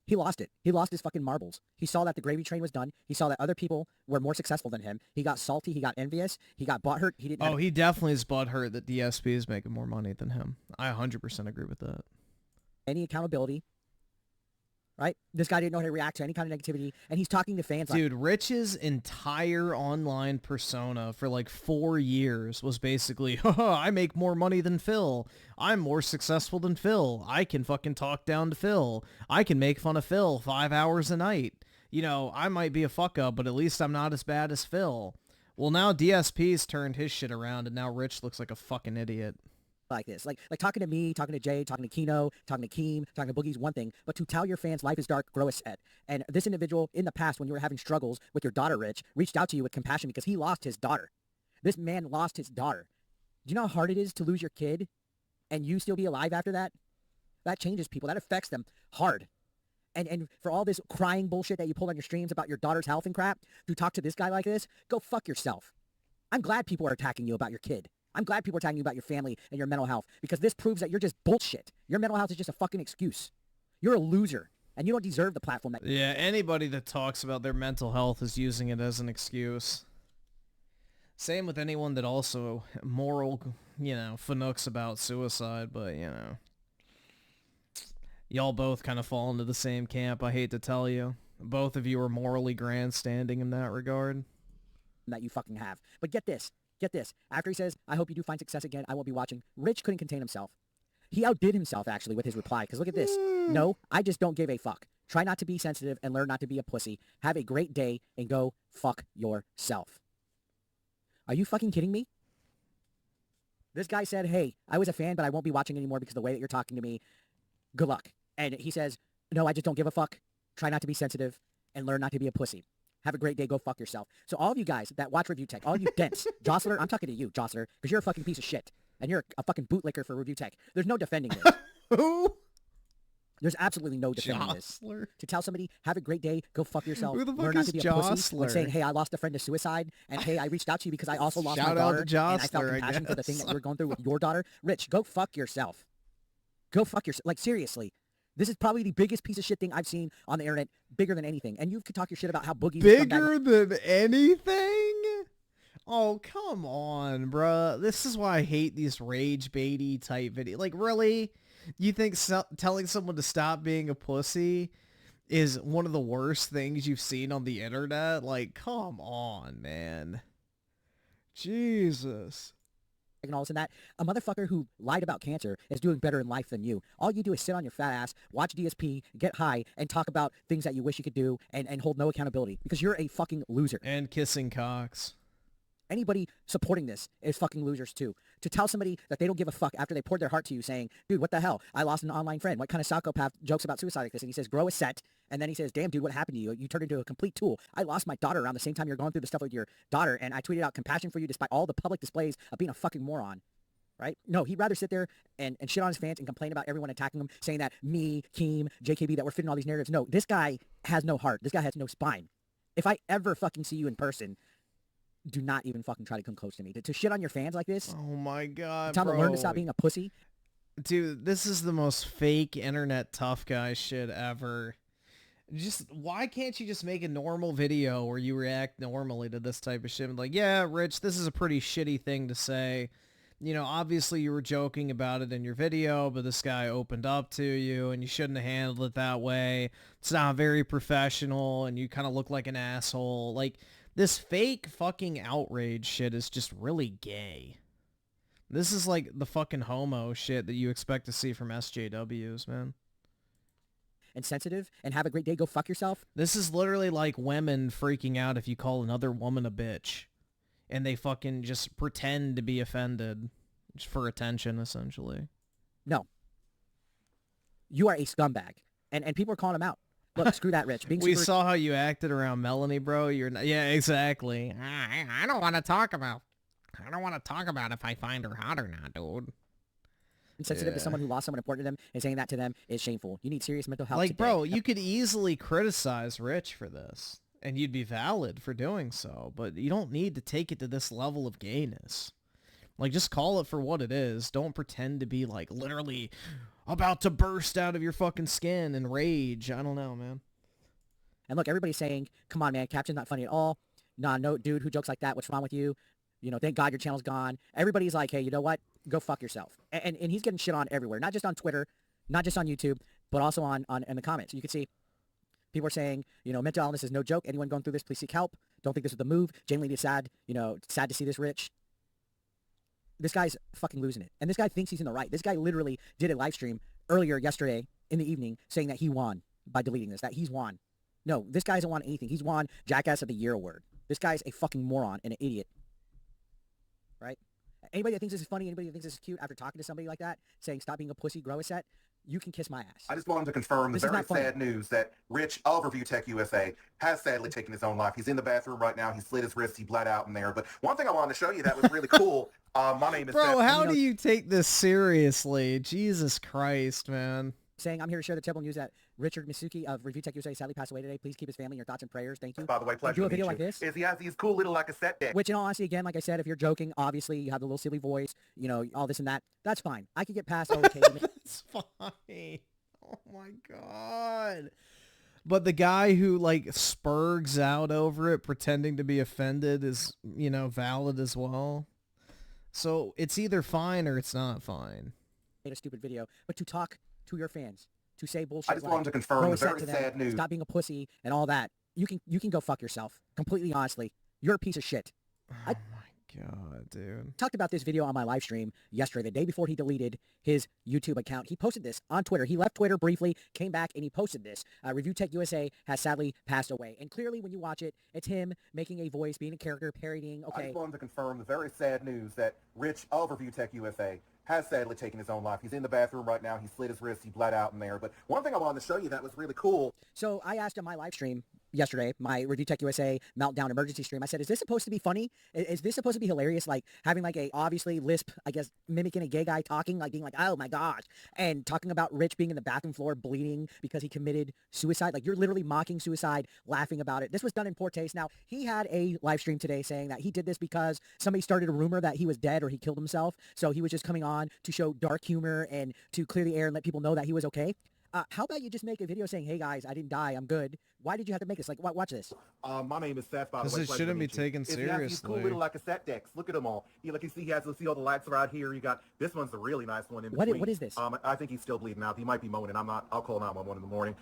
He lost it. He lost his fucking marbles. He saw that the gravy train was done. He saw that other people were more successful than him. He got salty. He got envious. He got butthurt. He didn't. He definitely is butthurt that DSP is making more money than him. I 100% agree with that. Any accountability. Right? This guy didn't know how to react to any kind of negativity, and he's talking to fans. Dude, Rich's entire online persona for like 4 years was basically, haha, I make more money than Phil. I'm more successful than Phil. I can fucking talk down to Phil. I can make fun of Phil 5 hours a night. You know, I might be a fuck up, but at least I'm not as bad as Phil. Well, now DSP's turned his shit around, and now Rich looks like a fucking idiot. Like this, like talking to me, talking to Jay, talking to Kino, talking to Keem, talking to Boogie's one thing, but to tell your fans life is dark, grow a set. And this individual in the past, when you were having struggles with your daughter, Rich, reached out to you with compassion because he lost his daughter. This man lost his daughter. Do you know how hard it is to lose your kid and you still be alive after that? That changes people. That affects them hard. And for all this crying bullshit that you pull on your streams about your daughter's health and crap, to talk to this guy like this, go fuck yourself. I'm glad people are attacking you about your kid. I'm glad people are attacking you about your family and your mental health, because this proves that you're just bullshit. Your mental health is just a fucking excuse. You're a loser, and you don't deserve the platform that... Yeah, anybody that talks about their mental health is using it as an excuse. Same with anyone that also moral, fanooks about suicide, but, y'all both kind of fall into the same camp, I hate to tell you. Both of you are morally grandstanding in that regard. That you fucking have. But get this. After he says, I hope you do find success again, I won't be watching, Rich couldn't contain himself. He outdid himself, actually, with his reply, because look at this. No, I just don't give a fuck. Try not to be sensitive and learn not to be a pussy. Have a great day and go fuck yourself. Are you fucking kidding me? This guy said, hey, I was a fan, but I won't be watching anymore because of the way that you're talking to me. Good luck. And he says, no, I just don't give a fuck. Try not to be sensitive and learn not to be a pussy. Have a great day. Go fuck yourself. So all of you guys that watch Review Tech, all you dents, Jostler, I'm talking to you, Jostler, because you're a fucking piece of shit. And you're a fucking bootlicker for Review Tech. There's no defending this. Who? There's absolutely no defending this. To tell somebody, have a great day, go fuck yourself, Who the fuck learn not is to be a pussy, Jostler? when saying, hey, I lost a friend to suicide, and hey, I reached out to you because I also lost Shout my out daughter, to and I felt Jostler, I compassion for the thing guess. that you were going through with your daughter. Rich, go fuck yourself. Go fuck yourself. Like, seriously. This is probably the biggest piece of shit thing I've seen on the internet, bigger than anything. And you could talk your shit about how Boogie's Bigger than anything? Oh, come on, bruh. This is why I hate these rage baity type videos. Like, really? You think telling someone to stop being a pussy is one of the worst things you've seen on the internet? Like, come on, man. Jesus. and all this and that. A motherfucker who lied about cancer is doing better in life than you. All you do is sit on your fat ass, watch DSP, get high, and talk about things that you wish you could do and hold no accountability because you're a fucking loser. And kissing cocks. Anybody supporting this is fucking losers too. To tell somebody that they don't give a fuck after they poured their heart to you saying, dude, what the hell? I lost an online friend. What kind of psychopath jokes about suicide like this? And he says, grow a set. And then he says, damn, dude, what happened to you? You turned into a complete tool. I lost my daughter around the same time you're going through the stuff with your daughter. And I tweeted out compassion for you despite all the public displays of being a fucking moron. Right? No, he'd rather sit there and shit on his fans and complain about everyone attacking him, saying that me, Keem, JKB, that we're fitting all these narratives. No, this guy has no heart. This guy has no spine. If I ever fucking see you in person, do not even fucking try to come close to me. To shit on your fans like this. Oh my god, tell them to learn to bro. stop being a pussy. Dude, this is the most fake internet tough guy shit ever. Just, why can't you just make a normal video where you react normally to this type of shit? Like, yeah, Rich, this is a pretty shitty thing to say. You know, obviously you were joking about it in your video, but this guy opened up to you and you shouldn't have handled it that way. It's not very professional and you kind of look like an asshole. Like, this fake fucking outrage shit is just really gay. This is like the fucking homo shit that you expect to see from SJWs, man. And sensitive and have a great day, go fuck yourself. This is literally like women freaking out if you call another woman a bitch. And they fucking just pretend to be offended just for attention, essentially. No. You are a scumbag. And people are calling him out. Look, screw that, Rich. We saw how you acted around Melanie, bro. You're not, yeah, exactly. I don't want to talk about if I find her hot or not, dude. Insensitive to someone who lost someone important to them and saying that to them is shameful. You need serious mental health. Like, today. bro, you could easily criticize Rich for this. And you'd be valid for doing so, but you don't need to take it to this level of gayness. Like, just call it for what it is. Don't pretend to be, like, literally about to burst out of your fucking skin in rage. I don't know, man. And look, everybody's saying, come on, man, Caption's not funny at all. Nah, no, dude, who jokes like that? What's wrong with you? You know, thank God your channel's gone. Everybody's like, hey, you know what? Go fuck yourself. And he's getting shit on everywhere. Not just on Twitter, not just on YouTube, but also in the comments. You can see people are saying, you know, mental illness is no joke. Anyone going through this, please seek help. Don't think this is the move. Genuinely sad, you know, sad to see this, Rich. This guy's fucking losing it. And this guy thinks he's in the right. This guy literally did a live stream earlier yesterday in the evening saying that he won by deleting this, that he's won. No, this guy hasn't won anything. He's won Jackass of the Year award. This guy's a fucking moron and an idiot. Right? Anybody that thinks this is funny, anybody that thinks this is cute after talking to somebody like that, saying stop being a pussy, grow a set, you can kiss my ass. I just wanted to confirm the This is very not funny. sad news that Rich of Review Tech USA has sadly taken his own life. He's in the bathroom right now. He slit his wrist. He bled out in there. But one thing I wanted to show you that was really cool. My name is Bro, Seth. how do you take this seriously? Jesus Christ, man. Saying, I'm here to share the terrible news that Richard Misuki of Review Tech USA sadly passed away today. Please keep his family in your thoughts and prayers. Thank you. By the way, pleasure do a to meet video you. like this. Is he has these cool little cassette decks. Which, in all honesty, again, like I said, if you're joking, obviously you have the little silly voice, you know, all this and that. That's fine. I can get past okay. That's fine. Oh my god. But the guy who like spurgs out over it pretending to be offended is, you know, valid as well. So it's either fine or it's not fine. Made a stupid video, but to talk to your fans, to say bullshit. I just wanted to confirm throw the a set very to them, sad news. Stop being a pussy and all that. You can go fuck yourself. Completely honestly, you're a piece of shit. Oh my god, dude. Talked about this video on my live stream yesterday, the day before he deleted his YouTube account. He posted this on Twitter. He left Twitter briefly, came back, and he posted this. Review Tech USA has sadly passed away. And clearly, when you watch it, it's him making a voice, being a character, parodying. I Okay. just wanted to confirm the very sad news that Rich of Review Tech USA has sadly taken his own life. He's in the bathroom right now. He slit his wrist. He bled out in there. But one thing I wanted to show you that was really cool. So I asked on my live stream yesterday, my Review Tech USA Meltdown emergency stream, I said, is this supposed to be funny? Is this supposed to be hilarious? Like having like a obviously lisp, I guess, mimicking a gay guy talking, like being like, oh my gosh, and talking about Rich being in the bathroom floor bleeding because he committed suicide. Like you're literally mocking suicide, laughing about it. This was done in poor taste. Now, he had a live stream today saying that he did this because somebody started a rumor that he was dead or he killed himself. So he was just coming on to show dark humor and to clear the air and let people know that he was okay. How about you just make a video saying, hey guys, I didn't die, I'm good. Why did you have to make this? Like, watch this. My name is Seth, by the way. Because it Pleasure to shouldn't be meet you. taken He has these cool seriously. little cassette decks. Look at them all. Like you see, he has, let's see all the lights are out here. You got, this one's a really nice one in What between. is this? I think he's still bleeding out. He might be moaning. I'll call 911 in the morning.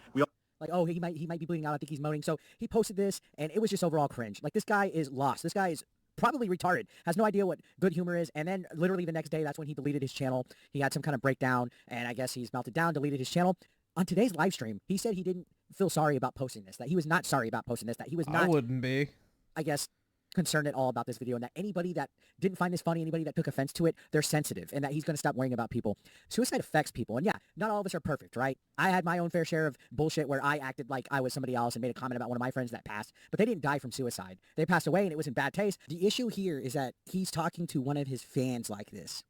Like, oh, he might be bleeding out. I think he's moaning. So he posted this, and it was just overall cringe. Like, this guy is lost. This guy is probably retarded, has no idea what good humor is. And then literally the next day, that's when he deleted his channel. He had some kind of breakdown, and I guess he's melted down, deleted his channel. On today's live stream, he said he didn't feel sorry about posting this, that he was not sorry about posting this, that he was not, I wouldn't be. I guess, concerned at all about this video, and that anybody that didn't find this funny, anybody that took offense to it, they're sensitive, and that he's going to stop worrying about people. Suicide affects people, and yeah, not all of us are perfect, right? I had my own fair share of bullshit where I acted like I was somebody else and made a comment about one of my friends that passed, but they didn't die from suicide. They passed away, and it was in bad taste. The issue here is that he's talking to one of his fans like this.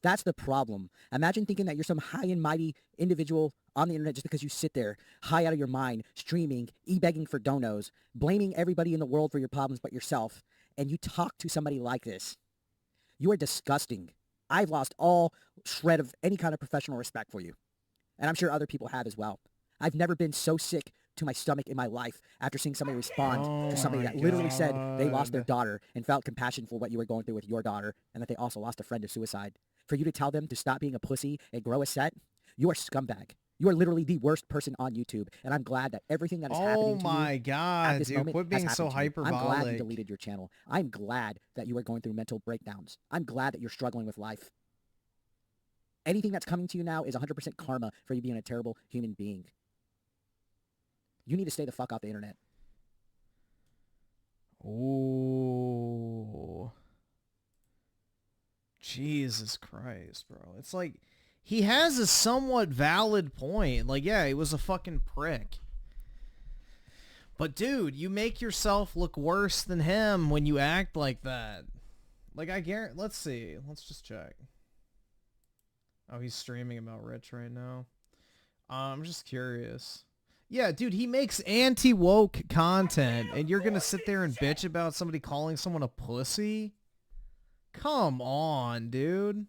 That's the problem. Imagine thinking that you're some high and mighty individual on the internet just because you sit there high out of your mind, streaming, e-begging for donos, blaming everybody in the world for your problems but yourself, and you talk to somebody like this. You are disgusting. I've lost all shred of any kind of professional respect for you. And I'm sure other people have as well. I've never been so sick to my stomach in my life after seeing somebody respond to somebody that literally said they lost their daughter and felt compassion for what you were going through with your daughter and that they also lost a friend to suicide. For you to tell them to stop being a pussy and grow a set, you are scumbag. You are literally the worst person on YouTube, and I'm glad that everything that is happening to you my god, at this dude, moment quit being has so happened to you. I'm glad you hyperbolic. deleted your channel. I'm glad that you are going through mental breakdowns. I'm glad that you're struggling with life. Anything that's coming to you now is 100% karma for you being a terrible human being. You need to stay the fuck off the internet. Ooh. Jesus Christ, bro. It's like, he has a somewhat valid point. Like, yeah, he was a fucking prick. But, dude, you make yourself look worse than him when you act like that. Like, I guarantee... Let's see. Let's just check. Oh, he's streaming about Rich right now. I'm just curious. Yeah, dude, he makes anti-woke content, and you're gonna sit there and bitch about somebody calling someone a pussy? Come on, dude.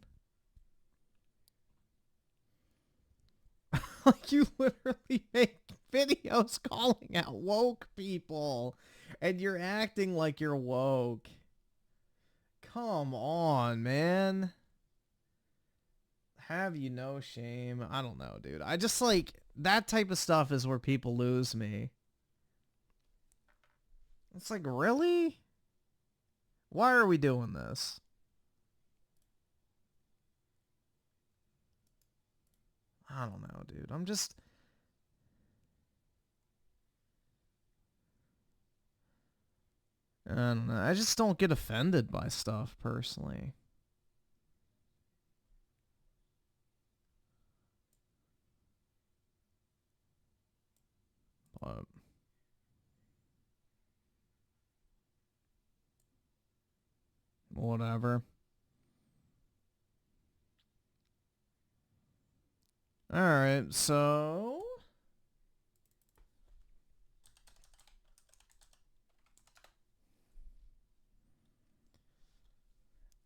Like, you literally make videos calling out woke people, and you're acting like you're woke. Come on, man. Have you no shame? I don't know, dude. I just, like, that type of stuff is where people lose me. It's like, really? Why are we doing this? I don't know, dude. I'm just... I don't know. I just don't get offended by stuff, personally. But whatever. Alright, so...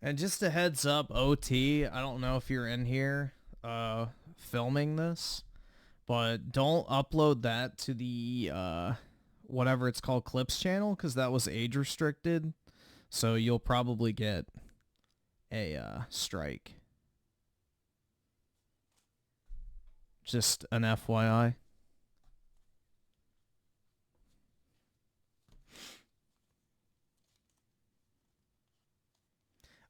And just a heads up, OT, I don't know if you're in here filming this, but don't upload that to the whatever it's called, Clips channel, because that was age restricted. So you'll probably get a strike. Just an FYI.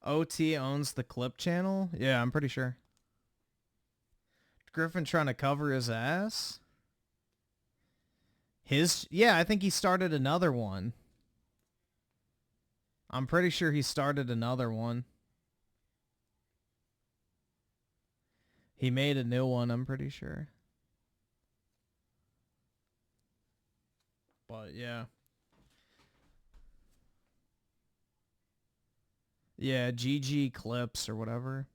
OT owns the Clip channel? Yeah, I'm pretty sure. Griffin trying to cover his ass? Yeah, I think he started another one. I'm pretty sure he started another one. He made a new one, I'm pretty sure. But yeah. Yeah, GG Clips or whatever.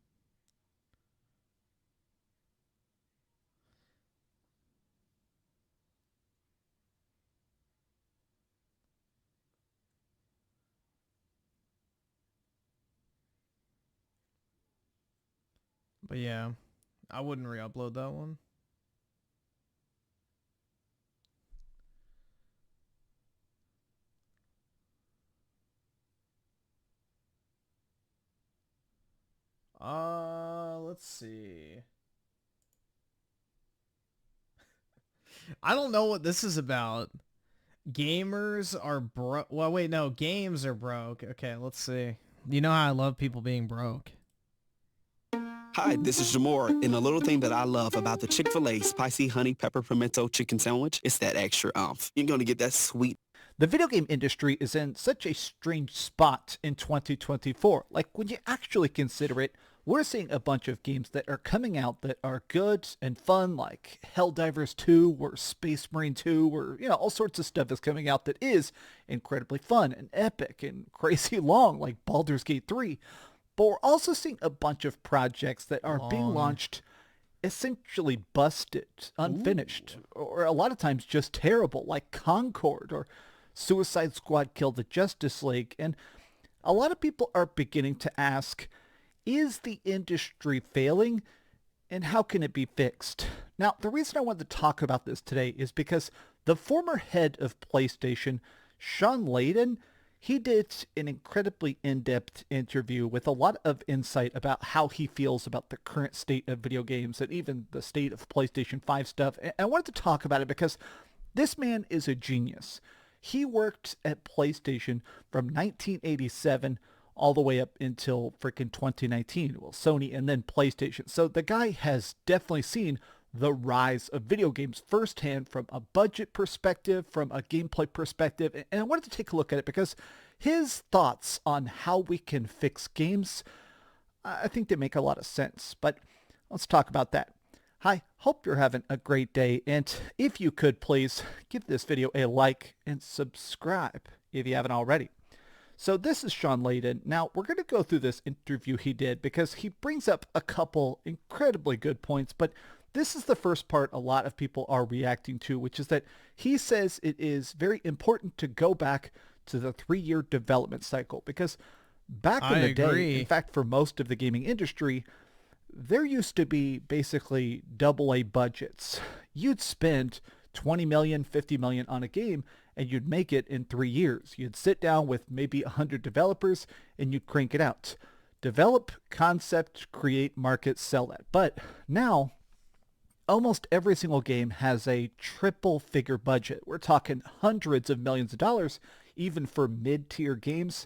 But yeah, I wouldn't re-upload that one. Let's see. I don't know what this is about. Gamers are broke. Well, wait, no, games are broke. Okay, let's see. You know how I love people being broke. Hi, this is Jamor, and the little thing that I love about the Chick-fil-A spicy honey pepper pimento chicken sandwich is that extra oomph. You're going to get that sweet. The video game industry is in such a strange spot in 2024. Like, when you actually consider it, we're seeing a bunch of games that are coming out that are good and fun, like Helldivers 2 or Space Marine 2, or, you know, all sorts of stuff is coming out that is incredibly fun and epic and crazy long, like Baldur's Gate 3. But we're also seeing a bunch of projects that are being launched essentially busted, unfinished, or a lot of times just terrible, like Concord or Suicide Squad Kill the Justice League. And a lot of people are beginning to ask, is the industry failing, and how can it be fixed? Now, the reason I wanted to talk about this today is because the former head of PlayStation, Sean Layden, he did an incredibly in-depth interview with a lot of insight about how he feels about the current state of video games and even the state of PlayStation 5 stuff. And I wanted to talk about it because this man is a genius. He worked at PlayStation from 1987 all the way up until freaking 2019. Well, Sony and then PlayStation. So the guy has definitely seen the rise of video games firsthand from a budget perspective, from a gameplay perspective. And I wanted to take a look at it because his thoughts on how we can fix games, I think they make a lot of sense. But let's talk about that. Hi, hope you're having a great day. And if you could please give this video a like and subscribe if you haven't already. So this is Sean Layden. Now, we're going to go through this interview he did because he brings up a couple incredibly good points, but this is the first part a lot of people are reacting to, which is that he says it is very important to go back to the 3-year development cycle because back in the day, in fact, for most of the gaming industry, there used to be basically AA budgets. You'd spend 20 million, 50 million on a game and you'd make it in 3 years. You'd sit down with maybe 100 developers and you'd crank it out. Develop, concept, create, market, sell that. But now, almost every single game has a triple figure budget. We're talking hundreds of millions of dollars, even for mid-tier games.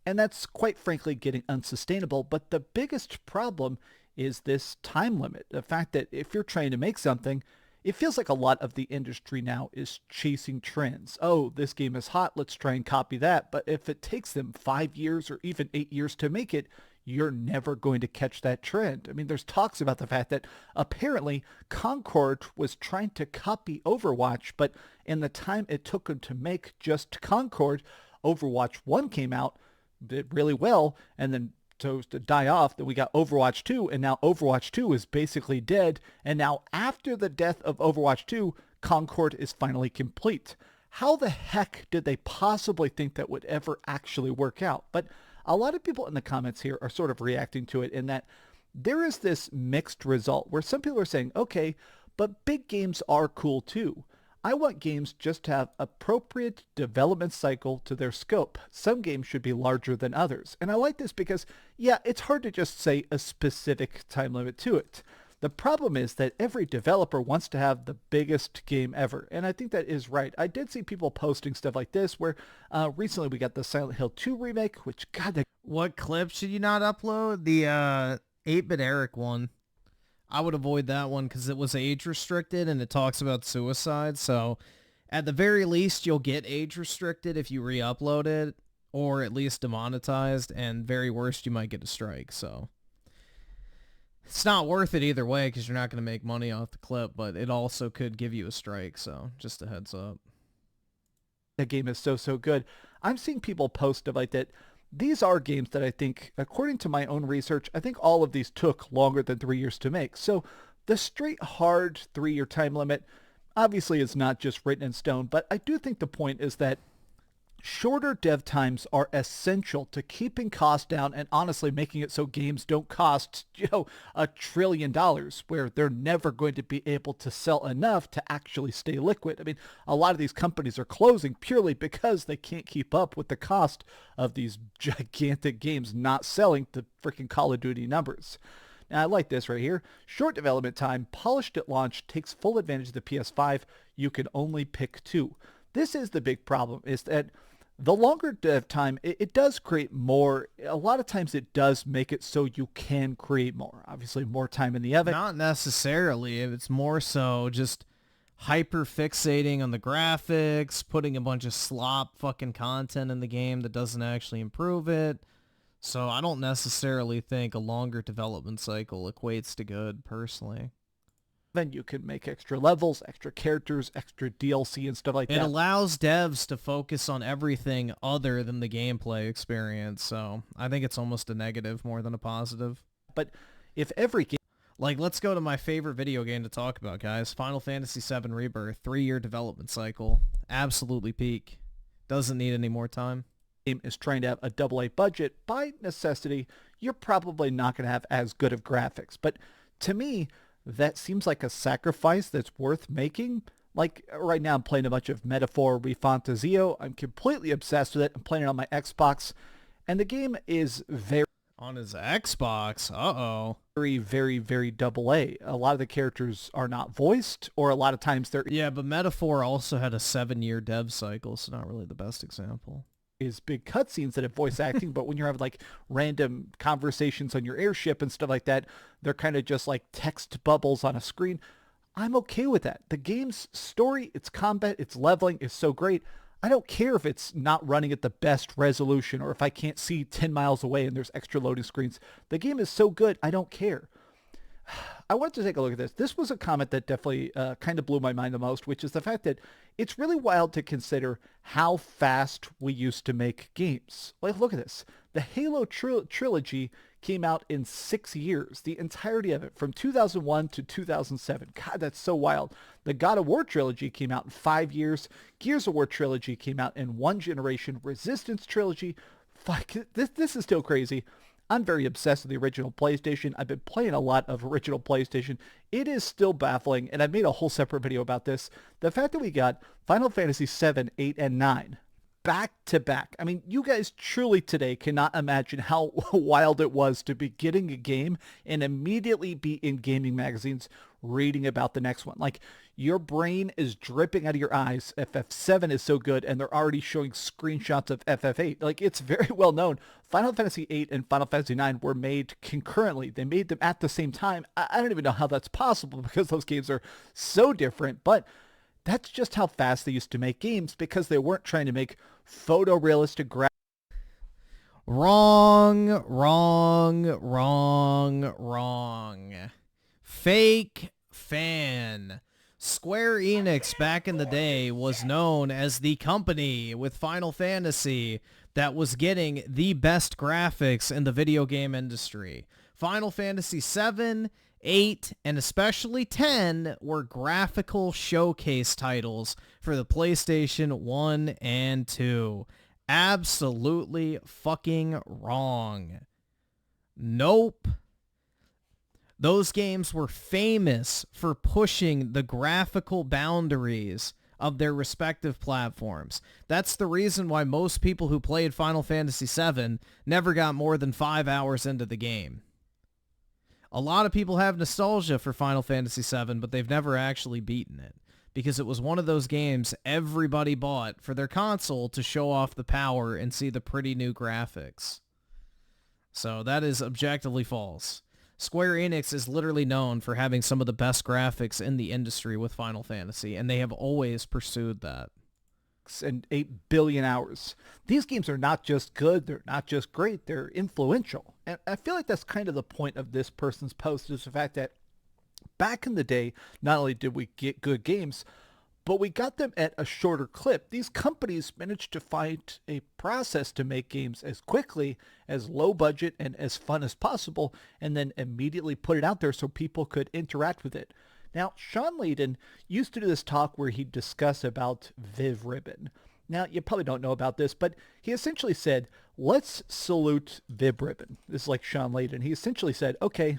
And that's quite frankly getting unsustainable. But the biggest problem is this time limit. The fact that if you're trying to make something, it feels like a lot of the industry now is chasing trends. Oh, this game is hot, let's try and copy that. But if it takes them 5 years or even 8 years to make it, you're never going to catch that trend. I mean, there's talks about the fact that apparently Concord was trying to copy Overwatch, but in the time it took them to make just Concord, Overwatch 1 came out, did really well, and then chose to die off. Then we got Overwatch 2, and now Overwatch 2 is basically dead. And now after the death of Overwatch 2, Concord is finally complete. How the heck did they possibly think that would ever actually work out? But a lot of people in the comments here are sort of reacting to it in that there is this mixed result where some people are saying, okay, but big games are cool too. I want games just to have appropriate development cycle to their scope. Some games should be larger than others. And I like this because, yeah, it's hard to just say a specific time limit to it. The problem is that every developer wants to have the biggest game ever. And I think that is right. I did see people posting stuff like this where recently we got the Silent Hill 2 remake, which, God, what clip should you not upload? The 8-bit Eric one. I would avoid that one because it was age restricted and it talks about suicide. So at the very least, you'll get age restricted if you re-upload it, or at least demonetized, and very worst, you might get a strike. So it's not worth it either way because you're not going to make money off the clip, but it also could give you a strike. So just a heads up. The game is so good. I'm seeing people post stuff like that. These are games that I think, according to my own research, I think all of these took longer than 3 years to make. So the straight hard 3-year time limit obviously is not just written in stone, but I do think the point is that shorter dev times are essential to keeping costs down and honestly making it so games don't cost, $1 trillion, where they're never going to be able to sell enough to actually stay liquid. I mean, a lot of these companies are closing purely because they can't keep up with the cost of these gigantic games not selling the freaking Call of Duty numbers. Now, I like this right here. Short development time, polished at launch, takes full advantage of the PS5. You can only pick 2. This is the big problem, is that the longer dev time, it does create more. A lot of times it does make it so you can create more. Obviously, more time in the oven. Not necessarily. It's more so just hyper fixating on the graphics, putting a bunch of slop fucking content in the game that doesn't actually improve it. So I don't necessarily think a longer development cycle equates to good, personally. Then you can make extra levels, extra characters, extra DLC and stuff like that. It allows devs to focus on everything other than the gameplay experience, so I think it's almost a negative more than a positive. But if every game... Like, let's go to my favorite video game to talk about, guys. Final Fantasy VII Rebirth, 3-year development cycle. Absolutely peak. Doesn't need any more time. Game is trying to have a AA budget. By necessity, you're probably not going to have as good of graphics. But to me, that seems like a sacrifice that's worth making. Like, right now I'm playing a bunch of Metaphor Refantazio. I'm completely obsessed with it. I'm playing it on my Xbox. And the game is very... On his Xbox? Uh-oh. Very AA. A lot of the characters are not voiced, or a lot of times they're... Yeah, but Metaphor also had a 7-year dev cycle, so not really the best example. Is big cutscenes that have voice acting, but when you're having like random conversations on your airship and stuff like that, they're kind of just like text bubbles on a screen. I'm okay with that. The game's story, its combat, its leveling is so great. I don't care if it's not running at the best resolution or if I can't see 10 miles away and there's extra loading screens. The game is so good, I don't care. I wanted to take a look at this. This was a comment that definitely kind of blew my mind the most, which is the fact that it's really wild to consider how fast we used to make games. Like, look at this. The Halo trilogy came out in 6 years, the entirety of it, from 2001 to 2007. God, that's so wild. The God of War trilogy came out in 5 years. Gears of War trilogy came out in 1 generation. Resistance trilogy, fuck, this is still crazy. I'm very obsessed with the original PlayStation. I've been playing a lot of original PlayStation. It is still baffling, and I've made a whole separate video about this. The fact that we got Final Fantasy 7, 8, and 9 back to back. I mean, you guys truly today cannot imagine how wild it was to be getting a game and immediately be in gaming magazines reading about the next one. Like, your brain is dripping out of your eyes. FF7 is so good, and they're already showing screenshots of FF8. Like, it's very well known. Final Fantasy 8 and Final Fantasy 9 were made concurrently. They made them at the same time. I don't even know how that's possible because those games are so different, but that's just how fast they used to make games because they weren't trying to make photorealistic graphics. Wrong, wrong, wrong, wrong. Fake fan. Square Enix back in the day was known as the company with Final Fantasy that was getting the best graphics in the video game industry. Final Fantasy 7, 8, and especially 10 were graphical showcase titles for the PlayStation 1 and 2. Absolutely fucking wrong. Nope. Those games were famous for pushing the graphical boundaries of their respective platforms. That's the reason why most people who played Final Fantasy VII never got more than 5 hours into the game. A lot of people have nostalgia for Final Fantasy VII, but they've never actually beaten it, because it was one of those games everybody bought for their console to show off the power and see the pretty new graphics. So that is objectively false. Square Enix is literally known for having some of the best graphics in the industry with Final Fantasy, and they have always pursued that. And 8 billion hours. These games are not just good, they're not just great, they're influential. And I feel like that's kind of the point of this person's post, is the fact that back in the day, not only did we get good games, but we got them at a shorter clip. These companies managed to find a process to make games as quickly, as low budget, and as fun as possible, and then immediately put it out there so people could interact with it. Now, Sean Layden used to do this talk where he'd discuss about Viv Ribbon. Now, you probably don't know about this, but he essentially said, let's salute Viv Ribbon. This is like Sean Layden. He essentially said, okay,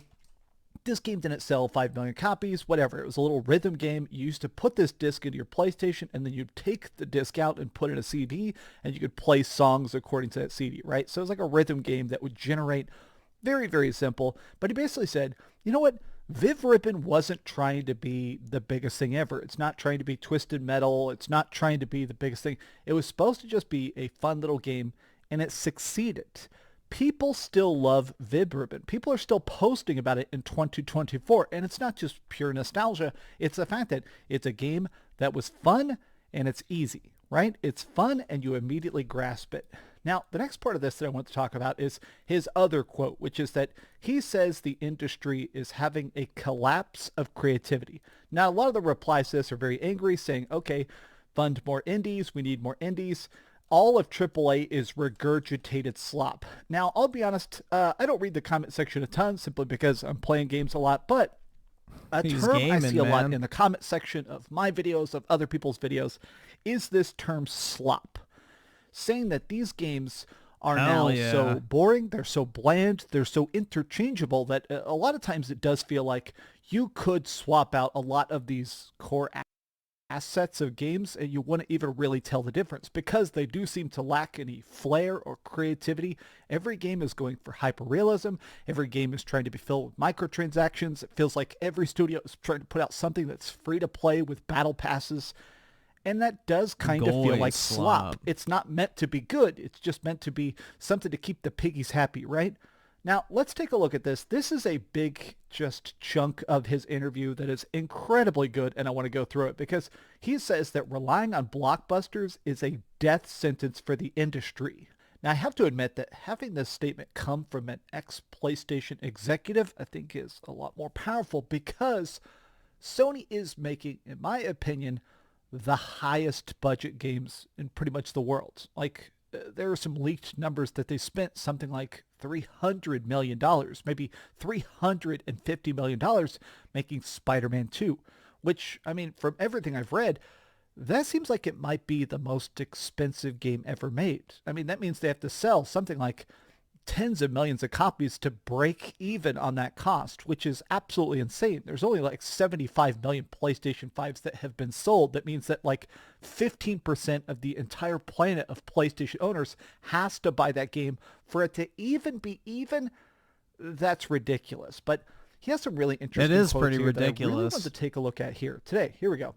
this game didn't sell 5 million copies, whatever. It was a little rhythm game. You used to put this disc into your PlayStation, and then you'd take the disc out and put in a CD, and you could play songs according to that CD, right? So it was like a rhythm game that would generate very, very simple. But he basically said, you know what? Viv Ribbon wasn't trying to be the biggest thing ever. It's not trying to be Twisted Metal. It's not trying to be the biggest thing. It was supposed to just be a fun little game, and it succeeded. People still love Viv Ribbon. People are still posting about it in 2024. And it's not just pure nostalgia. It's the fact that it's a game that was fun and it's easy, right? It's fun and you immediately grasp it. Now, the next part of this that I want to talk about is his other quote, which is that he says the industry is having a collapse of creativity. Now, a lot of the replies to this are very angry, saying, okay, fund more indies. We need more indies. All of AAA is regurgitated slop. Now, I'll be honest, I don't read the comment section a ton simply because I'm playing games a lot, but a term I see a lot in the comment section of my videos, of other people's videos, is this term slop. Saying that these games are so boring, they're so bland, they're so interchangeable that a lot of times it does feel like you could swap out a lot of these core assets of games and you wouldn't even really tell the difference because they do seem to lack any flair or creativity. Every game is going for hyperrealism. Every game is trying to be filled with microtransactions. It feels like every studio is trying to put out something that's free to play with battle passes. And that does kind of feel like slop. It's not meant to be good. It's just meant to be something to keep the piggies happy, right? Now, let's take a look at this. This is a big just chunk of his interview that is incredibly good, and I want to go through it because he says that relying on blockbusters is a death sentence for the industry. Now, I have to admit that having this statement come from an ex-PlayStation executive, I think is a lot more powerful because Sony is making, in my opinion, the highest budget games in pretty much the world. Like, there are some leaked numbers that they spent something like $300 million, maybe $350 million making Spider-Man 2, which, I mean, from everything I've read, that seems like it might be the most expensive game ever made. I mean, that means they have to sell something like tens of millions of copies to break even on that cost, which is absolutely insane. There's only like 75 million PlayStation 5s that have been sold. That means that like 15% of the entire planet of PlayStation owners has to buy that game for it to even be even. That's ridiculous. But he has some really interesting quotes here that I really want to take a look at here today. Here we go.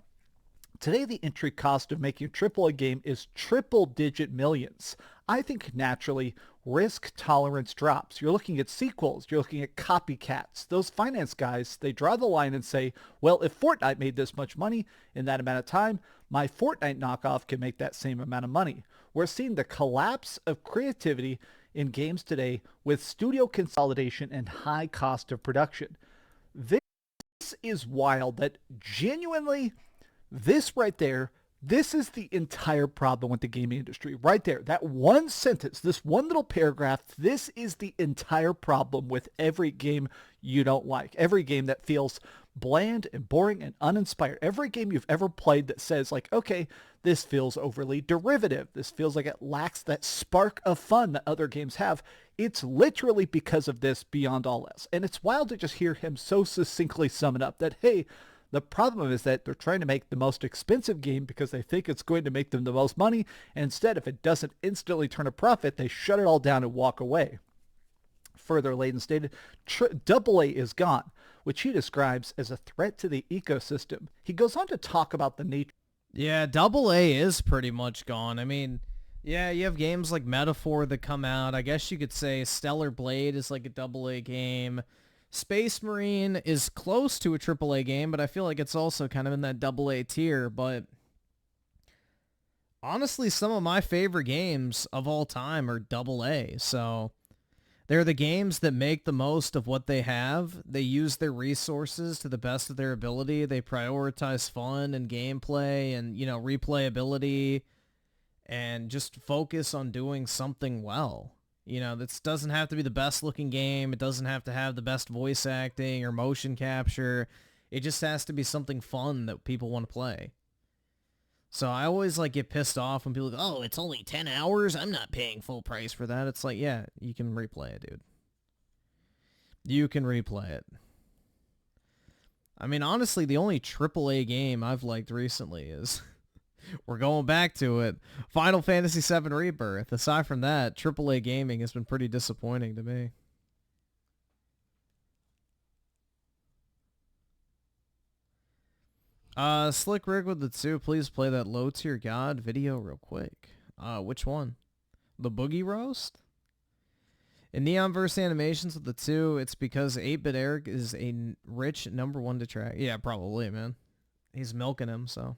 Today, the entry cost of making a AAA game is triple-digit millions. I think naturally, risk tolerance drops. You're looking at sequels. You're looking at copycats. Those finance guys, they draw the line and say, well, if Fortnite made this much money in that amount of time, my Fortnite knockoff can make that same amount of money. We're seeing the collapse of creativity in games today with studio consolidation and high cost of production. This is wild that genuinely, this right there, this is the entire problem with the gaming industry. Right there, that one sentence, this one little paragraph, this is the entire problem with every game you don't like. Every game that feels bland and boring and uninspired. Every game you've ever played that says like, okay, this feels overly derivative. This feels like it lacks that spark of fun that other games have. It's literally because of this beyond all else. And it's wild to just hear him so succinctly sum it up that, hey, the problem is that they're trying to make the most expensive game because they think it's going to make them the most money. And instead, if it doesn't instantly turn a profit, they shut it all down and walk away. Further, Layden stated, AA is gone, which he describes as a threat to the ecosystem. He goes on to talk about the nature. Yeah, AA is pretty much gone. I mean, yeah, you have games like Metaphor that come out. I guess you could say Stellar Blade is like a AA game. Space Marine is close to a AAA game, but I feel like it's also kind of in that AA tier. But honestly, some of my favorite games of all time are AA. So they're the games that make the most of what they have. They use their resources to the best of their ability. They prioritize fun and gameplay and, you know, replayability and just focus on doing something well. You know, this doesn't have to be the best looking game. It doesn't have to have the best voice acting or motion capture. It just has to be something fun that people want to play. So I always like get pissed off when people go, oh, it's only 10 hours? I'm not paying full price for that. It's like, yeah, you can replay it, dude. You can replay it. I mean, honestly, the only AAA game I've liked recently is... we're going back to it. Final Fantasy VII Rebirth. Aside from that, AAA gaming has been pretty disappointing to me. Slick Rick with the 2, please play that low tier god video real quick. Which one? The Boogie Roast? In Neonverse Animations with the 2, it's because 8-bit Eric is a rich #1 detractor. Yeah, probably, man. He's milking him, so...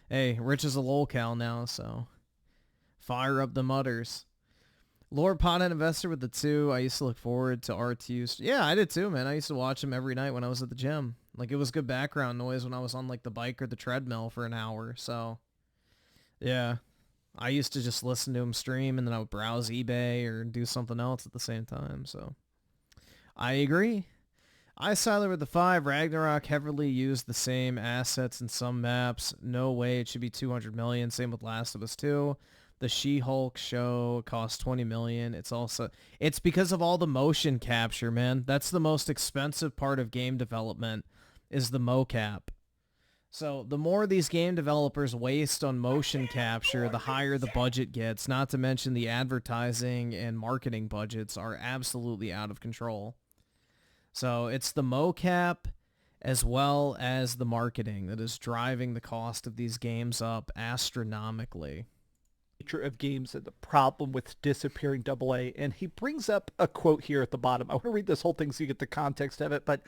Hey, Rich is a lolcow now, so fire up the mutters. Lord Pothead Investor with the 2. I used to look forward to RTU's. Yeah, I did too, man. I used to watch him every night when I was at the gym. Like, it was good background noise when I was on, like, the bike or the treadmill for an hour, so... yeah. I used to just listen to him stream, and then I would browse eBay or do something else at the same time, so... I agree. Siler with the 5, Ragnarok heavily used the same assets in some maps. No way it should be 200 million. Same with Last of Us 2. The She-Hulk show cost 20 million. It's because of all the motion capture, man. That's the most expensive part of game development is the mocap. So the more these game developers waste on motion capture, the higher the budget gets. Not to mention the advertising and marketing budgets are absolutely out of control. So it's the mocap as well as the marketing that is driving the cost of these games up astronomically. Nature of games and the problem with disappearing AA, and he brings up a quote here at the bottom. I want to read this whole thing so you get the context of it, but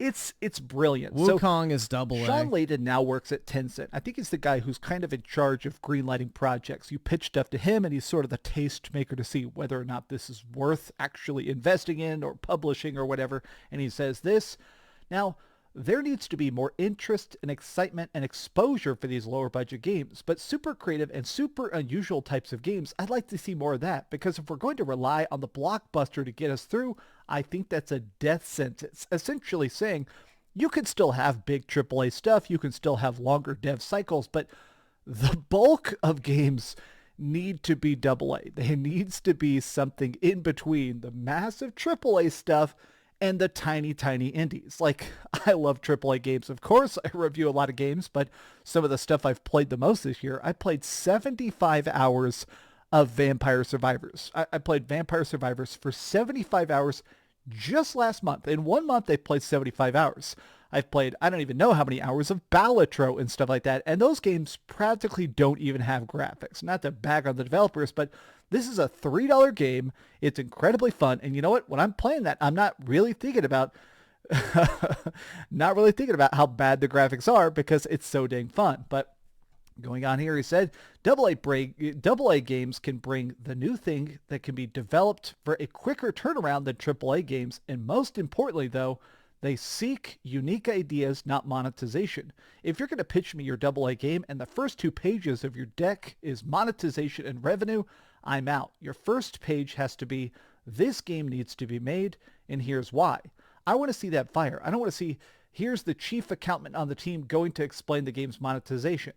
it's brilliant. Wukong is AA. Sean Layden now works at Tencent. I think he's the guy who's kind of in charge of greenlighting projects. You pitch stuff to him, and he's sort of the taste maker to see whether or not this is worth actually investing in or publishing or whatever. And he says this. Now, there needs to be more interest and excitement and exposure for these lower budget games, but super creative and super unusual types of games, I'd like to see more of that, because if we're going to rely on the blockbuster to get us through, I think that's a death sentence, essentially saying you can still have big AAA stuff, you can still have longer dev cycles, but the bulk of games need to be AA. There needs to be something in between the massive AAA stuff and the tiny, tiny indies. Like, I love AAA games, of course. I review a lot of games, but some of the stuff I've played the most this year, I played 75 hours of Vampire Survivors. I played Vampire Survivors for 75 hours just last month. In 1 month, I played 75 hours. I've played, I don't even know how many hours of Balatro and stuff like that, and those games practically don't even have graphics. Not to bag on the developers, but this is a $3 game. It's incredibly fun, and you know what? When I'm playing that, I'm not really thinking about how bad the graphics are, because it's so dang fun. But Going on here, he said, AA games can bring the new thing that can be developed for a quicker turnaround than AAA games, and most importantly, though, they seek unique ideas, not monetization. If you're going to pitch me your AA game and the first 2 pages of your deck is monetization and revenue, I'm out. Your first page has to be, this game needs to be made, and here's why. I want to see that fire. I don't want to see, here's the chief accountant on the team going to explain the game's monetization.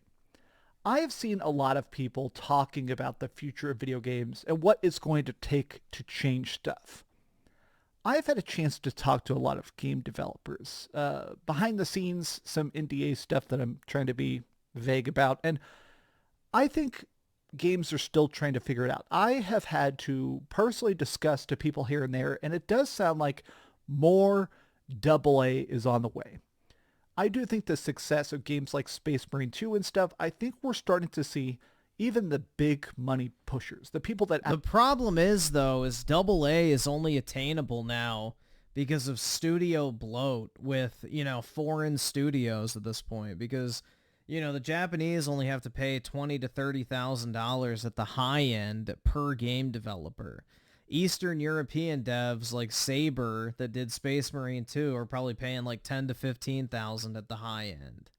I have seen a lot of people talking about the future of video games and what it's going to take to change stuff. I've had a chance to talk to a lot of game developers. Behind the scenes, some NDA stuff that I'm trying to be vague about. And I think games are still trying to figure it out. I have had to personally discuss to people here and there, and it does sound like more AA is on the way. I do think the success of games like Space Marine 2 and stuff, I think we're starting to see even the big money pushers, the people that... The problem is, though, is AA is only attainable now because of studio bloat with, you know, foreign studios at this point. Because, you know, the Japanese only have to pay $20,000 to $30,000 at the high end per game developer. Eastern European devs like Saber that did Space Marine 2 are probably paying like $10,000 to $15,000 at the high end.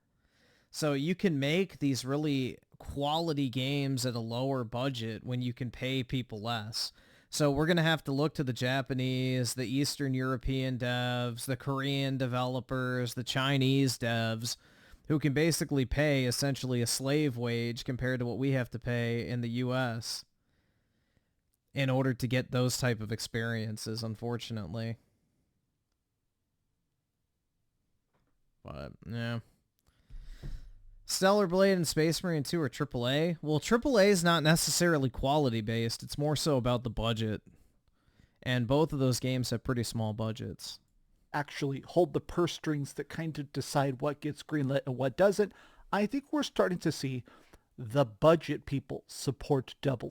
So you can make these really quality games at a lower budget when you can pay people less. So we're going to have to look to the Japanese, the Eastern European devs, the Korean developers, the Chinese devs, who can basically pay essentially a slave wage compared to what we have to pay in the US in order to get those type of experiences, unfortunately. But, yeah. Stellar Blade and Space Marine 2 are AAA. Well, AAA is not necessarily quality-based. It's more so about the budget. And both of those games have pretty small budgets. Actually hold the purse strings that kind of decide what gets greenlit and what doesn't. I think we're starting to see the budget people support AA.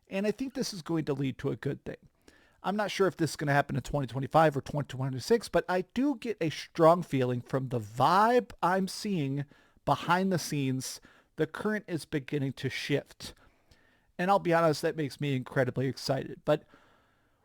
And I think this is going to lead to a good thing. I'm not sure if this is going to happen in 2025 or 2026, but I do get a strong feeling from the vibe I'm seeing behind the scenes. The current is beginning to shift. And I'll be honest, that makes me incredibly excited. But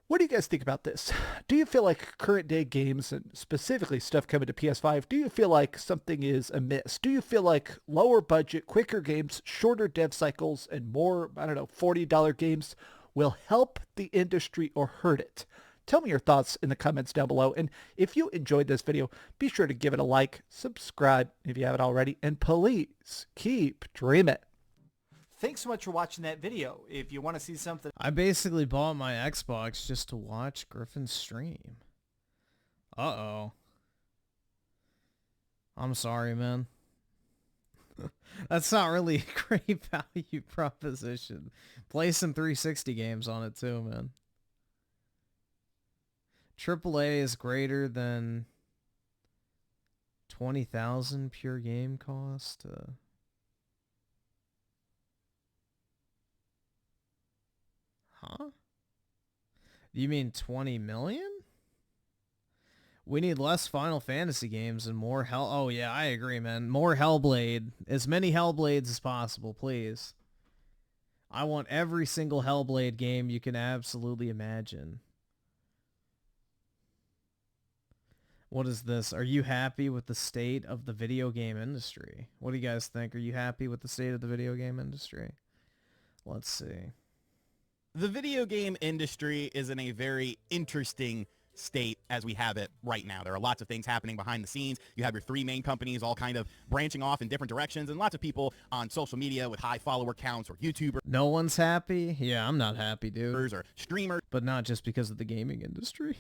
what do you guys think about this? Do you feel like current day games, and specifically stuff coming to PS5, do you feel like something is amiss? Do you feel like lower budget, quicker games, shorter dev cycles, and more, I don't know, $40 games will help the industry or hurt it? Tell me your thoughts in the comments down below. And if you enjoyed this video, be sure to give it a like, subscribe if you haven't already, and please keep dreaming. Thanks so much for watching that video. If you want to see something... I basically bought my Xbox just to watch Griffin stream. Uh-oh. I'm sorry, man. That's not really a great value proposition. Play some 360 games on it too, man. AAA is greater than 20,000 pure game cost. Huh? You mean 20 million? We need less Final Fantasy games and more Hell... Oh, yeah, I agree, man. More Hellblade. As many Hellblades as possible, please. I want every single Hellblade game you can absolutely imagine. What is this? Are you happy with the state of the video game industry? What do you guys think? Are you happy with the state of the video game industry? Let's see. The video game industry is in a very interesting state as we have it right now. There are lots of things happening behind the scenes. You have your three main companies all kind of branching off in different directions, and lots of people on social media with high follower counts, or YouTubers. No one's happy? Yeah, I'm not happy, dude. Or streamers. But not just because of the gaming industry.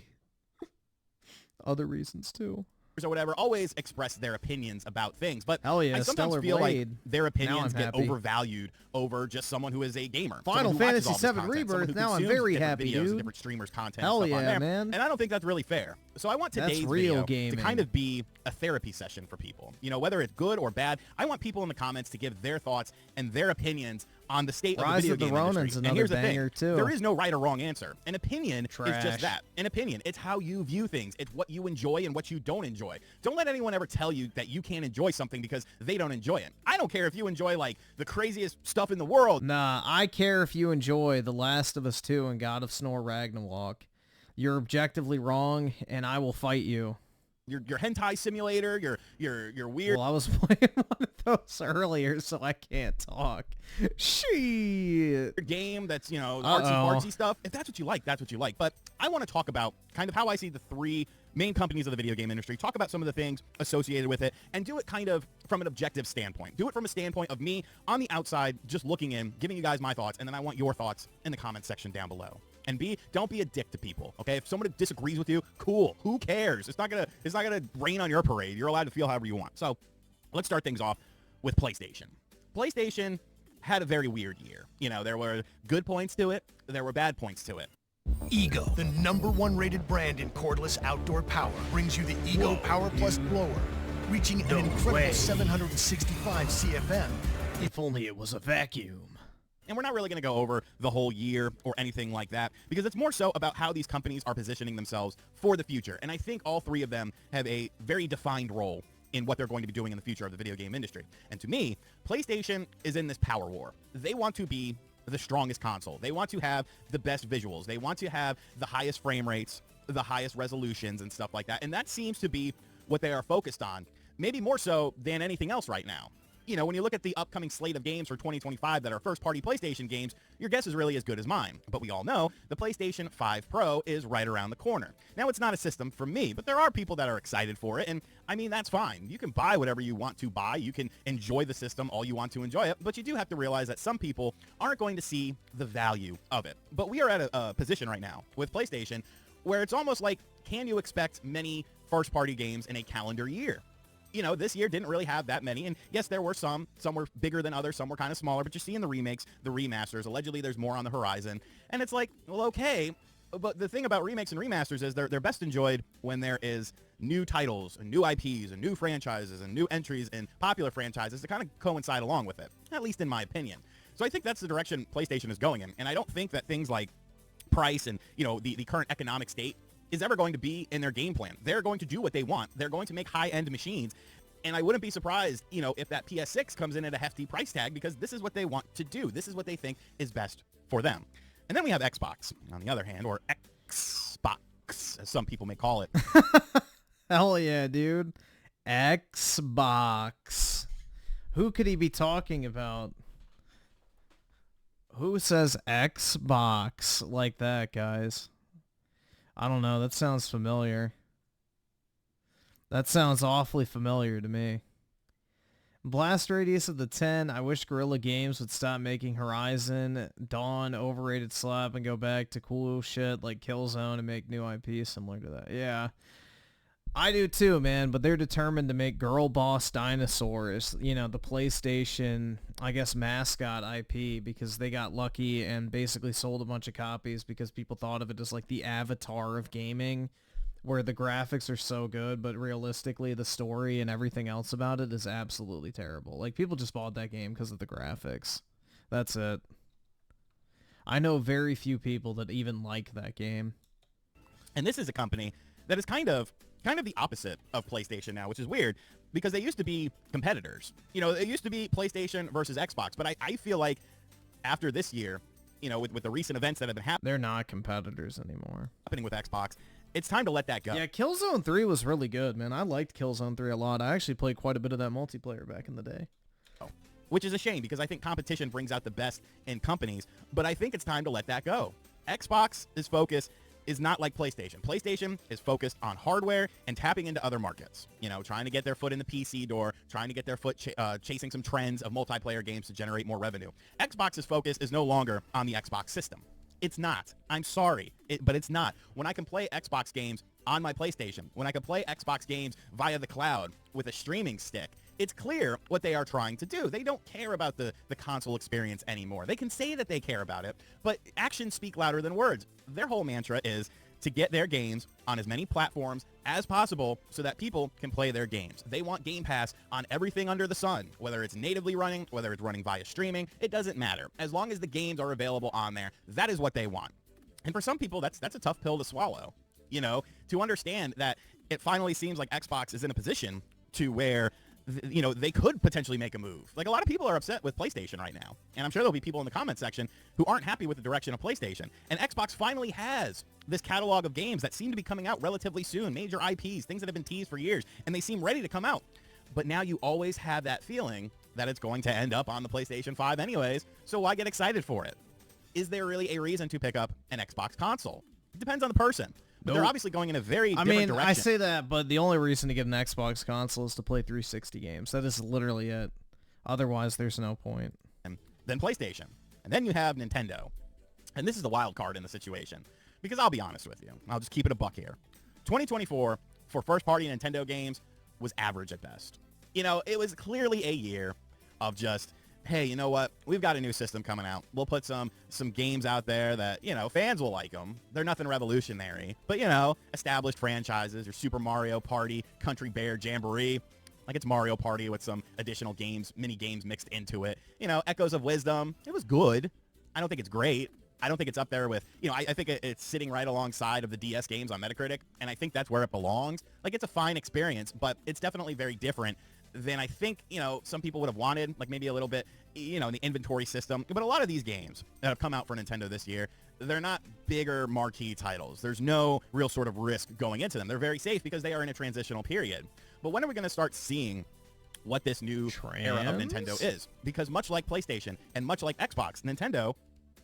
Other reasons, too. Or whatever, always express their opinions about things. But hell yeah, I sometimes Stellar feel Blade. like their opinions get happy. overvalued over just someone who is a gamer. Final Fantasy VII Rebirth, now I'm very happy, videos and dude. different streamers' content Hell and stuff yeah, on there. man. And I don't think that's really fair. So I want today's real video gaming. to kind of be a therapy session for people. You know, whether it's good or bad, I want people in the comments to give their thoughts and their opinions on the state Rise of the video of the game Ronin's industry. And another here's the banger, thing. too. There is no right or wrong answer. An opinion is Trash. just that. An opinion. It's how you view things. It's what you enjoy and what you don't enjoy. Don't let anyone ever tell you that you can't enjoy something because they don't enjoy it. I don't care if you enjoy, like, the craziest stuff in the world. Nah, I care if you enjoy The Last of Us 2 and God of Snore Ragnarok. You're objectively wrong, and I will fight you. Your hentai simulator, your weird... Well, I was playing one of those earlier, so I can't talk. Shit. Game that's, you know, artsy-fartsy stuff. If that's what you like, that's what you like. But I want to talk about kind of how I see the three main companies of the video game industry, talk about some of the things associated with it, and do it kind of from an objective standpoint. Do it from a standpoint of me on the outside, just looking in, giving you guys my thoughts, and then I want your thoughts in the comment section down below. And B, don't be a dick to people, okay? If someone disagrees with you, cool. Who cares? It's not gonna rain on your parade. You're allowed to feel however you want. So let's start things off with PlayStation. PlayStation had a very weird year. You know, there were good points to it. There were bad points to it. Ego, the #1 rated brand in cordless outdoor power, brings you the Ego Power Plus blower, reaching an incredible 765 CFM. If only it was a vacuum. And we're not really going to go over the whole year or anything like that because it's more so about how these companies are positioning themselves for the future. And I think all three of them have a very defined role in what they're going to be doing in the future of the video game industry. And to me, PlayStation is in this power war. They want to be the strongest console. They want to have the best visuals. They want to have the highest frame rates, the highest resolutions and stuff like that. And that seems to be what they are focused on, maybe more so than anything else right now. You know, when you look at the upcoming slate of games for 2025 that are first-party PlayStation games, your guess is really as good as mine. But we all know the PlayStation 5 Pro is right around the corner. Now, it's not a system for me, but there are people that are excited for it, and I mean, that's fine. You can buy whatever you want to buy. You can enjoy the system all you want to enjoy it, but you do have to realize that some people aren't going to see the value of it. But we are at a position right now with PlayStation where it's almost like, can you expect many first-party games in a calendar year? You know, this year didn't really have that many. And yes, there were some were bigger than others, some were kind of smaller, but you're seeing the remakes, the remasters. Allegedly, there's more on the horizon. And it's like, well, okay. But the thing about remakes and remasters is they're best enjoyed when there is new titles and new IPs and new franchises and new entries in popular franchises to kind of coincide along with it, at least in my opinion. So I think that's the direction PlayStation is going in. And I don't think that things like price and, you know, the current economic state is ever going to be in their game plan. They're going to do what they want. They're going to make high-end machines. And I wouldn't be surprised, you know, if that PS6 comes in at a hefty price tag because this is what they want to do. This is what they think is best for them. And then we have Xbox, on the other hand, or Xbox, as some people may call it. Hell yeah, dude. Xbox. Who could he be talking about? Who says Xbox like that, guys? I don't know. That sounds familiar. That sounds awfully familiar to me. Blast radius of the 10. I wish Guerrilla Games would stop making Horizon, Dawn, overrated slap, and go back to cool shit like Killzone and make new IP similar to that. Yeah. I do too, man, but they're determined to make Girl Boss Dinosaurs, you know, the PlayStation, I guess, mascot IP, because they got lucky and basically sold a bunch of copies because people thought of it as like the Avatar of gaming, where the graphics are so good, but realistically the story and everything else about it is absolutely terrible. Like, people just bought that game because of the graphics. That's it. I know very few people that even like that game. And this is a company that is kind of the opposite of PlayStation now, which is weird because they used to be competitors. You know, it used to be PlayStation versus Xbox, but I feel like after this year, you know, with the recent events that have been happening, they're not competitors anymore. Happening with Xbox, it's time to let that go. Yeah, Killzone 3 was really good, man. I liked Killzone 3 a lot. I actually played quite a bit of that multiplayer back in the day. Which is a shame because I think competition brings out the best in companies, but I think it's time to let that go. Xbox's focus is not like PlayStation. PlayStation is focused on hardware and tapping into other markets. You know, trying to get their foot in the PC door, trying to get their foot chasing some trends of multiplayer games to generate more revenue. Xbox's focus is no longer on the Xbox system. It's not. I'm sorry, but it's not. When I can play Xbox games on my PlayStation, when I can play Xbox games via the cloud with a streaming stick, it's clear what they are trying to do. They don't care about the console experience anymore. They can say that they care about it, but actions speak louder than words. Their whole mantra is to get their games on as many platforms as possible so that people can play their games. They want Game Pass on everything under the sun, whether it's natively running, whether it's running via streaming, it doesn't matter. As long as the games are available on there, that is what they want. And for some people, that's a tough pill to swallow, you know, to understand that it finally seems like Xbox is in a position to where you know, they could potentially make a move. Like, a lot of people are upset with PlayStation right now, and I'm sure there'll be people in the comment section who aren't happy with the direction of PlayStation. And Xbox finally has this catalog of games that seem to be coming out relatively soon, major IPs, things that have been teased for years, and they seem ready to come out. But now you always have that feeling that it's going to end up on the PlayStation 5 anyways, so why get excited for it? Is there really a reason to pick up an Xbox console? It depends on the person. But they're obviously going in a very different direction. I say that, but the only reason to get an Xbox console is to play 360 games. That is literally it. Otherwise, there's no point. And then PlayStation. And then you have Nintendo. And this is the wild card in the situation. Because I'll be honest with you. I'll just keep it a buck here. 2024, for first-party Nintendo games, was average at best. You know, it was clearly a year of just, hey, you know what? We've got a new system coming out. We'll put some games out there that, you know, fans will like them. They're nothing revolutionary. But, you know, established franchises, your Super Mario Party, Country Bear Jamboree. Like, it's Mario Party with some additional games, mini games mixed into it. You know, Echoes of Wisdom. It was good. I don't think it's great. I don't think it's up there with, you know, I think it's sitting right alongside of the DS games on Metacritic, and I think that's where it belongs. Like, it's a fine experience, but it's definitely very different than I think, you know, some people would have wanted, like maybe a little bit, you know, in the inventory system. But a lot of these games that have come out for Nintendo this year, they're not bigger marquee titles. There's no real sort of risk going into them. They're very safe because they are in a transitional period. But when are we going to start seeing what this new era of Nintendo is? Because much like PlayStation and much like Xbox, Nintendo,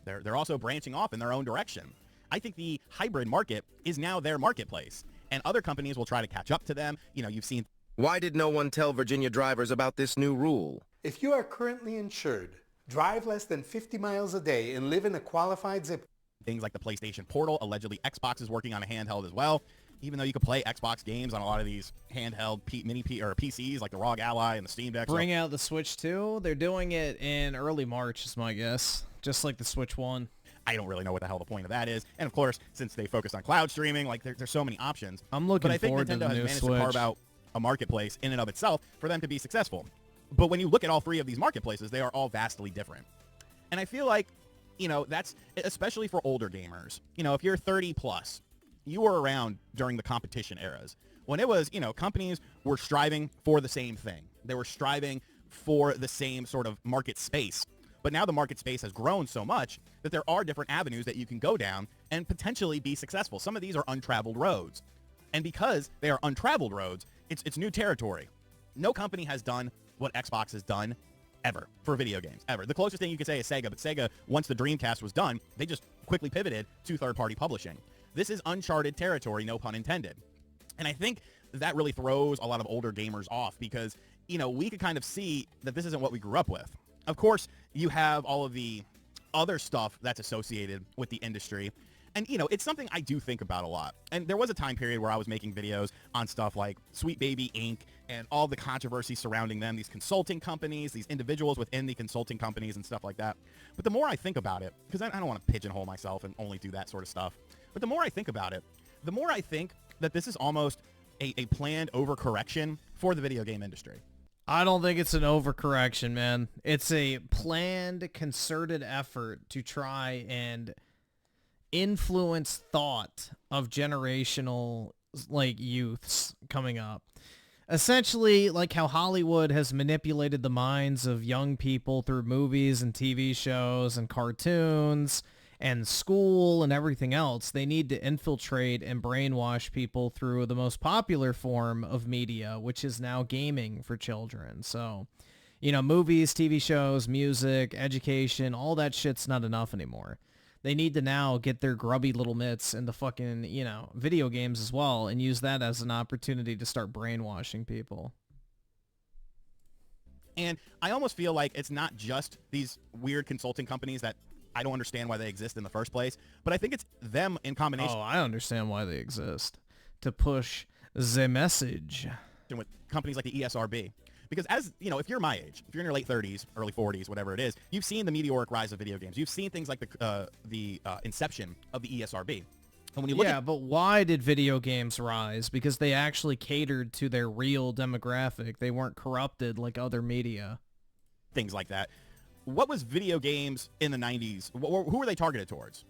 they're also branching off in their own direction. I think the hybrid market is now their marketplace, and other companies will try to catch up to them. You know, you've seen... Why did no one tell Virginia drivers about this new rule? If you are currently insured, drive less than 50 miles a day, and live in a qualified zip... Things like the PlayStation Portal, allegedly Xbox is working on a handheld as well, even though you could play Xbox games on a lot of these handheld PCs like the ROG Ally and the Steam Deck. Bring out the Switch 2? They're doing it in early March is my guess, just like the Switch 1. I don't really know what the hell the point of that is. And of course, since they focus on cloud streaming, like there's so many options. I'm looking forward to the Nintendo has new managed Switch. to carve out a marketplace in and of itself for them to be successful. But when you look at all three of these marketplaces, they are all vastly different. And I feel like, you know, that's especially for older gamers. You know, if you're 30 plus, you were around during the competition eras when it was, you know, companies were striving for the same thing. They were striving for the same sort of market space. But now the market space has grown so much that there are different avenues that you can go down and potentially be successful. Some of these are untraveled roads. And because they are untraveled roads, it's new territory. No company has done what Xbox has done ever for video games, ever. The closest thing you could say is Sega, but Sega, once the Dreamcast was done, they just quickly pivoted to third-party publishing. This is uncharted territory, no pun intended. And I think that really throws a lot of older gamers off because, you know, we could kind of see that this isn't what we grew up with. Of course, you have all of the other stuff that's associated with the industry. And, you know, it's something I do think about a lot. And there was a time period where I was making videos on stuff like Sweet Baby Inc. and all the controversy surrounding them, these consulting companies, these individuals within the consulting companies and stuff like that. But the more I think about it, because I don't want to pigeonhole myself and only do that sort of stuff, but the more I think about it, the more I think that this is almost a planned overcorrection for the video game industry. I don't think it's an overcorrection, man. It's a planned, concerted effort to try and influence thought of generational, like, youths coming up. Essentially, like how Hollywood has manipulated the minds of young people through movies and TV shows and cartoons and school and everything else. They need to infiltrate and brainwash people through the most popular form of media, which is now gaming for children. So, you know, movies, TV shows, music, education, all that shit's not enough anymore. They need to now get their grubby little mitts into fucking, you know, video games as well and use that as an opportunity to start brainwashing people. And I almost feel like it's not just these weird consulting companies that I don't understand why they exist in the first place, but I think it's them in combination. Oh, I understand why they exist. To push the message. With companies like the ESRB. Because as, you know, if you're my age, if you're in your late 30s, early 40s, whatever it is, you've seen the meteoric rise of video games. You've seen things like the inception of the ESRB. And when you look yeah, but why did video games rise? Because they actually catered to their real demographic. They weren't corrupted like other media. Things like that. What was video games in the 90s? Who were they targeted towards?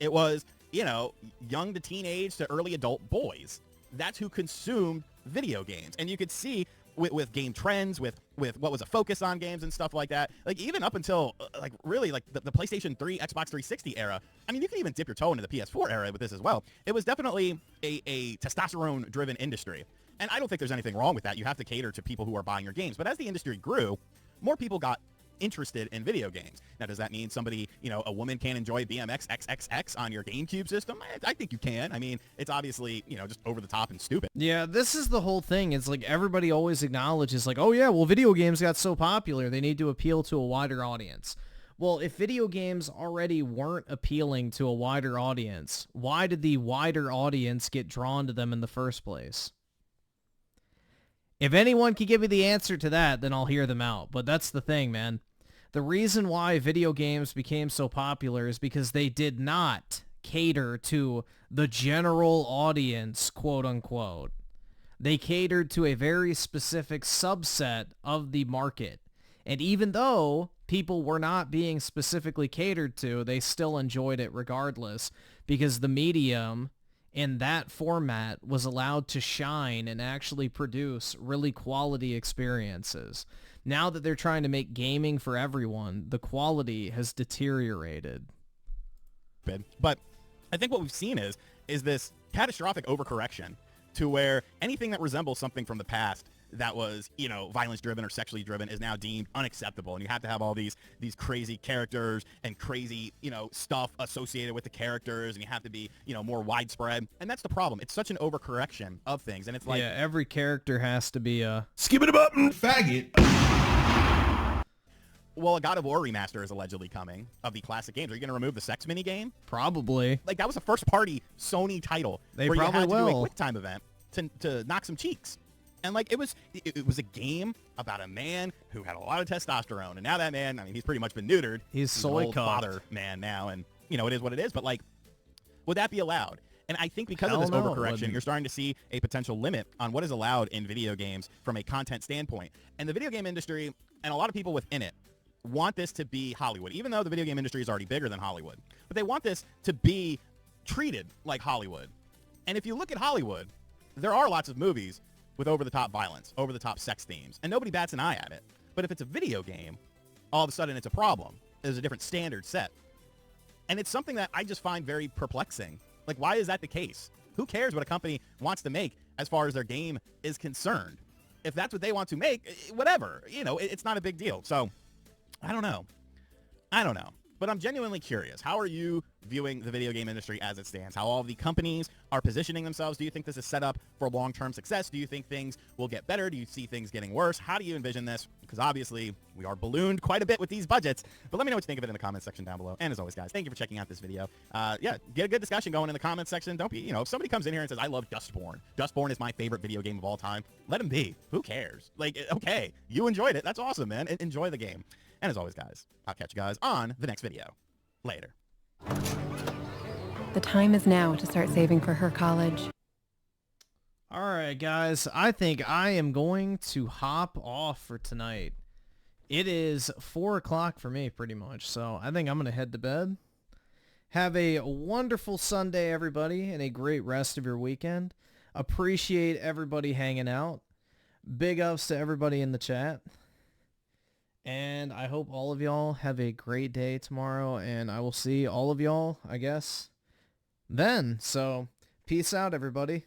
It was, you know, young to teenage to early adult boys. That's who consumed video games. And you could see with game trends, with what was a focus on games and stuff like that. Like even up until like really like the PlayStation 3, Xbox 360 era. I mean, you can even dip your toe into the PS4 era with this as well. It was definitely a testosterone-driven industry. And I don't think there's anything wrong with that. You have to cater to people who are buying your games. But as the industry grew, more people got interested in video games. Now, does that mean somebody, you know, a woman can't enjoy BMX XXX on your GameCube system? I think you can. I mean, it's obviously, you know, just over the top and stupid. Yeah, this is the whole thing. It's like everybody always acknowledges like, oh yeah, well, video games got so popular. They need to appeal to a wider audience. Well, if video games already weren't appealing to a wider audience, why did the wider audience get drawn to them in the first place? If anyone can give me the answer to that, then I'll hear them out. But that's the thing, man. The reason why video games became so popular is because they did not cater to the general audience, quote unquote. They catered to a very specific subset of the market. And even though people were not being specifically catered to, they still enjoyed it regardless because the medium in that format was allowed to shine and actually produce really quality experiences. Now that they're trying to make gaming for everyone, the quality has deteriorated. But I think what we've seen is this catastrophic overcorrection to where anything that resembles something from the past that was, you know, violence driven or sexually driven is now deemed unacceptable. And you have to have all these crazy characters and crazy, you know, stuff associated with the characters, and you have to be, you know, more widespread. And that's the problem. It's such an overcorrection of things. And it's like, yeah, every character has to be a skip it up, faggot. Well, a God of War remaster is allegedly coming of the classic games. Are you going to remove the sex mini game? Probably. Like, that was a first-party Sony title. They where probably you had to will. do a quick time event to knock some cheeks. And, like, it was a game about a man who had a lot of testosterone. And now that man, I mean, he's pretty much been neutered. He's an soy old cocked. father man now. And, you know, it is what it is. But, like, would that be allowed? And I think because Hell of this no, it overcorrection, wouldn't. you're starting to see a potential limit on what is allowed in video games from a content standpoint. And the video game industry and a lot of people within it want this to be Hollywood, even though the video game industry is already bigger than Hollywood. But they want this to be treated like Hollywood. And if you look at Hollywood, there are lots of movies with over-the-top violence, over-the-top sex themes, and nobody bats an eye at it. But if it's a video game, all of a sudden it's a problem. There's a different standard set. And it's something that I just find very perplexing. Like, why is that the case? Who cares what a company wants to make as far as their game is concerned? If that's what they want to make, whatever. You know, it's not a big deal. So, I don't know. But I'm genuinely curious. How are you viewing the video game industry as it stands? How all the companies are positioning themselves? Do you think this is set up for long-term success? Do you think things will get better? Do you see things getting worse? How do you envision this? Because obviously, we are ballooned quite a bit with these budgets. But let me know what you think of it in the comments section down below. And as always, guys, thank you for checking out this video. Yeah, get a good discussion going in the comments section. Don't be, you know, if somebody comes in here and says, I love Dustborn. Dustborn is my favorite video game of all time. Let them be. Who cares? Like, okay, you enjoyed it. That's awesome, man. Enjoy the game. And as always, guys, I'll catch you guys on the next video. Later. The time is now to start saving for her college. All right, guys, I think I am going to hop off for tonight. It is 4 o'clock for me, pretty much, so I think I'm going to head to bed. Have a wonderful Sunday, everybody, and a great rest of your weekend. Appreciate everybody hanging out. Big ups to everybody in the chat. And I hope all of y'all have a great day tomorrow, and I will see all of y'all, I guess, then. So, peace out, everybody.